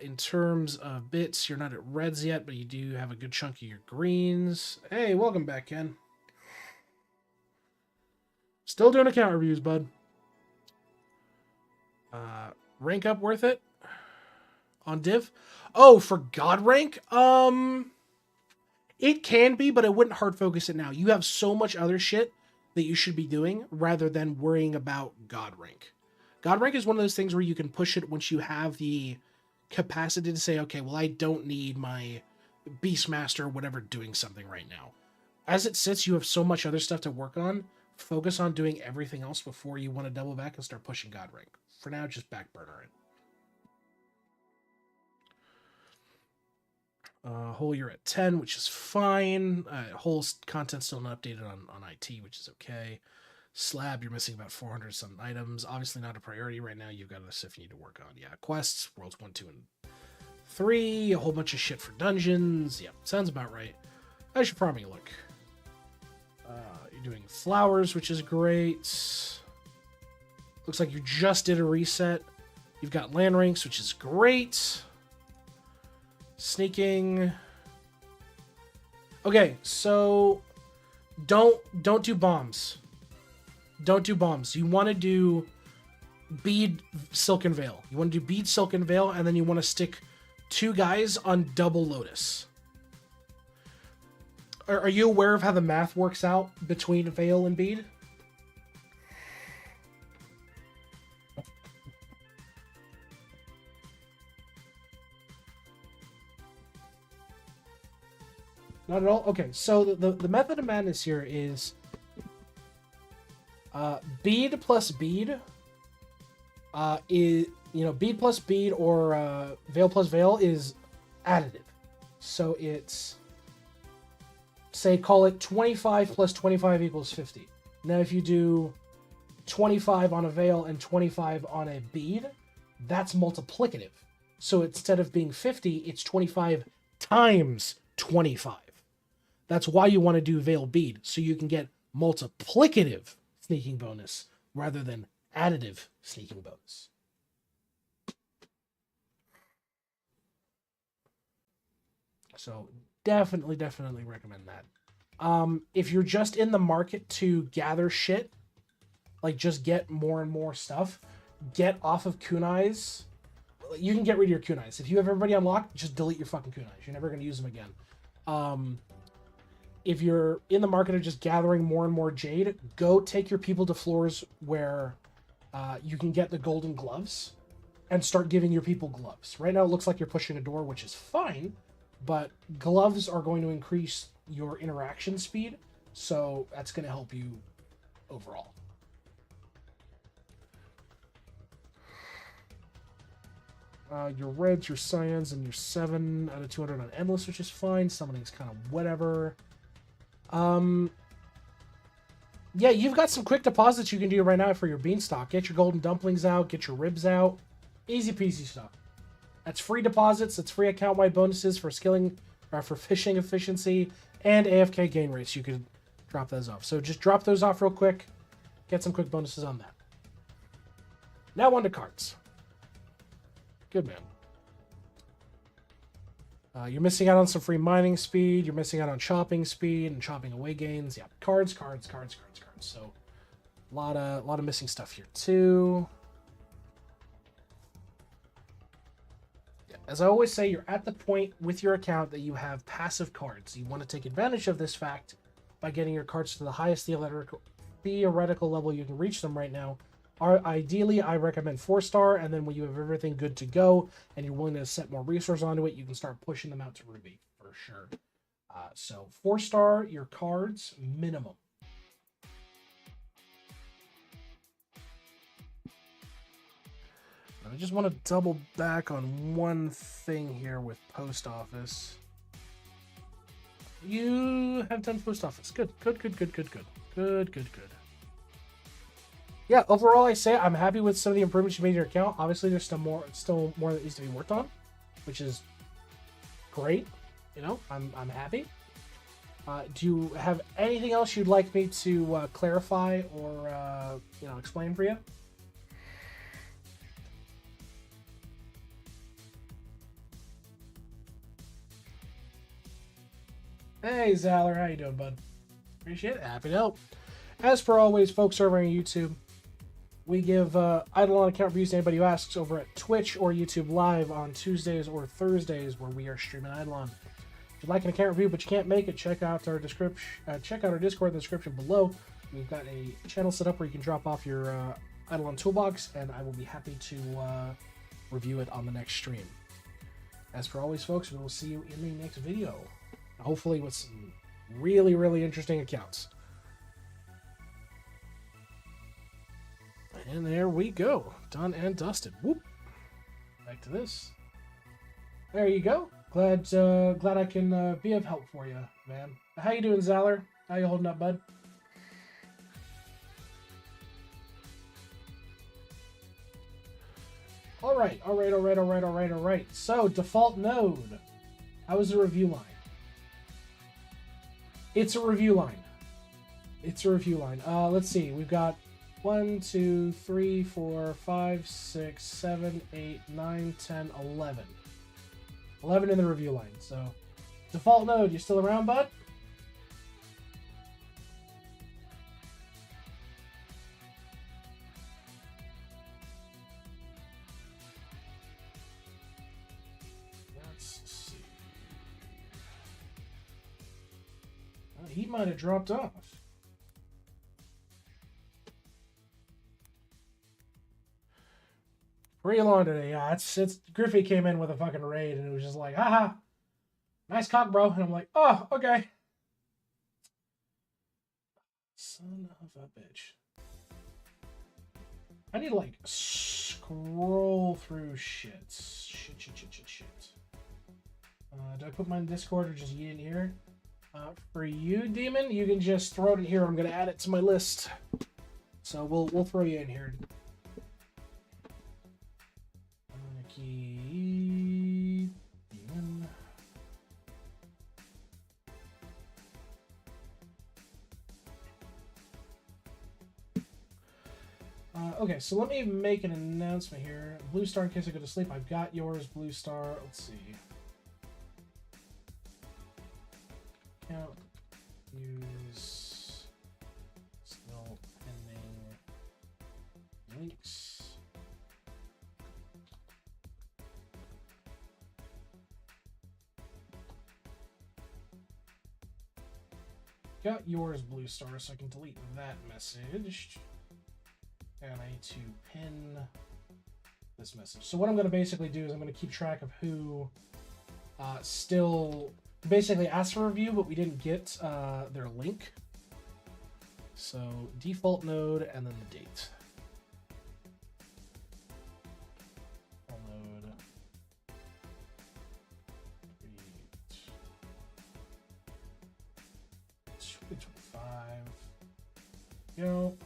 In terms of bits, you're not at reds yet, but you do have a good chunk of your greens. Hey, welcome back, Ken. Still doing account reviews, bud. Rank up worth it? On Div? Oh, for God rank? It can be, but I wouldn't hard focus it now. You have so much other shit that you should be doing rather than worrying about God rank. God rank is one of those things where you can push it once you have the capacity to say, okay, well, I don't need my Beastmaster or whatever doing something right now. As it sits, you have so much other stuff to work on. Focus on doing everything else before you want to double back and start pushing God rank. For now, just back burner it. Whole you're at 10, which is fine. Whole content still not updated on IT, which is okay. Slab, you're missing about 400 some items. Obviously not a priority right now. You've got other stuff you need to work on. Yeah, quests, worlds 1, 2, and 3. A whole bunch of shit for dungeons. Yeah, sounds about right. I should probably look. You're doing flowers, which is great. Looks like you just did a reset. You've got land ranks, which is great. Sneaking. Okay, so don't do bombs. Don't do bombs. You want to do bead, silken veil. You want to do bead, silken veil, and then you want to stick 2 guys on double lotus. Are you aware of how the math works out between veil and bead? Not at all? Okay, so the method of madness here is bead plus bead is, bead plus bead or veil plus veil is additive. So it's, say, call it 25 plus 25 equals 50. Now if you do 25 on a veil and 25 on a bead, that's multiplicative. So instead of being 50, it's 25 times 25. That's why you want to do veil bead, so you can get multiplicative sneaking bonus rather than additive sneaking bonus. So definitely recommend that. If you're just in the market to gather shit, like just get more and more stuff, get off of kunais. You can get rid of your kunais. If you have everybody unlocked, just delete your fucking kunais. You're never going to use them again. If you're in the market of just gathering more and more jade, go take your people to floors where you can get the golden gloves and start giving your people gloves. Right now it looks like you're pushing a door, which is fine, but gloves are going to increase your interaction speed, so that's going to help you overall. Your reds, your cyans, and your 7 out of 200 on endless, which is fine. Summoning's kind of whatever. Yeah, you've got some quick deposits you can do right now for your beanstalk. Get your golden dumplings out, get your ribs out. Easy peasy stuff. That's free deposits, that's free account-wide bonuses for skilling, or for fishing efficiency, and AFK gain rates. You could drop those off. So just drop those off real quick. Get some quick bonuses on that. Now on to cards. Good man. You're missing out on some free mining speed. You're missing out on chopping speed and chopping away gains. Yeah, cards. So a lot of missing stuff here too. Yeah, as I always say, you're at the point with your account that you have passive cards. You want to take advantage of this fact by getting your cards to the highest theoretical level you can reach them right now. Ideally, I recommend 4-star, and then when you have everything good to go and you're willing to set more resources onto it, you can start pushing them out to Ruby for sure. So 4-star your cards minimum. I just want to double back on one thing here with post office. You have done post office. Good. Yeah, overall, I say I'm happy with some of the improvements you made in your account. Obviously, there's still more that needs to be worked on, which is great. You know, I'm happy. Do you have anything else you'd like me to clarify or explain for you? Hey, Zaller, how you doing, bud? Appreciate it. Happy to help. As per always, folks over on YouTube, we give IdleOn account reviews to anybody who asks over at Twitch or YouTube Live on Tuesdays or Thursdays, where we are streaming IdleOn. If you'd like an account review but you can't make it, check out our description. Check out our Discord in the description below. We've got a channel set up where you can drop off your IdleOn toolbox, and I will be happy to review it on the next stream. As per always, folks, we will see you in the next video. Hopefully with some really, really interesting accounts. And there we go. Done and dusted. Whoop. Back to this. There you go. Glad I can be of help for you, man. How you doing, Zaller? How you holding up, bud? All right. So, default node. How is the review line? It's a review line. Let's see. We've got 1, 2, 3, 4, 5, 6, 7, 8, 9, 10, 11. 11 in the review line. So, default node, you still around, bud? Let's see. Oh, he might have dropped off. Real on today, yeah. It's Griffey came in with a fucking raid and it was just like, haha, nice cock, bro. And I'm like, oh, okay. Son of a bitch. I need to like scroll through shit. Shit. Do I put mine in Discord or just yeet in here? For you, Demon, you can just throw it in here. I'm gonna add it to my list. So we'll throw you in here. Demon. Okay, so let me make an announcement here. Blue Star, in case I go to sleep. I've got yours, Blue Star. Let's see. Count. Use. Still pending. Links. Got yours, Blue Star, so I can delete that message. And I need to pin this message. So what I'm going to basically do is I'm going to keep track of who still basically asked for a review, but we didn't get their link. So default node and then the date. Node. 2025. Go.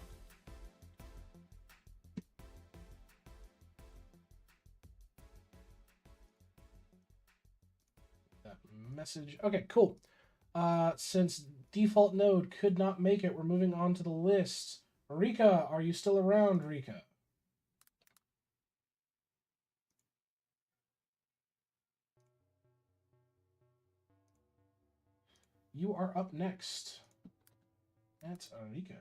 Message. Okay, cool. Since default node could not make it, we're moving on to the list. Rika, are you still around, Rika? You are up next. That's Rika.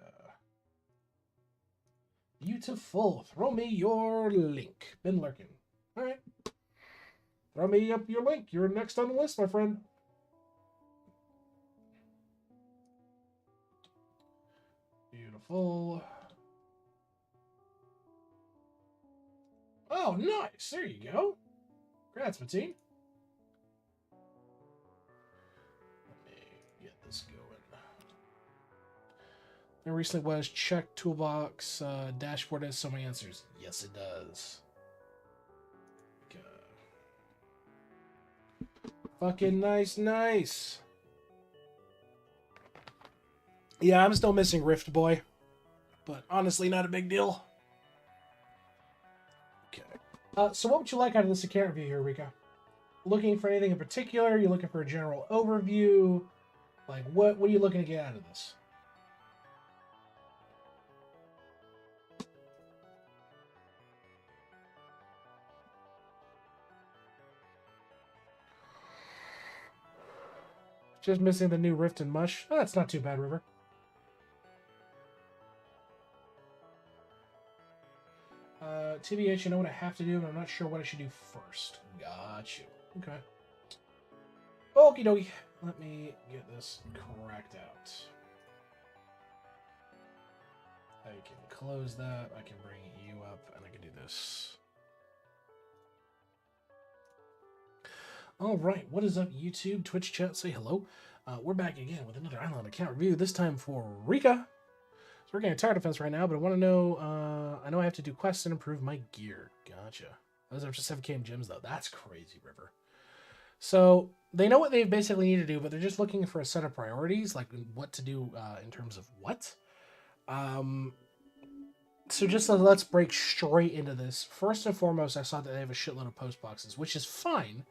Beautiful. Throw me your link. Been lurking. All right. Throw me up your link. You're next on the list, my friend. Beautiful. Oh, nice. There you go. Congrats, my team. Let me this going? There recently was check toolbox dashboard has so many answers. Yes, it does. Okay. Fucking nice. Yeah, I'm still missing Rift Boy, but honestly, not a big deal. Okay. So what would you like out of this account review here, Rika? Looking for anything in particular? Are you looking for a general overview? Like, what are you looking to get out of this? Just missing the new Rift and Mush. Oh, that's not too bad, River. TBH, you know what I have to do, but I'm not sure what I should do first. Got you. Okay. Okie dokie. Let me get this cracked out. I can close that. I can bring you up, and I can do this. All right. What is up, YouTube? Twitch chat, say hello. We're back again with another IdleOn account review, this time for Rika. So we're getting a tower defense right now, but I want to know, I know I have to do quests and improve my gear. Gotcha. Those are just 7k gems, though. That's crazy, River. So they know what they basically need to do, but they're just looking for a set of priorities, like what to do in terms of what. So just let's break straight into this. First and foremost, I saw that they have a shitload of post boxes, which is fine,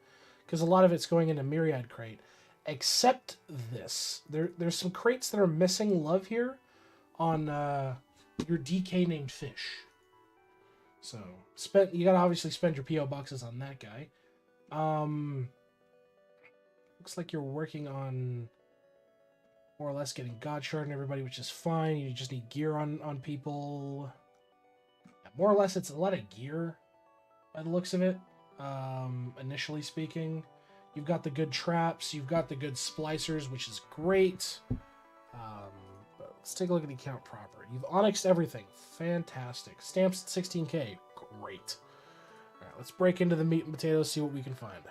because a lot of it's going into Myriad Crate. Except this. There's some crates that are missing love here on your DK named Fish. So you gotta obviously spend your PO boxes on that guy. Looks like you're working on more or less getting God Shard and everybody, which is fine. You just need gear on people. More or less, it's a lot of gear by the looks of it. Initially speaking, you've got the good traps, you've got the good splicers, which is great. But let's take a look at the account proper. You've onyxed everything. Fantastic. Stamps at 16k. Great. All right, let's break into the meat and potatoes, see what we can find.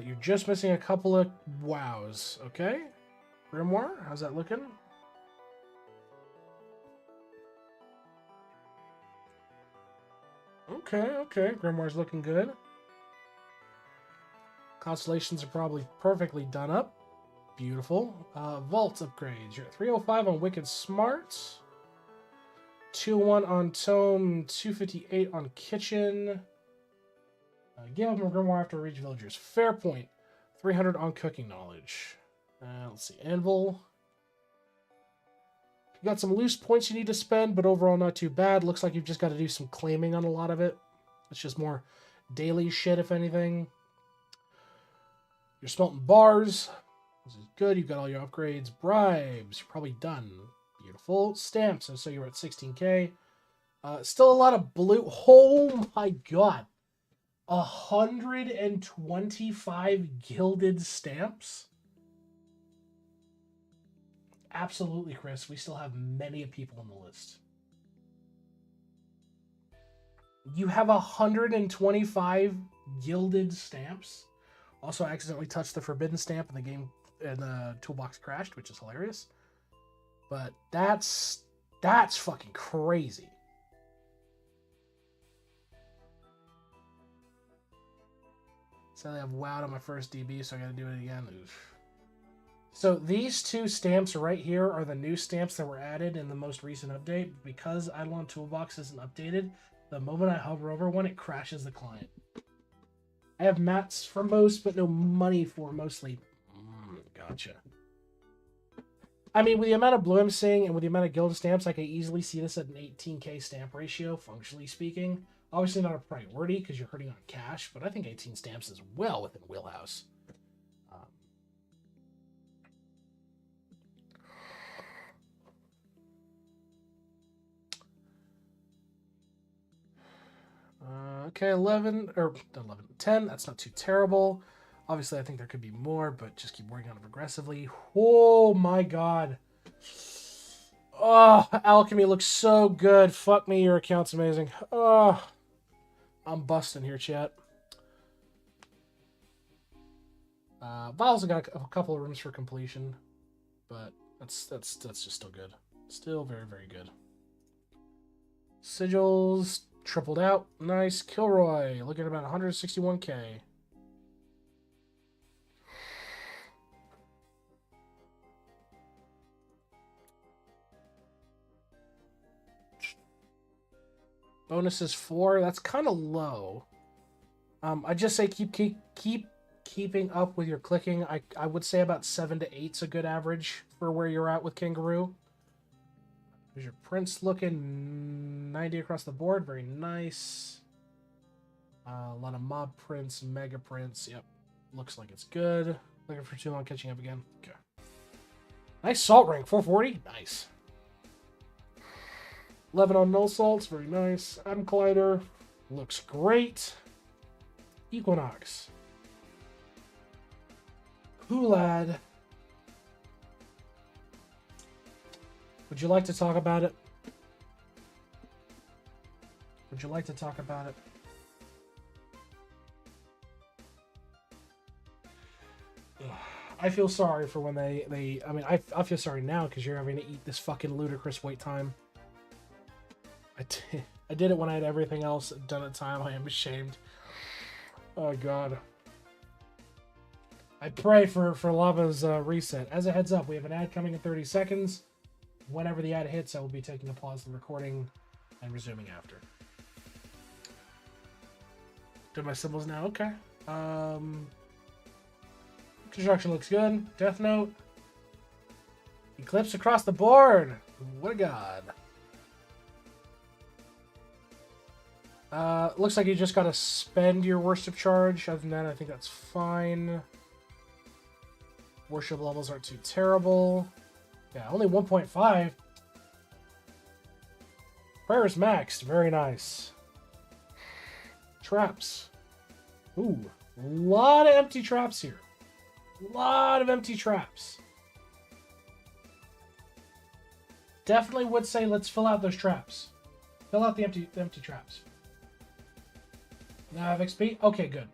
You're just missing a couple of wows. Okay. Grimoire, how's that looking? Okay. Grimoire's looking good. Constellations are probably perfectly done up. Beautiful. Vault upgrades. You're at 305 on Wicked Smart. 201 on Tome. 258 on Kitchen. Give up a Grimoire after reach villagers. Fair point. 300 on Cooking Knowledge. Let's see. Anvil. You got some loose points you need to spend, but overall not too bad. Looks like you've just got to do some claiming on a lot of it. It's just more daily shit, if anything. You're smelting bars. This is good. You've got all your upgrades. Bribes. You're probably done. Beautiful. Stamps. So you're at 16k. Still a lot of blue. Oh my god. 125 gilded stamps? Absolutely, Chris. We still have many people on the list. You have 125 gilded stamps. Also, I accidentally touched the forbidden stamp in the game, and the toolbox crashed, which is hilarious. But that's fucking crazy. So I have wowed on my first DB, so I gotta do it again. Oof. So these two stamps right here are the new stamps that were added in the most recent update. Because IdleOn Toolbox isn't updated, the moment I hover over one, it crashes the client. I have mats for most, but no money for mostly. Gotcha. I mean, with the amount of blue I'm seeing and with the amount of guild stamps, I can easily see this at an 18k stamp ratio, functionally speaking. Obviously not a priority because you're hurting on cash, but I think 18 stamps is well within wheelhouse. Okay, 10. That's not too terrible. Obviously, I think there could be more, but just keep working on it aggressively. Oh my god. Oh, alchemy looks so good. Fuck me, your account's amazing. Oh, I'm busting here, chat. I've also got a couple of rooms for completion, but that's just still good. Still very, very good. Sigils tripled out. Nice. Kilroy looking at about 161k. Bonus is 4. That's kind of low. I just say keeping up with your clicking. I would say about 7 to 8 is a good average for where you're at with Kangaroo. There's your Prince looking 90 across the board. Very nice. A lot of Mob Prince, Mega Prince. Yep. Looks like it's good. Looking for too long catching up again. Okay. Nice salt rank. 440. Nice. 11 on null salts. Very nice. M Collider. Looks great. Equinox. Hulad. Would you like to talk about it? Would you like to talk about it? Ugh. I feel sorry for when I mean, I feel sorry now because you're having to eat this fucking ludicrous wait time. I did it when I had everything else done at time. I am ashamed. Oh, God. I pray for Lava's reset. As a heads up, we have an ad coming in 30 seconds. Whenever the ad hits, I will be taking a pause in the recording and resuming after. Do my symbols now? Okay. Construction looks good. Death Note. Eclipse across the board. What a god. Looks like you just gotta spend your worship charge. Other than that, I think that's fine. Worship levels aren't too terrible. Yeah, only 1.5. Prayer is maxed. Very nice. Traps. Ooh, a lot of empty traps here. A lot of empty traps. Definitely would say let's fill out those traps. Fill out the empty traps. Now I have XP? Okay, good.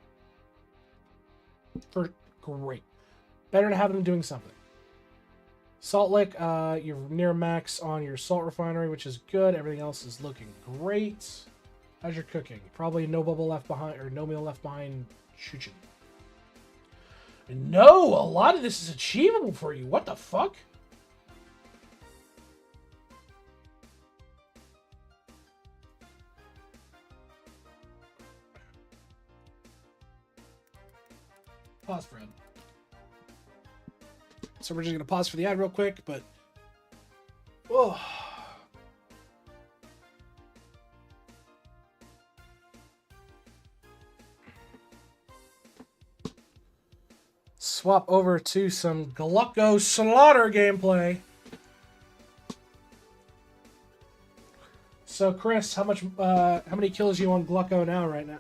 Great. Better to have them doing something. Salt Lick, you're near max on your salt refinery, which is good. Everything else is looking great. How's your cooking? Probably no bubble left behind, or no meal left behind. Chuchin. No, a lot of this is achievable for you. What the fuck? Pause for ad. So we're just gonna pause for the ad real quick, but oh. Swap over to some Glucko Slaughter gameplay. So Chris, how many kills are you on Glucko now right now?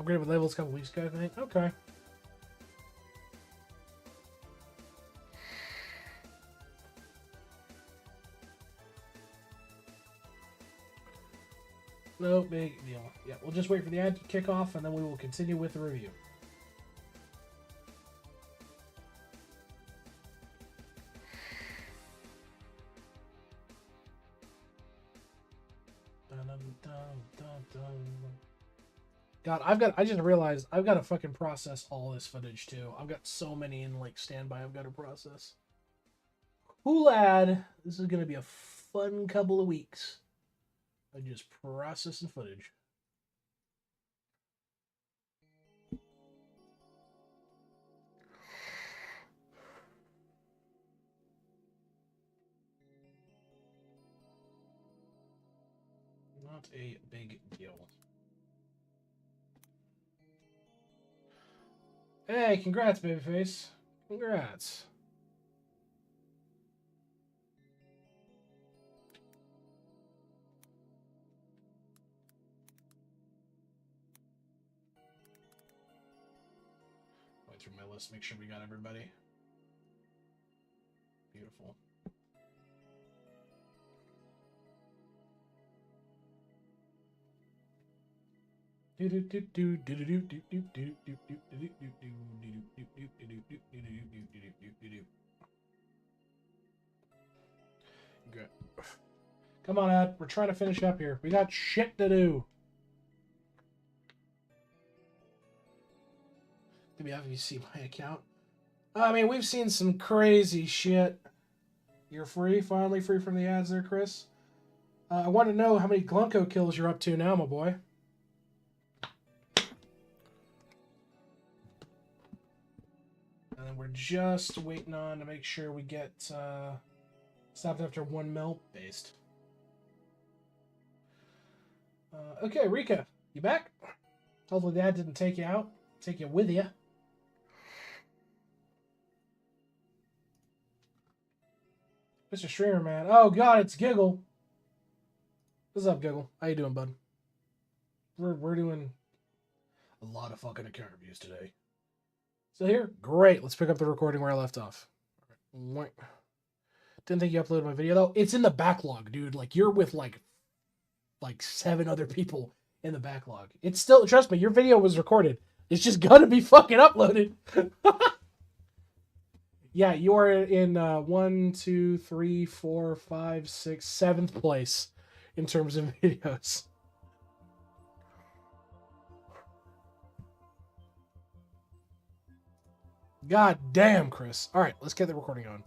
Upgraded with labels a couple weeks ago, I think. Okay. No big deal. Yeah, we'll just wait for the ad to kick off and then we will continue with the review. God, I just realized I've got to fucking process all this footage too. I've got so many in like standby I've got to process. Hulad, this is going to be a fun couple of weeks. I just processing footage. Not a big deal. Hey, congrats, babyface. Congrats. through my list, make sure we got everybody. Beautiful. Good. Come on, Ed. We're trying to finish up here. We got shit to do. Maybe have you see my account? I mean, we've seen some crazy shit. You're free? Finally free from the ads there, Chris? I want to know how many Glunko kills you're up to now, my boy. And then we're just waiting on to make sure we get stopped after 1 mil based. Okay, Rika, you back? Hopefully that didn't take you out. Take you with you. Mr. Streamer, man. Oh, God, it's Giggle. What's up, Giggle? How you doing, bud? We're doing a lot of fucking account reviews today. Still here? Great. Let's pick up the recording where I left off. Didn't think you uploaded my video, though. It's in the backlog, dude. Like, you're with, like 7 other people in the backlog. It's still, trust me, your video was recorded. It's just gonna be fucking uploaded. Yeah, you're in 1, 2, 3, 4, 5, 6, 7th place in terms of videos. God damn, Chris. All right, let's get the recording on.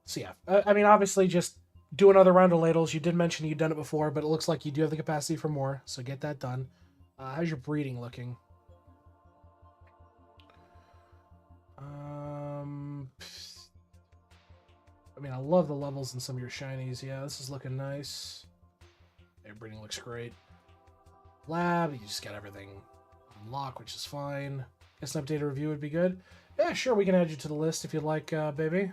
So yeah, I mean, obviously, just do another round of ladles. You did mention you'd done it before, but it looks like you do have the capacity for more, so get that done. How's your breeding looking? I mean, I love the levels in some of your shinies. Yeah, this is looking nice. Your breeding looks great. Lab, you just got everything on lock, which is fine. Guess an updated review would be good. Yeah, sure, we can add you to the list if you'd like, baby.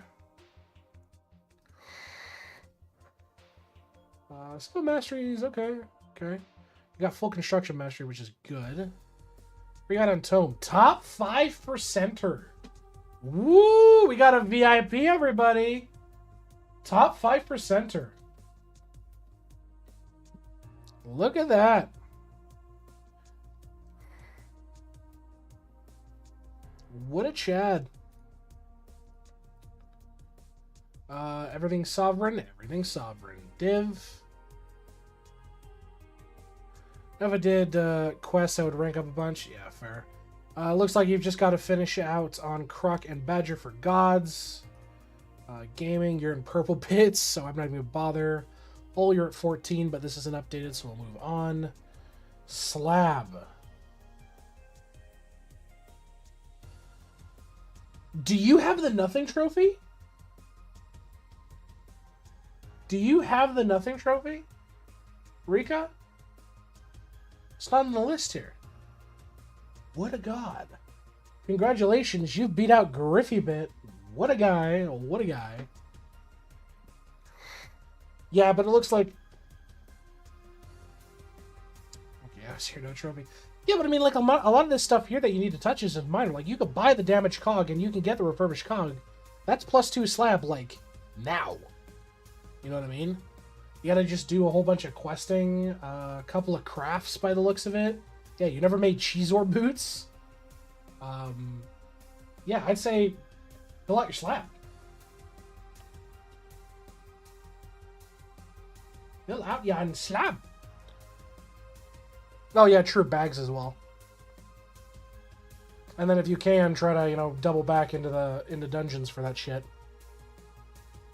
Skill masteries, okay. Okay. You got full construction mastery, which is good. We got on Tome. Top 5%er. Woo! We got a VIP, everybody. Top 5%er. Look at that. What a Chad. Everything's sovereign. Everything's sovereign. Div. If I did quests, I would rank up a bunch. Yeah, fair. Looks like you've just got to finish out on Croc and Badger for Gods. Gaming, you're in purple bits, so I'm not even going to bother. Hole, you're at 14, but this isn't updated, so we'll move on. Slab. Do you have the Nothing Trophy? Do you have the Nothing Trophy? Rika? It's not on the list here. What a god. Congratulations, you've beat out Griffybit. What a guy. What a guy. Yeah, but it looks like... Okay, I was here, no trophy. Yeah, but I mean, like, a lot of this stuff here that you need to touch is minor. Like, you could buy the damaged cog and you can get the refurbished cog. That's +2 slab, like, now. You know what I mean? You gotta just do a whole bunch of questing, a couple of crafts by the looks of it. Yeah, you never made Cheezor boots? Yeah, I'd say fill out your slab. Fill out your slab. Oh yeah, true, bags as well. And then if you can, try to, you know, double back into dungeons for that shit.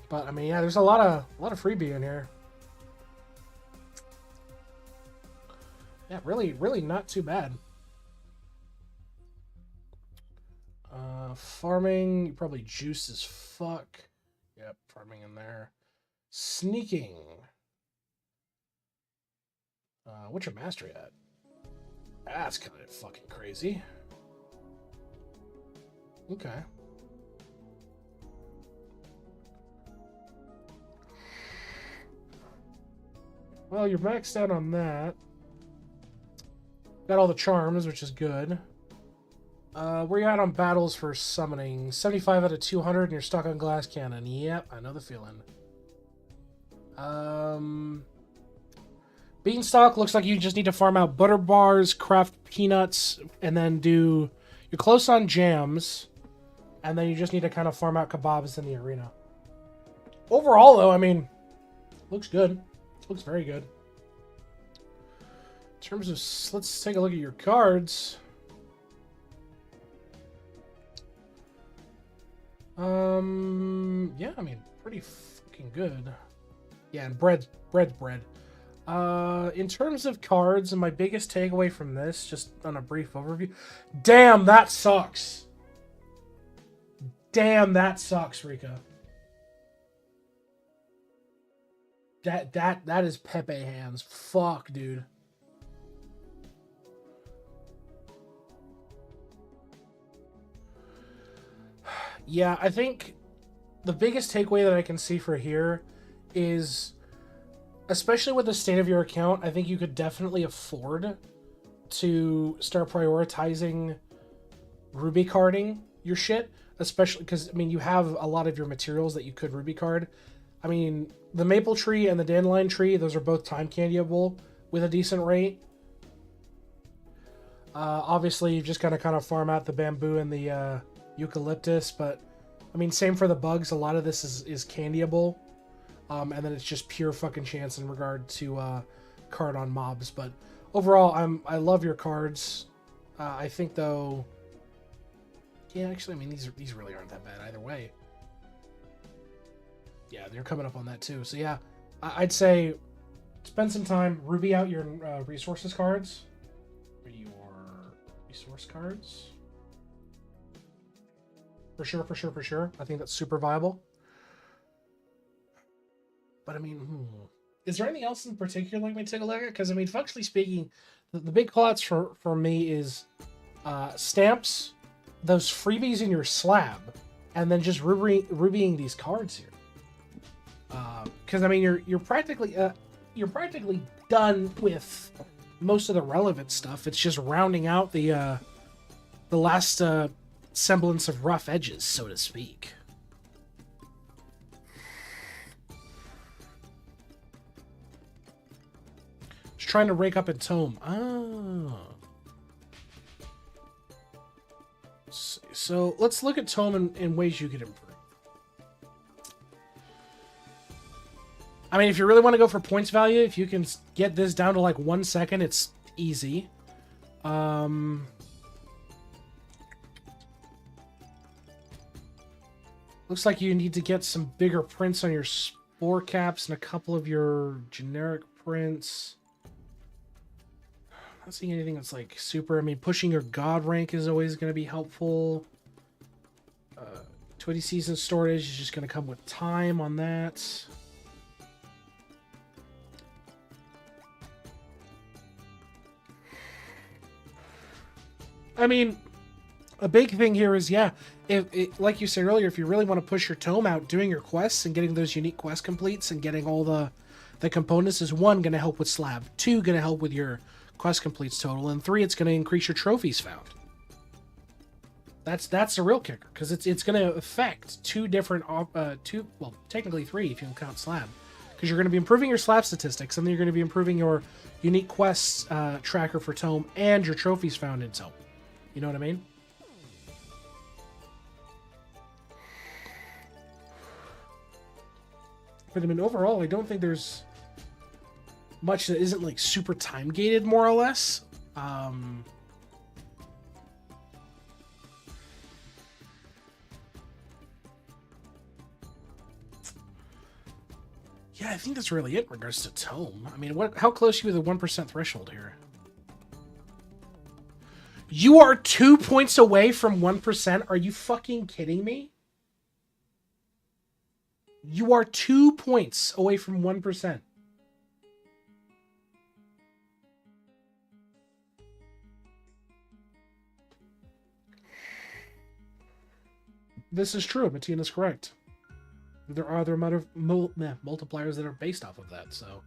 But I mean, yeah, there's a lot of freebie in here. Yeah, really not too bad. Farming, probably juice as fuck. Yep, farming in there. Sneaking. What's your mastery at? That's kind of fucking crazy. Okay. Well, you're maxed out on that. Got all the charms, which is good. Where you at on battles for summoning? 75 out of 200 and you're stuck on glass cannon. Yep, I know the feeling. Beanstalk looks like you just need to farm out butter bars, craft peanuts, and then do... You're close on jams, and then you just need to kind of farm out kebabs in the arena. Overall, though, I mean, looks good. Looks very good. In terms of... Let's take a look at your cards. Yeah, I mean, pretty fucking good. Yeah, and bread's bread. In terms of cards, and my biggest takeaway from this, just on a brief overview, damn, that sucks. Damn, that sucks, Rika. That is Pepe hands. Fuck, dude. Yeah, I think the biggest takeaway that I can see for here is, especially with the state of your account, I think you could definitely afford to start prioritizing Ruby carding your shit, especially because, I mean, you have a lot of your materials that you could Ruby card. I mean, the Maple Tree and the Dandelion Tree, those are both time candyable with a decent rate. Obviously, you've just got to kind of farm out the bamboo and the eucalyptus, but I mean, same for the bugs. A lot of this is candyable, and then it's just pure fucking chance in regard to card on mobs. But overall, I love your cards. I think though, yeah, actually, I mean, these really aren't that bad either way. Yeah, they're coming up on that too. So yeah, I'd say spend some time, Ruby out your resources cards. Your resource cards. For sure. I think that's super viable. But I mean, is there anything else in particular we take a look at? Because I mean, functionally speaking, the big callouts for me is stamps, those freebies in your slab, and then just rubying these cards here. Because I mean, you're practically done with most of the relevant stuff. It's just rounding out the last semblance of rough edges, so to speak. Just trying to rake up in tome. Oh. So let's look at tome in ways you could improve. I mean, if you really want to go for points value, if you can get this down to like 1 second, it's easy. Looks like you need to get some bigger prints on your spore caps and a couple of your generic prints. Not seeing anything that's like super. I mean, pushing your god rank is always going to be helpful. 20 season storage is just going to come with time on that. I mean, a big thing here is, yeah, like you said earlier, if you really want to push your tome out, doing your quests and getting those unique quest completes and getting all the components is, 1, going to help with slab, 2, going to help with your quest completes total, and 3, it's going to increase your trophies found. That's the real kicker, because it's going to affect well, technically 3 if you don't count slab, because you're going to be improving your slab statistics, and then you're going to be improving your unique quests tracker for tome and your trophies found in tome. You know what I mean? But I mean, overall, I don't think there's much that isn't like super time gated, more or less. Yeah, I think that's really it in regards to tome. I mean, how close are you to the 1% threshold here? You are 2 points away from 1%? Are you fucking kidding me? You are 2 points away from 1%. This is true. Matina's correct. There are other multipliers that are based off of that, so...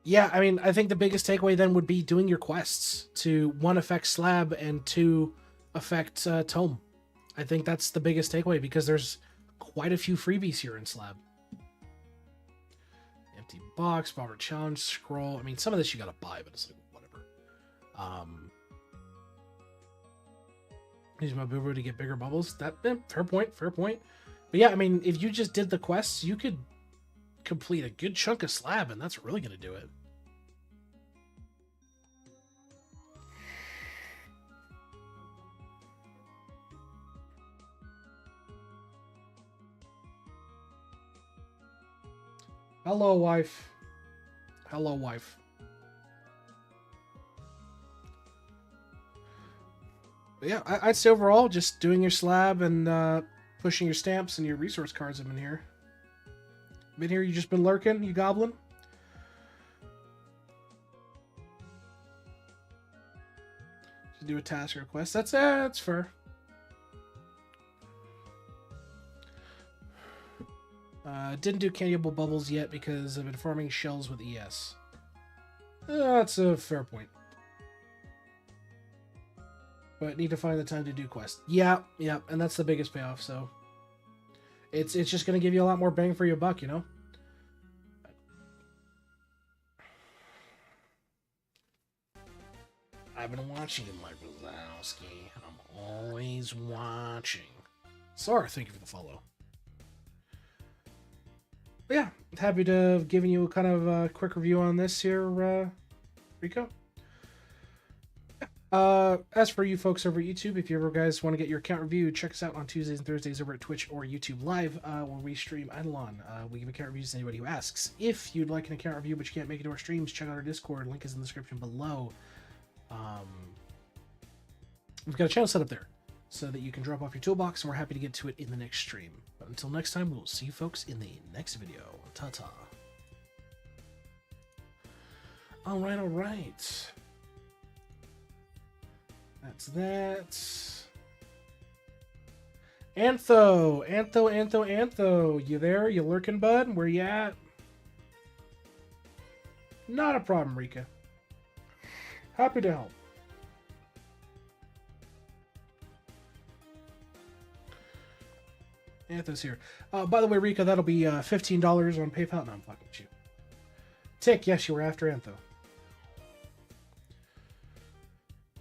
Yeah, I mean, I think the biggest takeaway then would be doing your quests to one affect slab and two affect tome. I think that's the biggest takeaway because there's quite a few freebies here in slab. Empty box, bomber challenge, scroll. I mean, some of this you gotta buy, but it's like whatever. Use my boo to get bigger bubbles. That fair point, fair point. But yeah, I mean, if you just did the quests, you could complete a good chunk of slab, and that's really gonna do it. Hello, wife. Hello, wife. But yeah, I'd say overall, just doing your slab and pushing your stamps and your resource cards have been here. Been here, you just been lurking, you goblin? To do a task request. That's fair. Didn't do candyable bubbles yet because I've been farming shells with ES. That's a fair point. But need to find the time to do quests. Yeah, and that's the biggest payoff, so it's just gonna give you a lot more bang for your buck, you know? I've been watching you, Mike Wazowski. I'm always watching. Sorry, thank you for the follow. But yeah, happy to have given you kind of a quick review on this here, Rico. As for you folks over at YouTube, if you ever guys want to get your account reviewed, check us out on Tuesdays and Thursdays over at Twitch or YouTube Live, where we stream IdleOn. We give account reviews to anybody who asks. If you'd like an account review but you can't make it to our streams, check out our Discord. Link is in the description below. We've got a channel set up there so that you can drop off your toolbox, and we're happy to get to it in the next stream. But until next time, we'll see you folks in the next video. Ta-ta. Alright. That's that. Antho. You there? You lurking, bud? Where you at? Not a problem, Rika. Happy to help. Antho's here. By the way, Rika, that'll be $15 on PayPal. No, I'm fucking with you. Tick, yes, you were after Antho.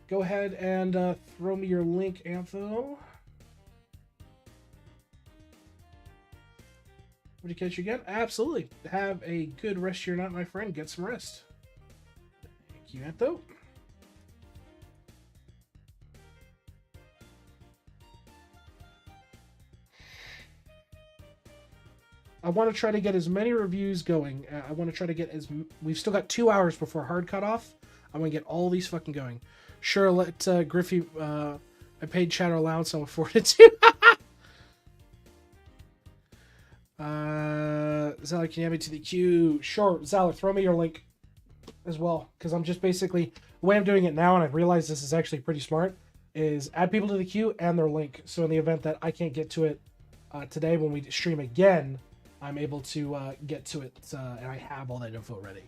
Go ahead and throw me your link, Antho. Would you catch you again? Absolutely. Have a good rest of your night, my friend. Get some rest. Thank you, Antho. I want to try to get as many reviews going. I want to try to get as... We've still got 2 hours before hard cutoff. I want to get all these fucking going. Sure, let Griffey... I paid chatter allowance, I'll afford it too. Zalek, can you add me to the queue? Sure, Zalek, throw me your link as well. Because I'm just basically... The way I'm doing it now, and I've realized this is actually pretty smart, is add people to the queue and their link. So in the event that I can't get to it today when we stream again... I'm able to get to it, and I have all that info ready.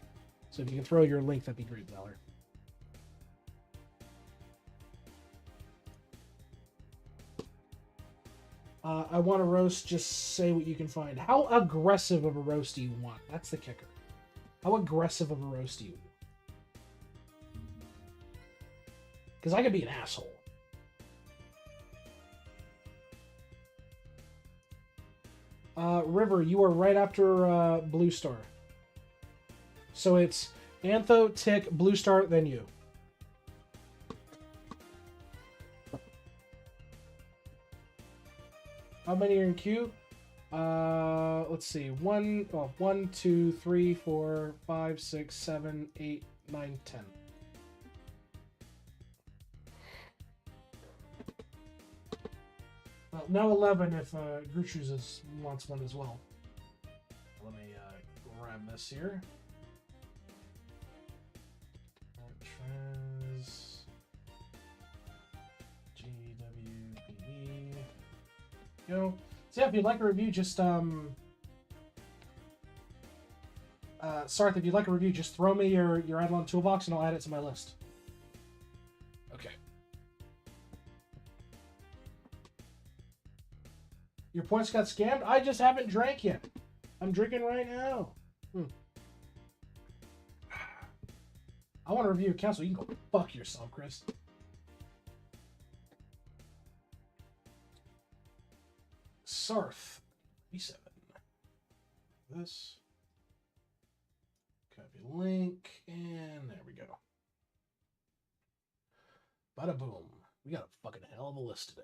So if you can throw your link, that'd be great, Valor. I want to roast, just say what you can find. How aggressive of a roast do you want? That's the kicker. How aggressive of a roast do you want? Because I could be an asshole. River, you are right after Blue Star. So it's Antho, Tick, Blue Star, then you. How many are in queue? Let's see. 1, 2, 3, 4, 5, 6, 7, 8, 9, 10. Now 11 if Gertrude wants one as well. Let me grab this here. Trans GWPE. Go. So yeah, if you'd like a review, just Sarth, if you'd like a review, just throw me your IdleOn toolbox and I'll add it to my list. Okay. Your points got scammed? I just haven't drank yet. I'm drinking right now. I want to review accounts so you can go fuck yourself, Chris. Sarth. B7. This. Copy link. And there we go. Bada boom. We got a fucking hell of a list today.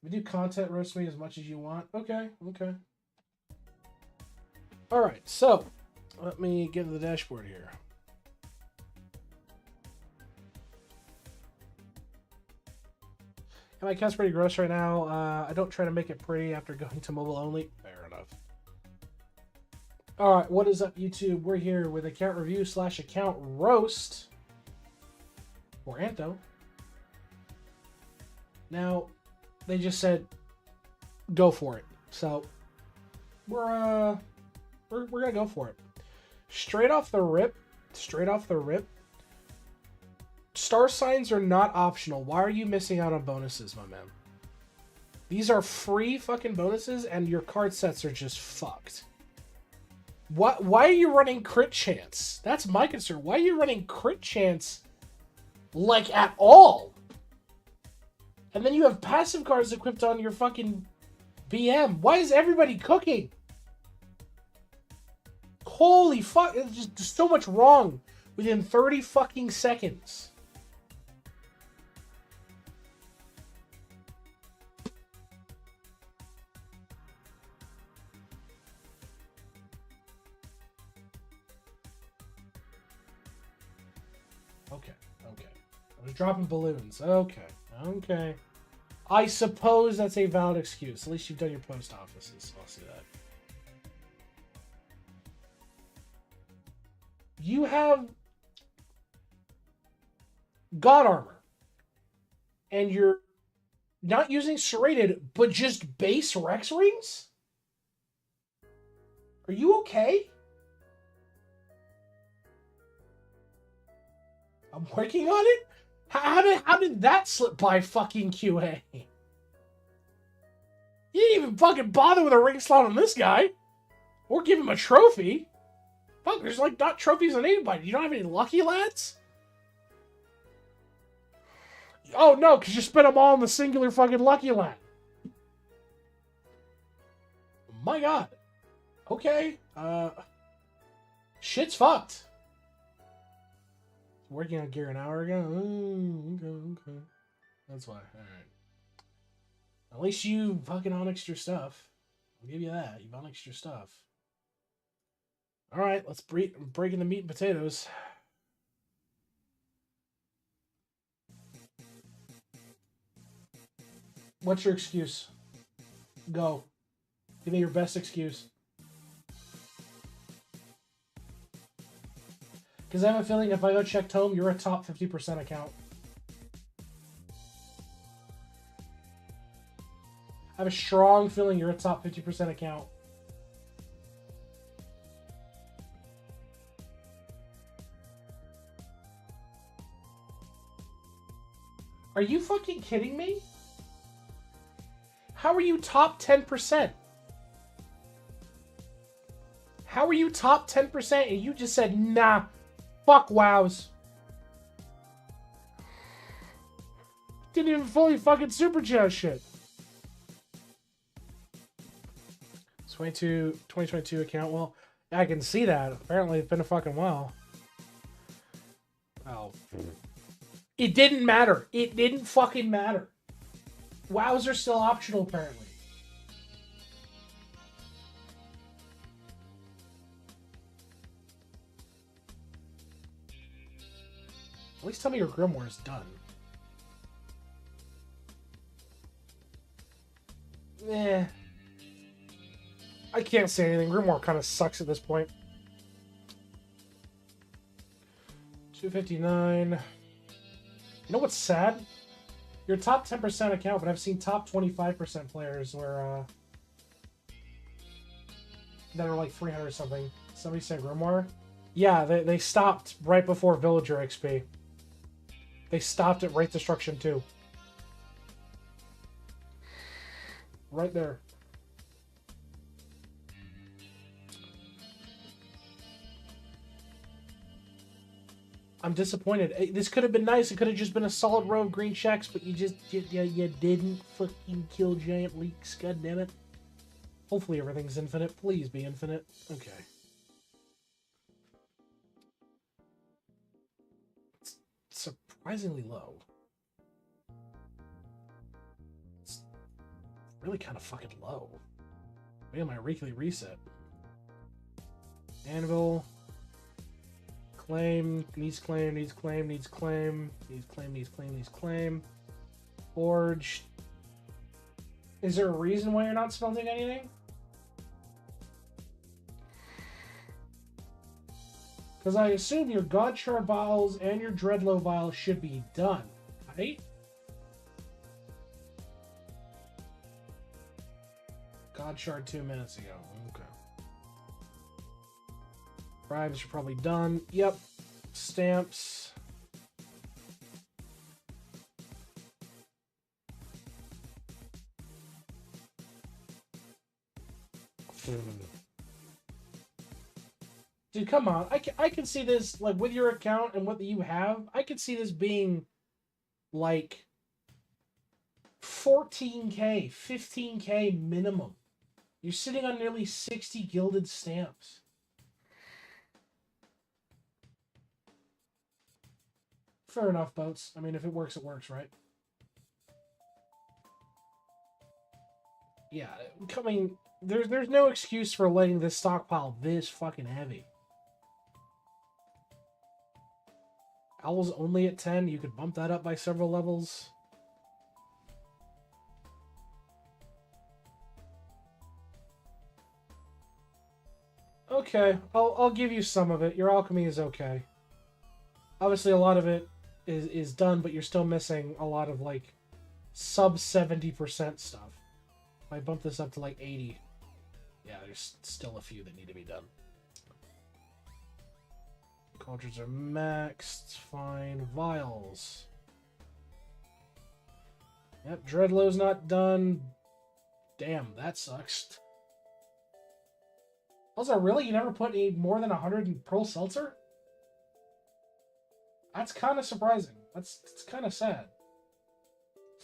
We do content, roast me as much as you want. Okay, okay. Alright, so let me get to the dashboard here. My account's pretty gross right now. I don't try to make it pretty after going to mobile only. Fair enough. Alright, what is up, YouTube? We're here with account review / account roast for Anto. Now, they just said go for it. So we're gonna go for it. Straight off the rip. Star signs are not optional. Why are you missing out on bonuses, my man? These are free fucking bonuses, and your card sets are just fucked. What? Why are you running crit chance? That's my concern. Why are you running crit chance, like, at all? And then you have passive cards equipped on your fucking BM. Why is everybody cooking? Holy fuck. There's just so much wrong within 30 fucking seconds. Okay. I was dropping balloons. Okay. I suppose that's a valid excuse. At least you've done your post offices, so I'll see that. You have God Armor, and you're not using serrated, but just base Rex Rings? Are you okay? I'm working on it? How did that slip by fucking QA? You didn't even fucking bother with a ring slot on this guy. Or give him a trophy. Fuck, there's like not trophies on anybody. You don't have any lucky lads? Oh no, because you spent them all on the singular fucking lucky lad. My god. Okay. Shit's fucked. Working on gear an hour ago? Okay. That's why. Alright. At least you fucking onyxed your stuff. I'll give you that. You've onyxed your stuff. Alright, let's break in the meat and potatoes. What's your excuse? Go. Give me your best excuse. Because I have a feeling if I go check Tome, you're a top 50% account. I have a strong feeling you're a top 50% account. Are you fucking kidding me? How are you top 10%? How are you top 10% and you just said, nah, fuck wows. Didn't even fully fucking super chat shit. 2022 account. Well, I can see that. Apparently it's been a fucking while. Oh. It didn't matter. It didn't fucking matter. Wows are still optional, apparently. At least tell me your grimoire is done. Eh. I can't say anything. Grimoire kind of sucks at this point. 259. You know what's sad? You're a top 10% account, but I've seen top 25% players where that are like 300 something. Somebody said Grimoire? Yeah, they stopped right before Villager XP. They stopped at Wraith Destruction 2. Right there. I'm disappointed. This could have been nice. It could have just been a solid row of green checks, but you didn't fucking kill giant leaks. God damn it. Hopefully everything's infinite. Please be infinite. Okay. It's surprisingly low. It's really kind of fucking low. Wait on my weekly reset. Anvil. Claim, needs claim, needs claim, needs claim, needs claim, needs claim, needs claim. Forge. Is there a reason why you're not smelting anything? Because I assume your God Shard vials and your Dreadlow vials should be done, right? God Shard 2 minutes ago. Okay. Bribes are probably done. Yep. Stamps. Dude, come on. I can see this, like, with your account and what you have, I could see this being, like, 14k, 15k minimum. You're sitting on nearly 60 gilded stamps. Fair enough, Boats. I mean, if it works, right? Yeah, coming... There's no excuse for letting this stockpile this fucking heavy. Owl's only at 10. You could bump that up by several levels. Okay, I'll give you some of it. Your alchemy is okay. Obviously, a lot of it is done, but you're still missing a lot of, like, sub 70% stuff. If I bump this up to, like, 80, yeah, there's still a few that need to be done. Cultures are maxed. Fine. Vials. Yep, Dreadlow's not done. Damn, that sucks. Also, really? You never put more than 100 in Pearl Seltzer? That's kind of surprising. It's kind of sad.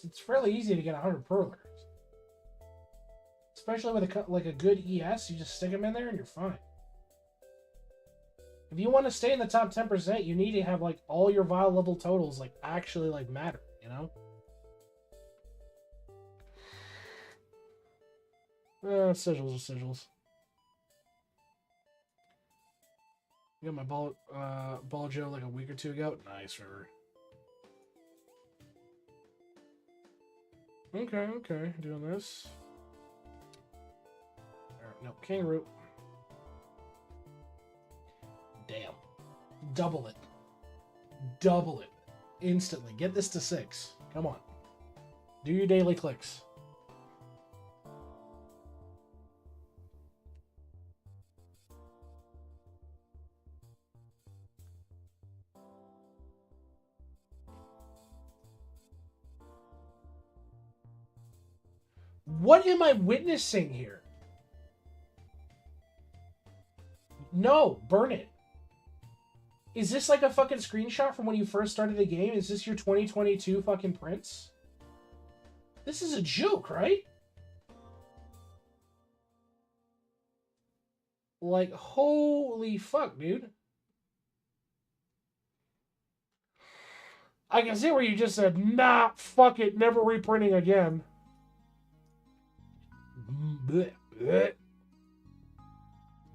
It's fairly easy to get 100 Pearlers. Especially with a good ES, you just stick them in there and you're fine. If you want to stay in the top 10%, you need to have, like, all your vial level totals, like, actually, like, matter, you know? Sigils are sigils. I got my ball Joe like a week or two ago. Nice, River. Okay. Doing this. No, Kangaroo. Damn. Double it. Double it. Instantly. Get this to 6. Come on. Do your daily clicks. What am I witnessing here? No, burn it. Is this like a fucking screenshot from when you first started the game? Is this your 2022 fucking prints? This is a joke, right? Like, holy fuck, dude. I can see where you just said, nah, fuck it, never reprinting again. Blech, blech.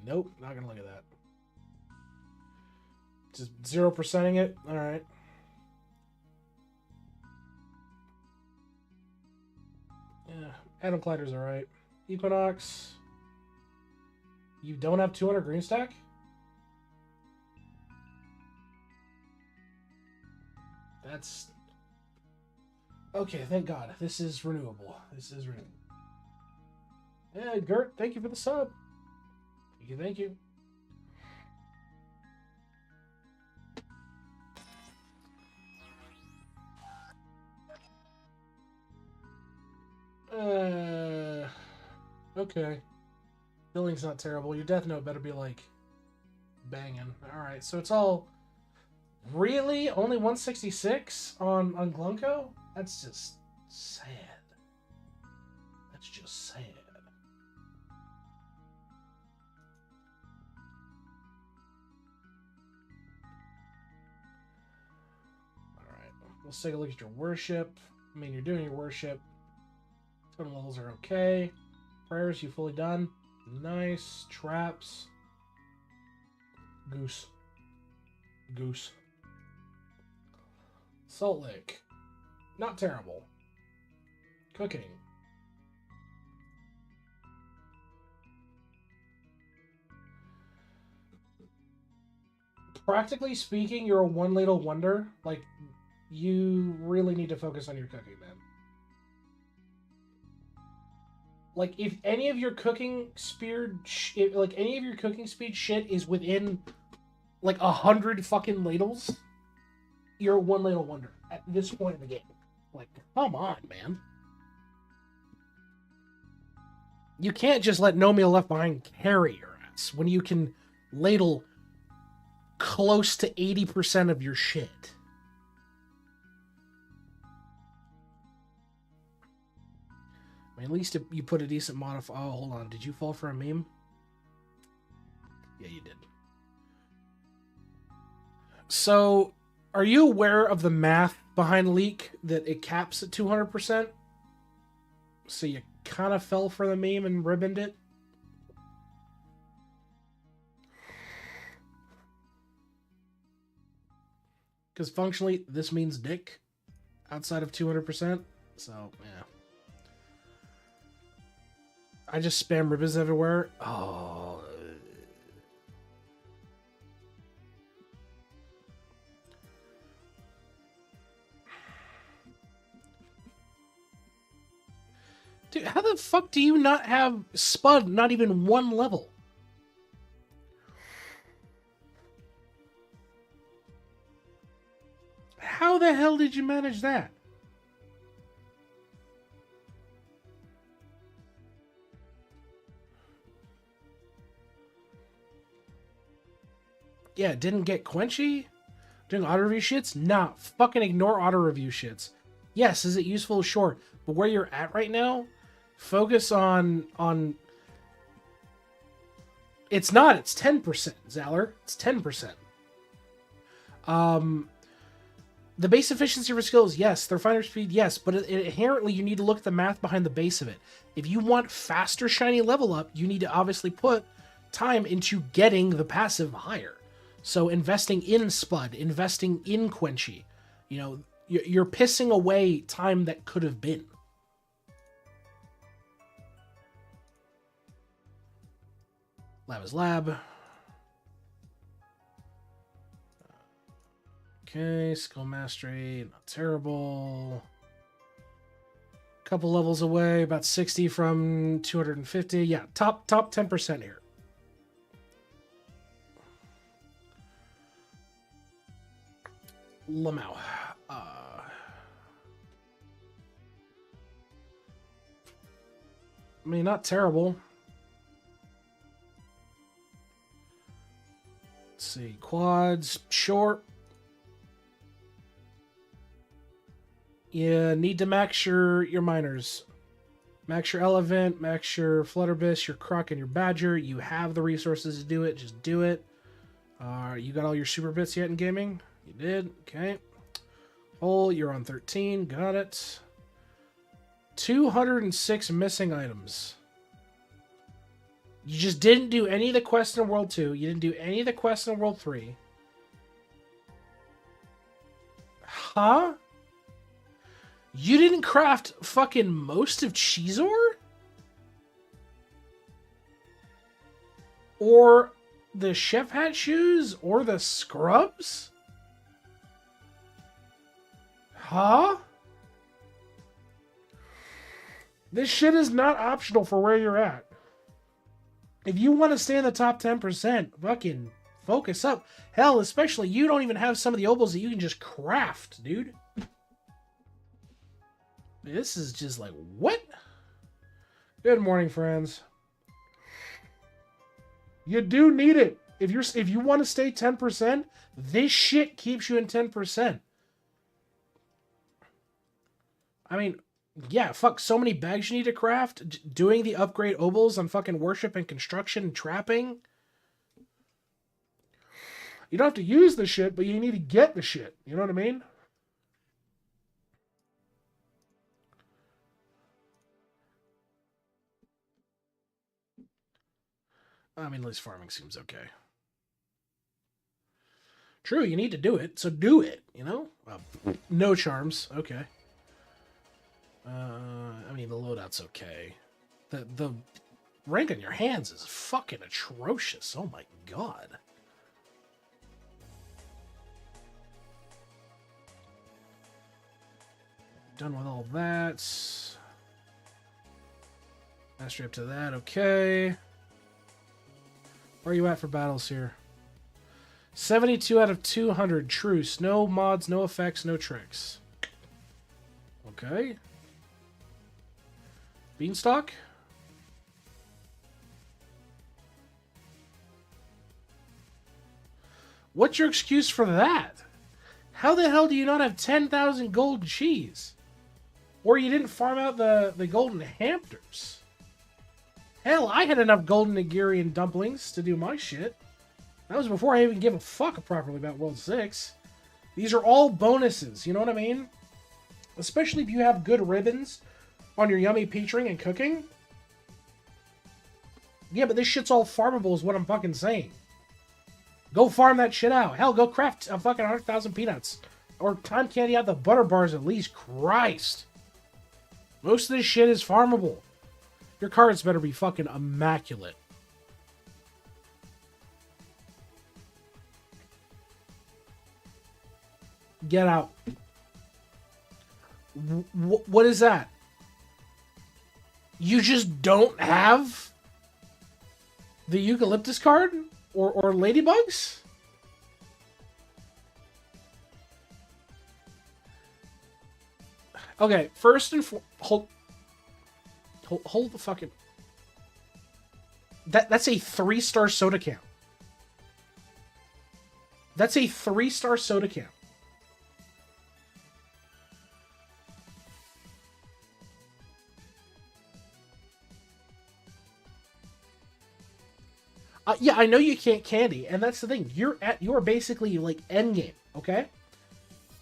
Nope, not gonna look at that. Just 0%ing it? Alright. Yeah, Atom Collider's alright. Equinox. You don't have 200 green stack? That's... Okay, thank God. This is renewable. This is renewable. Yeah, Gert, thank you for the sub. Thank you, thank you. Okay. Billing's not terrible. Your death note better be like banging. Alright, so it's all really only 166 on Glunko? That's just sad. That's just sad. Alright, let's take a look at your worship. I mean, you're doing your worship. Totem levels are okay. Prayers, you fully done. Nice. Traps. Goose. Goose. Salt Lick. Not terrible. Cooking. Practically speaking, you're a one ladle wonder. Like, you really need to focus on your cooking, man. Like, if any of your cooking speed, like any of your cooking speed shit is within like 100 fucking ladles, you're a one ladle wonder at this point in the game. Like, come on, man. You can't just let No Meal Left Behind carry your ass when you can ladle close to 80% of your shit. I mean, at least you put a decent modify. Oh, hold on. Did you fall for a meme? Yeah, you did. So, are you aware of the math behind Leak that it caps at 200%? So you kind of fell for the meme and ribboned it? Because functionally, this means dick outside of 200%. So, yeah. I just spam ribbons everywhere. Oh. Dude, how the fuck do you not have Spud not even one level? How the hell did you manage that? Yeah, didn't get Quenchy? Doing auto review shits? Nah, fucking ignore auto review shits. Yes, is it useful? Sure. But where you're at right now, focus on it's not, it's 10%, Zaller. It's 10%. The base efficiency for skills, yes. The refiner speed, yes. But inherently, you need to look at the math behind the base of it. If you want faster shiny level up, you need to obviously put time into getting the passive higher. So investing in Spud, investing in Quenchy, you know, you're pissing away time that could have been. Lab is lab. Okay, skill mastery, not terrible. Couple levels away, about 60 from 250. Yeah, top 10% here. Lamau. I mean, not terrible. Let's see. Quads, short. You need to max your miners. Max your Elephant, max your Flutterbiss, your Croc, and your Badger. You have the resources to do it. Just do it. You got all your super bits yet in gaming? You did. Okay. Hole, you're on 13. Got it. 206 missing items. You just didn't do any of the quests in World 2. You didn't do any of the quests in World 3. Huh? You didn't craft fucking most of Cheezor? Or the chef hat shoes? Or the scrubs? Huh? This shit is not optional for where you're at. If you want to stay in the top 10%, fucking focus up. Hell, especially you don't even have some of the opals that you can just craft, dude. This is just like, what? Good morning, friends. You do need it. If you want to stay 10%, this shit keeps you in 10%. I mean, yeah, fuck, so many bags you need to craft. Doing the upgrade opals on fucking worship and construction and trapping. You don't have to use the shit, but you need to get the shit. You know what I mean? I mean, at least farming seems okay. True, you need to do it, so do it, you know? No charms, okay. I mean, the loadout's okay. The rank on your hands is fucking atrocious. Oh my god. Done with all that. Mastery up to that, okay. Where are you at for battles here? 72 out of 200. Truce. No mods, no effects, no tricks. Okay. Beanstalk? What's your excuse for that? How the hell do you not have 10,000 gold cheese? Or you didn't farm out the golden hamsters? Hell, I had enough golden Nigerian dumplings to do my shit. That was before I even give a fuck properly about World 6. These are all bonuses, you know what I mean? Especially if you have good ribbons on your yummy peaching and cooking. Yeah, but this shit's all farmable is what I'm fucking saying. Go farm that shit out. Hell, go craft a fucking 100,000 peanuts. Or time candy out the butter bars at least. Christ. Most of this shit is farmable. Your cards better be fucking immaculate. Get out. What is that? You just don't have the eucalyptus card? Or ladybugs? Okay, first and hold the fucking... That's a 3-star soda can. That's a 3-star soda can. Yeah, I know you can't candy, and that's the thing. You are basically like endgame, okay?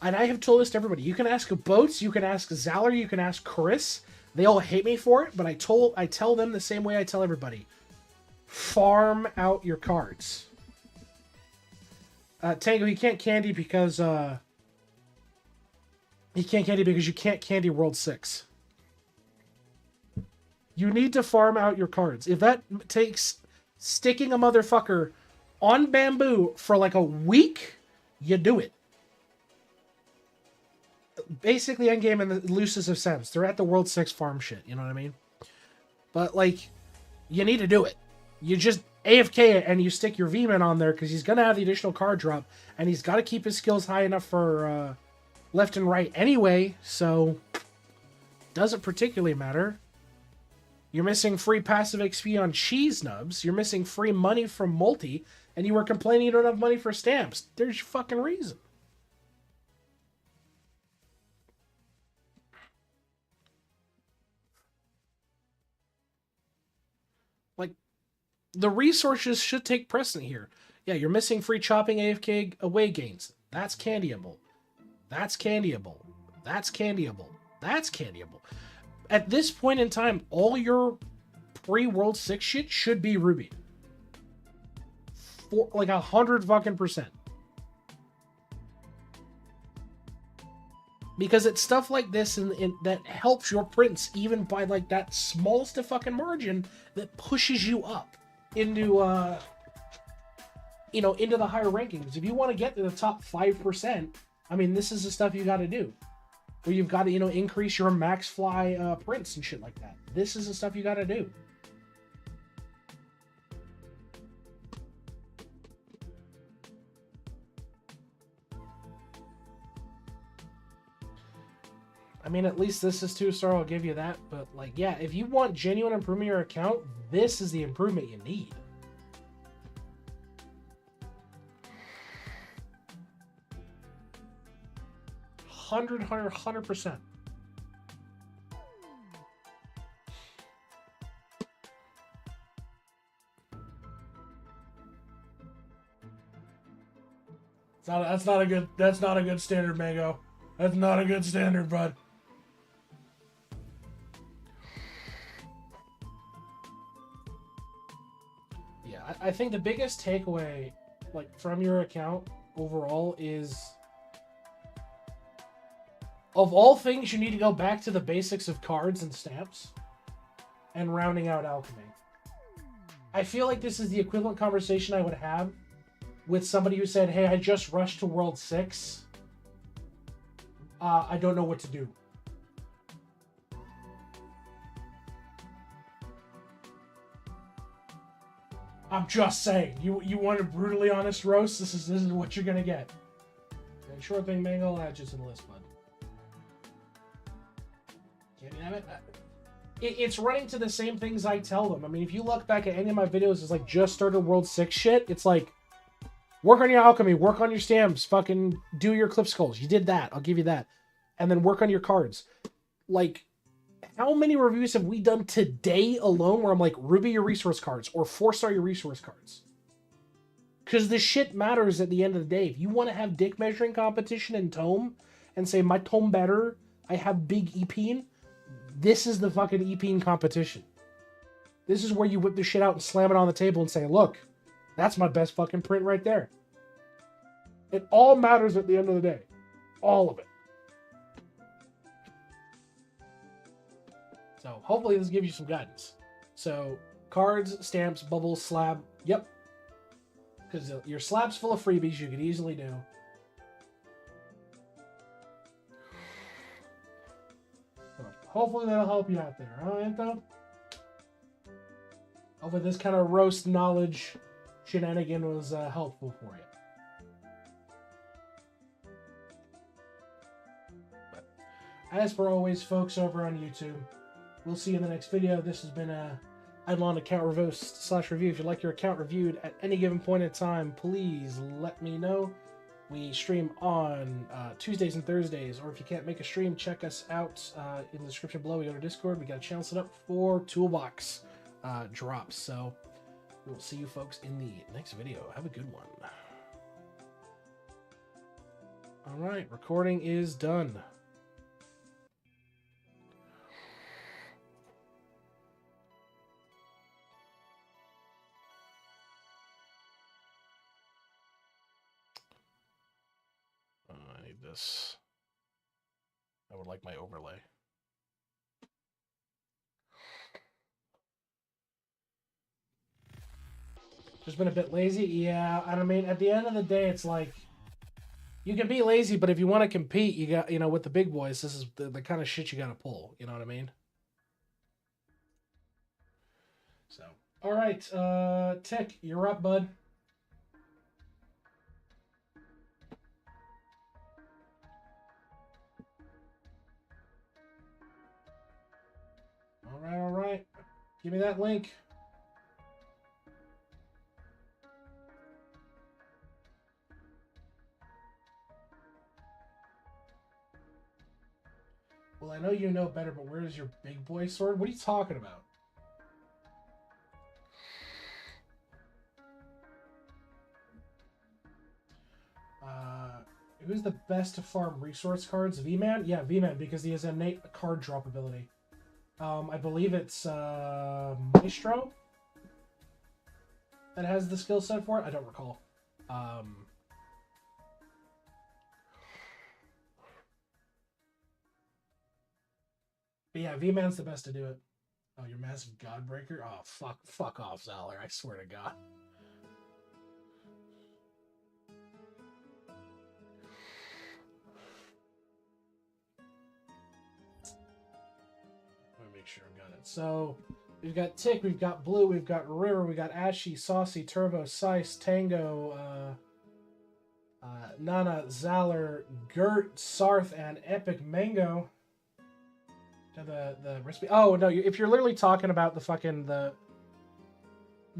And I have told this to everybody. You can ask Boats, you can ask Zaller, you can ask Chris. They all hate me for it, but I tell them the same way I tell everybody. Farm out your cards. Tango, you can't candy because you can't candy World 6. You need to farm out your cards. If that takes sticking a motherfucker on bamboo for like a week, you do it. Basically, endgame in the loosest of sense. They're at the World 6 farm shit, you know what I mean? But, like, you need to do it. You just AFK it and you stick your V-Man on there because he's going to have the additional card drop and he's got to keep his skills high enough for left and right anyway, so doesn't particularly matter. You're missing free passive XP on cheese nubs. You're missing free money from multi, and you were complaining you don't have money for stamps. There's your fucking reason. Like, the resources should take precedent here. Yeah, you're missing free chopping AFK away gains. That's candyable. That's candyable. That's candyable. That's candyable. At this point in time, all your pre-World 6 shit should be Ruby. For like 100 fucking %. Because it's stuff like this and that helps your prints even by like that smallest of fucking margin that pushes you up into into the higher rankings. If you want to get to the top 5%, I mean, this is the stuff you got to do. Where you've got to, increase your max fly prints and shit like that. This is the stuff you got to do. I mean, at least this is 2-star, I'll give you that. But, like, yeah, if you want genuine improvement in your account, this is the improvement you need. Hundred percent. That's not a good standard, Mango. That's not a good standard, bud. Yeah, I think the biggest takeaway, like, from your account overall is, of all things, you need to go back to the basics of cards and stamps and rounding out alchemy. I feel like this is the equivalent conversation I would have with somebody who said, hey, I just rushed to World 6. I don't know what to do. I'm just saying. You want a brutally honest roast? This is what you're going to get. And sure thing, Mango, I'll add you to the list, bud. Can't you have it? It's running to the same things I tell them. I mean, if you look back at any of my videos, it's like just started World 6 shit. It's like, work on your alchemy, work on your stamps, fucking do your clip skulls. You did that. I'll give you that. And then work on your cards. Like, how many reviews have we done today alone where I'm like, Ruby your resource cards or 4-star your resource cards? Because the shit matters at the end of the day. If you want to have dick measuring competition in tome and say, my tome better, I have big EPing, this is the fucking EPing competition. This is where you whip the shit out and slam it on the table and say, look, that's my best fucking print right there. It all matters at the end of the day. All of it. So hopefully this gives you some guidance. So cards, stamps, bubbles, slab. Yep. Because your slab's full of freebies you could easily do. So hopefully that'll help you out there. Huh, Anto? Hopefully this kind of roast knowledge shenanigan was helpful for you. But as for always, folks over on YouTube, we'll see you in the next video. This has been a IdleOn account review. If you'd like your account reviewed at any given point in time, please let me know. We stream on Tuesdays and Thursdays, or if you can't make a stream, check us out in the description below. We go to Discord. We got a channel set up for Toolbox drops. So we'll see you folks in the next video. Have a good one. All right, recording is done. I need this. I would like my overlay. Just been a bit lazy. Yeah, I mean, at the end of the day, it's like, you can be lazy, but if you want to compete, you got, with the big boys, this is the kind of shit you got to pull. You know what I mean? So, all right, Tick, you're up, bud. All right. Give me that link. Well, I know you know better, but where is your big boy sword? What are you talking about? Who's the best to farm resource cards? V-Man? Yeah, V-Man, because he has innate card drop ability. I believe it's Maestro that has the skill set for it. I don't recall. But yeah, V-Man's the best to do it. Oh, you're massive Godbreaker? Oh, fuck off, Zalor. I swear to God. Let me make sure I've got it. So, we've got Tick, we've got Blue, we've got River, we've got Ashy, Saucy, Turbo, Sice, Tango, Nana, Zalor, Gert, Sarth, and Epic Mango. The recipe. Oh no! If you're literally talking about the fucking the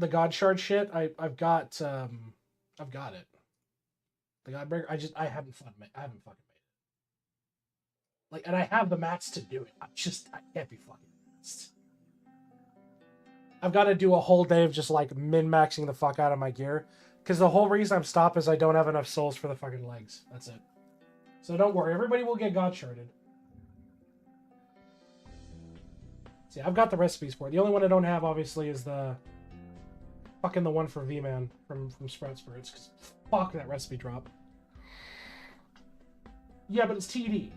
God Shard shit, I've got it. The Godbreaker. I haven't fucking made it. Like, and I have the mats to do it. I can't be fucking honest. I've got to do a whole day of just like min-maxing the fuck out of my gear, because the whole reason I'm stopped is I don't have enough souls for the fucking legs. That's it. So don't worry, everybody will get God Sharded. See, I've got the recipes for it. The only one I don't have, obviously, is the one for V-Man from Sprout Spirits, because fuck that recipe drop. Yeah, but it's TD.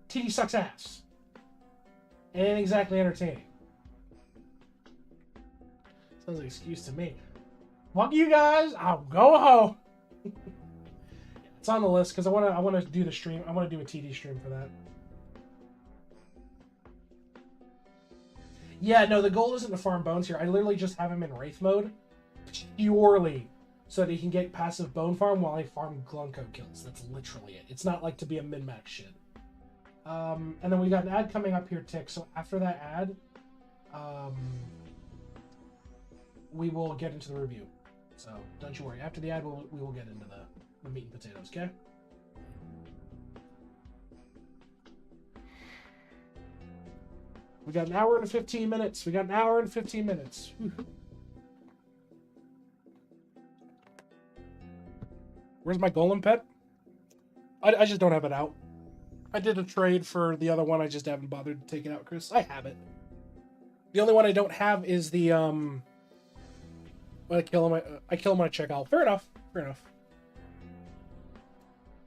TD sucks ass. It ain't exactly entertaining. Sounds like an excuse to me. Fuck you guys, I'll go home. It's on the list because I want to do the stream. I want to do a TD stream for that. Yeah, no, the goal isn't to farm bones here. I literally just have him in Wraith mode purely so that he can get passive bone farm while I farm Glunko kills. That's literally it. It's not like to be a min-max shit. And then we got an ad coming up here, Tick. So after that ad, we will get into the review. So don't you worry. After the ad, we will get into the meat and potatoes, okay? We got an hour and 15 minutes. Whew. Where's my golem pet? I just don't have it out. I did a trade for the other one. I just haven't bothered to take it out, Chris. I have it. The only one I don't have is the when I kill him. I kill him when I check out. Fair enough.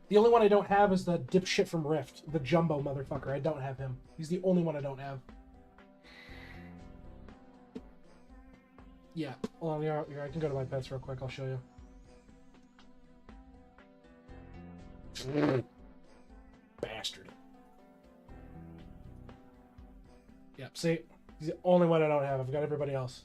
The only one I don't have is the dipshit from Rift, the jumbo motherfucker. I don't have him. He's the only one I don't have. Yeah. Hold on, here, I can go to my pets real quick. I'll show you. Bastard. Yep, see? He's the only one I don't have. I've got everybody else.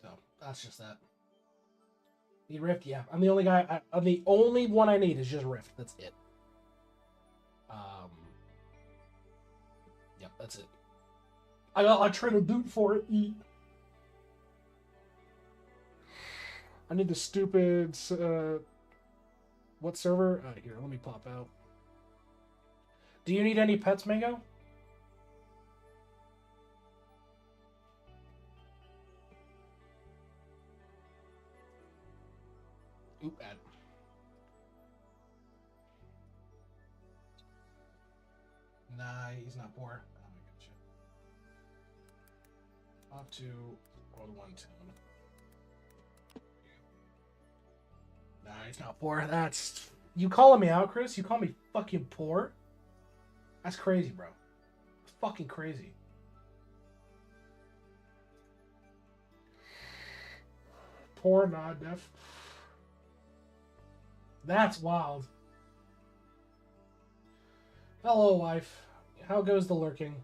So, that's just that. Need Rift? Yeah. I'm the only guy. I'm the only one I need is just Rift. That's it. Yep, that's it. I try to loot for it. I need the stupid. What server? Here, let me pop out. Do you need any pets, Mango? Oop, bad. Nah, he's not poor. Oh, I gotcha. Up to World 1 tone. Nah, he's not poor. That's... You calling me out, Chris? You call me fucking poor? That's crazy, bro. It's fucking crazy. Poor, nah, def. That's wild. Hello, wife. How goes the lurking?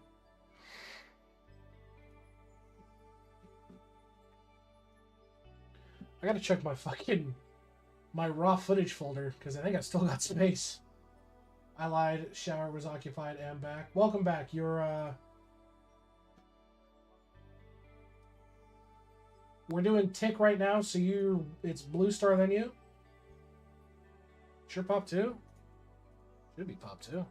I gotta check my raw footage folder, because I think I still got space. I lied. Shower was occupied. Am back. Welcome back. You're, we're doing tick right now, so it's blue star then you? Sure pop 2? Should be pop 2.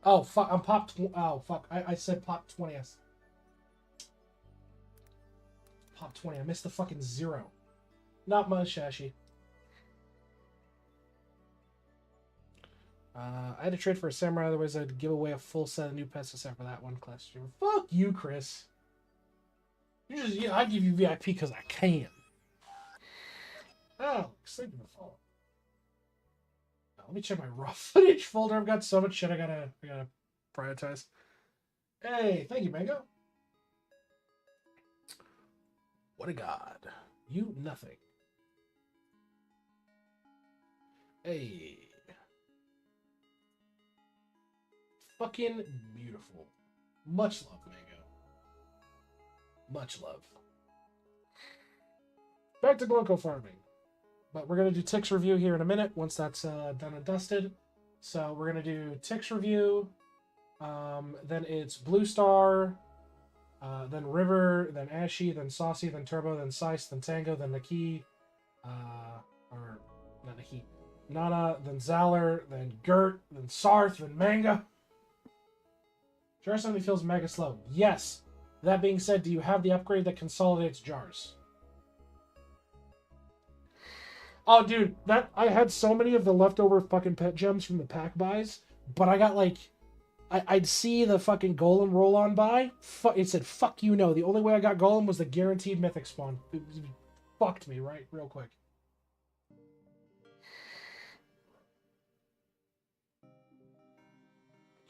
Oh, fuck. I'm pop... Oh, fuck. I said pop 20. Pop 20. I missed the fucking 0. Not much, Shashi. I had to trade for a samurai, otherwise I'd give away a full set of new pets except for that one class streamer. Fuck you, Chris. I give you VIP because I can. Oh, sleeping the fall. Let me check my raw footage folder. I've got so much shit I gotta prioritize. Hey, thank you, Mango. What a god. You nothing. Hey. Fucking beautiful. Much love, Mango. Much love. Back to Glunko farming. But we're going to do Tick's review here in a minute once that's done and dusted. So we're going to do Tick's review. Then it's Blue Star. Then River. Then Ashy. Then Saucy. Then Turbo. Then Sice. Then Tango. Then Naki. Or not Naki. Nana. Then Zaller. Then Gert. Then Sarth. Then Manga. Jar suddenly feels mega slow. Yes. That being said, do you have the upgrade that consolidates jars? Oh, dude, that I had so many of the leftover fucking pet gems from the pack buys, but I got like, I'd see the fucking golem roll on by. It said, fuck you, no. The only way I got golem was the guaranteed mythic spawn. It fucked me, right? Real quick.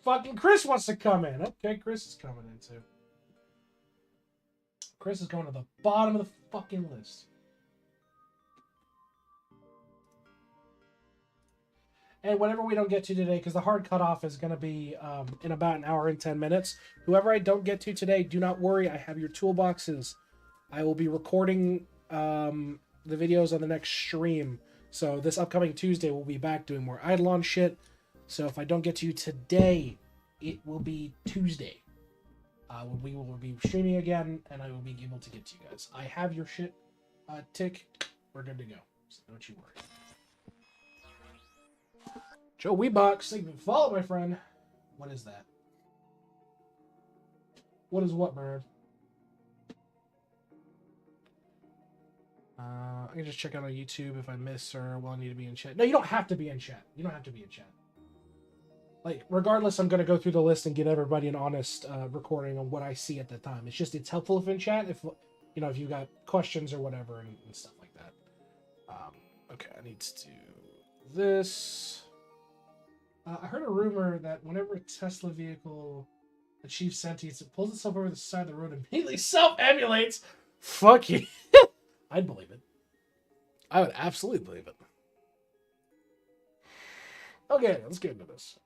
Fucking Chris wants to come in. Okay, Chris is coming in too. Chris is going to the bottom of the fucking list. And whatever we don't get to today, because the hard cutoff is going to be in about an hour and 10 minutes. Whoever I don't get to today, do not worry. I have your toolboxes. I will be recording the videos on the next stream. So this upcoming Tuesday, we'll be back doing more IdleOn shit. So if I don't get to you today, it will be Tuesday. We will be streaming again, and I will be able to get to you guys. I have your shit, Tick. We're good to go. So don't you worry. Joe Weebox, thank you for the follow, my friend. What is that? What is what, Bernard? I can just check out on YouTube if I miss or will I need to be in chat. No, you don't have to be in chat. You don't have to be in chat. Like, regardless, I'm going to go through the list and get everybody an honest recording on what I see at the time. It's just, it's helpful if in chat, if, you know, if you got questions or whatever and stuff like that. Okay, I need to do this. I heard a rumor that whenever a Tesla vehicle achieves sentience, it pulls itself over the side of the road and immediately self-emulates. Fuck you. I'd believe it. I would absolutely believe it. Okay, let's get into this.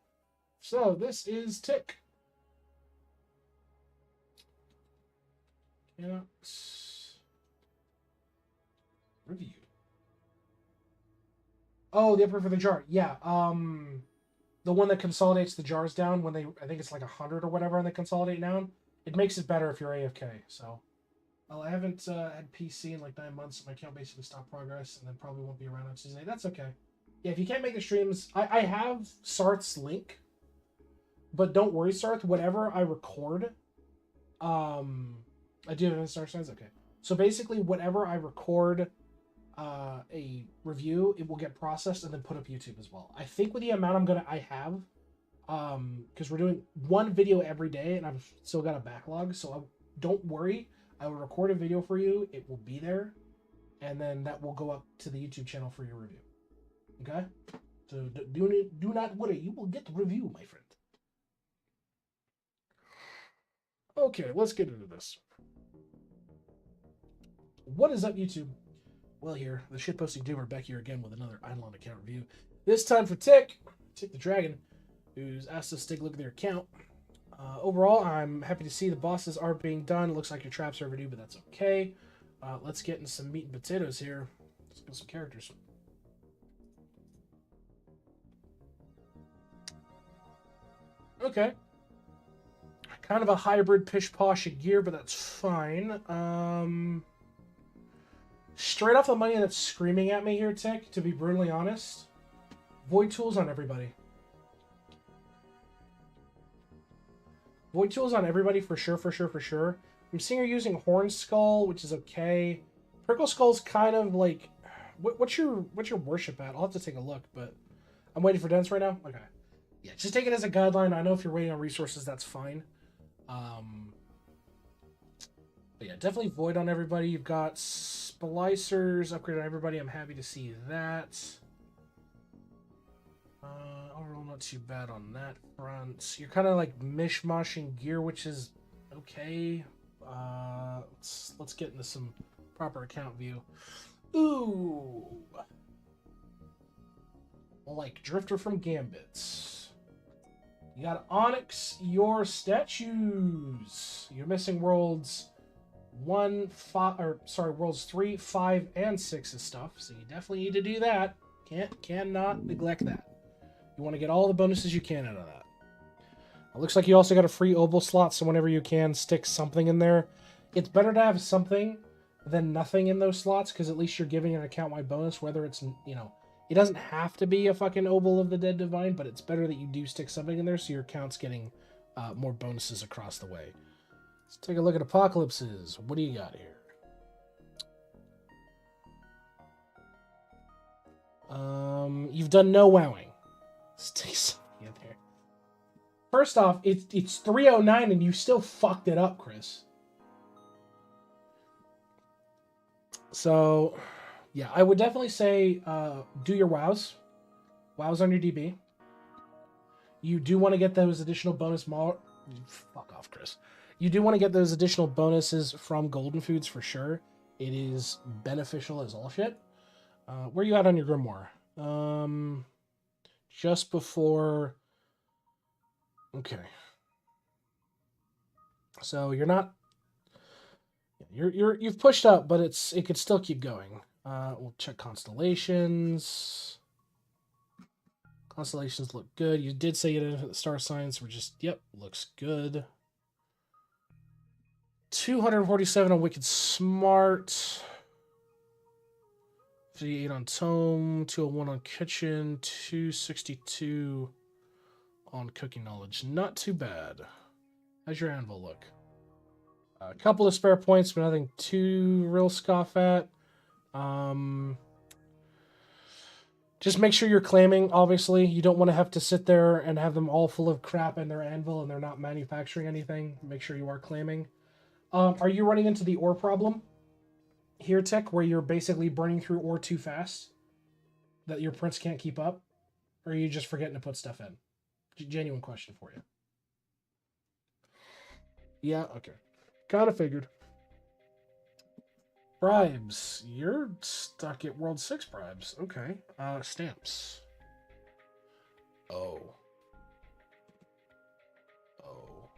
So, this is Tick. Yeah. Review. Oh, the upgrade for the jar. Yeah, the one that consolidates the jars down when they, I think it's like 100 or whatever, and they consolidate down. It makes it better if you're AFK, so. Well, I haven't had PC in like 9 months, so my account basically stopped progress, and then probably won't be around on Tuesday. That's okay. Yeah, if you can't make the streams, I have Sarth's link, but don't worry, Sarth, whatever I record, I do have a star signs? Okay. So basically, whatever I record a review, it will get processed and then put up YouTube as well. I think with the amount I have, because we're doing one video every day, and I've still got a backlog, so don't worry. I will record a video for you. It will be there, and then that will go up to the YouTube channel for your review. Okay? So do not worry. You will get review, my friend. Okay, let's get into this. What is up, YouTube? Well, here, the shitposting doomer back here again with another IdleOn account review. This time for Tick the Dragon, who's asked us to take a look at their account. Overall, I'm happy to see the bosses are being done. It looks like your traps are overdue, but that's okay. Let's get into some meat and potatoes here. Let's go some characters. Okay. Kind of a hybrid pish-posh gear, but that's fine. Straight off the money that's screaming at me here, Tick, to be brutally honest. Void tools on everybody. Void tools on everybody for sure, for sure, for sure. I'm seeing her using Horn Skull, which is okay. Prickle Skull's kind of like... What's your worship at? I'll have to take a look, but... I'm waiting for Dents right now? Okay. Yeah, just take it as a guideline. I know if you're waiting on resources, that's fine. But yeah, definitely Void on everybody. You've got Splicers upgrade on everybody. I'm happy to see that. Overall, not too bad on that front. You're kind of like mishmashing gear, which is okay. Let's get into some proper account view. Ooh, like Drifter from Gambits. You got Onyx, your statues. You're missing worlds 3, 5, and 6 stuff. So you definitely need to do that. Cannot neglect that. You want to get all the bonuses you can out of that. It looks like you also got a free oval slot, so whenever you can, stick something in there. It's better to have something than nothing in those slots, because at least you're giving an account-wide bonus, whether it's, you know, it doesn't have to be a fucking Oval of the Dead Divine, but it's better that you do stick something in there so your account's getting more bonuses across the way. Let's take a look at Apocalypses. What do you got here? You've done no wowing. Let's take something in there. First off, it's 309 and you still fucked it up, Chris. So, yeah, I would definitely say do your wows. Wows on your DB. You do want to get those additional fuck off, Chris. You do want to get those additional bonuses from Golden Foods for sure. It is beneficial as all shit. Where are you at on your Grimoire? Just before... Okay. So you're not... You've pushed up, but it could still keep going. We'll check constellations. Constellations look good. You did say you didn't hit the star signs. We're just, yep, looks good. 247 on Wicked Smart. 58 on Tome. 201 on Kitchen. 262 on Cooking Knowledge. Not too bad. How's your Anvil look? A couple of spare points, but nothing too real scoff at. Just make sure you're claiming, obviously. You don't want to have to sit there and have them all full of crap in their anvil and they're not manufacturing anything. Make sure you are claiming. Are you running into the ore problem here, Tech, where you're basically burning through ore too fast? That your prints can't keep up? Or are you just forgetting to put stuff in? Genuine question for you. Yeah, okay. Kind of figured. Bribes. You're stuck at World 6 bribes. Okay. Stamps. Oh. Oh.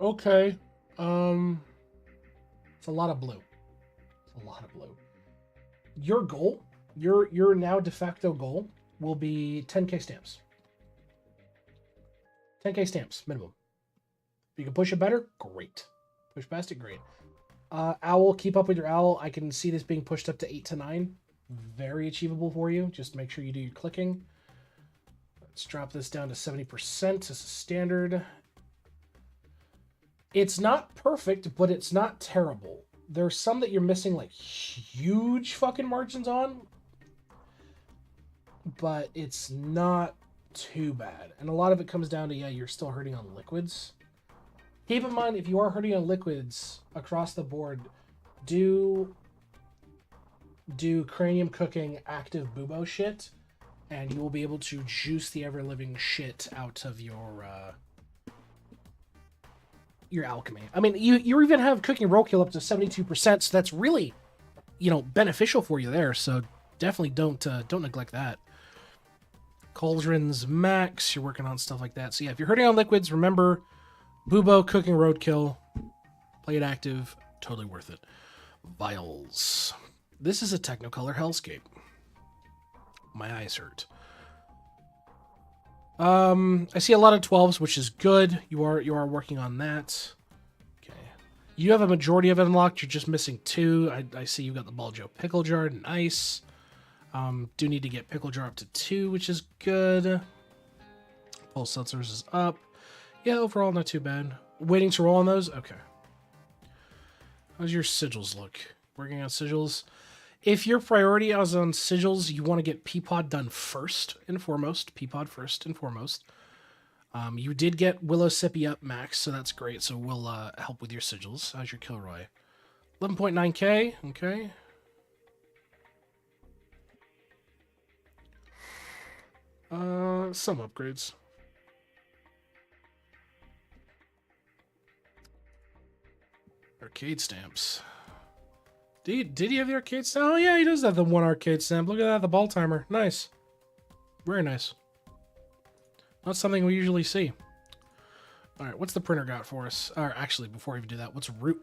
Okay. It's a lot of blue. It's a lot of blue. Your goal, your now de facto goal, will be 10k stamps. 10k stamps, minimum. If you can push it better, great. Push past it, great. Owl, keep up with your owl. I can see this being pushed up to 8 to 9. Very achievable for you. Just make sure you do your clicking. Let's drop this down to 70% as a standard. It's not perfect, but it's not terrible. There's some that you're missing like huge fucking margins on, but it's not too bad. And a lot of it comes down to, yeah, you're still hurting on liquids. Keep in mind, if you are hurting on liquids across the board, do cranium cooking active bubo shit, and you will be able to juice the ever-living shit out of your alchemy. I mean, you even have cooking roadkill up to 72%, so that's really, beneficial for you there. So definitely don't neglect that. Cauldrons max, you're working on stuff like that. So yeah, if you're hurting on liquids, remember bubo, cooking roadkill, play it active, totally worth it. Vials. This is a Technicolor hellscape. My eyes hurt. I see a lot of 12s, which is good. You are working on that. Okay. You have a majority of it unlocked. You're just missing 2. I see you got the Ball Joe Pickle Jar. Nice. Do need to get Pickle Jar up to 2, which is good. Pulse Seltzers is up. Yeah, overall not too bad. Waiting to roll on those? Okay. How's your sigils look? Working on sigils. If your priority is on sigils, you want to get Peapod done first and foremost. Peapod first and foremost. You did get Willow Sippy up max, so that's great. So we'll help with your sigils. How's your Kilroy? 11.9k. Okay. Some upgrades. Arcade stamps. Did he have the arcade stamp? Oh yeah, he does have the one arcade stamp. Look at that, the ball timer. Nice. Very nice. Not something we usually see. Alright, what's the printer got for us? Or actually, before we even do that, what's root?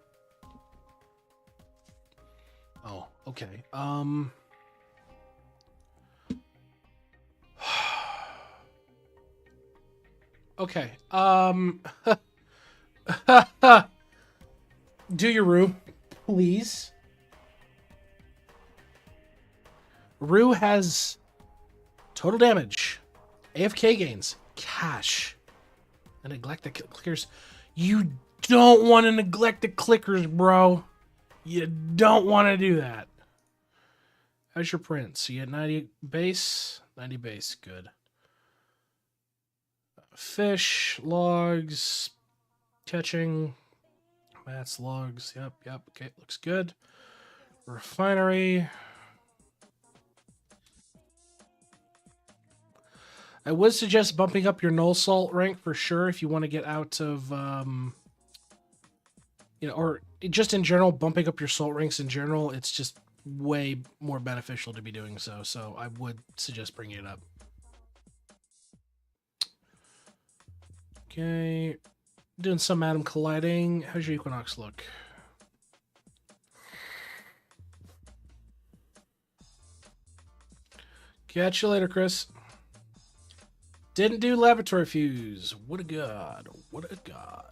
Oh, okay. Okay. Do your Rue, please. Rue has total damage, AFK gains, cash, and neglect the clickers. You don't want to neglect the clickers, bro. You don't want to do that. How's your print? So you get 90 base, 90 base, good. Fish, logs, catching, mats, logs, yep, okay, looks good. Refinery. I would suggest bumping up your null salt rank for sure if you want to get out of, or just in general, bumping up your salt ranks in general, it's just way more beneficial to be doing so. So I would suggest bringing it up. Okay, doing some atom colliding. How's your Equinox look? Catch you later, Chris. Didn't do laboratory fuse. What a god. What a god.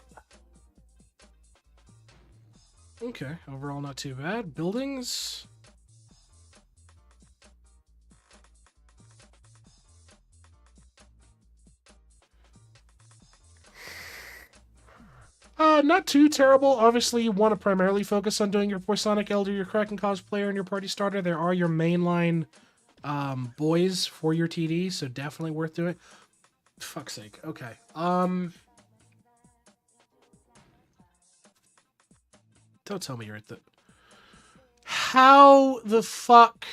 Okay, overall not too bad. Buildings. Not too terrible. Obviously, you want to primarily focus on doing your Poisonic Elder, your Kraken cosplayer, and your party starter. There are your mainline boys for your TD, so definitely worth doing. Fuck's sake. Okay. Don't tell me you're at the... How the fuck...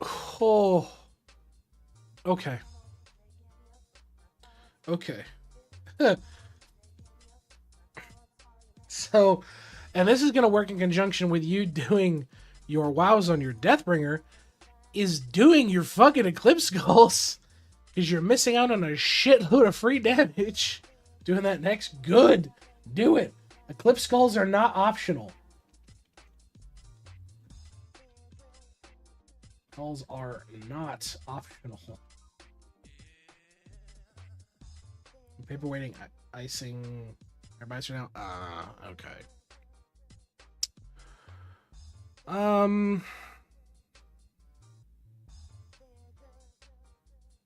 Oh. Okay. Okay. So, and this is going to work in conjunction with you doing your wows on your Deathbringer, is doing your fucking Eclipse Skulls, because you're missing out on a shitload of free damage. Doing that next, good. Do it. Eclipse Skulls are not optional. Skulls are not optional. Paperweighting, icing, everybody's now. Okay.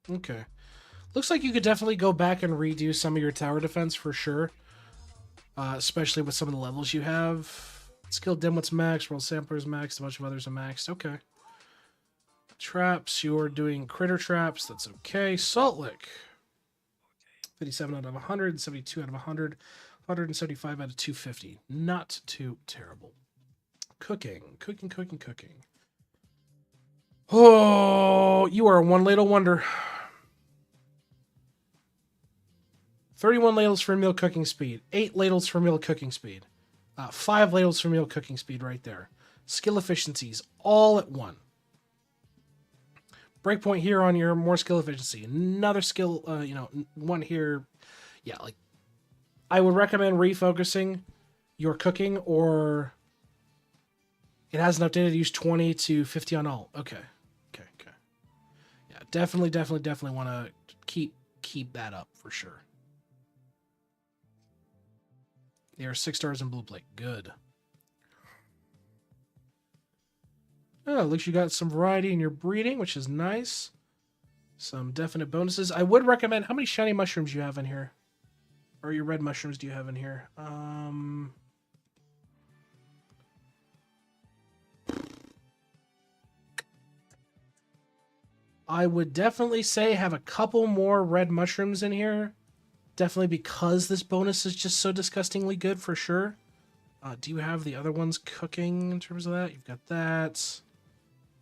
Okay. Looks like you could definitely go back and redo some of your tower defense for sure. Especially with some of the levels you have. Skill Dimwit's max, World Sampler's max, a bunch of others are maxed. Okay. Traps, you're doing critter traps. That's okay. Salt Lick. 57 out of 100, 72 out of 100, 175 out of 250. Not too terrible. Cooking. Oh, you are one ladle wonder. 31 ladles for meal cooking speed. 8 ladles for meal cooking speed. 5 ladles for meal cooking speed right there. Skill efficiencies all at 1. Breakpoint here on your more skill efficiency. Another skill, one here. Yeah, like, I would recommend refocusing your cooking, or it hasn't updated. Use 20 to 50 on all. Okay. Yeah, definitely want to keep that up for sure. There are 6 stars in blue plate. Good. Oh, looks you got some variety in your breeding, which is nice. Some definite bonuses. I would recommend... How many shiny mushrooms you have in here? Or your red mushrooms do you have in here? I would definitely say have a couple more red mushrooms in here. Definitely because this bonus is just so disgustingly good for sure. Do you have the other ones cooking in terms of that? You've got that.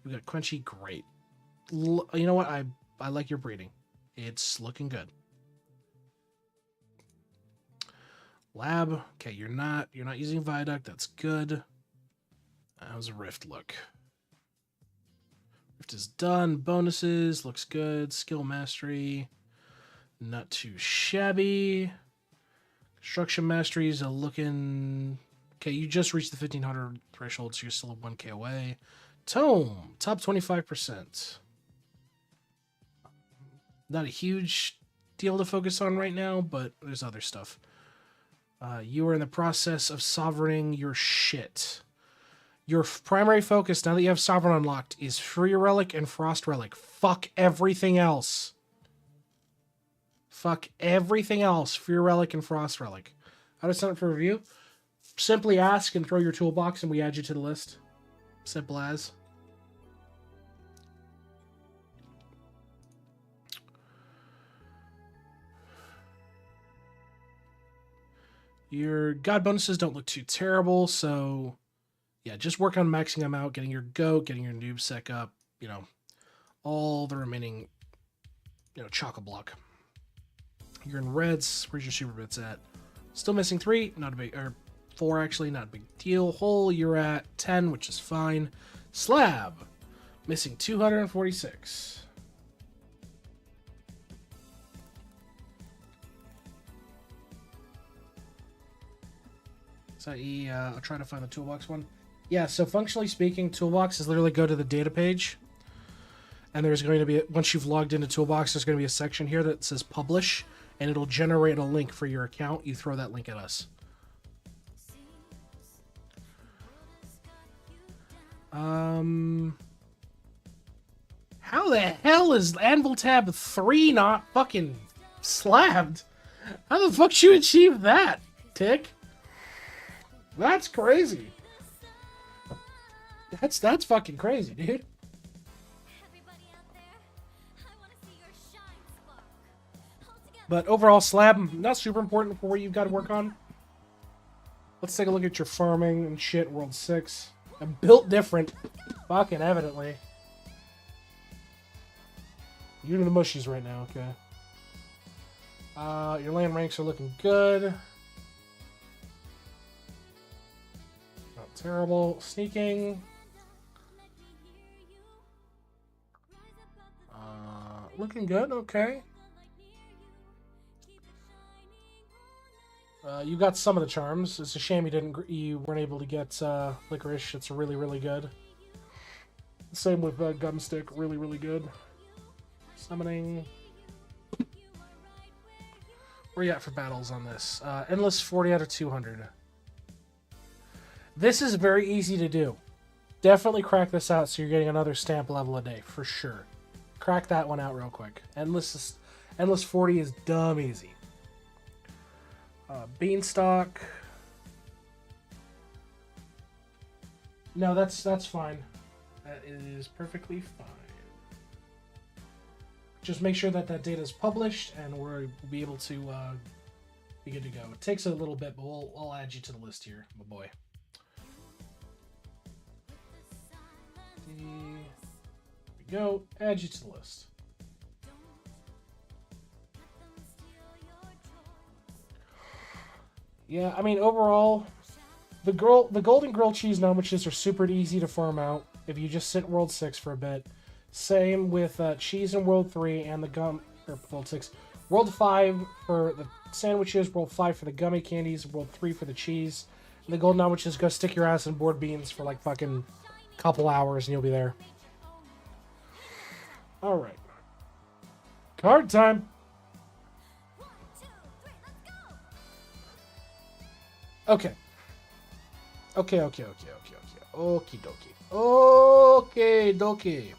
We got Quenchy, great. You know what? I like your breeding. It's looking good. Lab. Okay, you're not using Viaduct. That's good. How's a Rift look? Rift is done. Bonuses. Looks good. Skill Mastery. Not too shabby. Construction Masteries are looking... Okay, you just reached the 1,500 threshold, so you're still 1k away. Tome. Top 25%. Not a huge deal to focus on right now, but there's other stuff. You are in the process of sovereigning your shit. Your primary focus, now that you have Sovereign unlocked, is Free Relic and Frost Relic. Fuck everything else. Fuck everything else. Free Relic and Frost Relic. How to sign up for review? Simply ask and throw your toolbox and we add you to the list. Simple as. Your god bonuses don't look too terrible, so yeah, just work on maxing them out, getting your goat, getting your noob sec up, you know, all the remaining, you know, chock-a-block. You're in reds. Where's your super bits at? Still missing 3, not a big, or 4 actually, not a big deal. Hole, you're at 10, which is fine. Slab, missing 246. So I'll try to find the toolbox one. Yeah, so functionally speaking, toolbox is literally go to the data page. And there's going to be, once you've logged into toolbox, there's going to be a section here that says publish. And it'll generate a link for your account. You throw that link at us. How the hell is Anvil Tab 3 not fucking slabbed? How the fuck you achieve that, Tick? That's crazy. That's fucking crazy, dude. But overall, slab, not super important for what you've got to work on. Let's take a look at your farming and shit, World 6. I'm built different. Fucking evidently. You're in the mushies right now, okay. Your land ranks are looking good. Not terrible. Sneaking. Looking good, okay. You got some of the charms. It's a shame you weren't able to get Licorice. It's really, really good. Same with Gumstick. Really, really good. Summoning. Where you at for battles on this? Endless 40 out of 200. This is very easy to do. Definitely crack this out so you're getting another stamp level a day, for sure. Crack that one out real quick. Endless 40 is dumb easy. Beanstalk. No, that's fine. That is perfectly fine. Just make sure that data is published, and we'll be able to be good to go. It takes a little bit, but I'll add you to the list here, my boy. There we go. Add you to the list. Yeah, I mean, overall, the golden grilled cheese numbers are super easy to farm out if you just sit World 6 for a bit. Same with cheese in World 3 and the gum, or World 6. World 5 for the sandwiches, World 5 for the gummy candies, World 3 for the cheese. And the golden numbers, go stick your ass in board beans for like fucking couple hours and you'll be there. Alright. Card time! Okay. Okay. Okie dokie.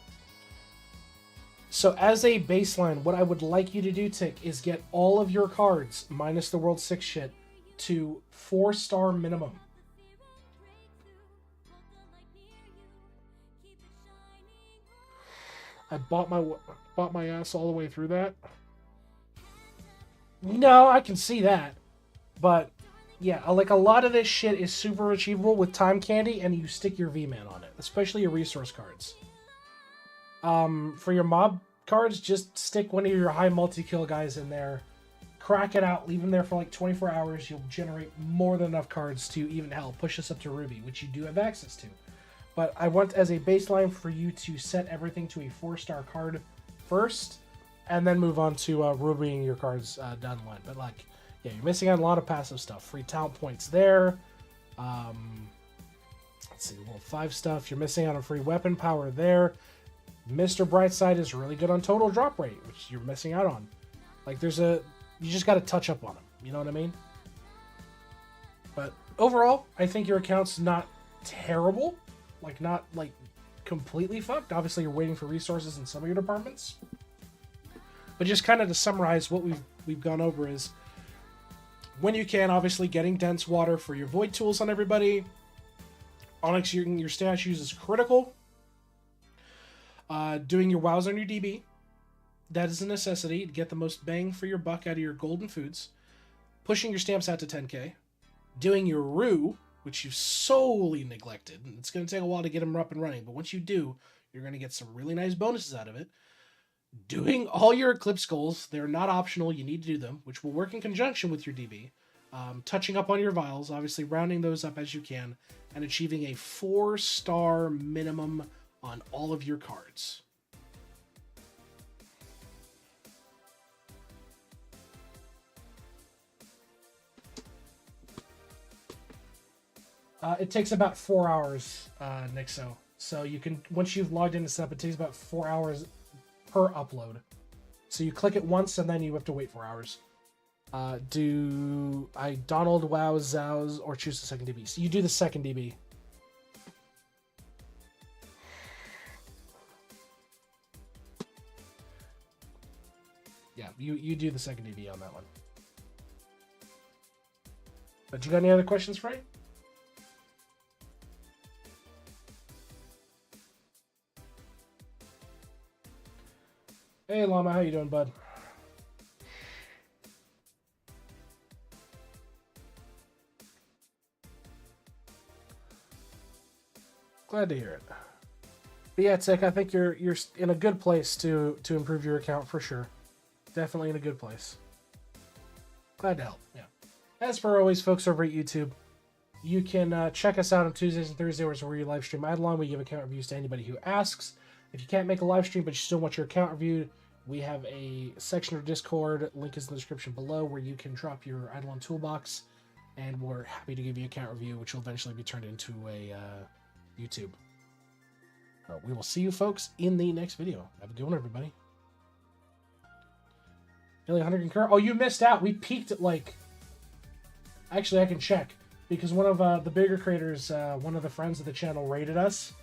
So as a baseline, what I would like you to do, Tick, is get all of your cards, minus the World 6 shit, to 4-star minimum. I bought my ass all the way through that. No, I can see that. But yeah, like a lot of this shit is super achievable with time candy, and you stick your V-Man on it, especially your resource cards. For your mob cards, just stick one of your high multi-kill guys in there, crack it out, leave them there for like 24 hours. You'll generate more than enough cards to even hell push us up to Ruby, which you do have access to. But I want as a baseline for you to set everything to a 4-star card first, and then move on to Rubying your cards down the line. But like, yeah, you're missing out on a lot of passive stuff. Free talent points there. Let's see, level 5 stuff. You're missing out on free weapon power there. Mr. Brightside is really good on total drop rate, which you're missing out on. Like, you just got to touch up on him. You know what I mean? But overall, I think your account's not terrible. Like, not, like, completely fucked. Obviously, you're waiting for resources in some of your departments. But just kind of to summarize what we've gone over is, when you can, obviously, getting dense water for your void tools on everybody. Onyx using your statues is critical. Doing your wows on your DB. That is a necessity to get the most bang for your buck out of your golden foods. Pushing your stamps out to 10k. Doing your rue, which you've solely neglected. And it's going to take a while to get them up and running, but once you do, you're going to get some really nice bonuses out of it. Doing all your Eclipse goals. They're not optional. You need to do them, which will work in conjunction with your DB. Touching up on your vials, obviously rounding those up as you can, and achieving a 4-star minimum on all of your cards. It takes about 4 hours, Nixo. So you can, once you've logged into setup, it takes about 4 hours per upload. So you click it once and then you have to wait 4 hours. Do I Donald, Wow, Zows, or choose the second DB? So you do the second DB. Yeah, you do the second DB on that one. But you got any other questions, Frey? Hey, Llama, how you doing, bud? Glad to hear it. But yeah, Tick, I think you're in a good place to improve your account for sure. Definitely in a good place. Glad to help. Yeah. As for always, folks over at YouTube, you can check us out on Tuesdays and Thursdays where we live stream IdleOn. We give account reviews to anybody who asks. If you can't make a live stream but you still want your account reviewed, we have a section of Discord, link is in the description below, where you can drop your IdleOn toolbox, and we're happy to give you an account review, which will eventually be turned into a YouTube. We will see you folks in the next video. Have a good one, everybody. Nearly 100 concur. Oh, you missed out. We peaked at like... Actually, I can check. Because one of the bigger creators, one of the friends of the channel, rated us.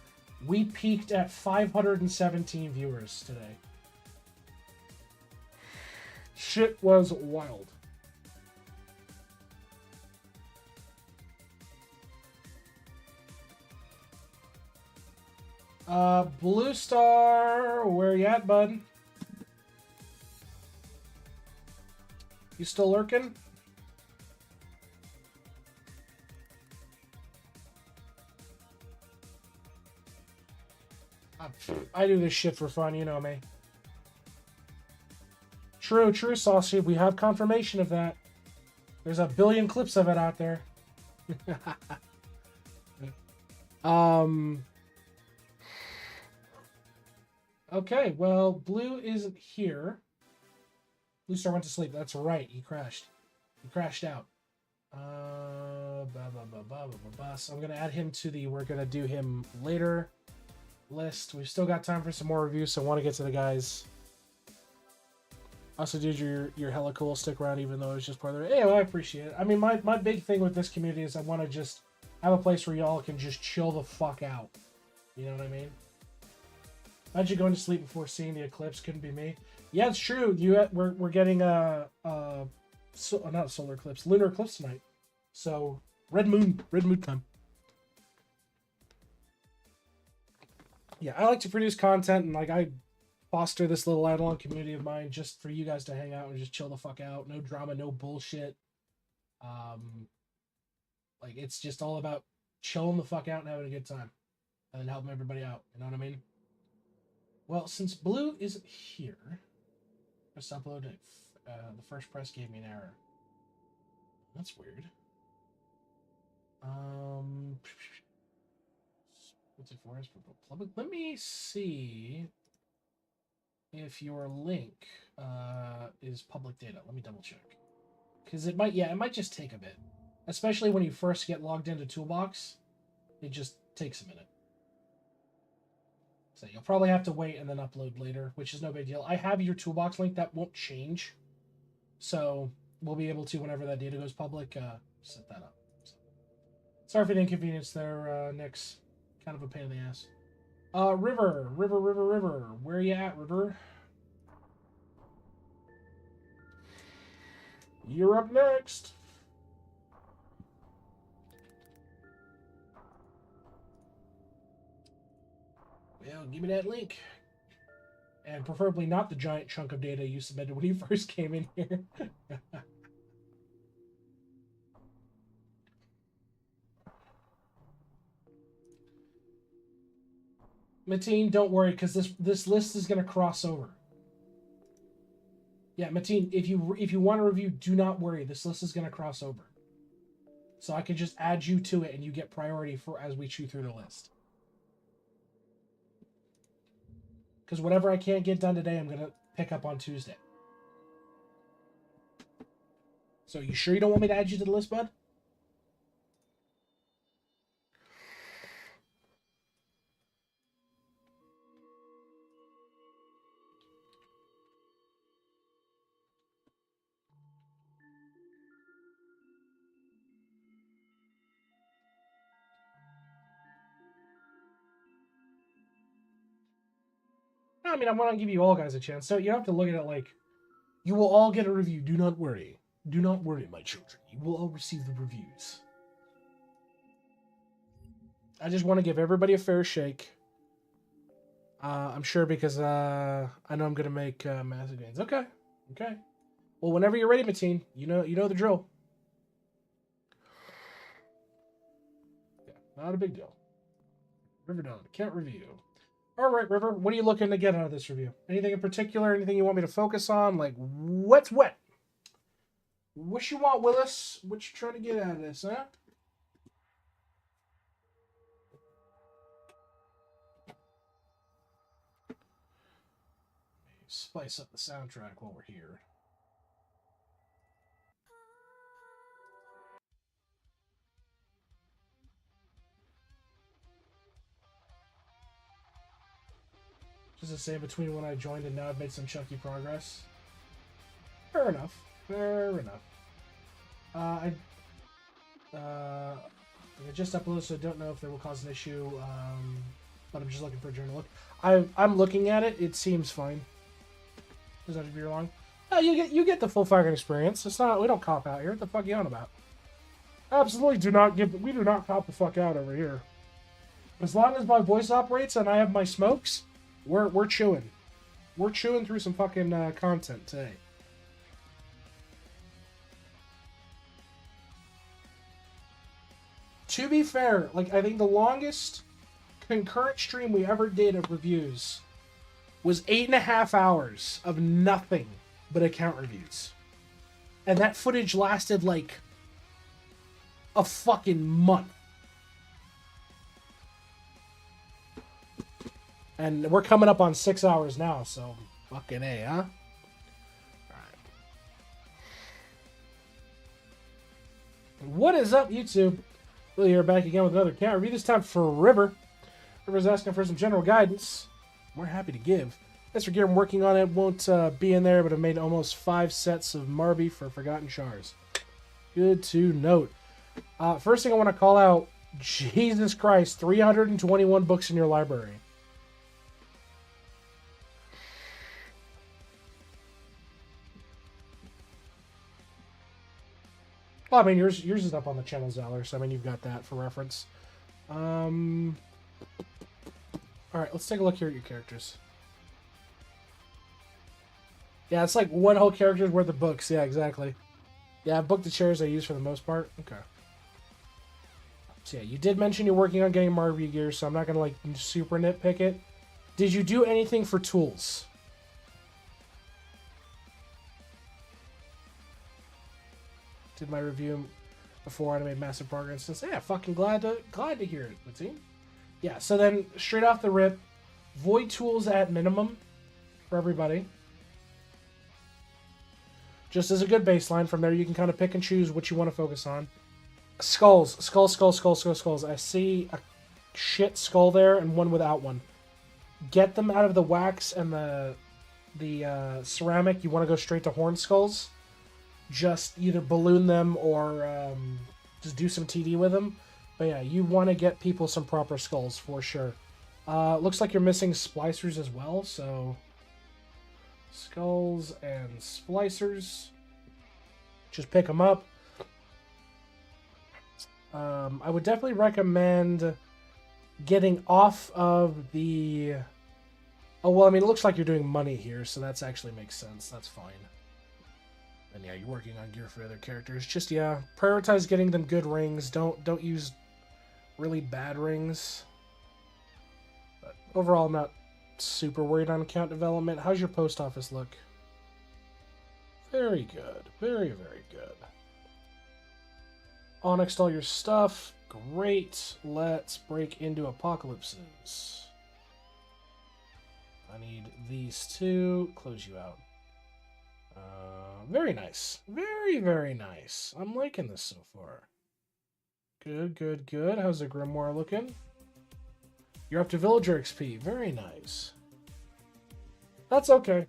We peaked at 517 viewers today. Shit was wild. Blue Star, where you at, bud? You still lurking? I do this shit for fun, you know me. True, Saucy. We have confirmation of that. There's a billion clips of it out there. Okay, well, Blue isn't here. Blue Star went to sleep. That's right. He crashed. He crashed out. So I'm going to add him to the we're going to do him later list. We've still got time for some more reviews, so I want to get to the guys. Also, dude, you're hella cool. Stick around, even though it's just part of it. Hey, well, I appreciate it. I mean, my big thing with this community is I want to just have a place where y'all can just chill the fuck out. You know what I mean? Imagine going to sleep before seeing the eclipse. Couldn't be me. Yeah, it's true. We're getting not solar eclipse, lunar eclipse tonight. So red moon time. Yeah, I like to produce content, and like I foster this little IdleOn community of mine just for you guys to hang out and just chill the fuck out. No drama, no bullshit. Like it's just all about chilling the fuck out and having a good time, and then helping everybody out. You know what I mean? Well, since Blue isn't here, let's upload it. The first press gave me an error. That's weird. What's it for? Let me see if your link is public data. Let me double check. Because it might just take a bit. Especially when you first get logged into Toolbox. It just takes a minute. So you'll probably have to wait and then upload later, which is no big deal. I have your Toolbox link. That won't change. So we'll be able to, whenever that data goes public, set that up. So, sorry for the inconvenience there, Nix. Kind of a pain in the ass. River. Where are you at, River? You're up next. Well, give me that link. And preferably not the giant chunk of data you submitted when you first came in here. Mateen, don't worry, because this list is going to cross over. Yeah, Mateen, if you want to review, do not worry. This list is going to cross over. So I can just add you to it, and you get priority for as we chew through the list. Because whatever I can't get done today, I'm going to pick up on Tuesday. So you sure you don't want me to add you to the list, bud? I mean, I want to give you all guys a chance. So you don't have to look at it like, you will all get a review. Do not worry. Do not worry, my children. You will all receive the reviews. I just want to give everybody a fair shake. I'm sure because I know I'm going to make massive gains. Okay. Okay. Well, whenever you're ready, Mateen, you know the drill. Yeah, not a big deal. River done. Can't review. All right, River, what are you looking to get out of this review? Anything in particular? Anything you want me to focus on? Like, what's wet? What you want, Willis? What you trying to get out of this, huh? Spice up the soundtrack while we're here. Just to say, between when I joined and now I've made some chunky progress. Fair enough. Fair enough. I just uploaded, so I don't know if that will cause an issue. But I'm just looking for a journal look. I'm looking at it. It seems fine. Does that have to be long? No, you get the full fucking experience. It's not. We don't cop out here. What the fuck are you on about? Absolutely do not give. We do not cop the fuck out over here. As long as my voice operates and I have my smokes, we're chewing. We're chewing through some fucking content today. To be fair, like, I think the longest concurrent stream we ever did of reviews was 8.5 hours of nothing but account reviews. And that footage lasted like a fucking month. And we're coming up on 6 hours now, so fucking A, huh? Alright. What is up, YouTube? Will here back again with another account review, this time for River. River's asking for some general guidance. We're happy to give. As for gear I'm working on, it won't be in there, but I've made almost 5 sets of Marby for Forgotten Chars. Good to note. First thing I want to call out, Jesus Christ, 321 books in your library. Well, I mean, yours is up on the channel, Zeller, so I mean, you've got that for reference. Alright, let's take a look here at your characters. Yeah, it's like one whole character's worth of books. Yeah, exactly. Yeah, I've booked the chairs I use for the most part. Okay. So yeah, you did mention you're working on getting Marby gear, so I'm not going to, like, super nitpick it. Did you do anything for tools? Did my review before and I made massive progress. And so, yeah, fucking glad to hear it, Matine. Yeah, so then straight off the rip, void tools at minimum for everybody. Just as a good baseline. From there, you can kind of pick and choose what you want to focus on. Skulls. Skulls. I see a shit skull there and one without one. Get them out of the wax and the ceramic. You want to go straight to horn skulls. Just either balloon them or just do some TD with them. But yeah, you want to get people some proper skulls for sure. Looks like you're missing splicers as well, so skulls and splicers. Just pick them up. I would definitely recommend getting off of the... Oh, well, I mean, it looks like you're doing money here, so that's actually makes sense. That's fine. And yeah, you're working on gear for other characters. Just, yeah, prioritize getting them good rings. Don't use really bad rings. But overall, I'm not super worried on account development. How's your post office look? Very good. Very, very good. Onyxed all your stuff. Great. Let's break into apocalypses. I need these two. Close you out. Very nice. Very, very nice. I'm liking this so far. Good. How's the grimoire looking? You're up to villager XP. Very nice. That's okay.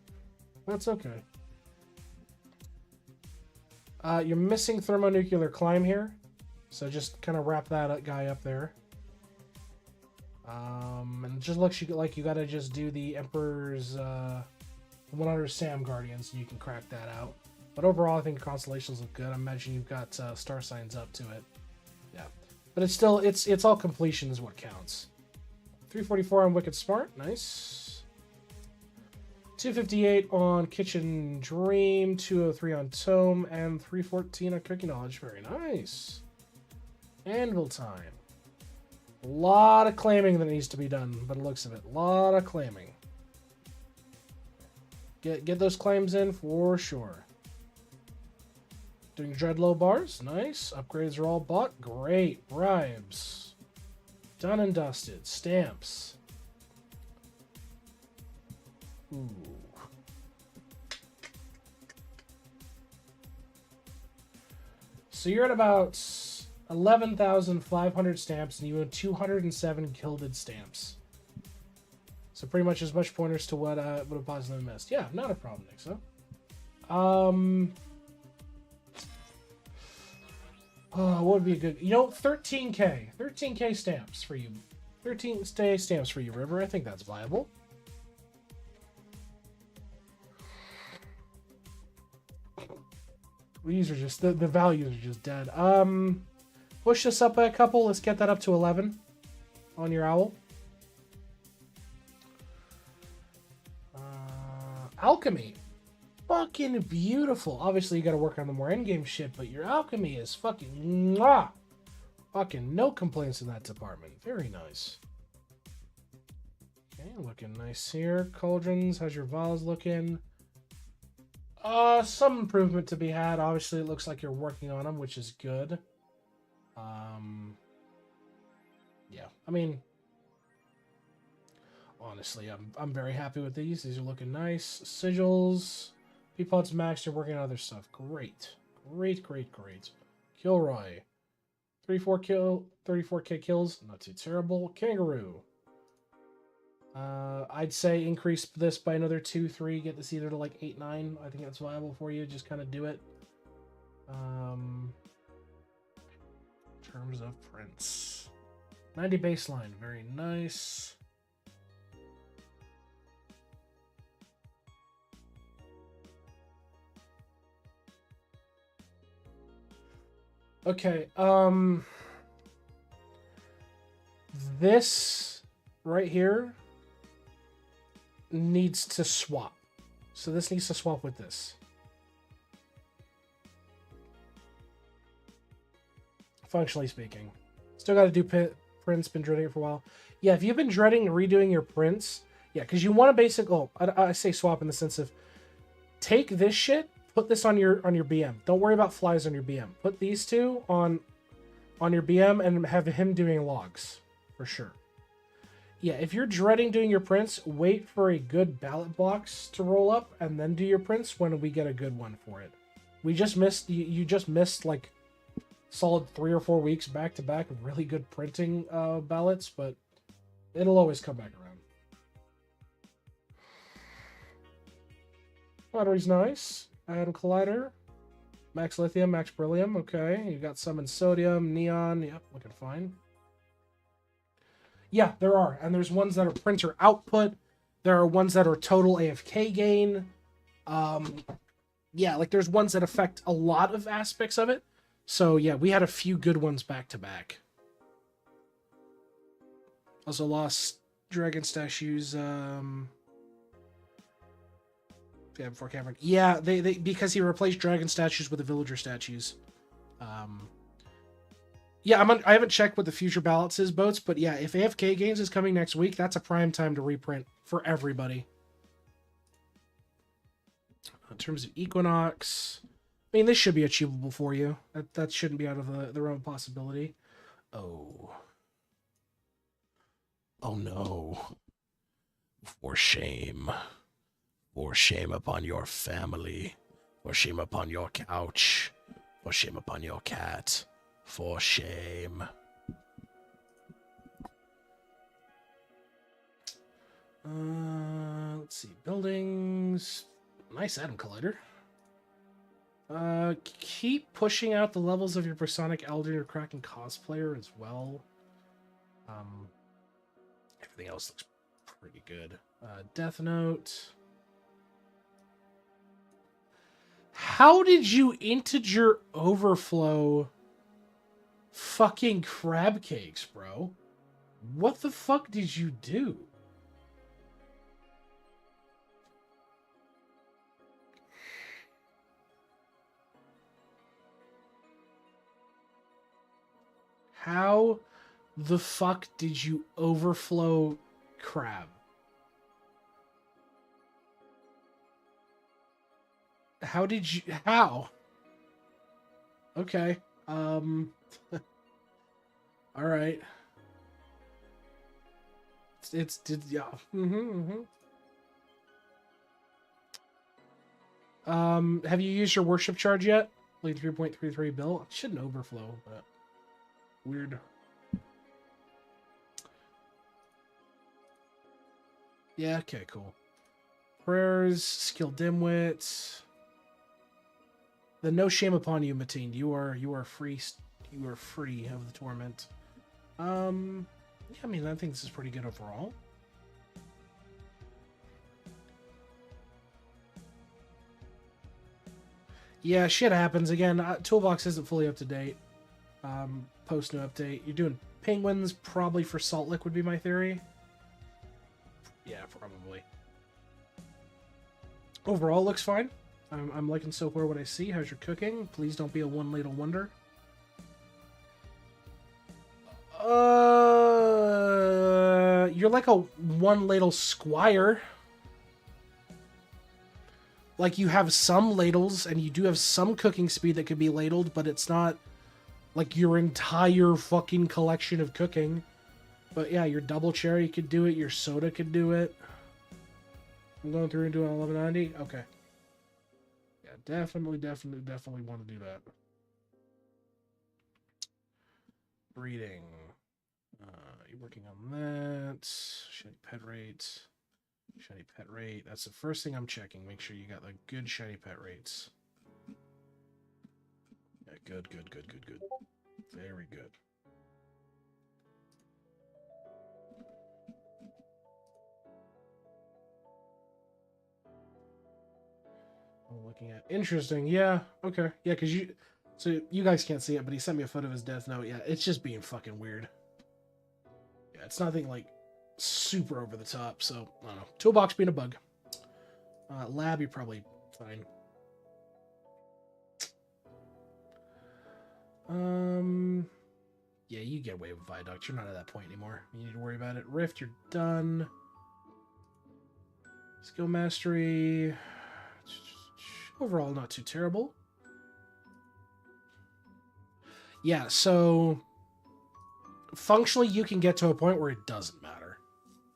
You're missing thermonuclear climb here. So just kind of wrap that guy up there. And it just looks like you gotta just do the Emperor's 100 Sam Guardians and you can crack that out. But overall, I think constellations look good. I imagine you've got star signs up to it. Yeah. But it's still, it's all completion is what counts. 344 on Wicked Smart. Nice. 258 on Kitchen Dream. 203 on Tome. And 314 on Cooking Knowledge. Very nice. Anvil time. A lot of claiming that needs to be done, but it looks of it. A lot of claiming. Get those claims in for sure. Doing Dreadlow bars. Nice. Upgrades are all bought. Great. Bribes. Done and dusted. Stamps. Ooh. So you're at about 11,500 stamps, and you own 207 gilded stamps. So pretty much as much pointers to what a positive missed. Yeah, not a problem, Nick. So, what would be a good? 13k stamps for you. 13k stamps for you, River. I think that's viable. These are just the values are just dead. Push this up by a couple. Let's get that up to 11 on your owl. Alchemy. Fucking beautiful. Obviously, you got to work on the more endgame shit, but your alchemy is fucking mwah. Fucking no complaints in that department. Very nice. Okay, looking nice here. Cauldrons. How's your vase looking? Some improvement to be had. Obviously, it looks like you're working on them, which is good. Yeah, I mean, honestly, I'm very happy with these. These are looking nice. Sigils, Peapod's max. You're working on other stuff. Great. Kilroy, 34k kills. Not too terrible. Kangaroo. I'd say increase this by another 2, 3. Get this either to like 8, 9. I think that's viable for you. Just kind of do it. Terms of prints. 90 baseline. Very nice. Okay, this right here needs to swap. So this needs to swap with this. Functionally speaking. Still got to do prints, been dreading it for a while. Yeah, if you've been dreading redoing your prints, yeah, because you want to I say swap in the sense of take this shit, put this on your BM. Don't worry about flies on your BM. Put these two on your BM and have him doing logs for sure. Yeah, if you're dreading doing your prints, wait for a good ballot box to roll up and then do your prints when we get a good one for it. We just missed, you just missed like solid 3 or 4 weeks back to back of really good printing ballots, but it'll always come back around. Battery's nice. Atom Collider. Max Lithium, Max Beryllium. Okay, you got some in Sodium, Neon. Yep, looking fine. Yeah, there are. And there's ones that are printer output. There are ones that are total AFK gain. Yeah, like there's ones that affect a lot of aspects of it. So yeah, we had a few good ones back to back. Also lost Dragon Statues. Yeah, before Cavern. Yeah, they because he replaced Dragon Statues with the Villager Statues. Yeah, I haven't checked what the future ballots is, Boats, but yeah, if AFK Games is coming next week, that's a prime time to reprint for everybody. In terms of Equinox, I mean, this should be achievable for you. That shouldn't be out of the realm of possibility. Oh. Oh no. For shame. For shame upon your family. For shame upon your couch. For shame upon your cat. For shame. Let's see. Buildings. Nice Atom Collider. Keep pushing out the levels of your Personic Elder, your Kraken cosplayer as well. Everything else looks pretty good. Death Note. How did you integer overflow fucking crab cakes, bro? What the fuck did you do? How the fuck did you overflow crab? How did you... How? Okay. Alright. Yeah. Have you used your worship charge yet? Like 3.33 bill? It shouldn't overflow, but... Weird. Yeah, okay, cool. Prayers, skill dimwit. Then no shame upon you, Mateen. You are free. You are free of the torment. Yeah, I mean, I think this is pretty good overall. Yeah, shit happens again. Toolbox isn't fully up to date. Post new update. You're doing penguins probably for salt lick would be my theory. Yeah, probably. Overall, looks fine. I'm liking so far what I see. How's your cooking? Please don't be a one ladle wonder. You're like a one ladle squire. Like you have some ladles and you do have some cooking speed that could be ladled, but it's not like your entire fucking collection of cooking. But yeah, your double cherry could do it. Your soda could do it. I'm going through and doing 1190. Okay. Yeah, definitely want to do that. Breeding. You're working on that. Shiny pet rate. Shiny pet rate. That's the first thing I'm checking. Make sure you got the good shiny pet rates. Yeah, good. Very good. I'm looking at interesting. Yeah, okay. Yeah, because so you guys can't see it, but he sent me a photo of his death note. Yeah, it's just being fucking weird. Yeah, it's nothing like super over the top, so I don't know. Toolbox being a bug. Lab, you're probably fine. Yeah, you get away with Viaduct. You're not at that point anymore. You need to worry about it. Rift, you're done. Skill Mastery. overall not too terrible. Yeah, so functionally you can get to a point where it doesn't matter.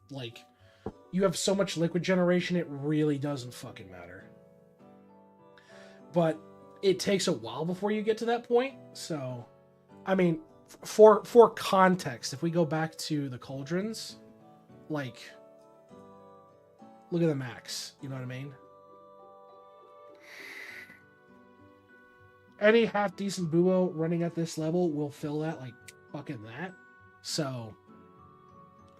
Like, you have so much liquid generation, it really doesn't fucking matter. But it takes a while before you get to that point, so... I mean, for context, if we go back to the cauldrons, like, look at the max, you know what I mean? Any half-decent buo running at this level will fill that like fucking that. So,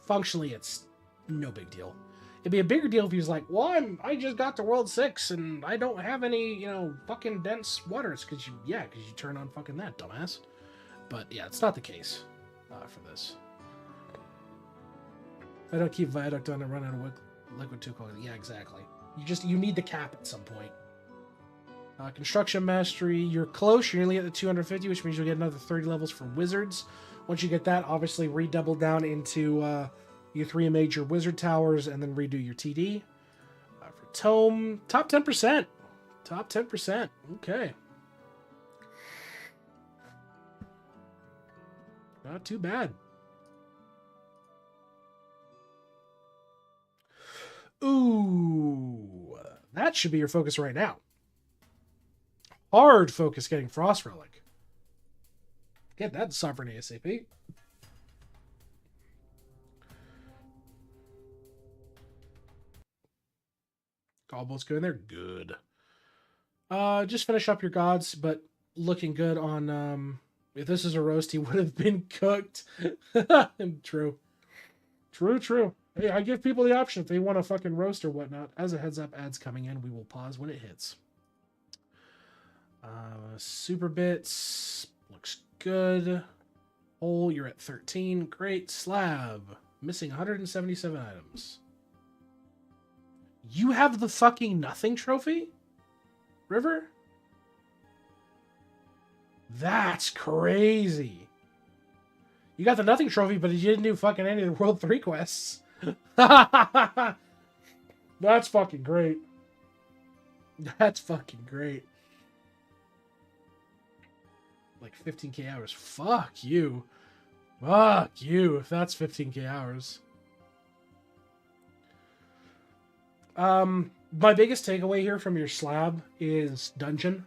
functionally, it's no big deal. It'd be a bigger deal if he was like, well, I just got to World 6 and I don't have any, you know, fucking dense waters, because you turn on fucking that, dumbass. But yeah, it's not the case for this. If I don't keep Viaduct on and run out of liquid too quickly. Yeah, exactly. You need the cap at some point. Construction Mastery, you're close. You're nearly at the 250, which means you'll get another 30 levels for Wizards. Once you get that, obviously redouble down into your 3 major Wizard Towers and then redo your TD. For Tome, top 10%. Top 10%. Okay. Not too bad. Ooh, that should be your focus right now. Hard focus getting Frost Relic. Get that Sovereign ASAP. Gobbles go in there. Good. Just finish up your gods, but looking good on... if this is a roast, he would have been cooked. True. True. Hey, I give people the option if they want a fucking roast or whatnot. As a heads up, ads coming in. We will pause when it hits. Super Bits. Looks good. Hole, you're at 13. Great. Slab. Missing 177 items. You have the fucking nothing trophy? River? That's crazy. You got the nothing trophy, but you didn't do fucking any of the World 3 quests. That's fucking great. That's fucking great. Like 15k hours. Fuck you. Fuck you if that's 15k hours. My biggest takeaway here from your slab is dungeon.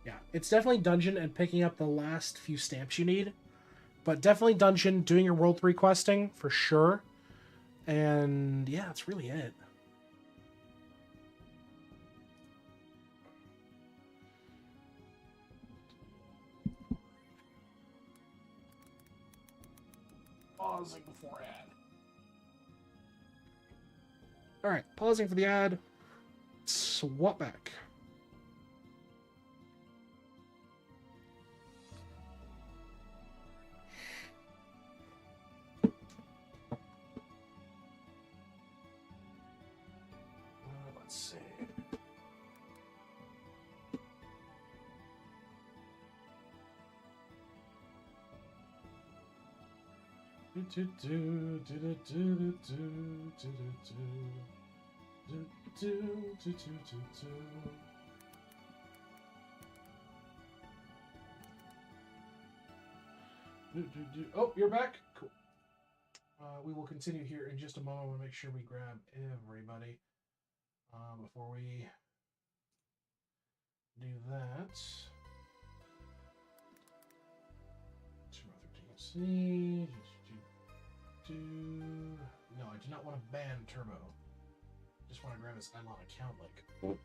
Yeah, it's definitely dungeon and picking up the last few stamps you need. But definitely dungeon, doing your World 3 questing, for sure. And yeah, that's really it. Pausing before ad. Alright, pausing for the ad. Swap back. Let's see. Oh, you're back? Cool. We will continue here in just a moment. I want to make sure we grab everybody before we do that. 213C. No, I do not want to ban Turbo. Just want to grab his IdleOn account link. Oh.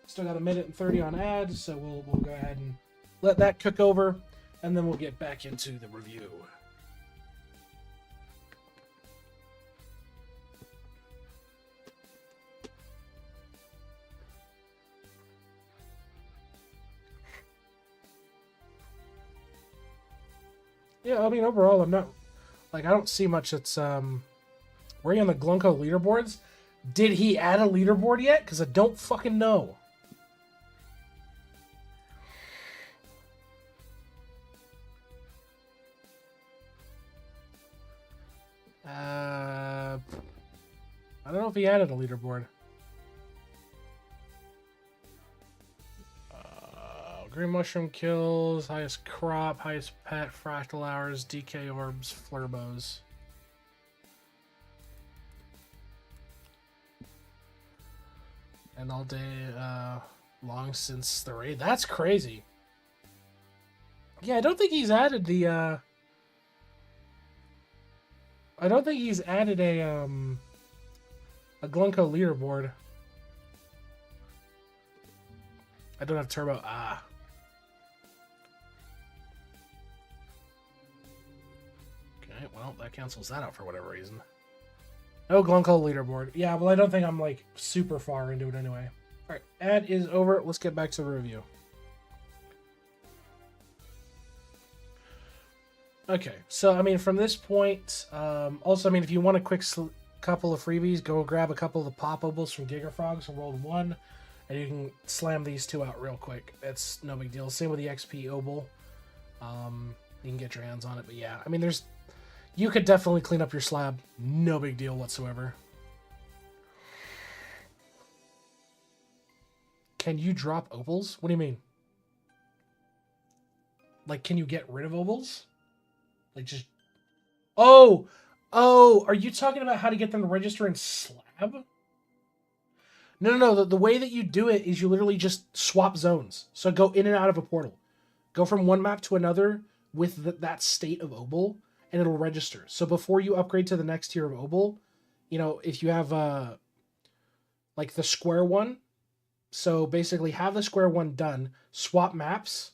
Still got a minute and 30 on ads, so we'll go ahead and let that cook over, and then we'll get back into the review. Yeah, I mean, overall, I'm not... Like, I don't see much that's... Were you on the Glunko leaderboards? Did he add a leaderboard yet? Because I don't fucking know. I don't know if he added a leaderboard. Green mushroom kills, highest crop, highest pet, fractal hours, DK orbs, flurbos. And all day long since the raid. That's crazy. Yeah, I don't think he's added the I don't think he's added a Glunko leaderboard. I don't have turbo. Okay, well, that cancels that out for whatever reason. No Glunko leaderboard. Yeah, well, I don't think I'm, like, super far into it anyway. Alright, ad is over. Let's get back to the review. Okay, so, I mean, from this point, also, I mean, if you want a quick couple of freebies, go grab a couple of the pop obols from Gigafrogs from World 1, and you can slam these two out real quick. It's no big deal. Same with the XP obol. You can get your hands on it, but yeah, I mean, you could definitely clean up your slab. No big deal whatsoever. Can you drop obols? What do you mean? Like, can you get rid of obols? Like, just... Oh, are you talking about how to get them to register in slab? No. The way that you do it is you literally just swap zones. So go in and out of a portal. Go from one map to another with that state of obol, and it'll register. So before you upgrade to the next tier of obol, you know, if you have like the square one, so basically have the square one done, swap maps,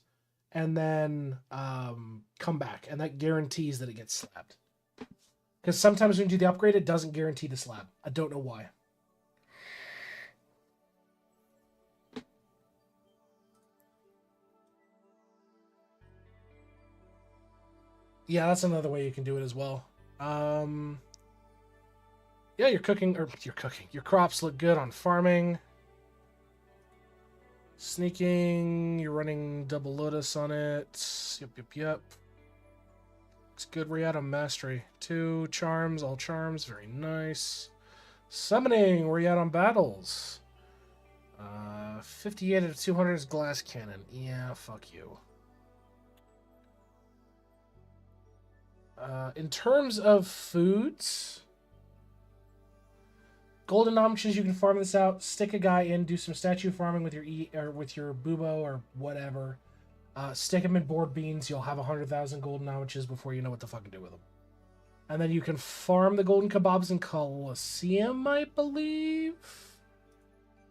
and then come back, and that guarantees that it gets slabbed. Because sometimes when you do the upgrade, it doesn't guarantee the slab. I don't know why. Yeah, that's another way you can do it as well. Yeah, your crops look good on farming. Sneaking, you're running double lotus on it. Yep. Looks good. We're at a mastery. 2 charms, all charms, very nice. Summoning, where you at on battles? 58 out of 200 is glass cannon. Yeah, fuck you. In terms of foods, golden options, you can farm this out. Stick a guy in, do some statue farming with your bubo or whatever. Stick him in board beans. You'll have 100,000 golden ounces before you know what to fucking do with them. And then you can farm the golden kebabs in Colosseum, I believe.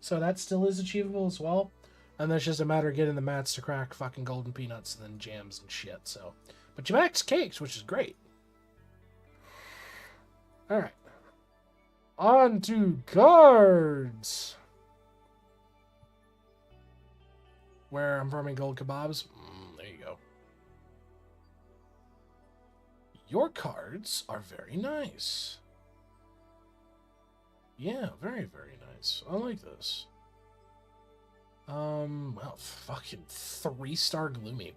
So that still is achievable as well. And then it's just a matter of getting the mats to crack fucking golden peanuts and then jams and shit. So, but you max cakes, which is great. All right. On to cards. Where I'm farming gold kebabs. There you go. Your cards are very nice. Yeah, very, very nice. I like this. Well, fucking 3-star gloomy.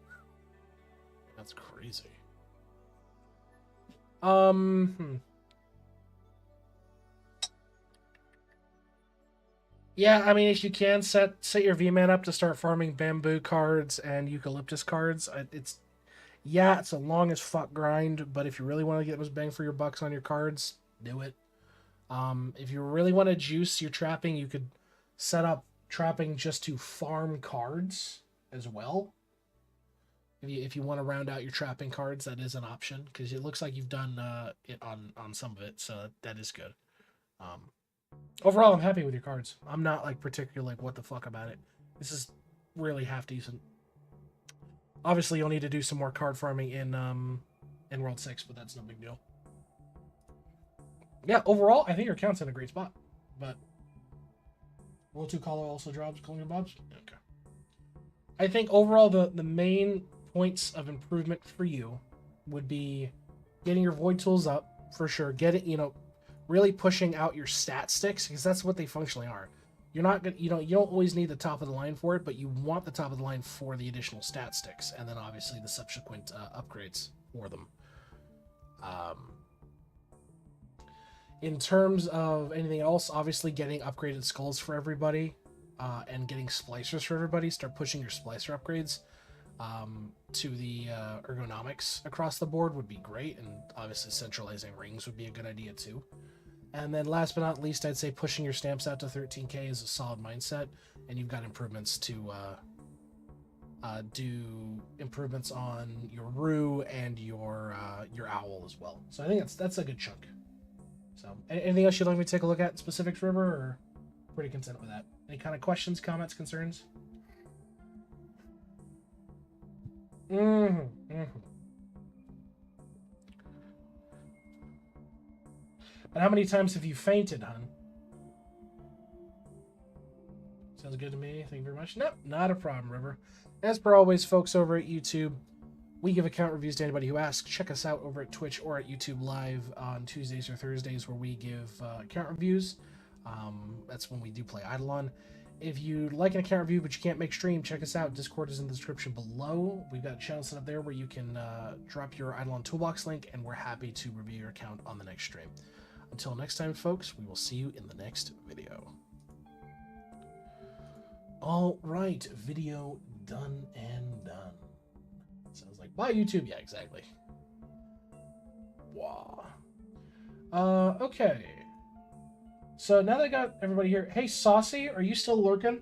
That's crazy. Yeah, I mean, if you can set your V-Man up to start farming bamboo cards and eucalyptus cards, it's a long as fuck grind, but if you really want to get those bang for your bucks on your cards, do it. If you really want to juice your trapping, you could set up trapping just to farm cards as well. If you want to round out your trapping cards, that is an option, because it looks like you've done it on some of it, so that is good. Overall, I'm happy with your cards. I'm not like particularly like what the fuck about it. This is really half decent. Obviously, you'll need to do some more card farming in World 6, but that's no big deal. Yeah, overall, I think your account's in a great spot. But World 2 Color also drops Golden Bobs. Okay. I think overall the main points of improvement for you would be getting your void tools up for sure. Really pushing out your stat sticks, because that's what they functionally are. You're not gonna, you don't always need the top of the line for it, but you want the top of the line for the additional stat sticks, and then obviously the subsequent upgrades for them. In terms of anything else, obviously getting upgraded skulls for everybody and getting splicers for everybody. Start pushing your splicer upgrades to the ergonomics across the board would be great. And obviously centralizing rings would be a good idea too. And then last but not least, I'd say pushing your stamps out to 13k is a solid mindset. And you've got improvements to do improvements on your Rue and your Owl as well. So I think that's a good chunk. So anything else you'd like me to take a look at in specifics, River, or pretty content with that? Any kind of questions, comments, concerns? Mm-hmm. And how many times have you fainted, hun? Sounds good to me. Thank you very much. Nope, not a problem, River. As per always, folks over at YouTube, we give account reviews to anybody who asks. Check us out over at Twitch or at YouTube Live on Tuesdays or Thursdays where we give account reviews. That's when we do play IdleOn. If you like an account review but you can't make stream, check us out. Discord is in the description below. We've got a channel set up there where you can drop your IdleOn Toolbox link, and we're happy to review your account on the next stream. Until next time, folks, we will see you in the next video. All right, video done and done. Sounds like bye YouTube. Yeah, exactly. Wow. Okay. So now that I got everybody here, hey Saucy, are you still lurking?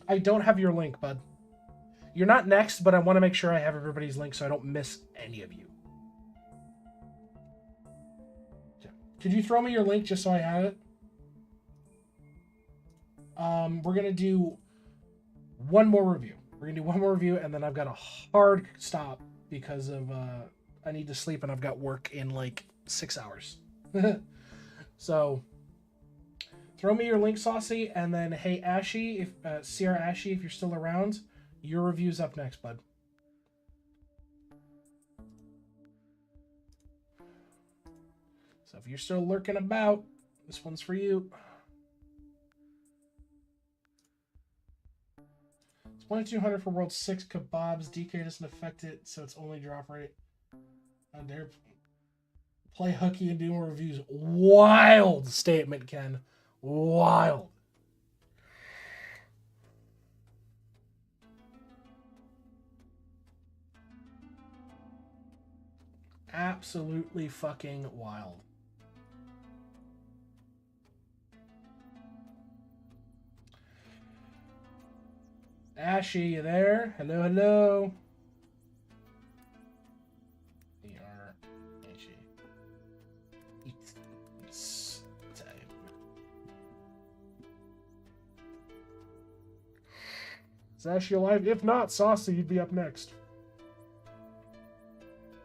I don't have your link, bud. You're not next, but I want to make sure I have everybody's link so I don't miss any of you. Okay. Could you throw me your link just so I have it? We're gonna do one more review. We're gonna do one more review, and then I've got a hard stop because of I need to sleep and I've got work in like 6 hours. So throw me your link, Saucy, and then hey Ashy, if Sierra Ashy, if you're still around, your review's up next, bud. So if you're still lurking about, this one's for you. It's 2200 for World 6 kebabs. DK doesn't affect it, so it's only drop rate. On there. Play hooky and do more reviews. Wild statement, Ken. Wild. Absolutely fucking wild. Ashy, you there? Hello, hello. Ashy. It's time. Is Ashy alive? If not, Saucy, you'd be up next.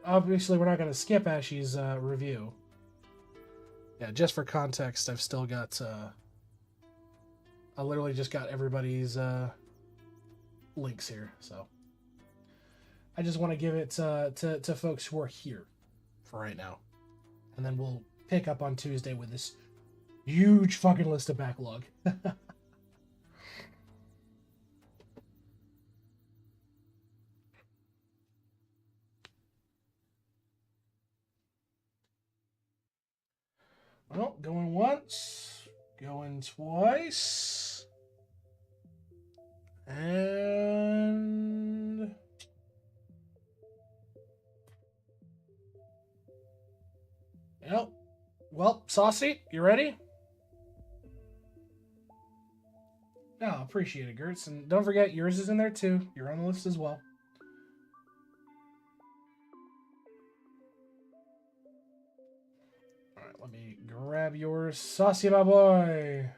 Obviously, we're not going to skip Ashy's review. Yeah, just for context, I've still got... I literally just got everybody's links here, so... I just want to give it to folks who are here for right now. And then we'll pick up on Tuesday with this huge fucking list of backlog. Well, going once, going twice, and yep. Well, Saucy, you ready? No, appreciate it, Gertz, and don't forget yours is in there too. You're on the list as well. Let me grab yours. Saucy, my boy.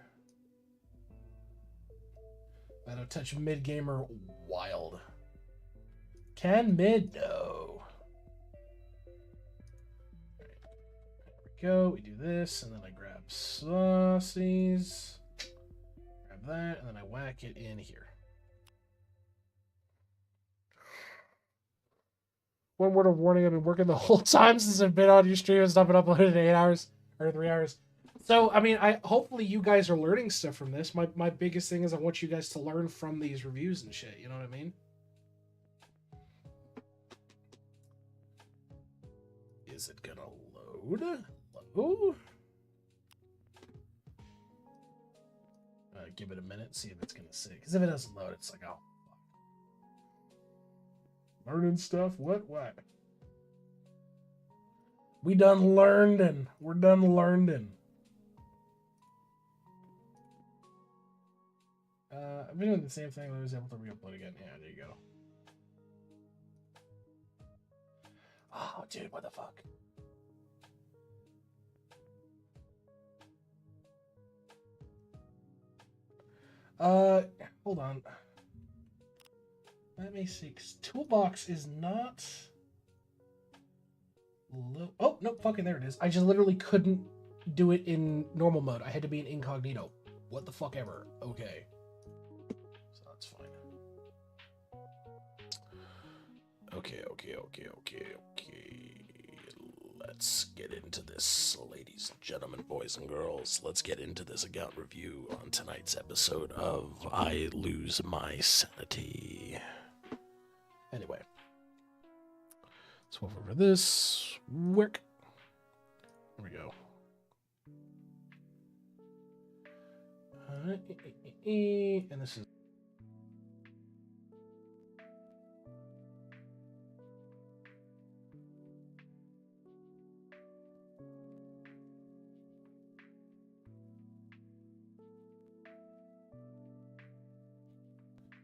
That'll touch mid gamer wild. Can mid? No. Right. There we go. We do this, and then I grab Saucy's. Grab that, and then I whack it in here. One word of warning, I've been working the whole time since I've been on your stream. It's not been uploaded in 8 hours or 3 hours. So, I mean, hopefully you guys are learning stuff from this. My biggest thing is I want you guys to learn from these reviews and shit. You know what I mean? Is it gonna load? Load? might give it a minute, see if it's gonna sit. Because if it doesn't load, it's like, oh, fuck. Learning stuff. What? We done learning. We're done learning. I've been doing the same thing. I was able to re-upload again. Yeah, there you go. Oh, dude, what the fuck? Hold on. Let me see. Toolbox is not. Oh, no, fucking there it is. I just literally couldn't do it in normal mode. I had to be in incognito. What the fuck ever. Okay. So that's fine. Okay. Let's get into this, ladies and gentlemen, boys and girls. Let's get into this account review on tonight's episode of I Lose My Sanity. Anyway. Let's go over this. Work. There we go. And this is.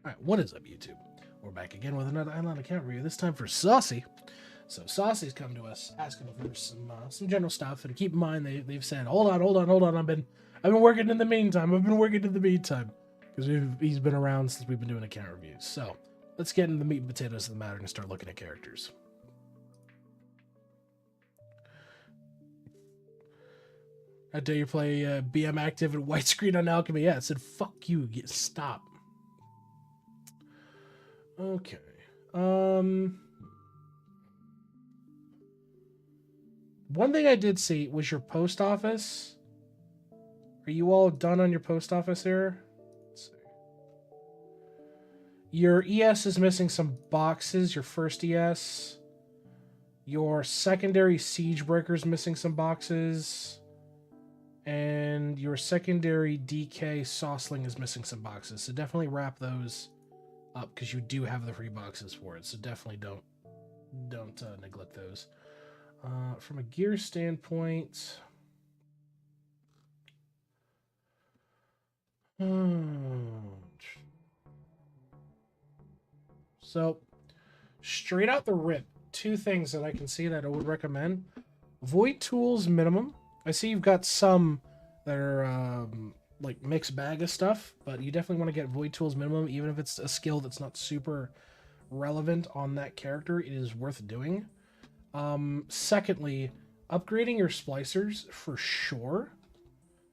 Alright, what is up, YouTube? We're back again with another IdleOn account review, this time for Saucy. So Saucy's come to us asking for some general stuff, and keep in mind they've said, hold on, I've been working in the meantime, because he's been around since we've been doing account reviews. So let's get into the meat and potatoes of the matter and start looking at characters. I dare you play BM active and widescreen on Alchemy. Yeah, it said fuck you, stop. Okay. One thing I did see was your post office. Are you all done on your post office here? Let's see. Your ES is missing some boxes, your first ES. Your secondary siege breaker is missing some boxes. And your secondary DK Sauceling is missing some boxes. So definitely wrap those up because you do have the free boxes for it. So definitely don't neglect those. From a gear standpoint, so straight out the rip, two things that I can see that I would recommend. Void tools minimum. I see you've got some that are like mixed bag of stuff, but you definitely want to get void tools minimum, even if it's a skill that's not super relevant on that character. It is worth doing. Secondly, upgrading your splicers for sure.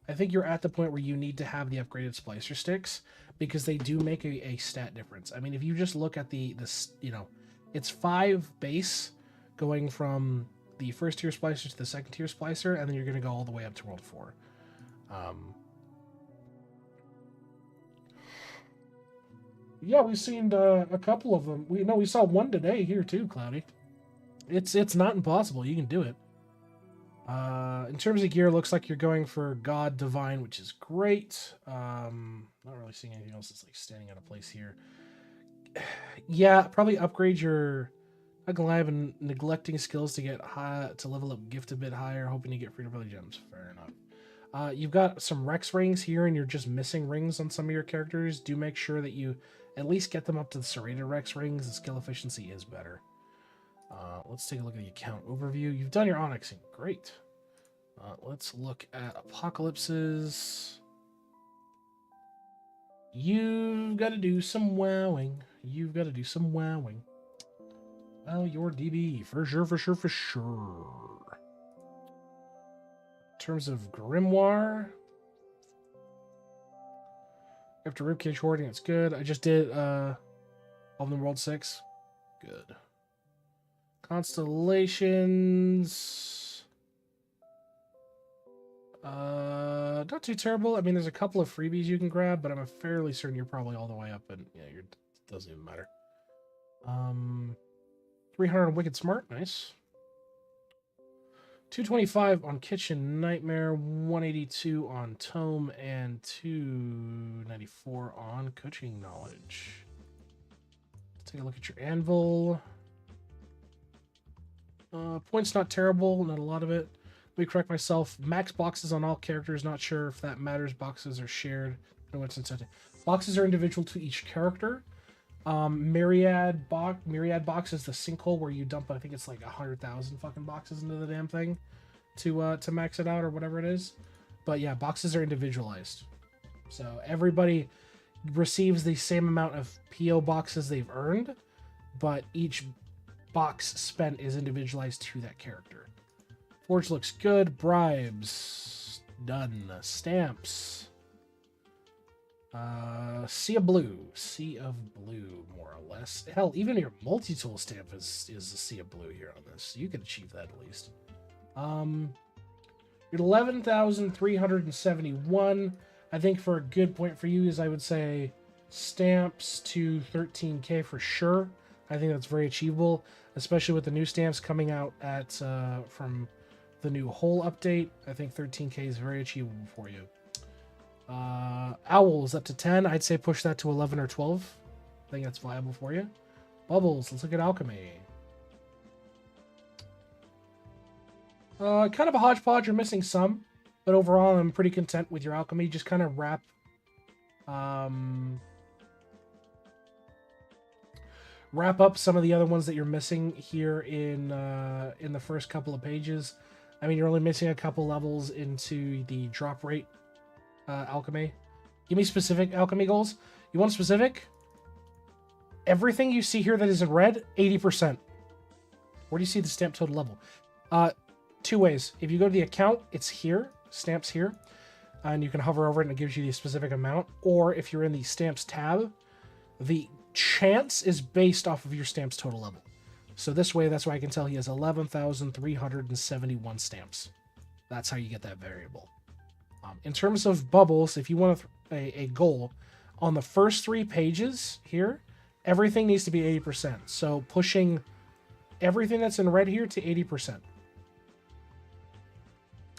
I think you're at the point where you need to have the upgraded splicer sticks because they do make a stat difference. I mean, if you just look at this, you know, it's 5 base going from the first tier splicer to the second tier splicer, and then you're going to go all the way up to World 4. Yeah, we've seen a couple of them. We saw one today here too, Cloudy. It's not impossible. You can do it. In terms of gear, looks like you're going for God Divine, which is great. Not really seeing anything else that's like standing out of place here. Yeah, probably upgrade your Alive and neglecting skills to get high to level up gift a bit higher, hoping to get free to play gems. Fair enough. You've got some Rex rings here, and you're just missing rings on some of your characters. Do make sure that you at least get them up to the serrated Rex rings. The skill efficiency is better. Let's take a look at the account overview. You've done your onyxing. Great. Let's look at apocalypses. You've got to do some wowing. Well, your DB, for sure. In terms of Grimoire, after Ribcage Hoarding, it's good. I just did Elven World 6. Good. Constellations. Not too terrible. I mean, there's a couple of freebies you can grab, but I'm fairly certain you're probably all the way up, and yeah, it doesn't even matter. 300 on Wicked Smart, nice. 225 on Kitchen Nightmare, 182 on Tome, and 294 on Cooking Knowledge. Let's take a look at your anvil. Points not terrible, not a lot of it. Let me correct myself. Max boxes on all characters, not sure if that matters. Boxes are shared. No, what's inside. Boxes are individual to each character. Myriad box is the sinkhole where you dump, I think it's like 100,000 fucking boxes into the damn thing to max it out or whatever it is. But yeah, boxes are individualized. So everybody receives the same amount of PO boxes they've earned, but each box spent is individualized to that character. Forge looks good. Bribes. Done. Stamps. Sea of blue, more or less. Hell, even your multi-tool stamp is a sea of blue here on this. You can achieve that at least. You're 11,371. I think for a good point for you is I would say stamps to 13k for sure. I think that's very achievable, especially with the new stamps coming out at from the new whole update. I think 13k is very achievable for you. Owls up to 10. I'd say push that to 11 or 12. I think that's viable for you. Bubbles. Let's look at alchemy. Kind of a hodgepodge. You're missing some, but overall, I'm pretty content with your alchemy. Just kind of wrap up some of the other ones that you're missing here in the first couple of pages. I mean, you're only missing a couple levels into the drop rate alchemy. Give me specific alchemy goals. You want specific? Everything you see here that is in red, 80%. Where do you see the stamp total level? Two ways. If you go to the account, it's here, stamps here, and you can hover over it and it gives you the specific amount. Or if you're in the stamps tab, the chance is based off of your stamps total level. So this way, that's why I can tell he has 11,371 stamps. That's how you get that variable. In terms of bubbles, if you want a goal, on the first 3 pages here, everything needs to be 80%. So pushing everything that's in red here to 80%.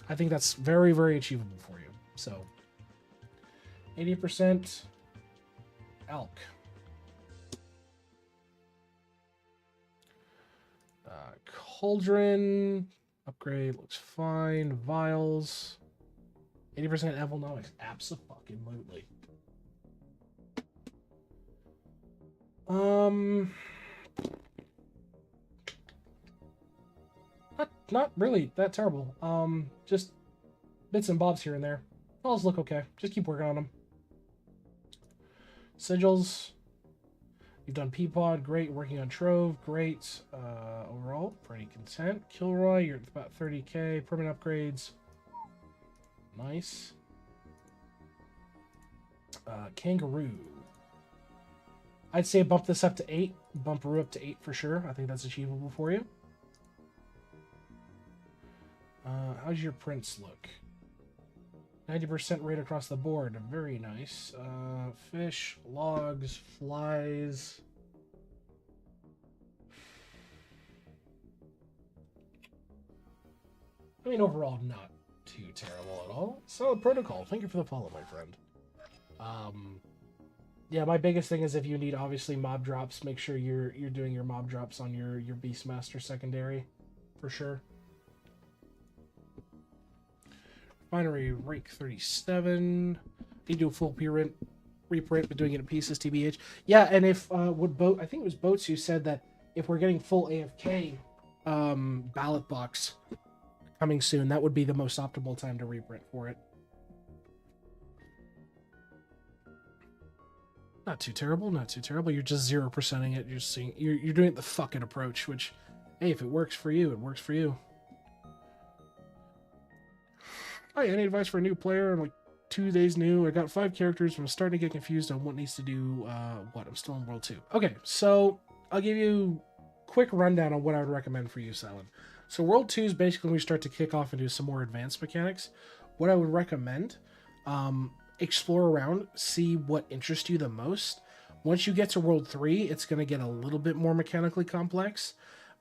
I think that's very, very achievable for you. So 80% elk. Cauldron upgrade looks fine. Vials. 80% Evilnomics. Abso-fucking-lutely. Not really that terrible. Just bits and bobs here and there. All look okay. Just keep working on them. Sigils. You've done Peapod, great. Working on Trove, great. Overall, pretty content. Kilroy, you're at about 30k. Permanent upgrades. Nice. Kangaroo. I'd say bump this up to 8. Bump Roo up to 8 for sure. I think that's achievable for you. How's your prints look? 90% rate across the board. Very nice. Fish, logs, flies. I mean, overall, not too terrible at all. Solid protocol. Thank you for the follow, my friend. Yeah, my biggest thing is if you need, obviously, mob drops, make sure you're doing your mob drops on your Beastmaster secondary, for sure. Refinery, rank 37. You do a full reprint, but doing it in pieces, TBH. Yeah, and if, I think it was Boats who said that if we're getting full AFK ballot box coming soon, that would be the most optimal time to reprint for it. Not too terrible, not too terrible. You're just 0%ing it. You're seeing, you're doing it the fucking approach, which, hey, if it works for you, it works for you. Hi, any advice for a new player? I'm like 2 days new. I got 5 characters, but I'm starting to get confused on what needs to do what. I'm still in World 2. Okay, so I'll give you a quick rundown on what I would recommend for you, Silent. So World 2 is basically when we start to kick off and do some more advanced mechanics. What I would recommend, explore around, see what interests you the most. Once you get to World 3, it's going to get a little bit more mechanically complex,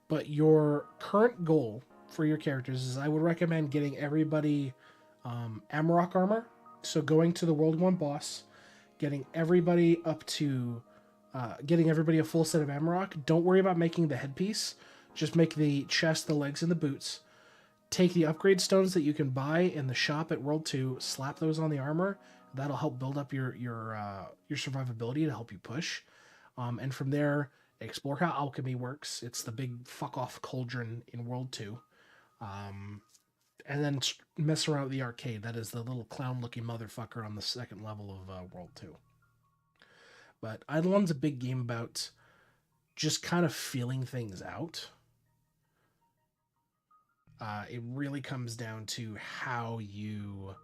but your current goal for your characters is I would recommend getting everybody Amarok armor. So going to the World 1 boss, getting everybody up to getting everybody a full set of Amarok. Don't worry about making the headpiece. Just make the chest, the legs, and the boots. Take the upgrade stones that you can buy in the shop at World 2, slap those on the armor. That'll help build up your survivability to help you push. And from there, explore how alchemy works. It's the big fuck off cauldron in World 2. And then mess around with the arcade. That is the little clown looking motherfucker on the second level of World 2. But IdleOn's a big game about just kind of feeling things out. It really comes down to how you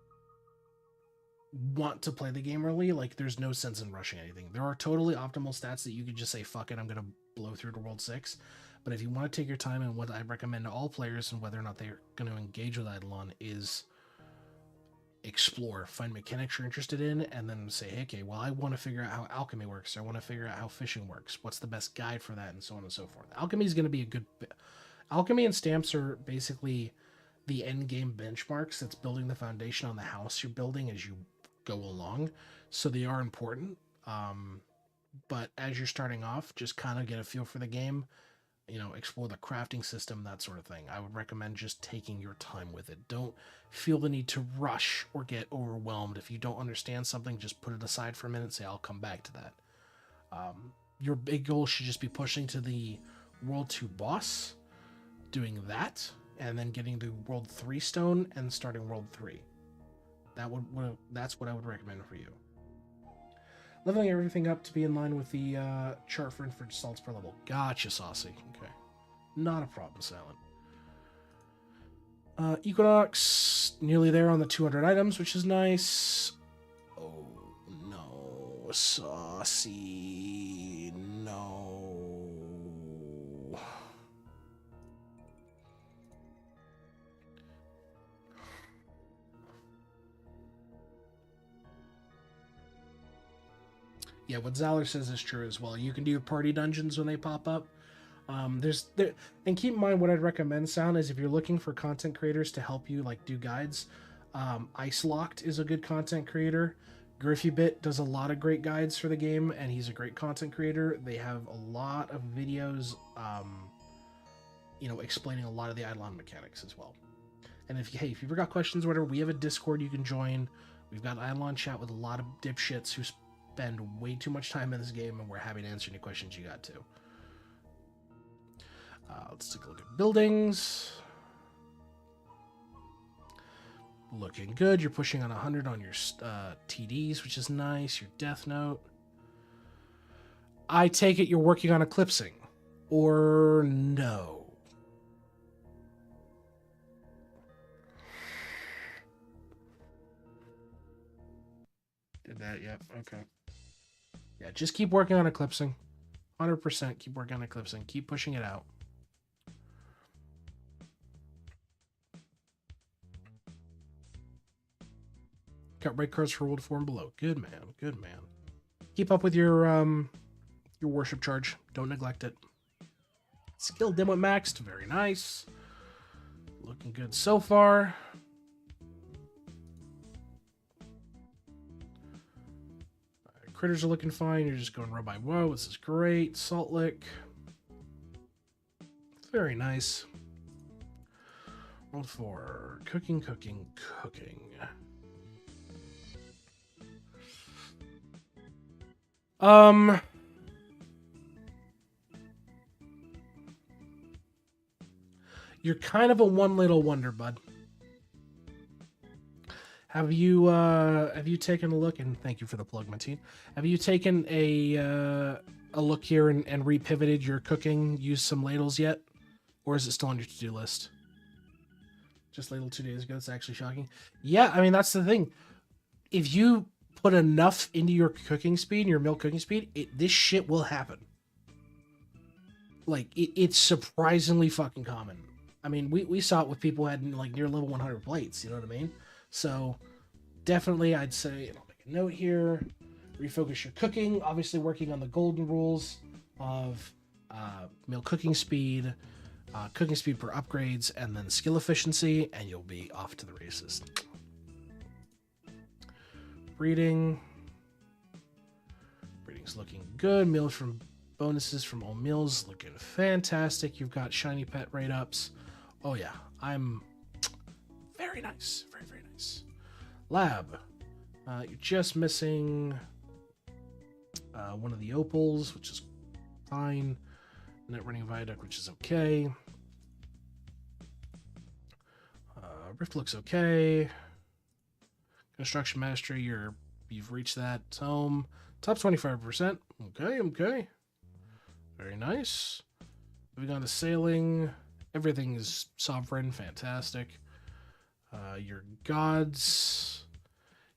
want to play the game really. Like, there's no sense in rushing anything. There are totally optimal stats that you could just say, fuck it, I'm going to blow through to World 6. But if you want to take your time, and what I recommend to all players and whether or not they're going to engage with IdleOn is explore, find mechanics you're interested in, and then say, hey, okay, well, I want to figure out how alchemy works. I want to figure out how fishing works. What's the best guide for that, and so on and so forth. Alchemy is going to be a good... Alchemy and stamps are basically the end game benchmarks that's building the foundation on the house you're building as you go along. So they are important. But as you're starting off, just kind of get a feel for the game. You know, explore the crafting system, that sort of thing. I would recommend just taking your time with it. Don't feel the need to rush or get overwhelmed. If you don't understand something, just put it aside for a minute and say, I'll come back to that. Your big goal should just be pushing to the World 2 boss, doing that, and then getting the World 3 stone and starting World 3. That's what I would recommend for you. Leveling everything up to be in line with the chart for infinite salts per level. Gotcha, Saucy. Okay. Not a problem, Silent. Equinox, nearly there on the 200 items, which is nice. Oh, no. Saucy. No. Yeah, what Zaller says is true as well. You can do your party dungeons when they pop up. And keep in mind what I'd recommend, Sound, is if you're looking for content creators to help you like do guides, Ice Locked is a good content creator. GriffyBit does a lot of great guides for the game, and he's a great content creator. They have a lot of videos, explaining a lot of the IdleOn mechanics as well. And if you ever got questions or whatever, we have a Discord you can join. We've got IdleOn chat with a lot of dipshits who spend way too much time in this game, and we're happy to answer any questions you got to. Let's take a look at buildings. Looking good. You're pushing on 100 on your TDs, which is nice. Your Death Note. I take it you're working on eclipsing, or no? Did that? Yep. Okay. Yeah, just keep working on eclipsing. 100% keep working on eclipsing. Keep pushing it out. Got red cards for World 4 and below. Good man. Good man. Keep up with your worship charge. Don't neglect it. Skill dimwit maxed. Very nice. Looking good so far. Critters are looking fine. You're just going row by row. This is great. Salt lick. Very nice. World 4. Cooking. You're kind of a one little wonder, bud. Have you taken a look, and thank you for the plug, Mateen. Have you taken a look here and repivoted your cooking, used some ladles yet? Or is it still on your to-do list? Just ladle 2 days ago. It's actually shocking. Yeah, I mean, that's the thing. If you put enough into your cooking speed, your meal cooking speed, this shit will happen. Like, it's surprisingly fucking common. I mean, we saw it with people who had like near level 100 plates, you know what I mean? So definitely I'd say, and I'll make a note here, refocus your cooking, obviously working on the golden rules of meal cooking speed, cooking speed per upgrades, and then skill efficiency, and you'll be off to the races. Breeding's looking good. Meals from bonuses from all meals looking fantastic. You've got shiny pet rate ups. Oh yeah, I'm very nice, very, very nice. Lab, you're just missing one of the opals, which is fine. Net running viaduct, which is okay. Rift looks okay. Construction mastery, you've reached that. Home, top 25%. Okay. Very nice. Moving on to sailing. Everything is sovereign, fantastic. Your gods,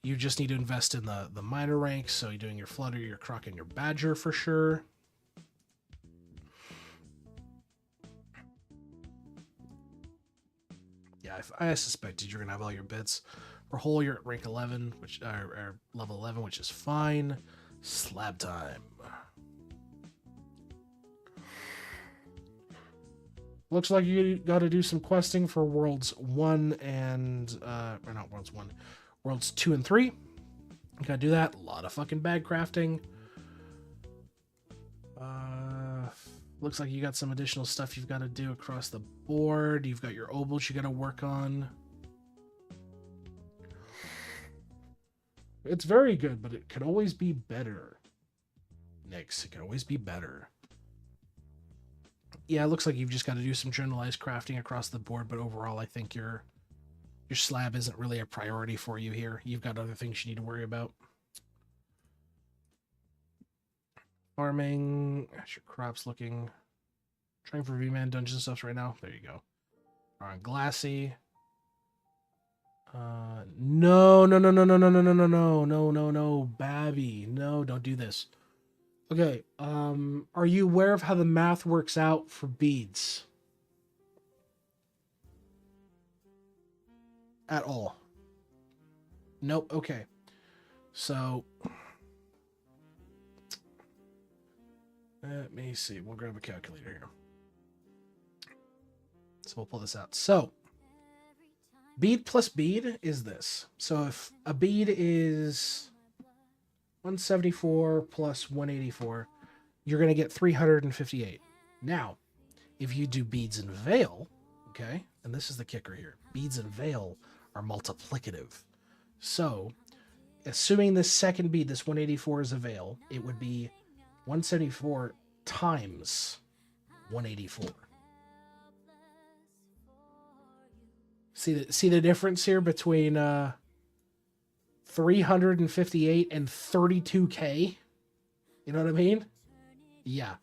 you just need to invest in the minor ranks. So you're doing your flutter, your croc, and your badger for sure. Yeah, I suspected you're gonna have all your bits. For whole, you're at rank 11, which or level 11, which is fine. Slab time. Looks like you got to do some questing for Worlds 1 and or not Worlds 1, Worlds 2 and 3. You gotta do that. A lot of fucking bag crafting. Looks like you got some additional stuff you've got to do across the board. You've got your obols you got to work on. It's very good, but it could always be better. Nyx, it could always be better. Yeah, it looks like you've just got to do some generalized crafting across the board, but overall I think your slab isn't really a priority for you here. You've got other things you need to worry about. Farming, how's your crops looking? Trying for V-Man dungeon stuff right now. There you go. All right, Glassy. No, Babby. No, don't do this. Okay, are you aware of how the math works out for beads? At all? Nope, okay. So, let me see. We'll grab a calculator here. So we'll pull this out. So, bead plus bead is this. So if a bead is 174 plus 184, you're going to get 358. Now, if you do beads and veil, okay, and this is the kicker here, beads and veil are multiplicative. So, assuming this second bead, this 184 is a veil, it would be 174 times 184. See the difference here between 358 and 32k? You know what I mean? Yeah.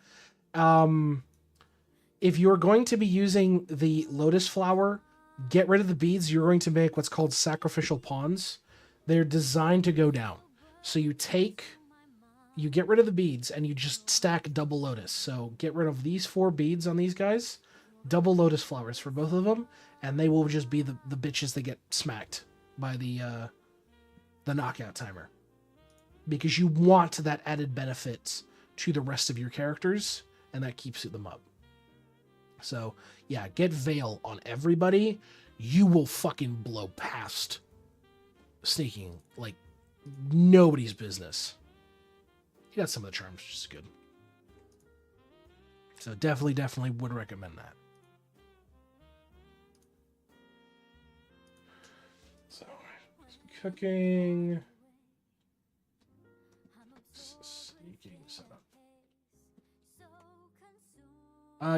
If you're going to be using the lotus flower, get rid of the beads. You're going to make what's called sacrificial pawns. They're designed to go down. So you get rid of the beads and you just stack double lotus. So get rid of these 4 beads on these guys, double lotus flowers for both of them, and they will just be the bitches that get smacked by the knockout timer. Because you want that added benefit to the rest of your characters, and that keeps them up. So, yeah, get Veil on everybody. You will fucking blow past sneaking like nobody's business. You got some of the charms, which is good. So definitely would recommend that. So, cooking. Sneaking setup.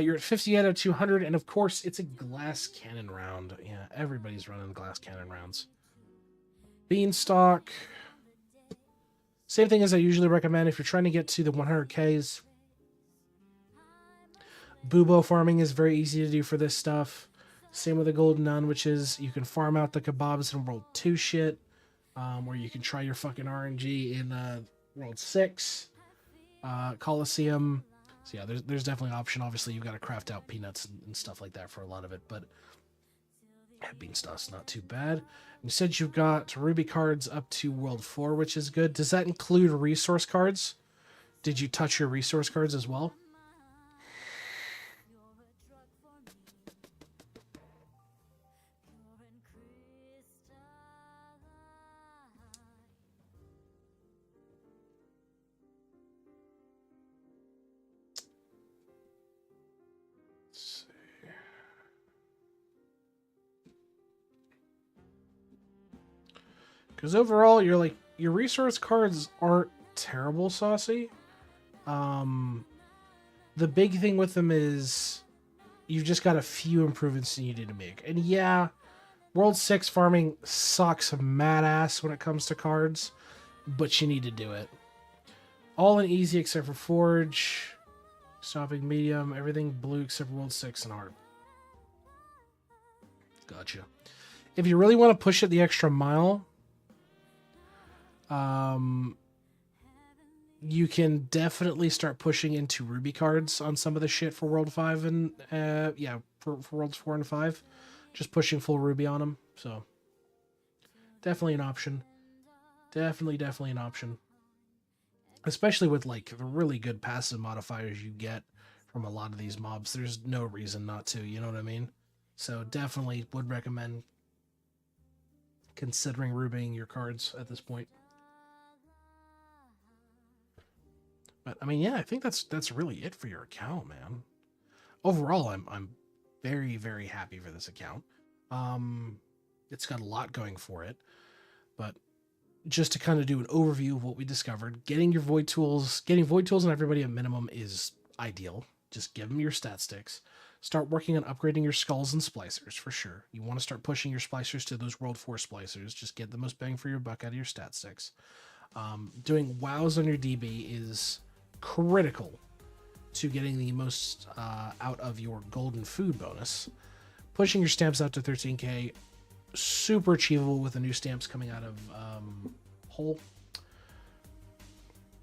You're at 50 out of 200, and of course, it's a glass cannon round. Yeah, everybody's running glass cannon rounds. Beanstalk. Same thing as I usually recommend if you're trying to get to the 100Ks. Bubo farming is very easy to do for this stuff. Same with the Golden Nun, which is you can farm out the kebabs in World 2 shit, where you can try your fucking RNG in World 6. Coliseum. So yeah, there's definitely an option. Obviously, you've got to craft out peanuts and stuff like that for a lot of it, but Beanstalk's not too bad. You said you've got Ruby cards up to World 4, which is good. Does that include resource cards? Did you touch your resource cards as well? Because overall, you're like, your resource cards aren't terrible saucy. The big thing with them is you've just got a few improvements you need to make. And yeah, World 6 farming sucks mad ass when it comes to cards, but you need to do it. All in easy except for Forge, stopping medium, everything blue except for World 6 and hard. Gotcha. If you really want to push it the extra mile, you can definitely start pushing into Ruby cards on some of the shit for World 5 and, for Worlds 4 and 5. Just pushing full Ruby on them, so definitely an option. Definitely an option. Especially with, like, the really good passive modifiers you get from a lot of these mobs. There's no reason not to, you know what I mean? So definitely would recommend considering rubying your cards at this point. But I mean, yeah, I think that's really it for your account, man. Overall, I'm very, very happy for this account. It's got a lot going for it, but just to kind of do an overview of what we discovered, getting void tools on everybody at minimum is ideal. Just give them your stat sticks. Start working on upgrading your skulls and splicers for sure. You want to start pushing your splicers to those World 4 splicers. Just get the most bang for your buck out of your stat sticks. Doing wows on your DB is critical to getting the most out of your golden food bonus. Pushing your stamps out to 13k, super achievable with the new stamps coming out of Hole.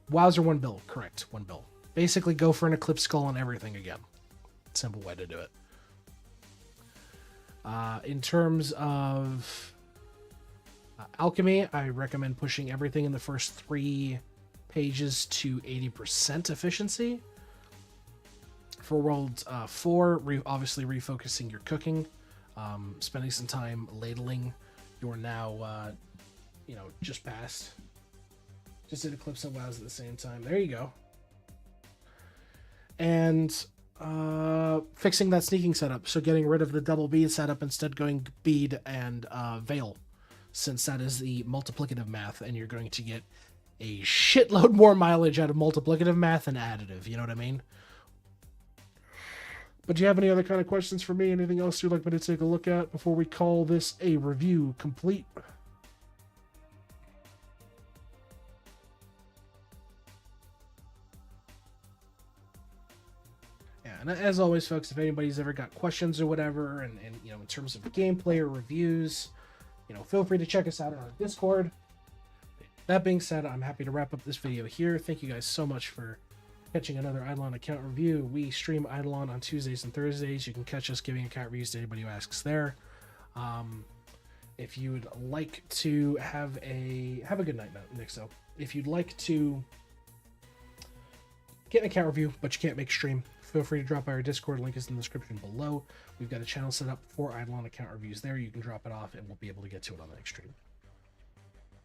Wows are 1 bill, correct, 1 bill. Basically go for an Eclipse Skull on everything again. Simple way to do it. In terms of alchemy, I recommend pushing everything in the first 3 pages to 80% efficiency. For World 4, obviously refocusing your cooking, spending some time ladling. You're now, just past. Just did Eclipse and Wows at the same time. There you go. And fixing that sneaking setup. So getting rid of the double bead setup, instead going bead and veil, since that is the multiplicative math, and you're going to get a shitload more mileage out of multiplicative math than additive. You know what I mean? But do you have any other kind of questions for me? Anything else you'd like me to take a look at before we call this a review complete? Yeah, and as always, folks, if anybody's ever got questions or whatever, and in terms of gameplay or reviews, feel free to check us out on our Discord. That being said, I'm happy to wrap up this video here. Thank you guys so much for catching another IdleOn account review. We stream IdleOn on Tuesdays and Thursdays. You can catch us giving account reviews to anybody who asks there. If you would like to have a good night, Nick. So if you'd like to get an account review, but you can't make a stream, feel free to drop by our Discord. Link is in the description below. We've got a channel set up for IdleOn account reviews there. You can drop it off and we'll be able to get to it on the next stream.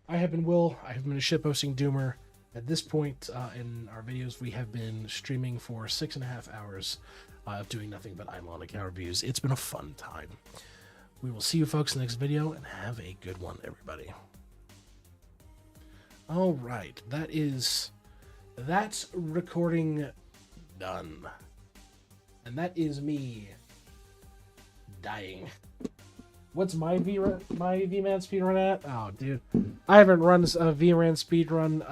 I have been Will. I have been a shitposting doomer. At this point in our videos, we have been streaming for 6.5 hours of doing nothing but IdleOn account reviews. It's been a fun time. We will see you folks in the next video, and have a good one, everybody. All right, that's recording done. And that is me dying. What's my VRAN speedrun at? Oh, dude. I haven't run a VRAN speedrun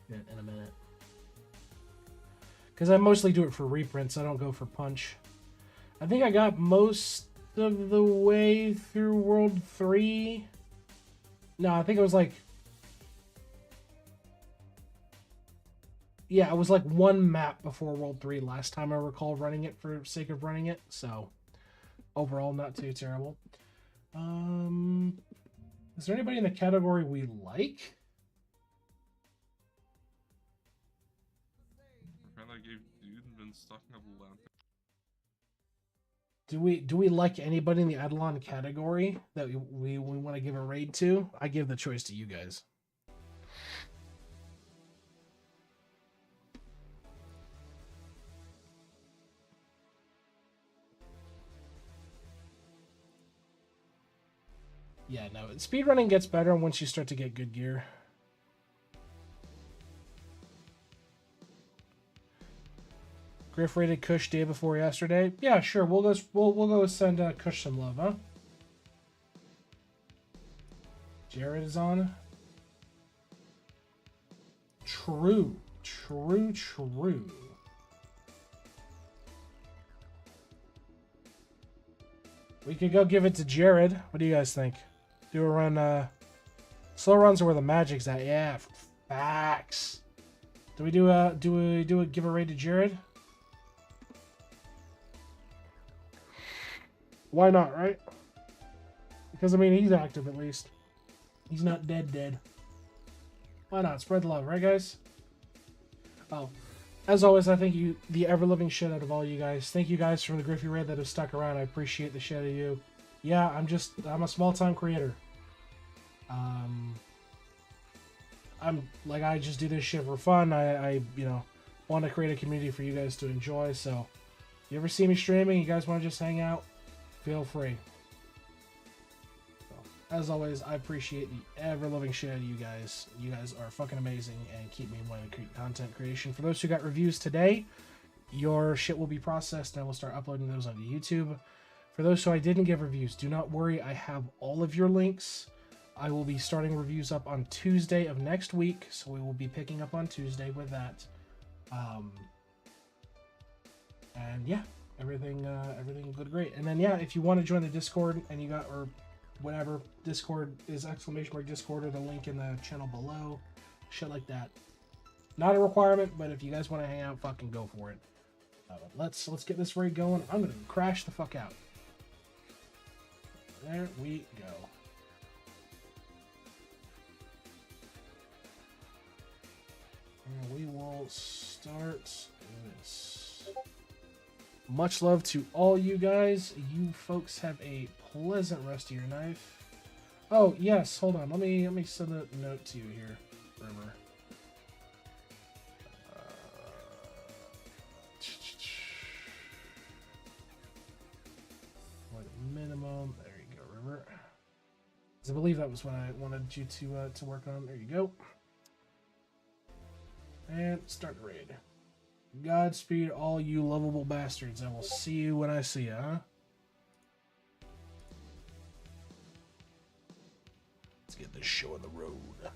in a minute. Because I mostly do it for reprints. I don't go for punch. I think I got most of the way through World 3. No, I think it was like... Yeah, it was like 1 map before World 3 last time I recall running it for sake of running it, so... Overall, not too terrible. Is there anybody in the category we like? I feel like you've been stocking up a lot. Do we like anybody in the IdleOn category that we want to give a raid to? I give the choice to you guys. Yeah, no, speedrunning gets better once you start to get good gear. Griff rated Kush day before yesterday. Yeah, sure. We'll go send Kush some love, huh? Jared is on. True. We could go give it to Jared. What do you guys think? Do a run, slow runs are where the magic's at. Yeah, facts. Do we do a giveaway to Jared? Why not, right? Because I mean he's active at least. He's not dead. Why not? Spread the love, right guys? Oh. As always, I thank you, the ever-living shit out of all you guys. Thank you guys from the Griffey Raid that have stuck around. I appreciate the shit out of you. Yeah, I'm a small-time creator. I just do this shit for fun. I want to create a community for you guys to enjoy. So, if you ever see me streaming, you guys want to just hang out, feel free. As always, I appreciate the ever-loving shit out of you guys. You guys are fucking amazing and keep me wanting to create content creation. For those who got reviews today, your shit will be processed and I will start uploading those onto YouTube. For those who I didn't give reviews, do not worry. I have all of your links. I will be starting reviews up on Tuesday of next week, so we will be picking up on Tuesday with that. And yeah, everything good, great. And then yeah, if you want to join the Discord and you got whatever, Discord is !Discord or the link in the channel below. Shit like that. Not a requirement, but if you guys want to hang out, fucking go for it. Let's get this raid going. I'm gonna crash the fuck out. There we go. And we will start this. Much love to all you guys. You folks have a pleasant rest of your night. Oh yes, hold on. Let me send a note to you here, River. What minimum? There you go, River. I believe that was what I wanted you to work on. There you go. And start the raid. Godspeed, all you lovable bastards. I will see you when I see you, huh? Let's get this show on the road.